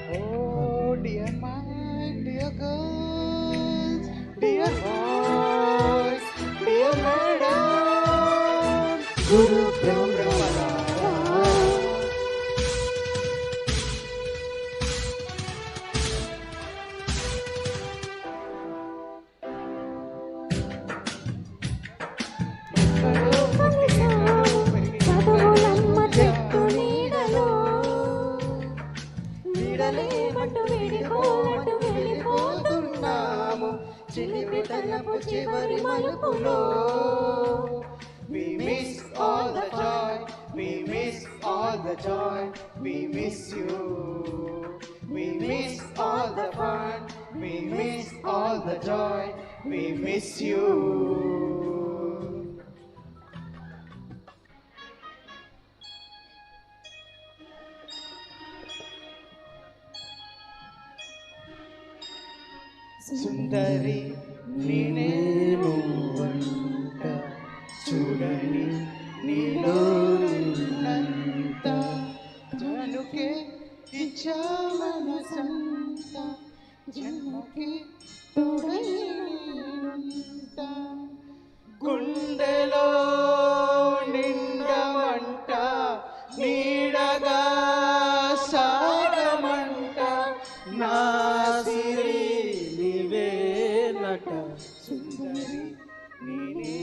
Oh, dear mind, dear girls, dear boys, dear madam, Guru Brahma. We miss all the joy, we miss all the joy, we miss you. We miss all the fun, we miss all the joy, we miss you. Sundari, నేను వంట చూడని నీలో నిన్నంత జనుకే ఇచ్చామనసంత జన్మకి తోడైనంత గుండెలో నిండమంట నీడగా సాగమంట నా సిరి నీవేనట సుందరి నేనే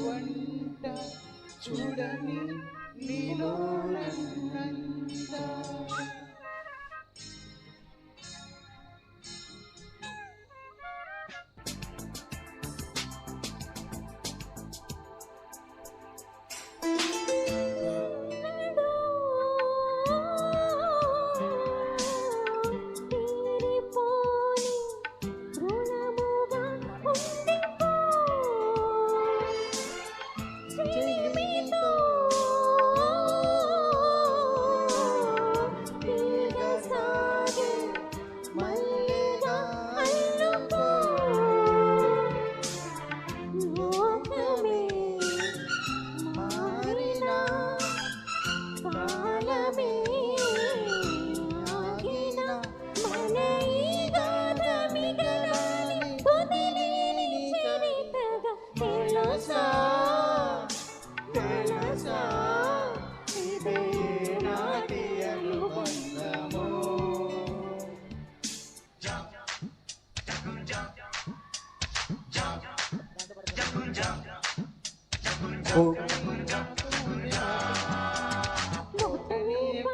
వంట చూడని నీలో నన్నంత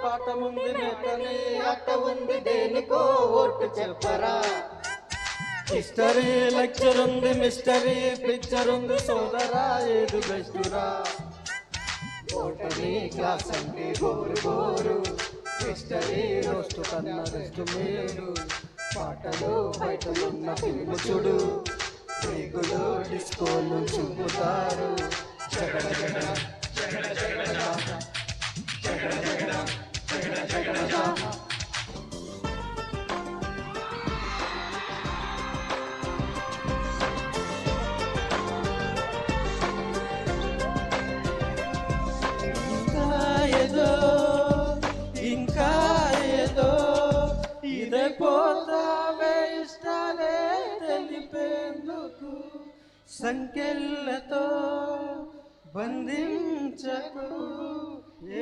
పాట ముందు నెట్టని అట్ట ఉంది దేనికో ఓటు చెప్పరా హిస్టరీ లెక్చర్ ఉంది మిస్టరీ పిక్చర్ ఉంది సోదరా ఏది బెస్టురా ఓటని క్లాస్ అంటే బోరు బోరు హిస్టరీ రోస్ట్ కన్నా రెస్ట్ మేలు పాటలు బయటలున్న ఫిల్మ్ చూడు రేగులు డిస్కోలు చూపుతారు జగడ జగడ జగడ జగడ జగడ జగడ జగడ జగడ ఇంకా ఏదో ఇదే పోతావే ఇష్టాలే తెలిపేందుకు సంఖ్యలతో బంధించకు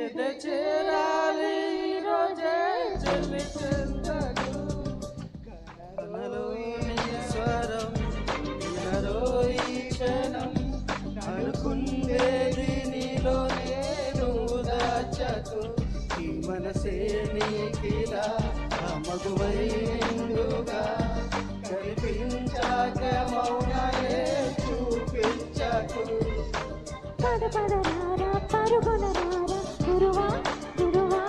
ఏదో చేరాలి రోజే చెల్లి మనసే నీకిలా మగువైందుగా కనిపించాక మౌనమే చూపించకు పద పద రారా పరుగున రారా గురువా గురువా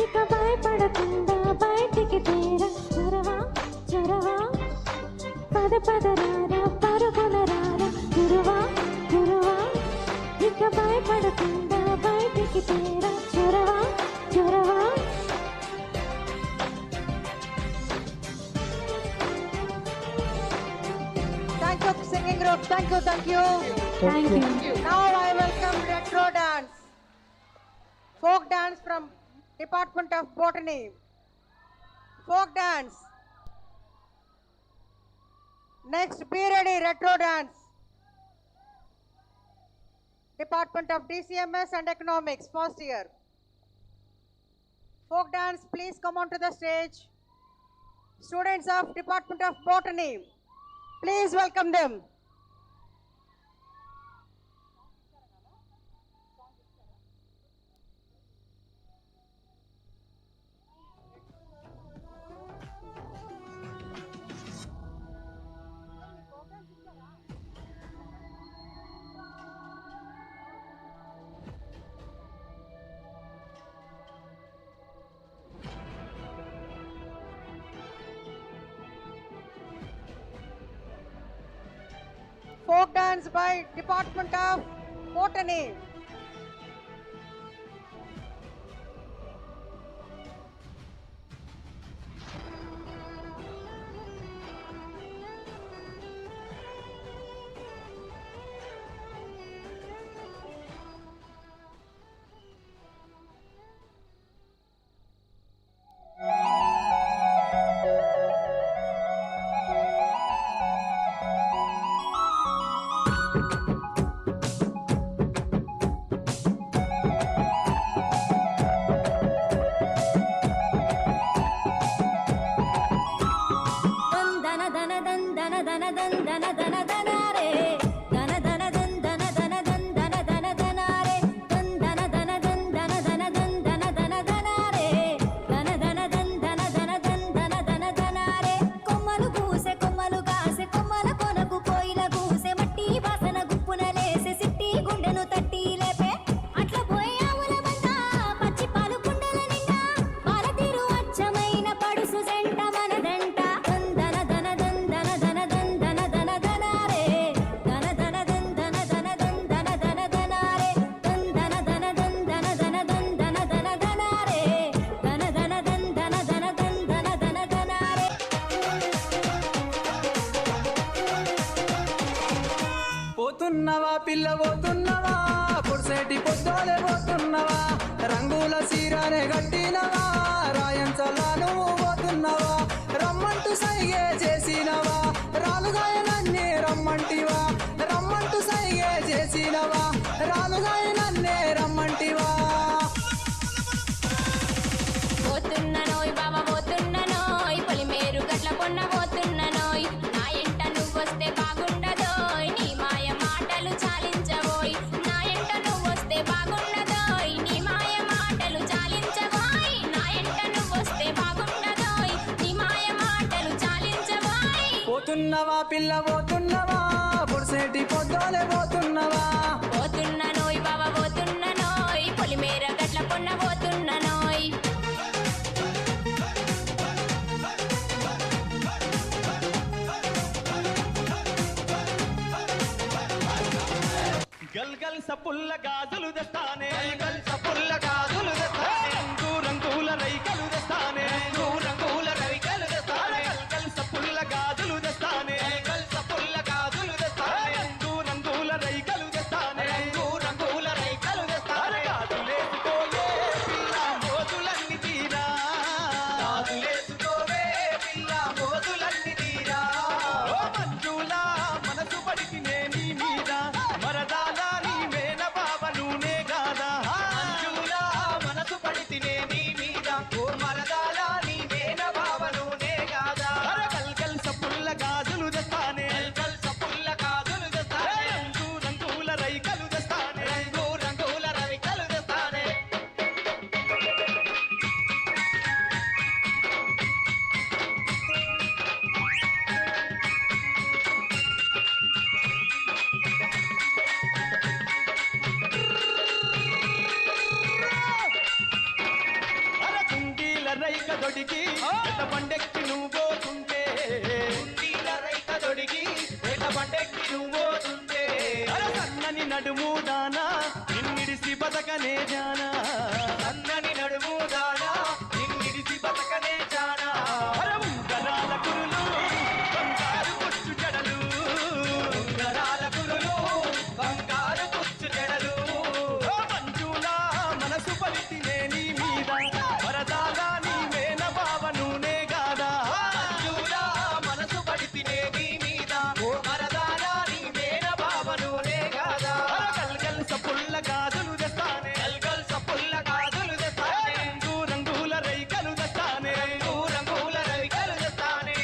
ఇక భయపడకుండా బయటికి తేరా చొరవా చొరవా పద పద రారా పరుగున రారా గురువా గురువా ఇక భయపడకుండా బయటికి తేరా చొరవా చొరవా Thank you, singing group. Thank you, thank you. Thank you. Now I welcome retro dance, folk dance from Department of Botany. Folk dance. Next, be ready, retro dance. Department of DCMS and Economics, first year. Folk dance, please come onto the stage. Students of Department of Botany, please welcome them. Folk dance by Department of Botany. పోతున్నవా పిల్ల పోతున్నవా పుర్సేటి పొద్దులే పోతున్నవా రంగుల సీరానే గట్టినవా రాయంచలా నువ్వు పోతున్నవా రమ్మంటూ సైగే చేసినవా రాలుగాయలన్నీ రమ్మంటివా రమ్మంటూ సైగే చేసినవా రాలుగాయలన్నీ రమ్మంటివా పోతున్ననోయ్ బావ పోతున్ననోయ్ పొలిమేరు గట్ల పొన్న పోతున్ననోయ్ నా ఎంట నువ్వొస్తే బాగుండదోయ్ నీ మాయ మాటలు చాలించవోయ్ నా ఎంట నువ్వొస్తే బాగుండదోయ్ నీ మాయ మాటలు చాలించవోయ్ నా ఎంట నువ్వొస్తే బాగుండదోయ్ నీ మాయ మాటలు చాలించవోయ్ పోతున్నవా పిల్ల పోతున్నవా పుర్సేటి పొద్దులే పోతున్నవా పోతున్ననోయ్ బావ పోతున్ననోయ్ పొలిమేర గట్ల పొన్న పోతున్ననోయ్ గల్ గల్ సపుల్ల గాజులు దస్తానే గల్ సపుల్ల గాజులు దస్తానే రంగు రంగుల రైకలు దస్తానే రంగు రంగుల రైకలు దస్తానే గల్ సపుల్ల గాజులు దస్తానే గల్ సపుల్ల గాజులు దస్తానే రంగు రంగుల రైకలు దస్తానే రంగు రంగుల రైకలు దస్తానే గాజులేసుకోయే పిల్ల మోజులన్నీ తీరా గాజులేసుకోవే పిల్ల మోజులన్నీ తీరా ఓ మంజులా మనసు పడికి నీ మీద మరదాలా నీ వేన బావను రైక దొడికి పెద్ద బండెక్కి నువ్వు పోతుంటే కుండీల రైక దొడికి పెద్ద బండెక్కి నువ్వు పోతుంటే సన్నని నడుము దానా నిన్నిడిసి బతకనే జానా సన్నని నడుము దానా నిన్నిడిసి బతకనే జానా ఉంగరాల కురులు బంగారు పుచ్చు జడలు ఉంగరాల కురులు బంగారు పుచ్చు జడలు మంజులా మనసు పలితినే నీ మీద వరదాగా నీ మేన బావ నూనె గాదా మంజులా మనసు పలితినే నీ మీద వరదాగా నీ మేన బావ నూనె గాదా గల్గల్ సపుల్ల గాజులు తెస్తానే గల్గల్ సపుల్ల గాజులు తెస్తానే రంగు రంగుల రైకలు తెస్తానే రంగు రంగుల రైకలు తెస్తానే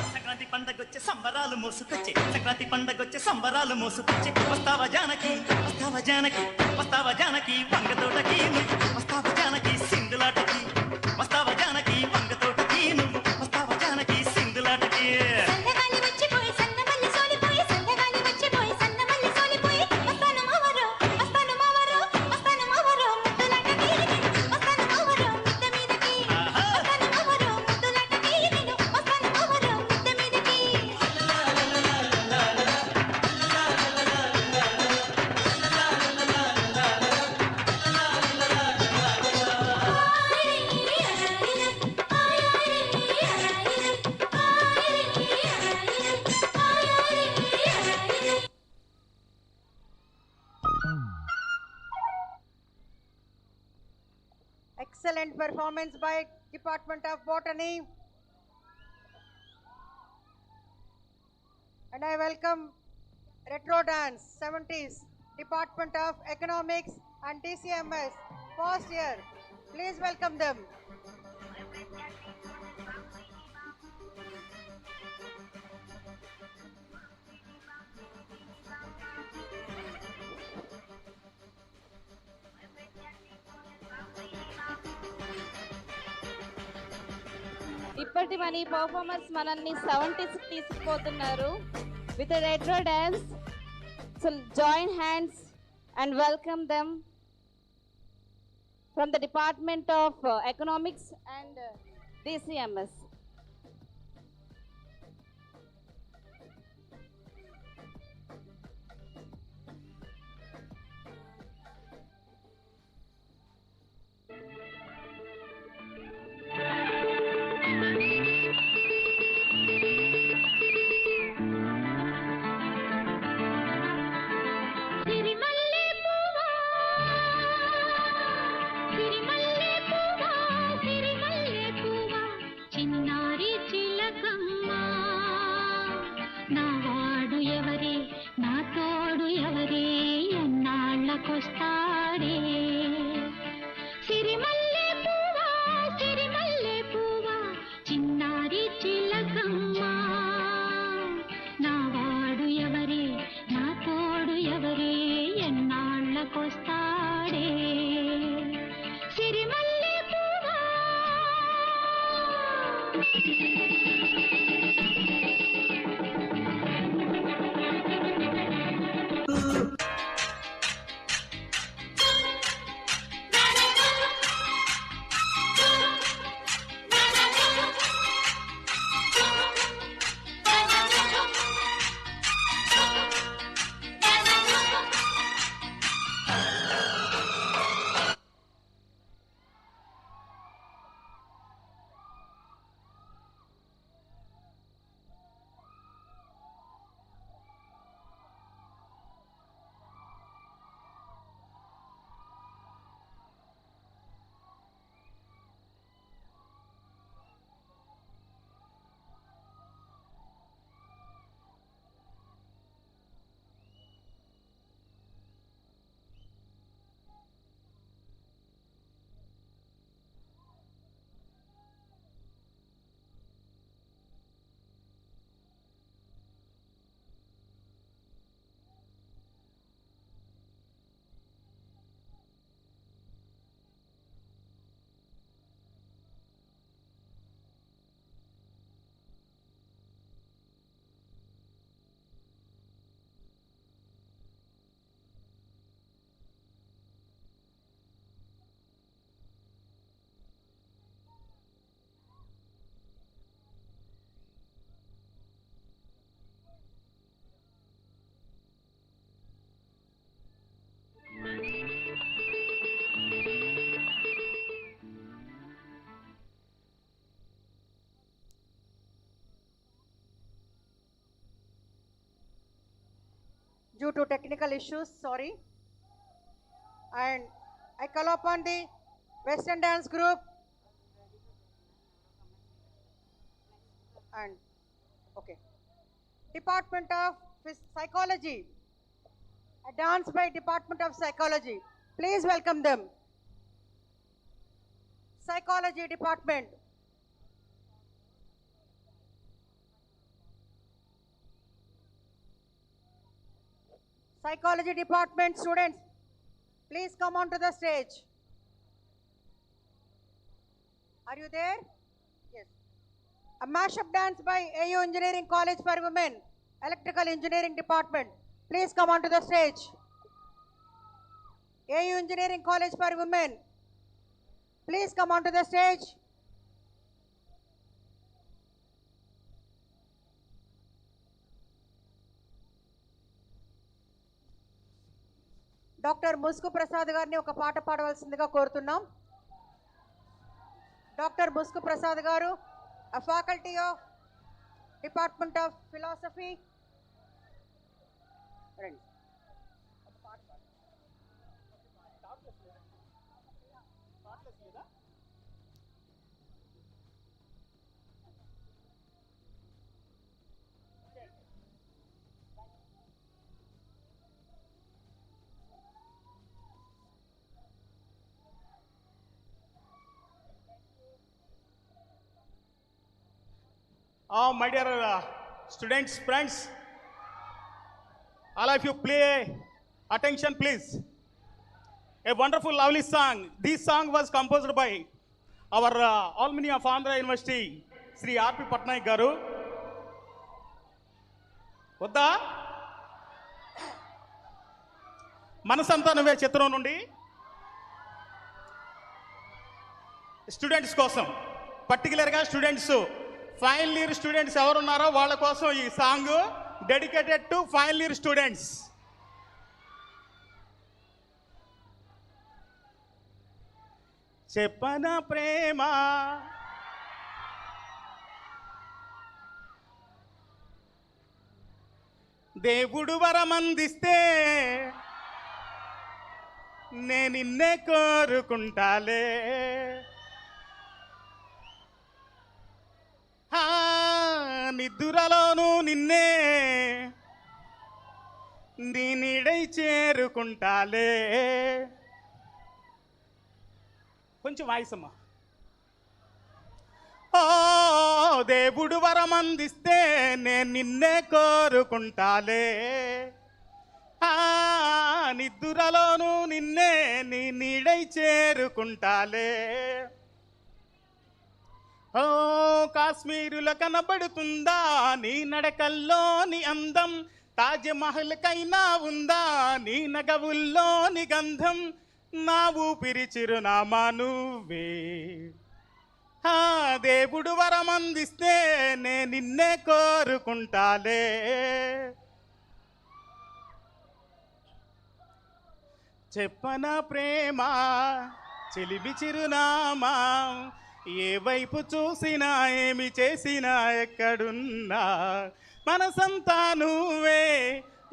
సంక్రాంతి పండగొచ్చే సంబరాలు మోసుకొచ్చే సంక్రాంతి పండగొచ్చే సంబరాలు మోసుకొచ్చే వస్తావా జానకి వస్తావా జానకి వస్తావా జానకి వంగ తోటకి నువ్వు వస్తావా జానకి సింధులాటకి వస్తావా జానకి వంగ తోటకి నువ్వు వస్తావా జానకి సింధులాటకి సందగాలి వచ్చిపోయి సన్నమల్లి సోలిపోయి సందగాలి వచ్చిపోయి సన్నమల్లి సోలిపోయి వస్తాను మావరో వస్తాను మావరో వస్తాను మావరో ముద్దులాటకి వస్తాను మావరో మిద్ద మీదకి వస్తాను మావరో ముద్దులాటకి నేను వస్తాను మావరో మిద్ద మీదకి Excellent performance by Department of Botany. And I welcome Retro Dance 70s, Department of Economics and DCMS, first year. Please welcome them. ఇప్పటి మన ఈ పర్ఫార్మన్స్ మనల్ని 70s తీసుకుపోతున్నారు with retro dance. So join hands and welcome them from the department of economics and DCMS. సిరిమల్లె పువ్వా సిరిమల్లె పువ్వా సిరిమల్లె పువ్వా చిన్నారి చిలకమ్మ నా వాడు ఎవరే నా తోడు ఎవరే ఎన్నాళ్ళకొస్తాడే సిరిమల్లె పువ్వా చిన్నారి చిలకమ్మ నా వాడు ఎవరే నా తోడు ఎవరే ఎన్నాళ్ళకొస్తాడే సిరిమల్లె పువ్వా to technical issues, sorry. And I call upon the Western Dance Group and okay, Department of Psychology, a dance by Department of Psychology. Please welcome them. Psychology Department. Psychology Department students, please come onto the stage. Are you there? Yes. A mashup dance by AU Engineering College for Women, Electrical Engineering Department. Please come onto the stage. AU Engineering College for Women. Please come onto the stage. Doctor Musku Prasad గారిని ఒక పాట పాడవలసిందిగా కోరుతున్నాం. Doctor Musku Prasad గారు, a faculty of Department of Philosophy. రండి. My dear students, friends, all of you play attention please. A wonderful lovely song. This song was composed by our alumni of Andhra University, Sri R.P. Patnaik garu. వద్దా మనసంతా నువ్వే చిత్రం నుండి students కోసం, పర్టికులర్గా students final year students ఎవరున్నారో వాళ్ళ కోసం ఈ song dedicated to final year students. చెప్పన ప్రేమ దేవుడు వరమందిస్తే నేను నిన్నే కోరుకుంటాలే, నిద్దురలోను నిన్నే నీ నీడై చేరుకుంటాలే. కొంచెం వాయిస్ అమ్మా. ఓ దేవుడు వరమందిస్తే నేను నిన్నే కోరుకుంటాలే, నిద్దురలోను నిన్నే నీ నీడై చేరుకుంటాలే. ఓ కాశ్మీరులో కనబడుతుందా నీ నడకల్లోని అందం, తాజ్మహల్ కైనా ఉందా నీ నగవుల్లోని గంధం, నా ఊపిరి చిరునామా నువ్వే, దేవుడు వరమందిస్తే నే నిన్నే కోరుకుంటాలే. చెప్పన ప్రేమ చెలిమి చిరునామా, ఏ వైపు చూసినా ఏమి చేసినా ఎక్కడున్నా మనసంతా నువ్వే,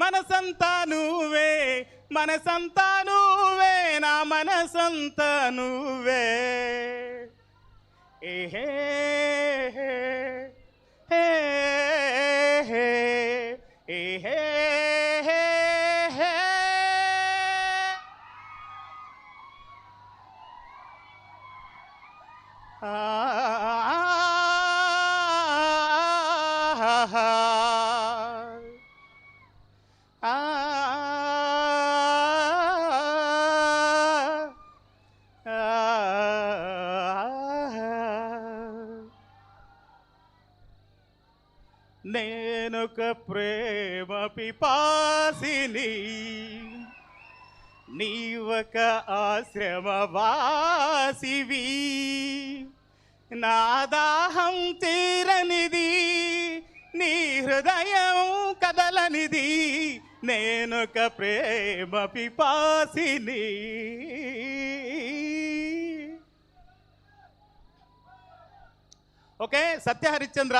మనసంతా నువ్వే, మనసంతా నువ్వే, నా మనసంతా నువ్వే. ఏహే ఏహే నేనొక ప్రేమ పిపాసిని, నీవొక ఆశ్రమవాసివి, నా దాహం తీరనిది, నీ హృదయం కదలనిది, నేనొక ప్రేమ పిపాసిని. ఓకే, సత్య హరిశ్చంద్ర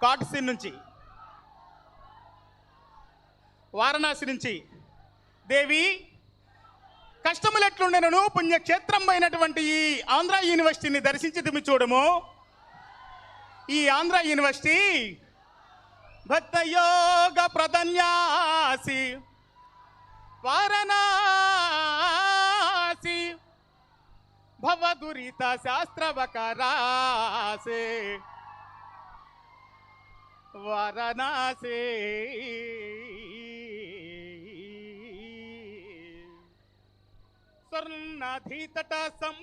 కాట్ సీన్ నుంచి వారణాసి నుంచి. దేవి, కష్టములు ఎట్లుండెనను పుణ్యక్షేత్రం అయినటువంటి ఈ ఆంధ్ర యూనివర్సిటీని దర్శించి చూడము. ఈ ఆంధ్ర యూనివర్సిటీ భక్తయోగ ప్రధన్యాసి వారణాసి భవదురిత శాస్త్రవకరాసే వారణాసి స్వర్ణధీతట సంబాసి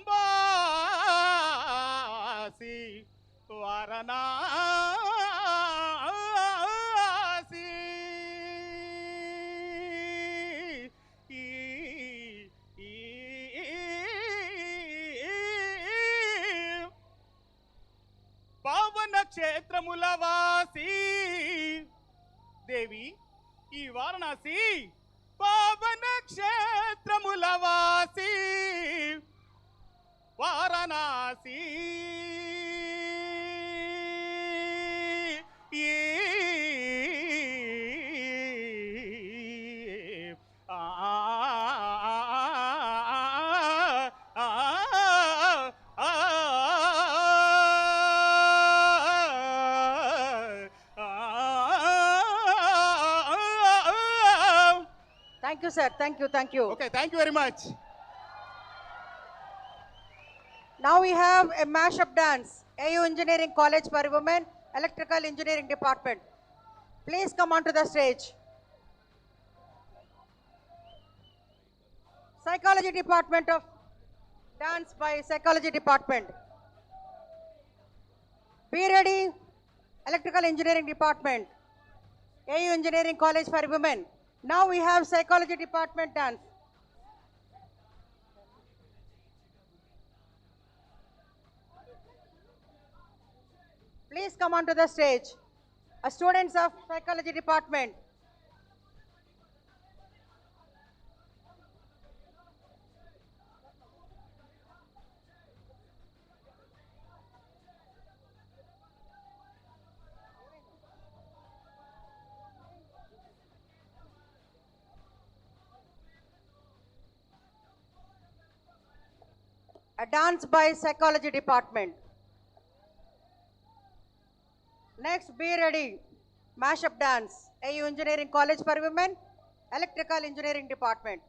వారణాసి పావన క్షేత్రముల వాసి. దేవి, ఈ వారణాసి పావన క్షేత్రముల వాసి Varanasi. Thank you, sir. Thank you. Thank you. Okay, thank you very much. Now we have a mashup dance. AU Engineering College for Women, Electrical Engineering Department. Please come onto the stage. Psychology Department of Dance by Psychology Department. Be ready. Electrical Engineering Department. AU Engineering College for Women. Now we have Psychology Department dance. Please come onto the stage. Students of Psychology Department. A dance by Psychology Department. Next, be ready. Mashup dance. AU Engineering College for Women, Electrical Engineering Department.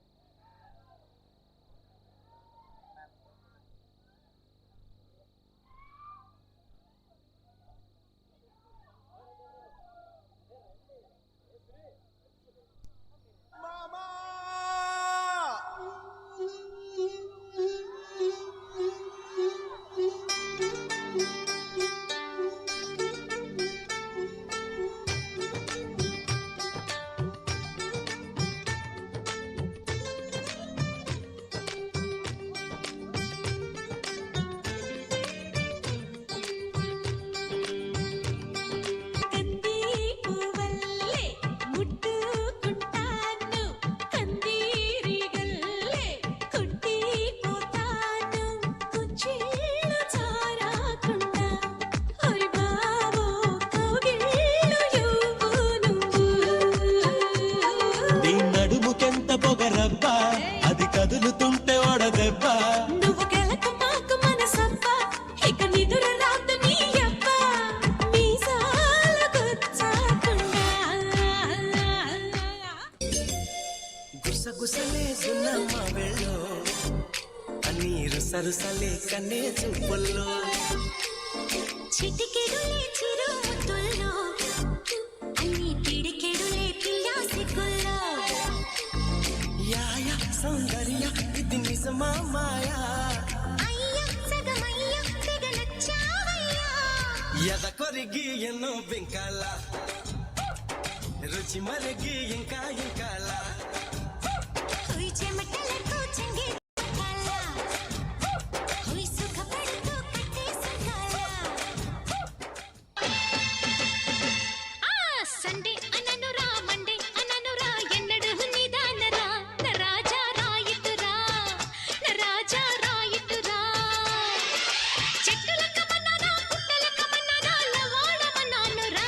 అది కదులుతుంటే ఓడదెబ్బ నువ్వు గెలక మాకు మనసబ్బ ఇక నిదుర రాదు నీ అబ్బ మీసాల గుచ్చాకుండా గుసగుసలే సున్నమ్మ వెళ్ళో అన్ని రుసరుసలే కన్నే చూపుల్లో చిటికెడులే చిరు ముద్దుల్లో అన్ని పిడికెడులే పిల్లా సిగ్గుల్లో యాయ సౌందర్య ఇది నిజమా మాయా అయ్యా సగమయ్యా తెగ నచ్చావయ్యా ఎద కొరిగి ఎన్నో బింకాల రుచి మరిగి ఇంకా ఇంకాల హుయ్ చెమటలకు చెంగి కాలా హుయ్ సుఖపడుతూ కట్టే సంకాలా సండే అననురా మండే అననురా ఎన్నడు నిదానరా నా రాజా రాయితురా నా రాజా రాయితురా చెట్టుల కమన్నానా పుట్టల కమన్నానా లవాడమన్నానురా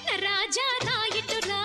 నా రాజా రాయితురా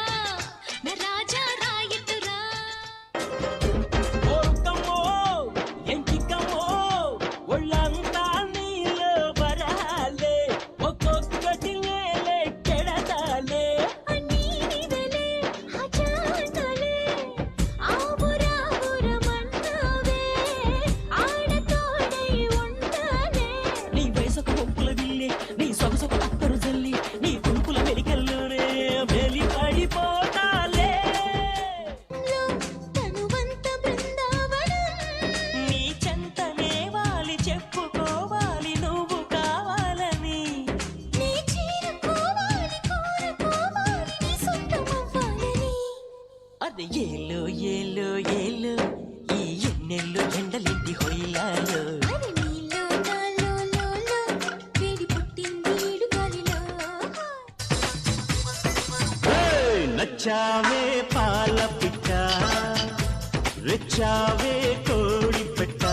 ఏలో ఏలో ఈ ఎన్నెల్లో ఎండలెండి హొయ్యాలో నచ్చావే పాల పిట్ట రెచ్చావే కోడి పెట్ట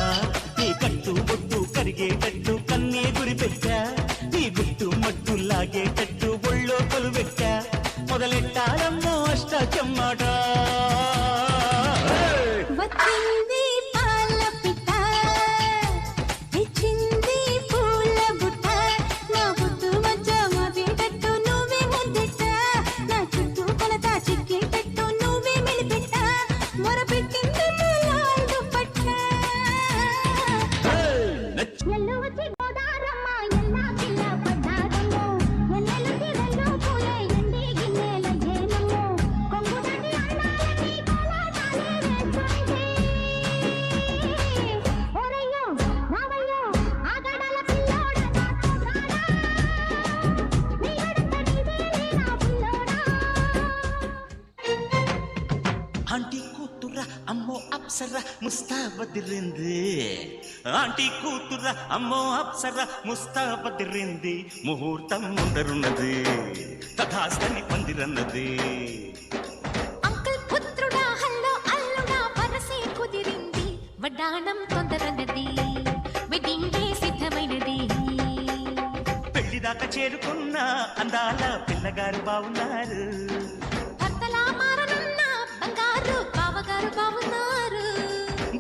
నీ కట్టు బొట్టు కరిగేటట్టు కన్నే గురి పెట్ట నీ గుట్టు మట్టు లాగేటట్టు ఒళ్ళో కొలువెట్ట మొదలెట్టాలమ్మో అష్ట చెమ్మాట ఆంటీ కూతుర అమ్మో అప్సర ముస్తాబదిరింది ఆంటీ కూతుర అమ్మో అప్సర ముస్తాబదిరింది ముహూర్తం ముందరున్నది తథాస్తని పందిరన్నది అంకుల్ పుత్రుడా హల్లో అల్లుడా వరసే కుదిరింది వడ్డాణం తొందరన్నది వెడ్డింగ్ డే సిద్ధమైనది పెళ్లిదాకా చేరుకున్న అందాల పిల్లగారు బావున్నారు భర్తలా మారనున్న బంగారు బావగారు బావున్నారు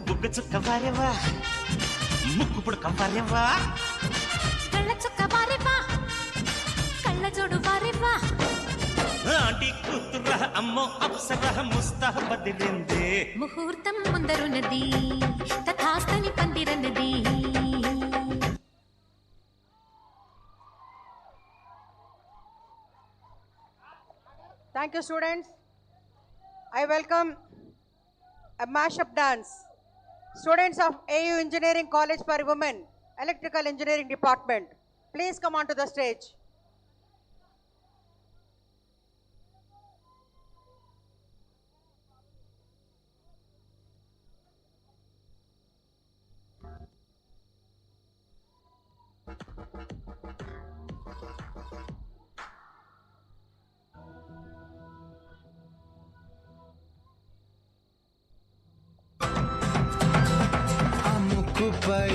బుగ్గ చుక్క వారేవా ముక్కు పుడక వారేవా కళ్ళ చుక్క వారేవా కళ్ళ జోడు వారేవా ఆంటీ కూతుర అమ్మో అప్సర ముస్తాబదిరింది ముహూర్తం ముందరున్నది తథాస్తని పందిరన్నది Thank you, students. I welcome a mashup dance. Students of AU Engineering College for Women, Electrical Engineering Department, please come onto the stage. ముక్కుపై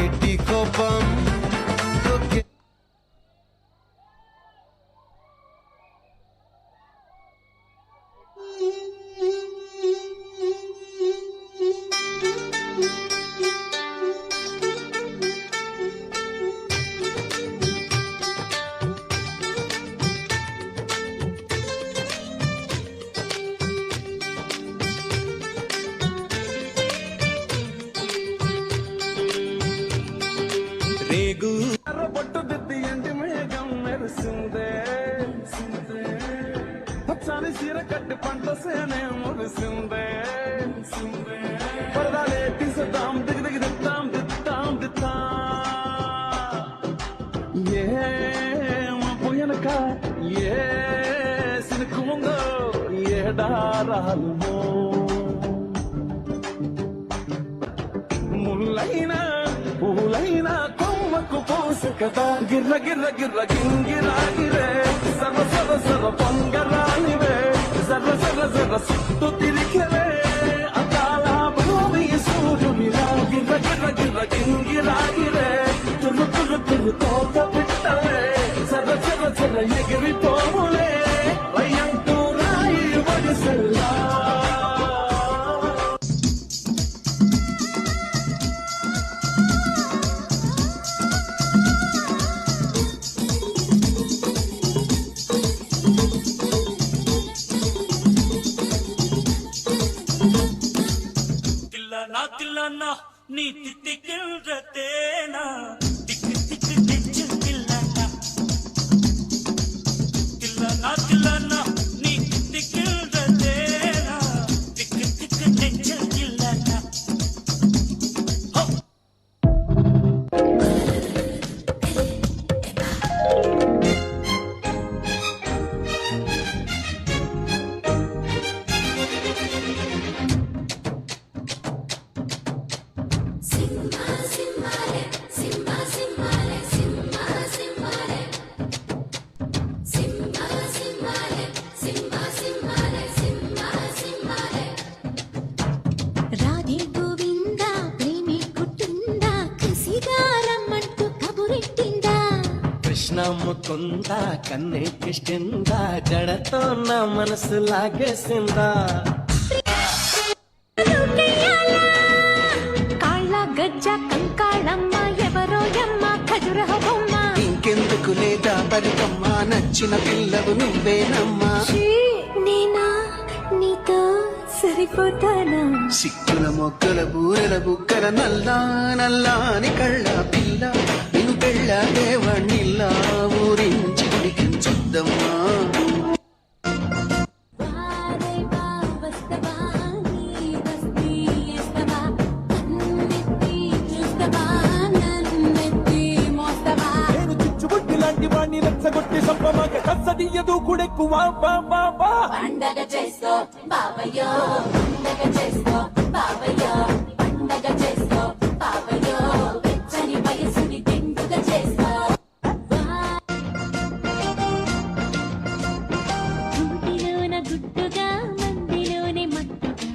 ఎట్టి కోపం రేగు పొట్టు దిద్ది ఎండి మేఘం మెరిసిందే పచ్చని సీర కట్టి పంట సేనే మురిసిందే పరదాలే తీసేద్దాం దిగి దిగి దిద్దాం దిద్దాం దిద్దా ఏ పోయనక ఏ సినుకు ముందో ఏడారాలు ముల్లైనా పూలైనా కొమ్మకు పోసు కదా గిర్ర గిర్ర గిర్ర గింగిరాగిరే సర్వ సర్వ సర్వ పొంగరానివే సర్వ సర్వ సర్వ సుట్టు తిరిగివే అకాల భూమి సూర్యునిలా గిర్ర గిర్ర గిర్ర గింగిరాగిరే తుర్రు తుర్రు తుర్రు తోట పిట్టవే సర్వ సర్వ సర్వ ఎగిరిపోములే వయ్యంటూ రాయి వడిసెల్లా తిల్లనా నీ తిక్కిల్రతేనా తిక్కి తిక్కి తెచ్చు తిల్లనా తిల్లనా నీ తిక్కిల్రతేనా తిక్కి తిక్కి తెచ్చు తిల్లనా అమ్ముకుందా కన్నెక్కిష్టిందా జడతో నా మనసు లాగేసిందా కాళ్ళ గజ్జ కంకాళమ్మ ఎవరో యమ్మ ఖజురహ బొమ్మ ఇంకెందుకు లేదా పరికమ్మ నచ్చిన పిల్లవు నువ్వేనమ్మా నేనా నీతో సరిపోతానా సిక్కుల మొక్కల బూరెల బుక్కల నల్లా నల్లాని కళ్ళ పిల్ల నిన్ను పెళ్ళ దేవణిల్లా ఊరించి గుడికించుద్దమ్మా వాణ్ణి రెచ్చగొట్టి సంపమాక కచ్చదీయదు కుడెక్కువ పండగ చేసుకో బాబయ్యో పండగ చేసుకో బాబయ్యో పండగ చేసుకో బాబయ్యో వెచ్చని వయసుని తిండుగ చేసుకో గూటిలోన గుట్టుగా మందిలోనే మత్తుగా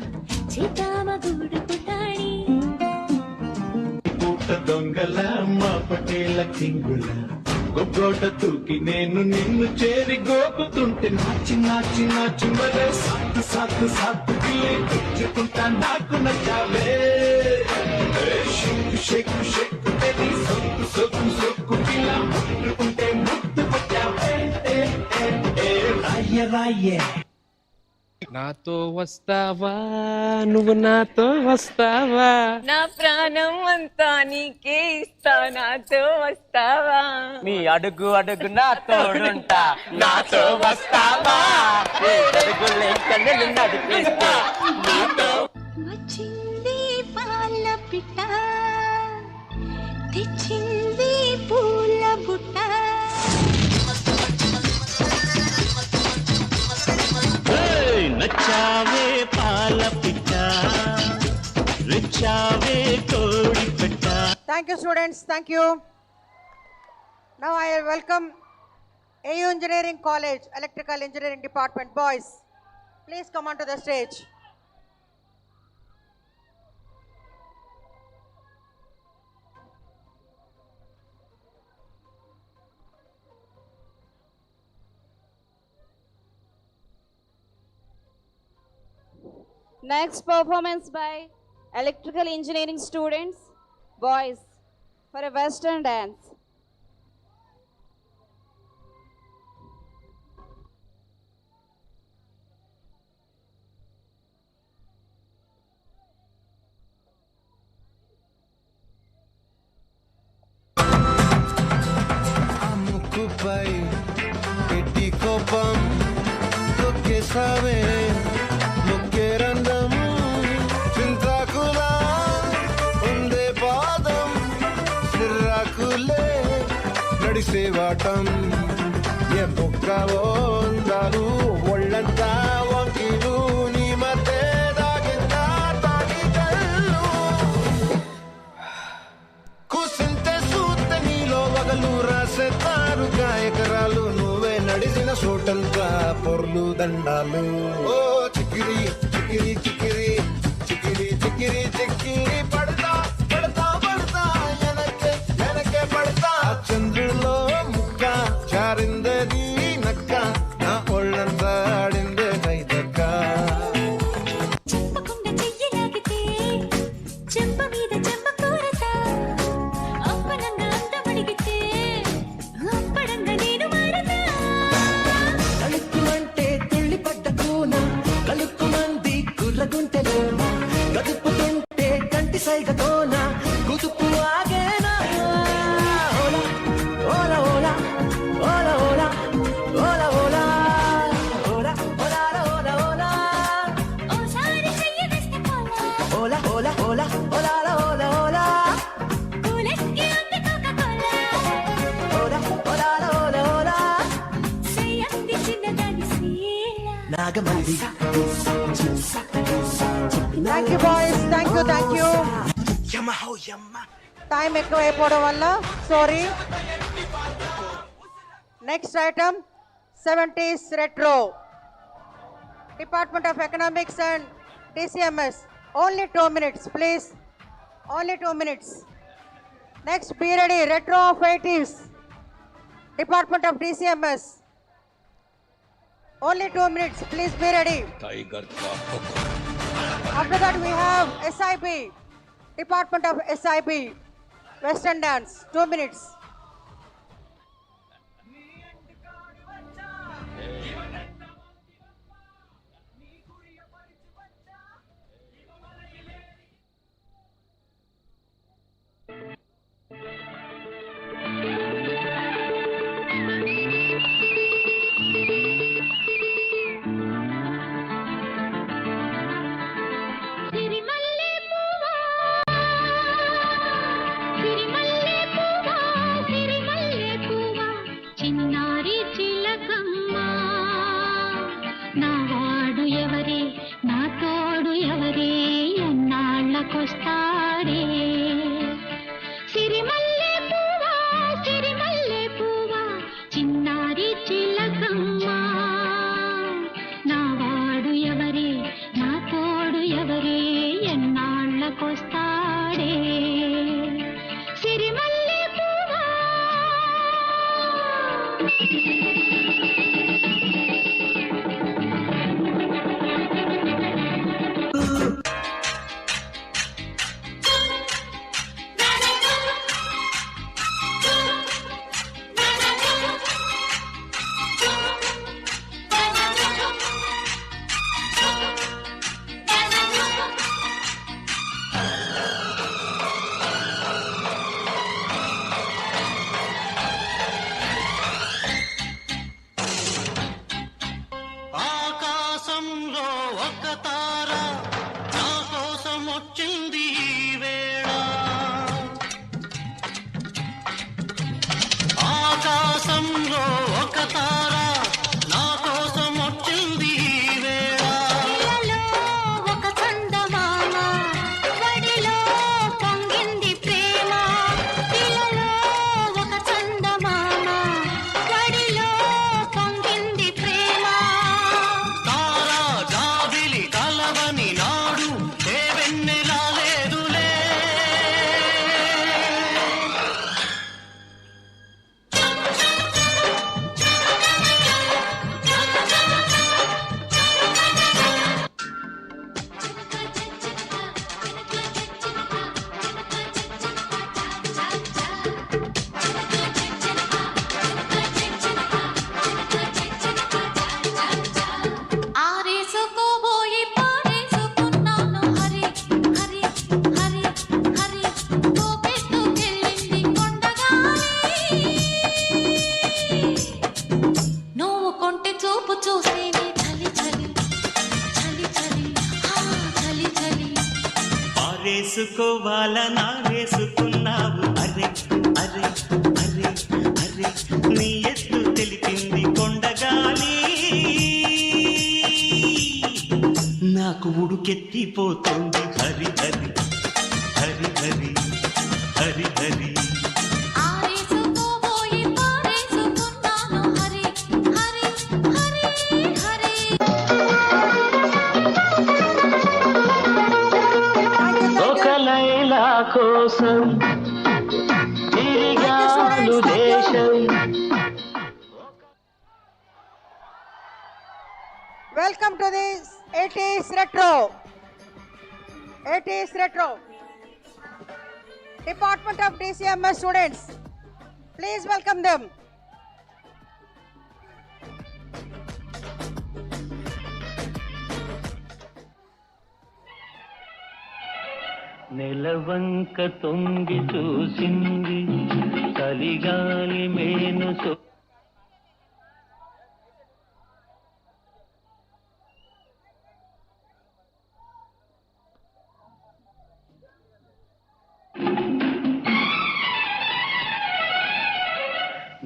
చేతామ గూడు పుటాణి పూట దొంగల మా పటేల కింగుల గొగ్గోట తూకి నేను నిన్ను చేరి గోకుతుంటే నాచి నాచి నాచి మరే సాత్తు సాత్తు సాత్తు గిల్లి గుచ్చుకుంటా నాకు నచ్చావే షెక్కు షెక్కు షెక్కు తెలి సొక్కు సొక్కు సొక్కు గిల్ల ముట్టుకుంటే ముద్దు పట్టావే రాయ్య రాయ్య నాతో వస్తావా నువ్వు నాతో వస్తావా నా ప్రాణం అంతా నీకే ఇస్తా నాతో వస్తావా నీ అడుగు అడుగు నా తోడుంటా నాతో వస్తావా అడుగు లెక్కలు నడిపిస్తా నాతో వచ్చింది పాల పిట్ట తెచ్చింది పూల బుట్ట నచ్చావే పాల పిట్ట రిచ్చావే కోడి పెట్ట. Thank you, students. Thank you. Now I welcome AU Engineering College, Electrical Engineering Department. Boys, please come onto the stage. Next performance by electrical engineering students, boys, for a western dance. అమ్ముకుపై పెట్టి కోపం తొక్కేసావే ముక్కేరందం చింతాకులా ఉందే పాదం సిర్రాకులే నడిసేవాటం ఏ బుక్కవో అందాలు ఒళ్ళంతా వంకిలు నీ మధ్య దాగిందా తాగి కళ్ళు కూసింతే సూత్త నీలో వగలు రాసేతారు గాయకరాలు నువ్వే నడిసిన చోటంతా పొర్లు దండాలు ఓ చిక్కిరి చిక్కిరి చిక్కిరి చిక్కిరి చిక్కిరి చిక్కిరి పడతా పడతా పడతా వెనకే వెనకే పడతా చంద్రుల్లో ముక్క జారిందది నక్క నా ఒళ్ళంతా ఆడిందే కైదక్క చెప్పకుండా చెయ్యలాగితే చెంప మీద చెంప కోరతా అప్పనంగా అందమడిగితే అప్పడంగా నేను మారతా కలుక్కు అంటే తుళ్ళి పడ్డ కూన కలుక్కు మంది కుర్రగుంటెలో గదుపుతుంటే కంటి సైగతోన కుదుపు ఆగేనా ఓలా ఓలా ఓలా ఓలా ఓలా ఓలా ఓలా ఓలా ఓలా ఓలా ఓసారి చెయ్యి వేస్తే పోలా ఓలా ఓలా ఓలా ఓలా ఓలా ఓలా కూలెక్కి ఉంది కోకా-కోలా ఓలా ఓలా ఓలా ఓలా చెయ్యంది చిన్నదాని శీల నాగమల్లి Thank you, boys. Thank you, thank you. Time ఎక్కువైపోవడం వల్ల sorry. Next item, 70s retro. Department of Economics and DCMS. Only 2 minutes, please. Only 2 minutes. Next, be ready. Retro of 80s. Department of DCMS. Only 2 minutes. Please be ready. Tiger का हुक्म. After that we have SIB. Department of SIB. Western Dance. 2 minutes. చిన్నారి చిలకమ్మ నావాడు ఎవరే నా తోడు ఎవరే ఎన్నాళ్ళకొస్తాడే సిరిమల్లె పువ్వా చిన్నారి చిలకమ్మ నావాడు ఎవరే నా తోడు ఎవరే ఎన్నాళ్ళకొస్తాడే సిరిమల్లె పువ్వా ఆకాశంలో ఒక తార నా కోసం వచ్చింది ఈ వేళ ఆకాశంలో ఒక తార నా కోసం వచ్చింది ఈ వేళ ఒక చందమామ వడిలో పొంగింది ప్రేమ పిలలో ఒక చందమామ వడిలో పొంగింది ప్రేమ తారా జాబిలి కలవని నాడు ఏ వెన్నెలా లేదులే ఆరేసుకోబోయి పారేసుకున్నాను హరి హరి హరి హరి తోపెత్తుకెళ్ళింది కొండగాలి నువ్వు కొంటె చూపు చూసేవి చలి చలి చలి చలి చలి చలి ఆరేసుకోవాల నారేసుకున్నావు అరే అరే అరే అరే నీ ఎత్తు తెలిపింది కొండగాలి నాకు ఉడుకెత్తిపోతుంది హరి హరి హరి హరి హరి హరి ఆరేసుకోబోయి పారేసుకున్నాను హరి హరి హరి హరి ఒక లైలా కోసం తిరిగాను దేశం Welcome to this 80s Retro. 80s Retro. Department of DCMS students. Please welcome them. నెలవంక తొంగి చూసింది చలిగాలి మేను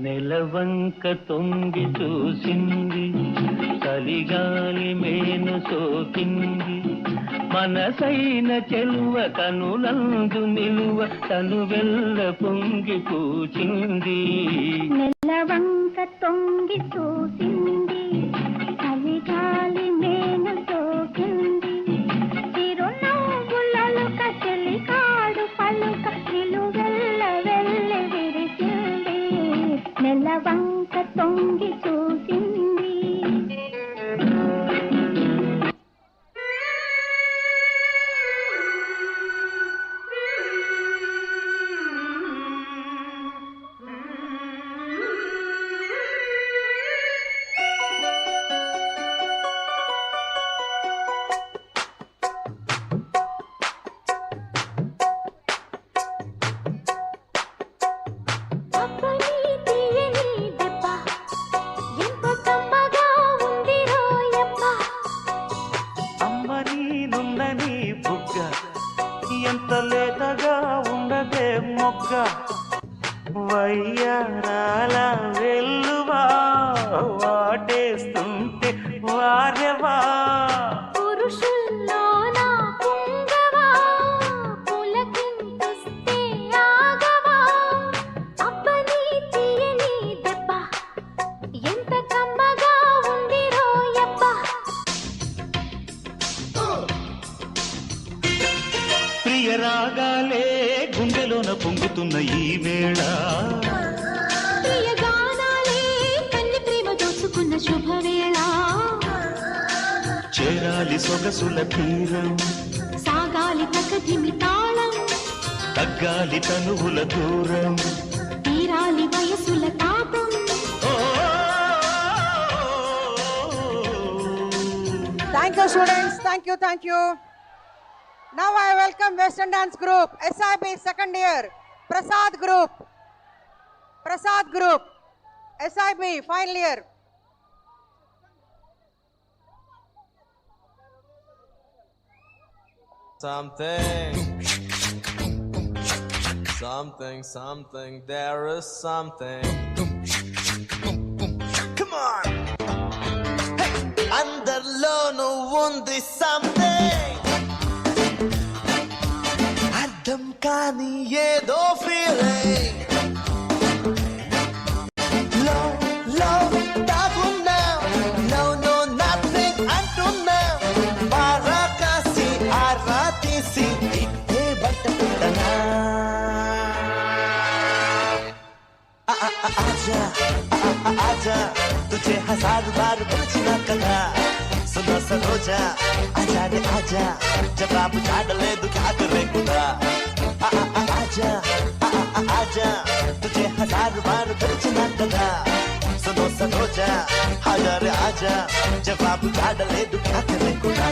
నెలవంక తొంగి చూసింది చలిగాలి మేను సోకింది మనసైన చెలువ కనులందు నిలువ తను వెళ్ళ పొంగి పూచింది నెలవంక తొంగి చూసింది చలిగాలి మేను సోకింది తిరునవ్వులలుక చెలికాడు పలుక నిలువెల్ల వెళ్ళి విరిచింది నెలవంక ఎంత లేతగా ఉండదే మొగ్గ వయ్యారాల వెల్లువా వాటేస్తుంటే వారెవా పురుషుల్లోన పుంగవా పులకింతొస్తే ఆగవా అబ్బని తీయని దెబ్బ ఎంత కమ్మగా ఉంది రోయబ్బ ప్రియ రాగాలే గుండెలోన పొంగుతున్న ఈ వేళ ప్రియ గానాలే కన్ని ప్రేమ దోచుకున్న శుభవేళ చేరాలి సొగసుల తీరం సాగాలి ప్రకృతిమి తాళం తగ్గాలి తనువుల దూరం తీరాలి వయసుల తాపం Thank you, students. Thank you. Now I welcome Western Dance Group, SIB second year, Prasad Group, SIB final year. Something, there is something. Come on! Hey! Underlono undi something. Ardam kani yedo feeling. Low, dagun now. No, nothing until now. Barakasi, aratisi, itte batta putana. आजा तुझे हजार बार पूछना कदा सुनो सरोजा आजा रे आजा जवाब झाड़ ले तू क्या करे खुदा आजा तुझे हजार बार पूछना कदा सुनो सरोजा आजा रे आजा जवाब झाड़ ले तू क्या करे खुदा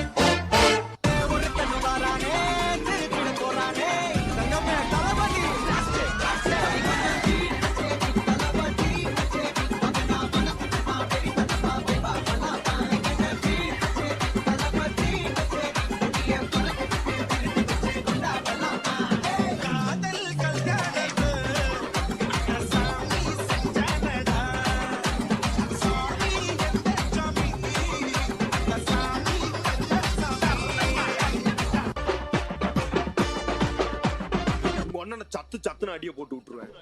சத்துன்னு அடிய போட்டு விட்டுருவேன்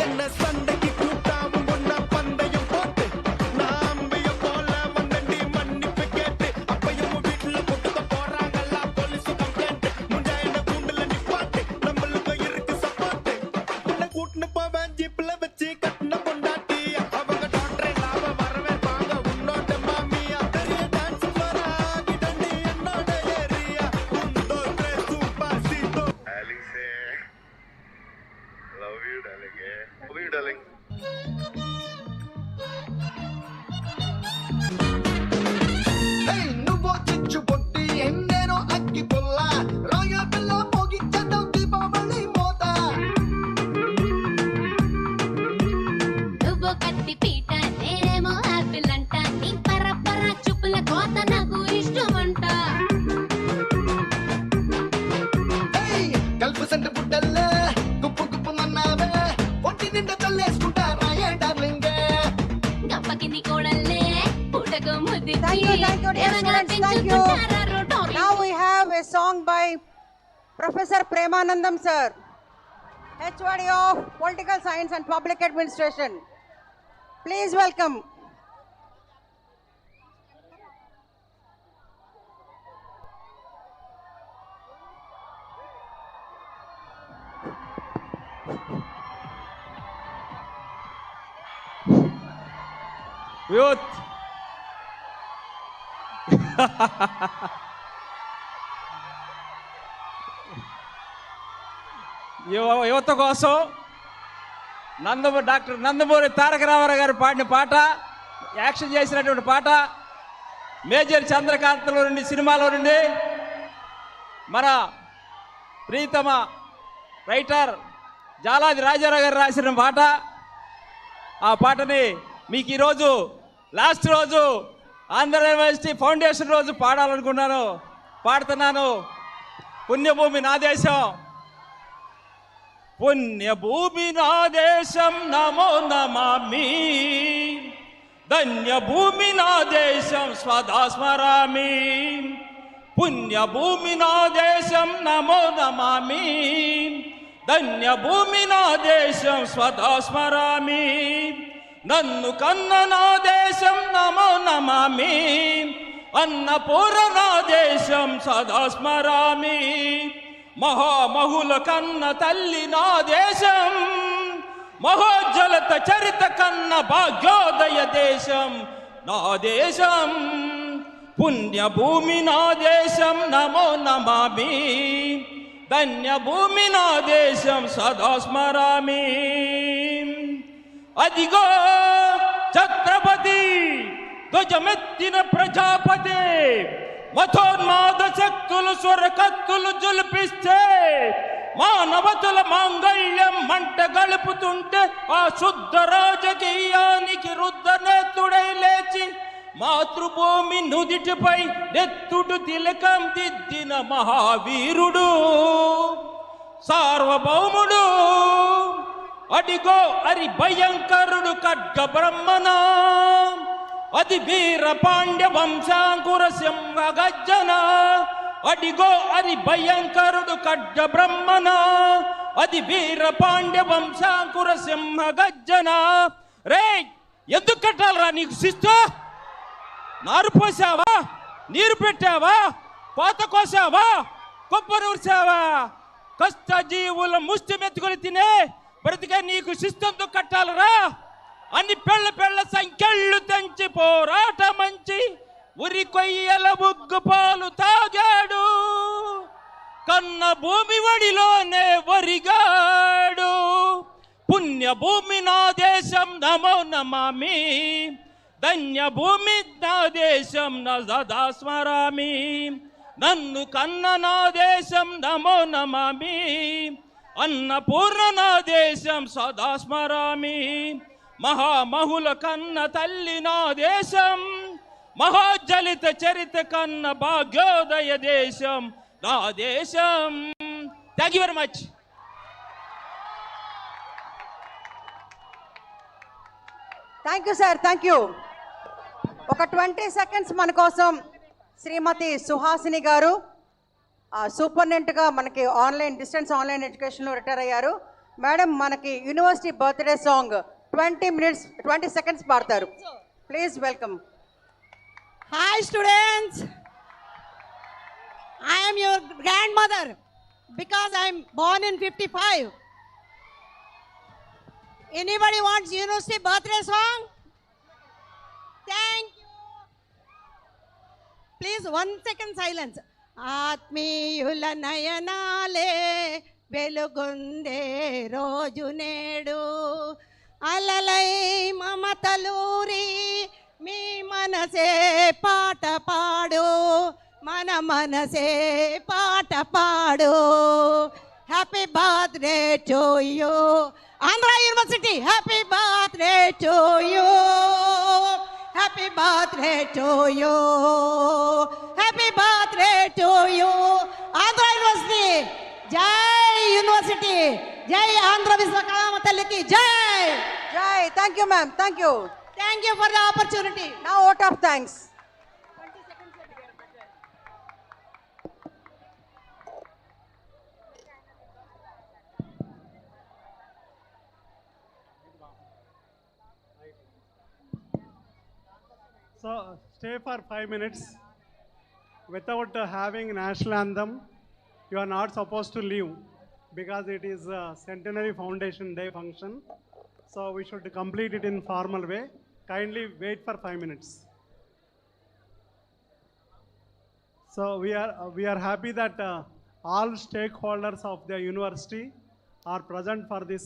என்ன சண்டைக்கு கூட்டாவும் ஒன்னா பந்தயம் போட்டு நாம்பிய போல வந்தண்டி மன்னிப்பு கேட்டு அப்பையும் வீட்டுல போட்டுக்க போறாங்கல்ல போலீஸ் கம்ப்ளைண்ட் முண்டா என்ன கூண்டுல நிப்பாட்டு நம்மளுக்கு இருக்கு சப்போர்ட் உன்னை கூட்டுன்னு போவேன் ஜீப்ல வச்சு கட்டின பொண்டாட்டி அவங்க டாக்டரை லாப வரவே வாங்க உன்னோட மாமியா பெரிய டான்ஸ் ஃப்ளோரா கிடண்டி என்னோட ஏரியா உந்தோ ட்ரெஸ் சூப்பர் சீட்டோ Love you, darling. Hey, నువ్వు చిచ్చు పొట్టి ఎన్నేనో అక్కి పుల్ల రాయ పిల్ల మోగించడం దీపావళి మోత నువ్వు కత్తి పీట నేనేమో ఆపిల్ అంట నీ పరపర చూపుల కోత నాకు ఇష్టమంట కల్పు సంట పుట్టల్ల గుప్పు గుప్పు మన్నావే పొట్టి నిండా తల్లేసుకుంటా రాయ డార్లింగ్ గప్పకి నీ కోడల్లే పుటకు ముద్ది Thank you, dear students. Thank you. Now we have a song by Professor Premanandam sir, HOD of Political Science and Public Administration. Please welcome. Youth. యువత కోసం డాక్టర్ నందమూరి తారక రామారావు గారు పాడిన పాట, యాక్షన్ చేసినటువంటి పాట, మేజర్ చంద్రకాంత్లో నుండి సినిమాలో నుండి మన ప్రీతమ రైటర్ జాలాది రాజారావు గారు రాసిన పాట. ఆ పాటని మీకు ఈరోజు లాస్ట్ రోజు ఆంధ్ర యూనివర్సిటీ ఫౌండేషన్ రోజు పాడాలనుకున్నాను, పాడుతున్నాను. పుణ్యభూమి నా దేశం, పుణ్యభూమి నా దేశం నమో నమామి, ధన్యభూమి నా దేశం స్వదా స్మరామి, పుణ్యభూమి నా దేశం నమో నమామి, ధన్యభూమి నా దేశం స్వదా స్మరామి, నన్ను కన్న నా దేశం నమో నమామి, అన్నపూర్ణ నా దేశం సదా స్మరామి, మహామహుల కన్న తల్లి నా దేశం, మహోజ్వలత చరిత కన్న భాగ్యోదయ దేశం నా దేశం, పుణ్యభూమి నా దేశం నమో నమామి, ధన్యభూమి నా దేశం సదా స్మరామి. అదిగో ఛత్రపతి ధ్వజమెత్తిన ప్రజాపతి, మతోన్మాద శక్తులు స్వరకత్తులు జులిపిస్తే, మానవతుల మాంగళ్యం మంట గలుపుతుంటే, ఆ శుద్ధ రాజకీయానికి రుద్రనేత్రుడై లేచి మాతృభూమి నుదిటిపై నెత్తుడు తిలకం దిద్దిన మహావీరుడు సార్వభౌముడు, అడిగో అరి భయంకరుడు ఖడ్గ బ్రహ్మణ, అది వీర పాండ్య వంశాంకుర సింహ గర్జన, అడిగో అది భయంకరుడు ఖడ్గ బ్రహ్మణ, అది వీర పాండ్య వంశాంకుర సింహ గర్జన. రే ఎందుకు కట్టాలరా నీకు శిస్తు? నారు పోసావా, నీరు పెట్టావా, పోత కోసావా, కొబ్బరి ఉరిసావా? కష్ట జీవుల ముష్టి మెత్తుకొని తినే బ్రతికే నీకు శిస్తు కట్టాలరా? అన్ని పెళ్ళ సంఖ్యళ్ళు తెంచి పోరాట మంచి ఉరి కొయ్యల ఉగ్గు పాలు తాగాడు, కన్న భూమి వడిలోనే వరిగాడు, పుణ్యభూమి నా దేశం నమో నమామి, ధన్యభూమి నా దేశం సదా స్మరామి, నన్ను కన్న నా దేశం నమో నమామి, అన్నపూర్ణ నా దేశం సదా స్మరామి, మహామహుల కన్న తల్లి నా దేశం, మహాజలిత చరిత కన్న భాగ్యోదయ దేశం నా దేశం. Thank you very much. Thank you sir, thank you. ఒక 20 సెకండ్స్ మన కోసం శ్రీమతి సుహాసిని గారు సూపరింటెండెంట్గా మనకి డిస్టెన్స్ ఆన్లైన్ ఎడ్యుకేషన్లో రిటైర్ అయ్యారు. మేడం మనకి యూనివర్సిటీ బర్త్డే సాంగ్ 20 సెకండ్స్ పాడతారు. Please welcome. Hi students, I am your grandmother because I am born in 55. Anybody wants university birthday song? Thank you. Please 1 second silence. ఆత్మీయుల నయనాలే వెలుగుందే రోజు నేడు, అలలై మమతలూరి మీ మనసే పాట పాడు, మన మనసే పాట పాడు. Happy birthday to you Andhra university, happy birthday to you, happy birthday to you, happy birthday to you Andhra university. జై యూనివర్సిటీ, జై ఆంధ్ర విశ్వకర్మ తల్లికి జై. జై. Thank you ma'am, thank you. Thank you for the opportunity. Now vote of thanks. So stay for 5 minutes. Without having national anthem, you are not supposed to leave because it is a Centenary Foundation Day function. So we should complete it in formal way. Kindly wait for 5 minutes. So we are happy that all stakeholders of the university are present for this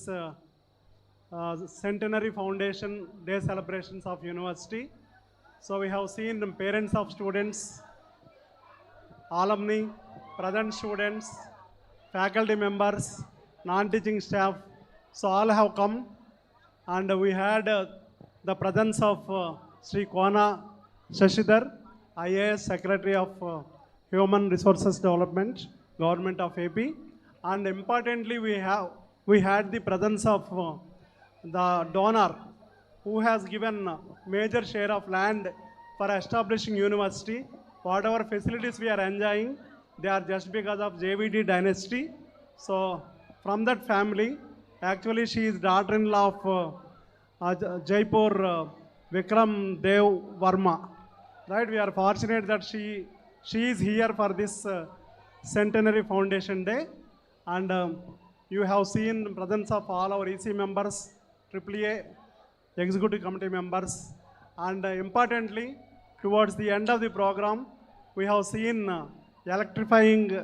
Centenary Foundation Day celebrations of university. So we have seen the parents of students, alumni, present students, faculty members, non-teaching staff. So all have come, and we had the presence of Sri Kona Shashidhar, IAS Secretary of Human Resources Development, government of AP. And importantly, we had the presence of the donor who has given major share of land for establishing university. Whatever facilities we are enjoying, they are just because of JVD dynasty. So from that family, actually she is daughter-in-law of Jaipur Vikram Dev Verma. Right? We are fortunate that she is here for this Centenary Foundation Day. And you have seen the presence of all our EC members, AAA, Executive Committee members. And importantly, towards the end of the program, we have seen electrifying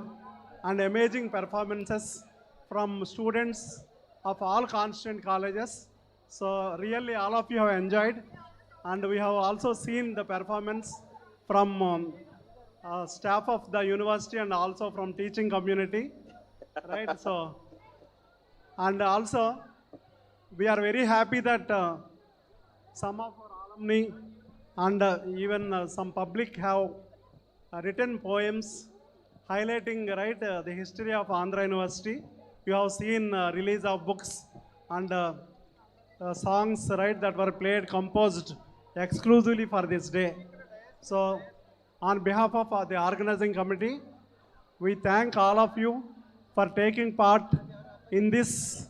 and amazing performances from students of all constituent colleges. So really all of you have enjoyed, and we have also seen the performance from staff of the university and also from teaching community, right? So, and also we are very happy that some of our alumni and even some public have written poems highlighting, right, the history of Andhra University. You have seen release of books and songs, right, that were played, composed exclusively for this day. So on behalf of the organizing committee, we thank all of you for taking part in this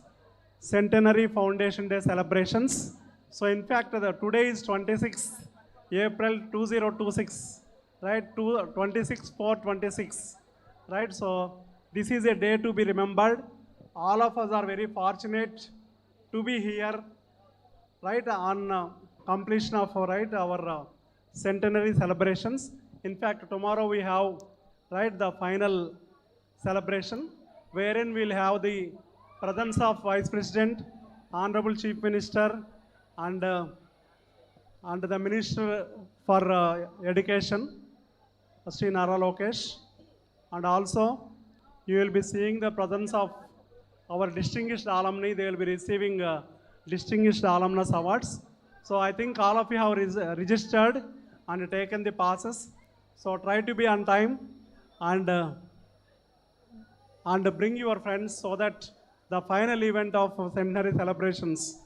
Centenary Foundation Day celebrations. So in fact, today is 26th April 2026, right, 26/4/26, right? So this is a day to be remembered. All of us are very fortunate to be here, right, on completion of, right, our centenary celebrations. In fact, tomorrow we have, right, the final celebration, wherein we'll have the presence of Vice President, Honorable Chief Minister, and the Minister for Education, Sri Nara Lokesh. And also you will be seeing the presence of our distinguished alumni. They will be receiving distinguished alumnus awards. So I think all of you have registered and taken the passes. So try to be on time and bring your friends so that the final event of centenary celebrations,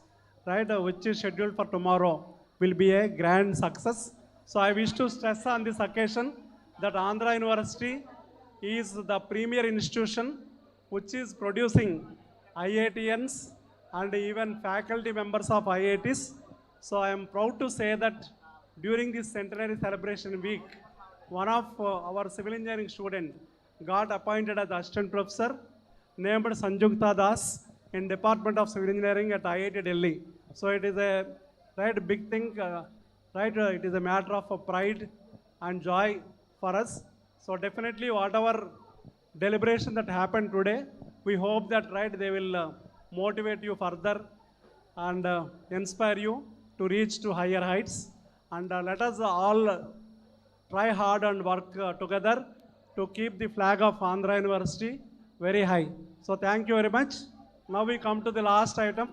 right, which is scheduled for tomorrow, will be a grand success. So I wish to stress on this occasion that Andhra University is the premier institution which is producing IITians and even faculty members of IITs. So I am proud to say that during this centenary celebration week, one of our civil engineering student got appointed as assistant professor named Sanjukta Das in Department of Civil Engineering at IIT Delhi. So it is a, right, big thing, right, it is a matter of pride and joy for us. So definitely whatever deliberation that happened today, we hope that, right, they will motivate you further and inspire you to reach to higher heights. And let us all try hard and work together to keep the flag of Andhra University very high. So thank you very much. Now we come to the last item.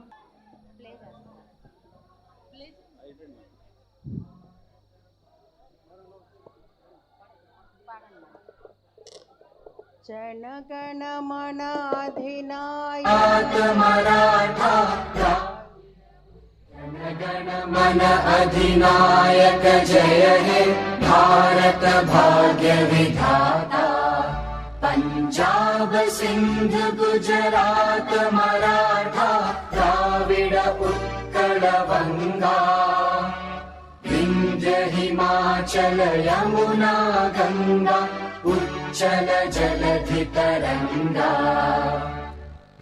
जनगण मन अधिनायक मराठा जनगण मन अधिनायक जय हे भारत भाग्य विधाता पंजाब सिंध गुजरात मराठा द्राविड उत्कल बंगा विंध्य हिमाचल यमुना गंगा उच्चल जलधि तरंगा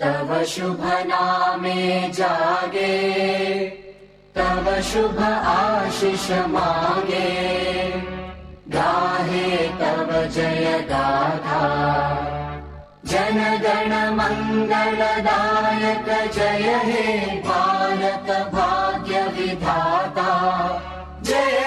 तव शुभ नामे जागे तव शुभ आशीष मागे गाहे तव जय गाथा जन गण मंगलदायक जय हे भारत भाग्य विधाता जय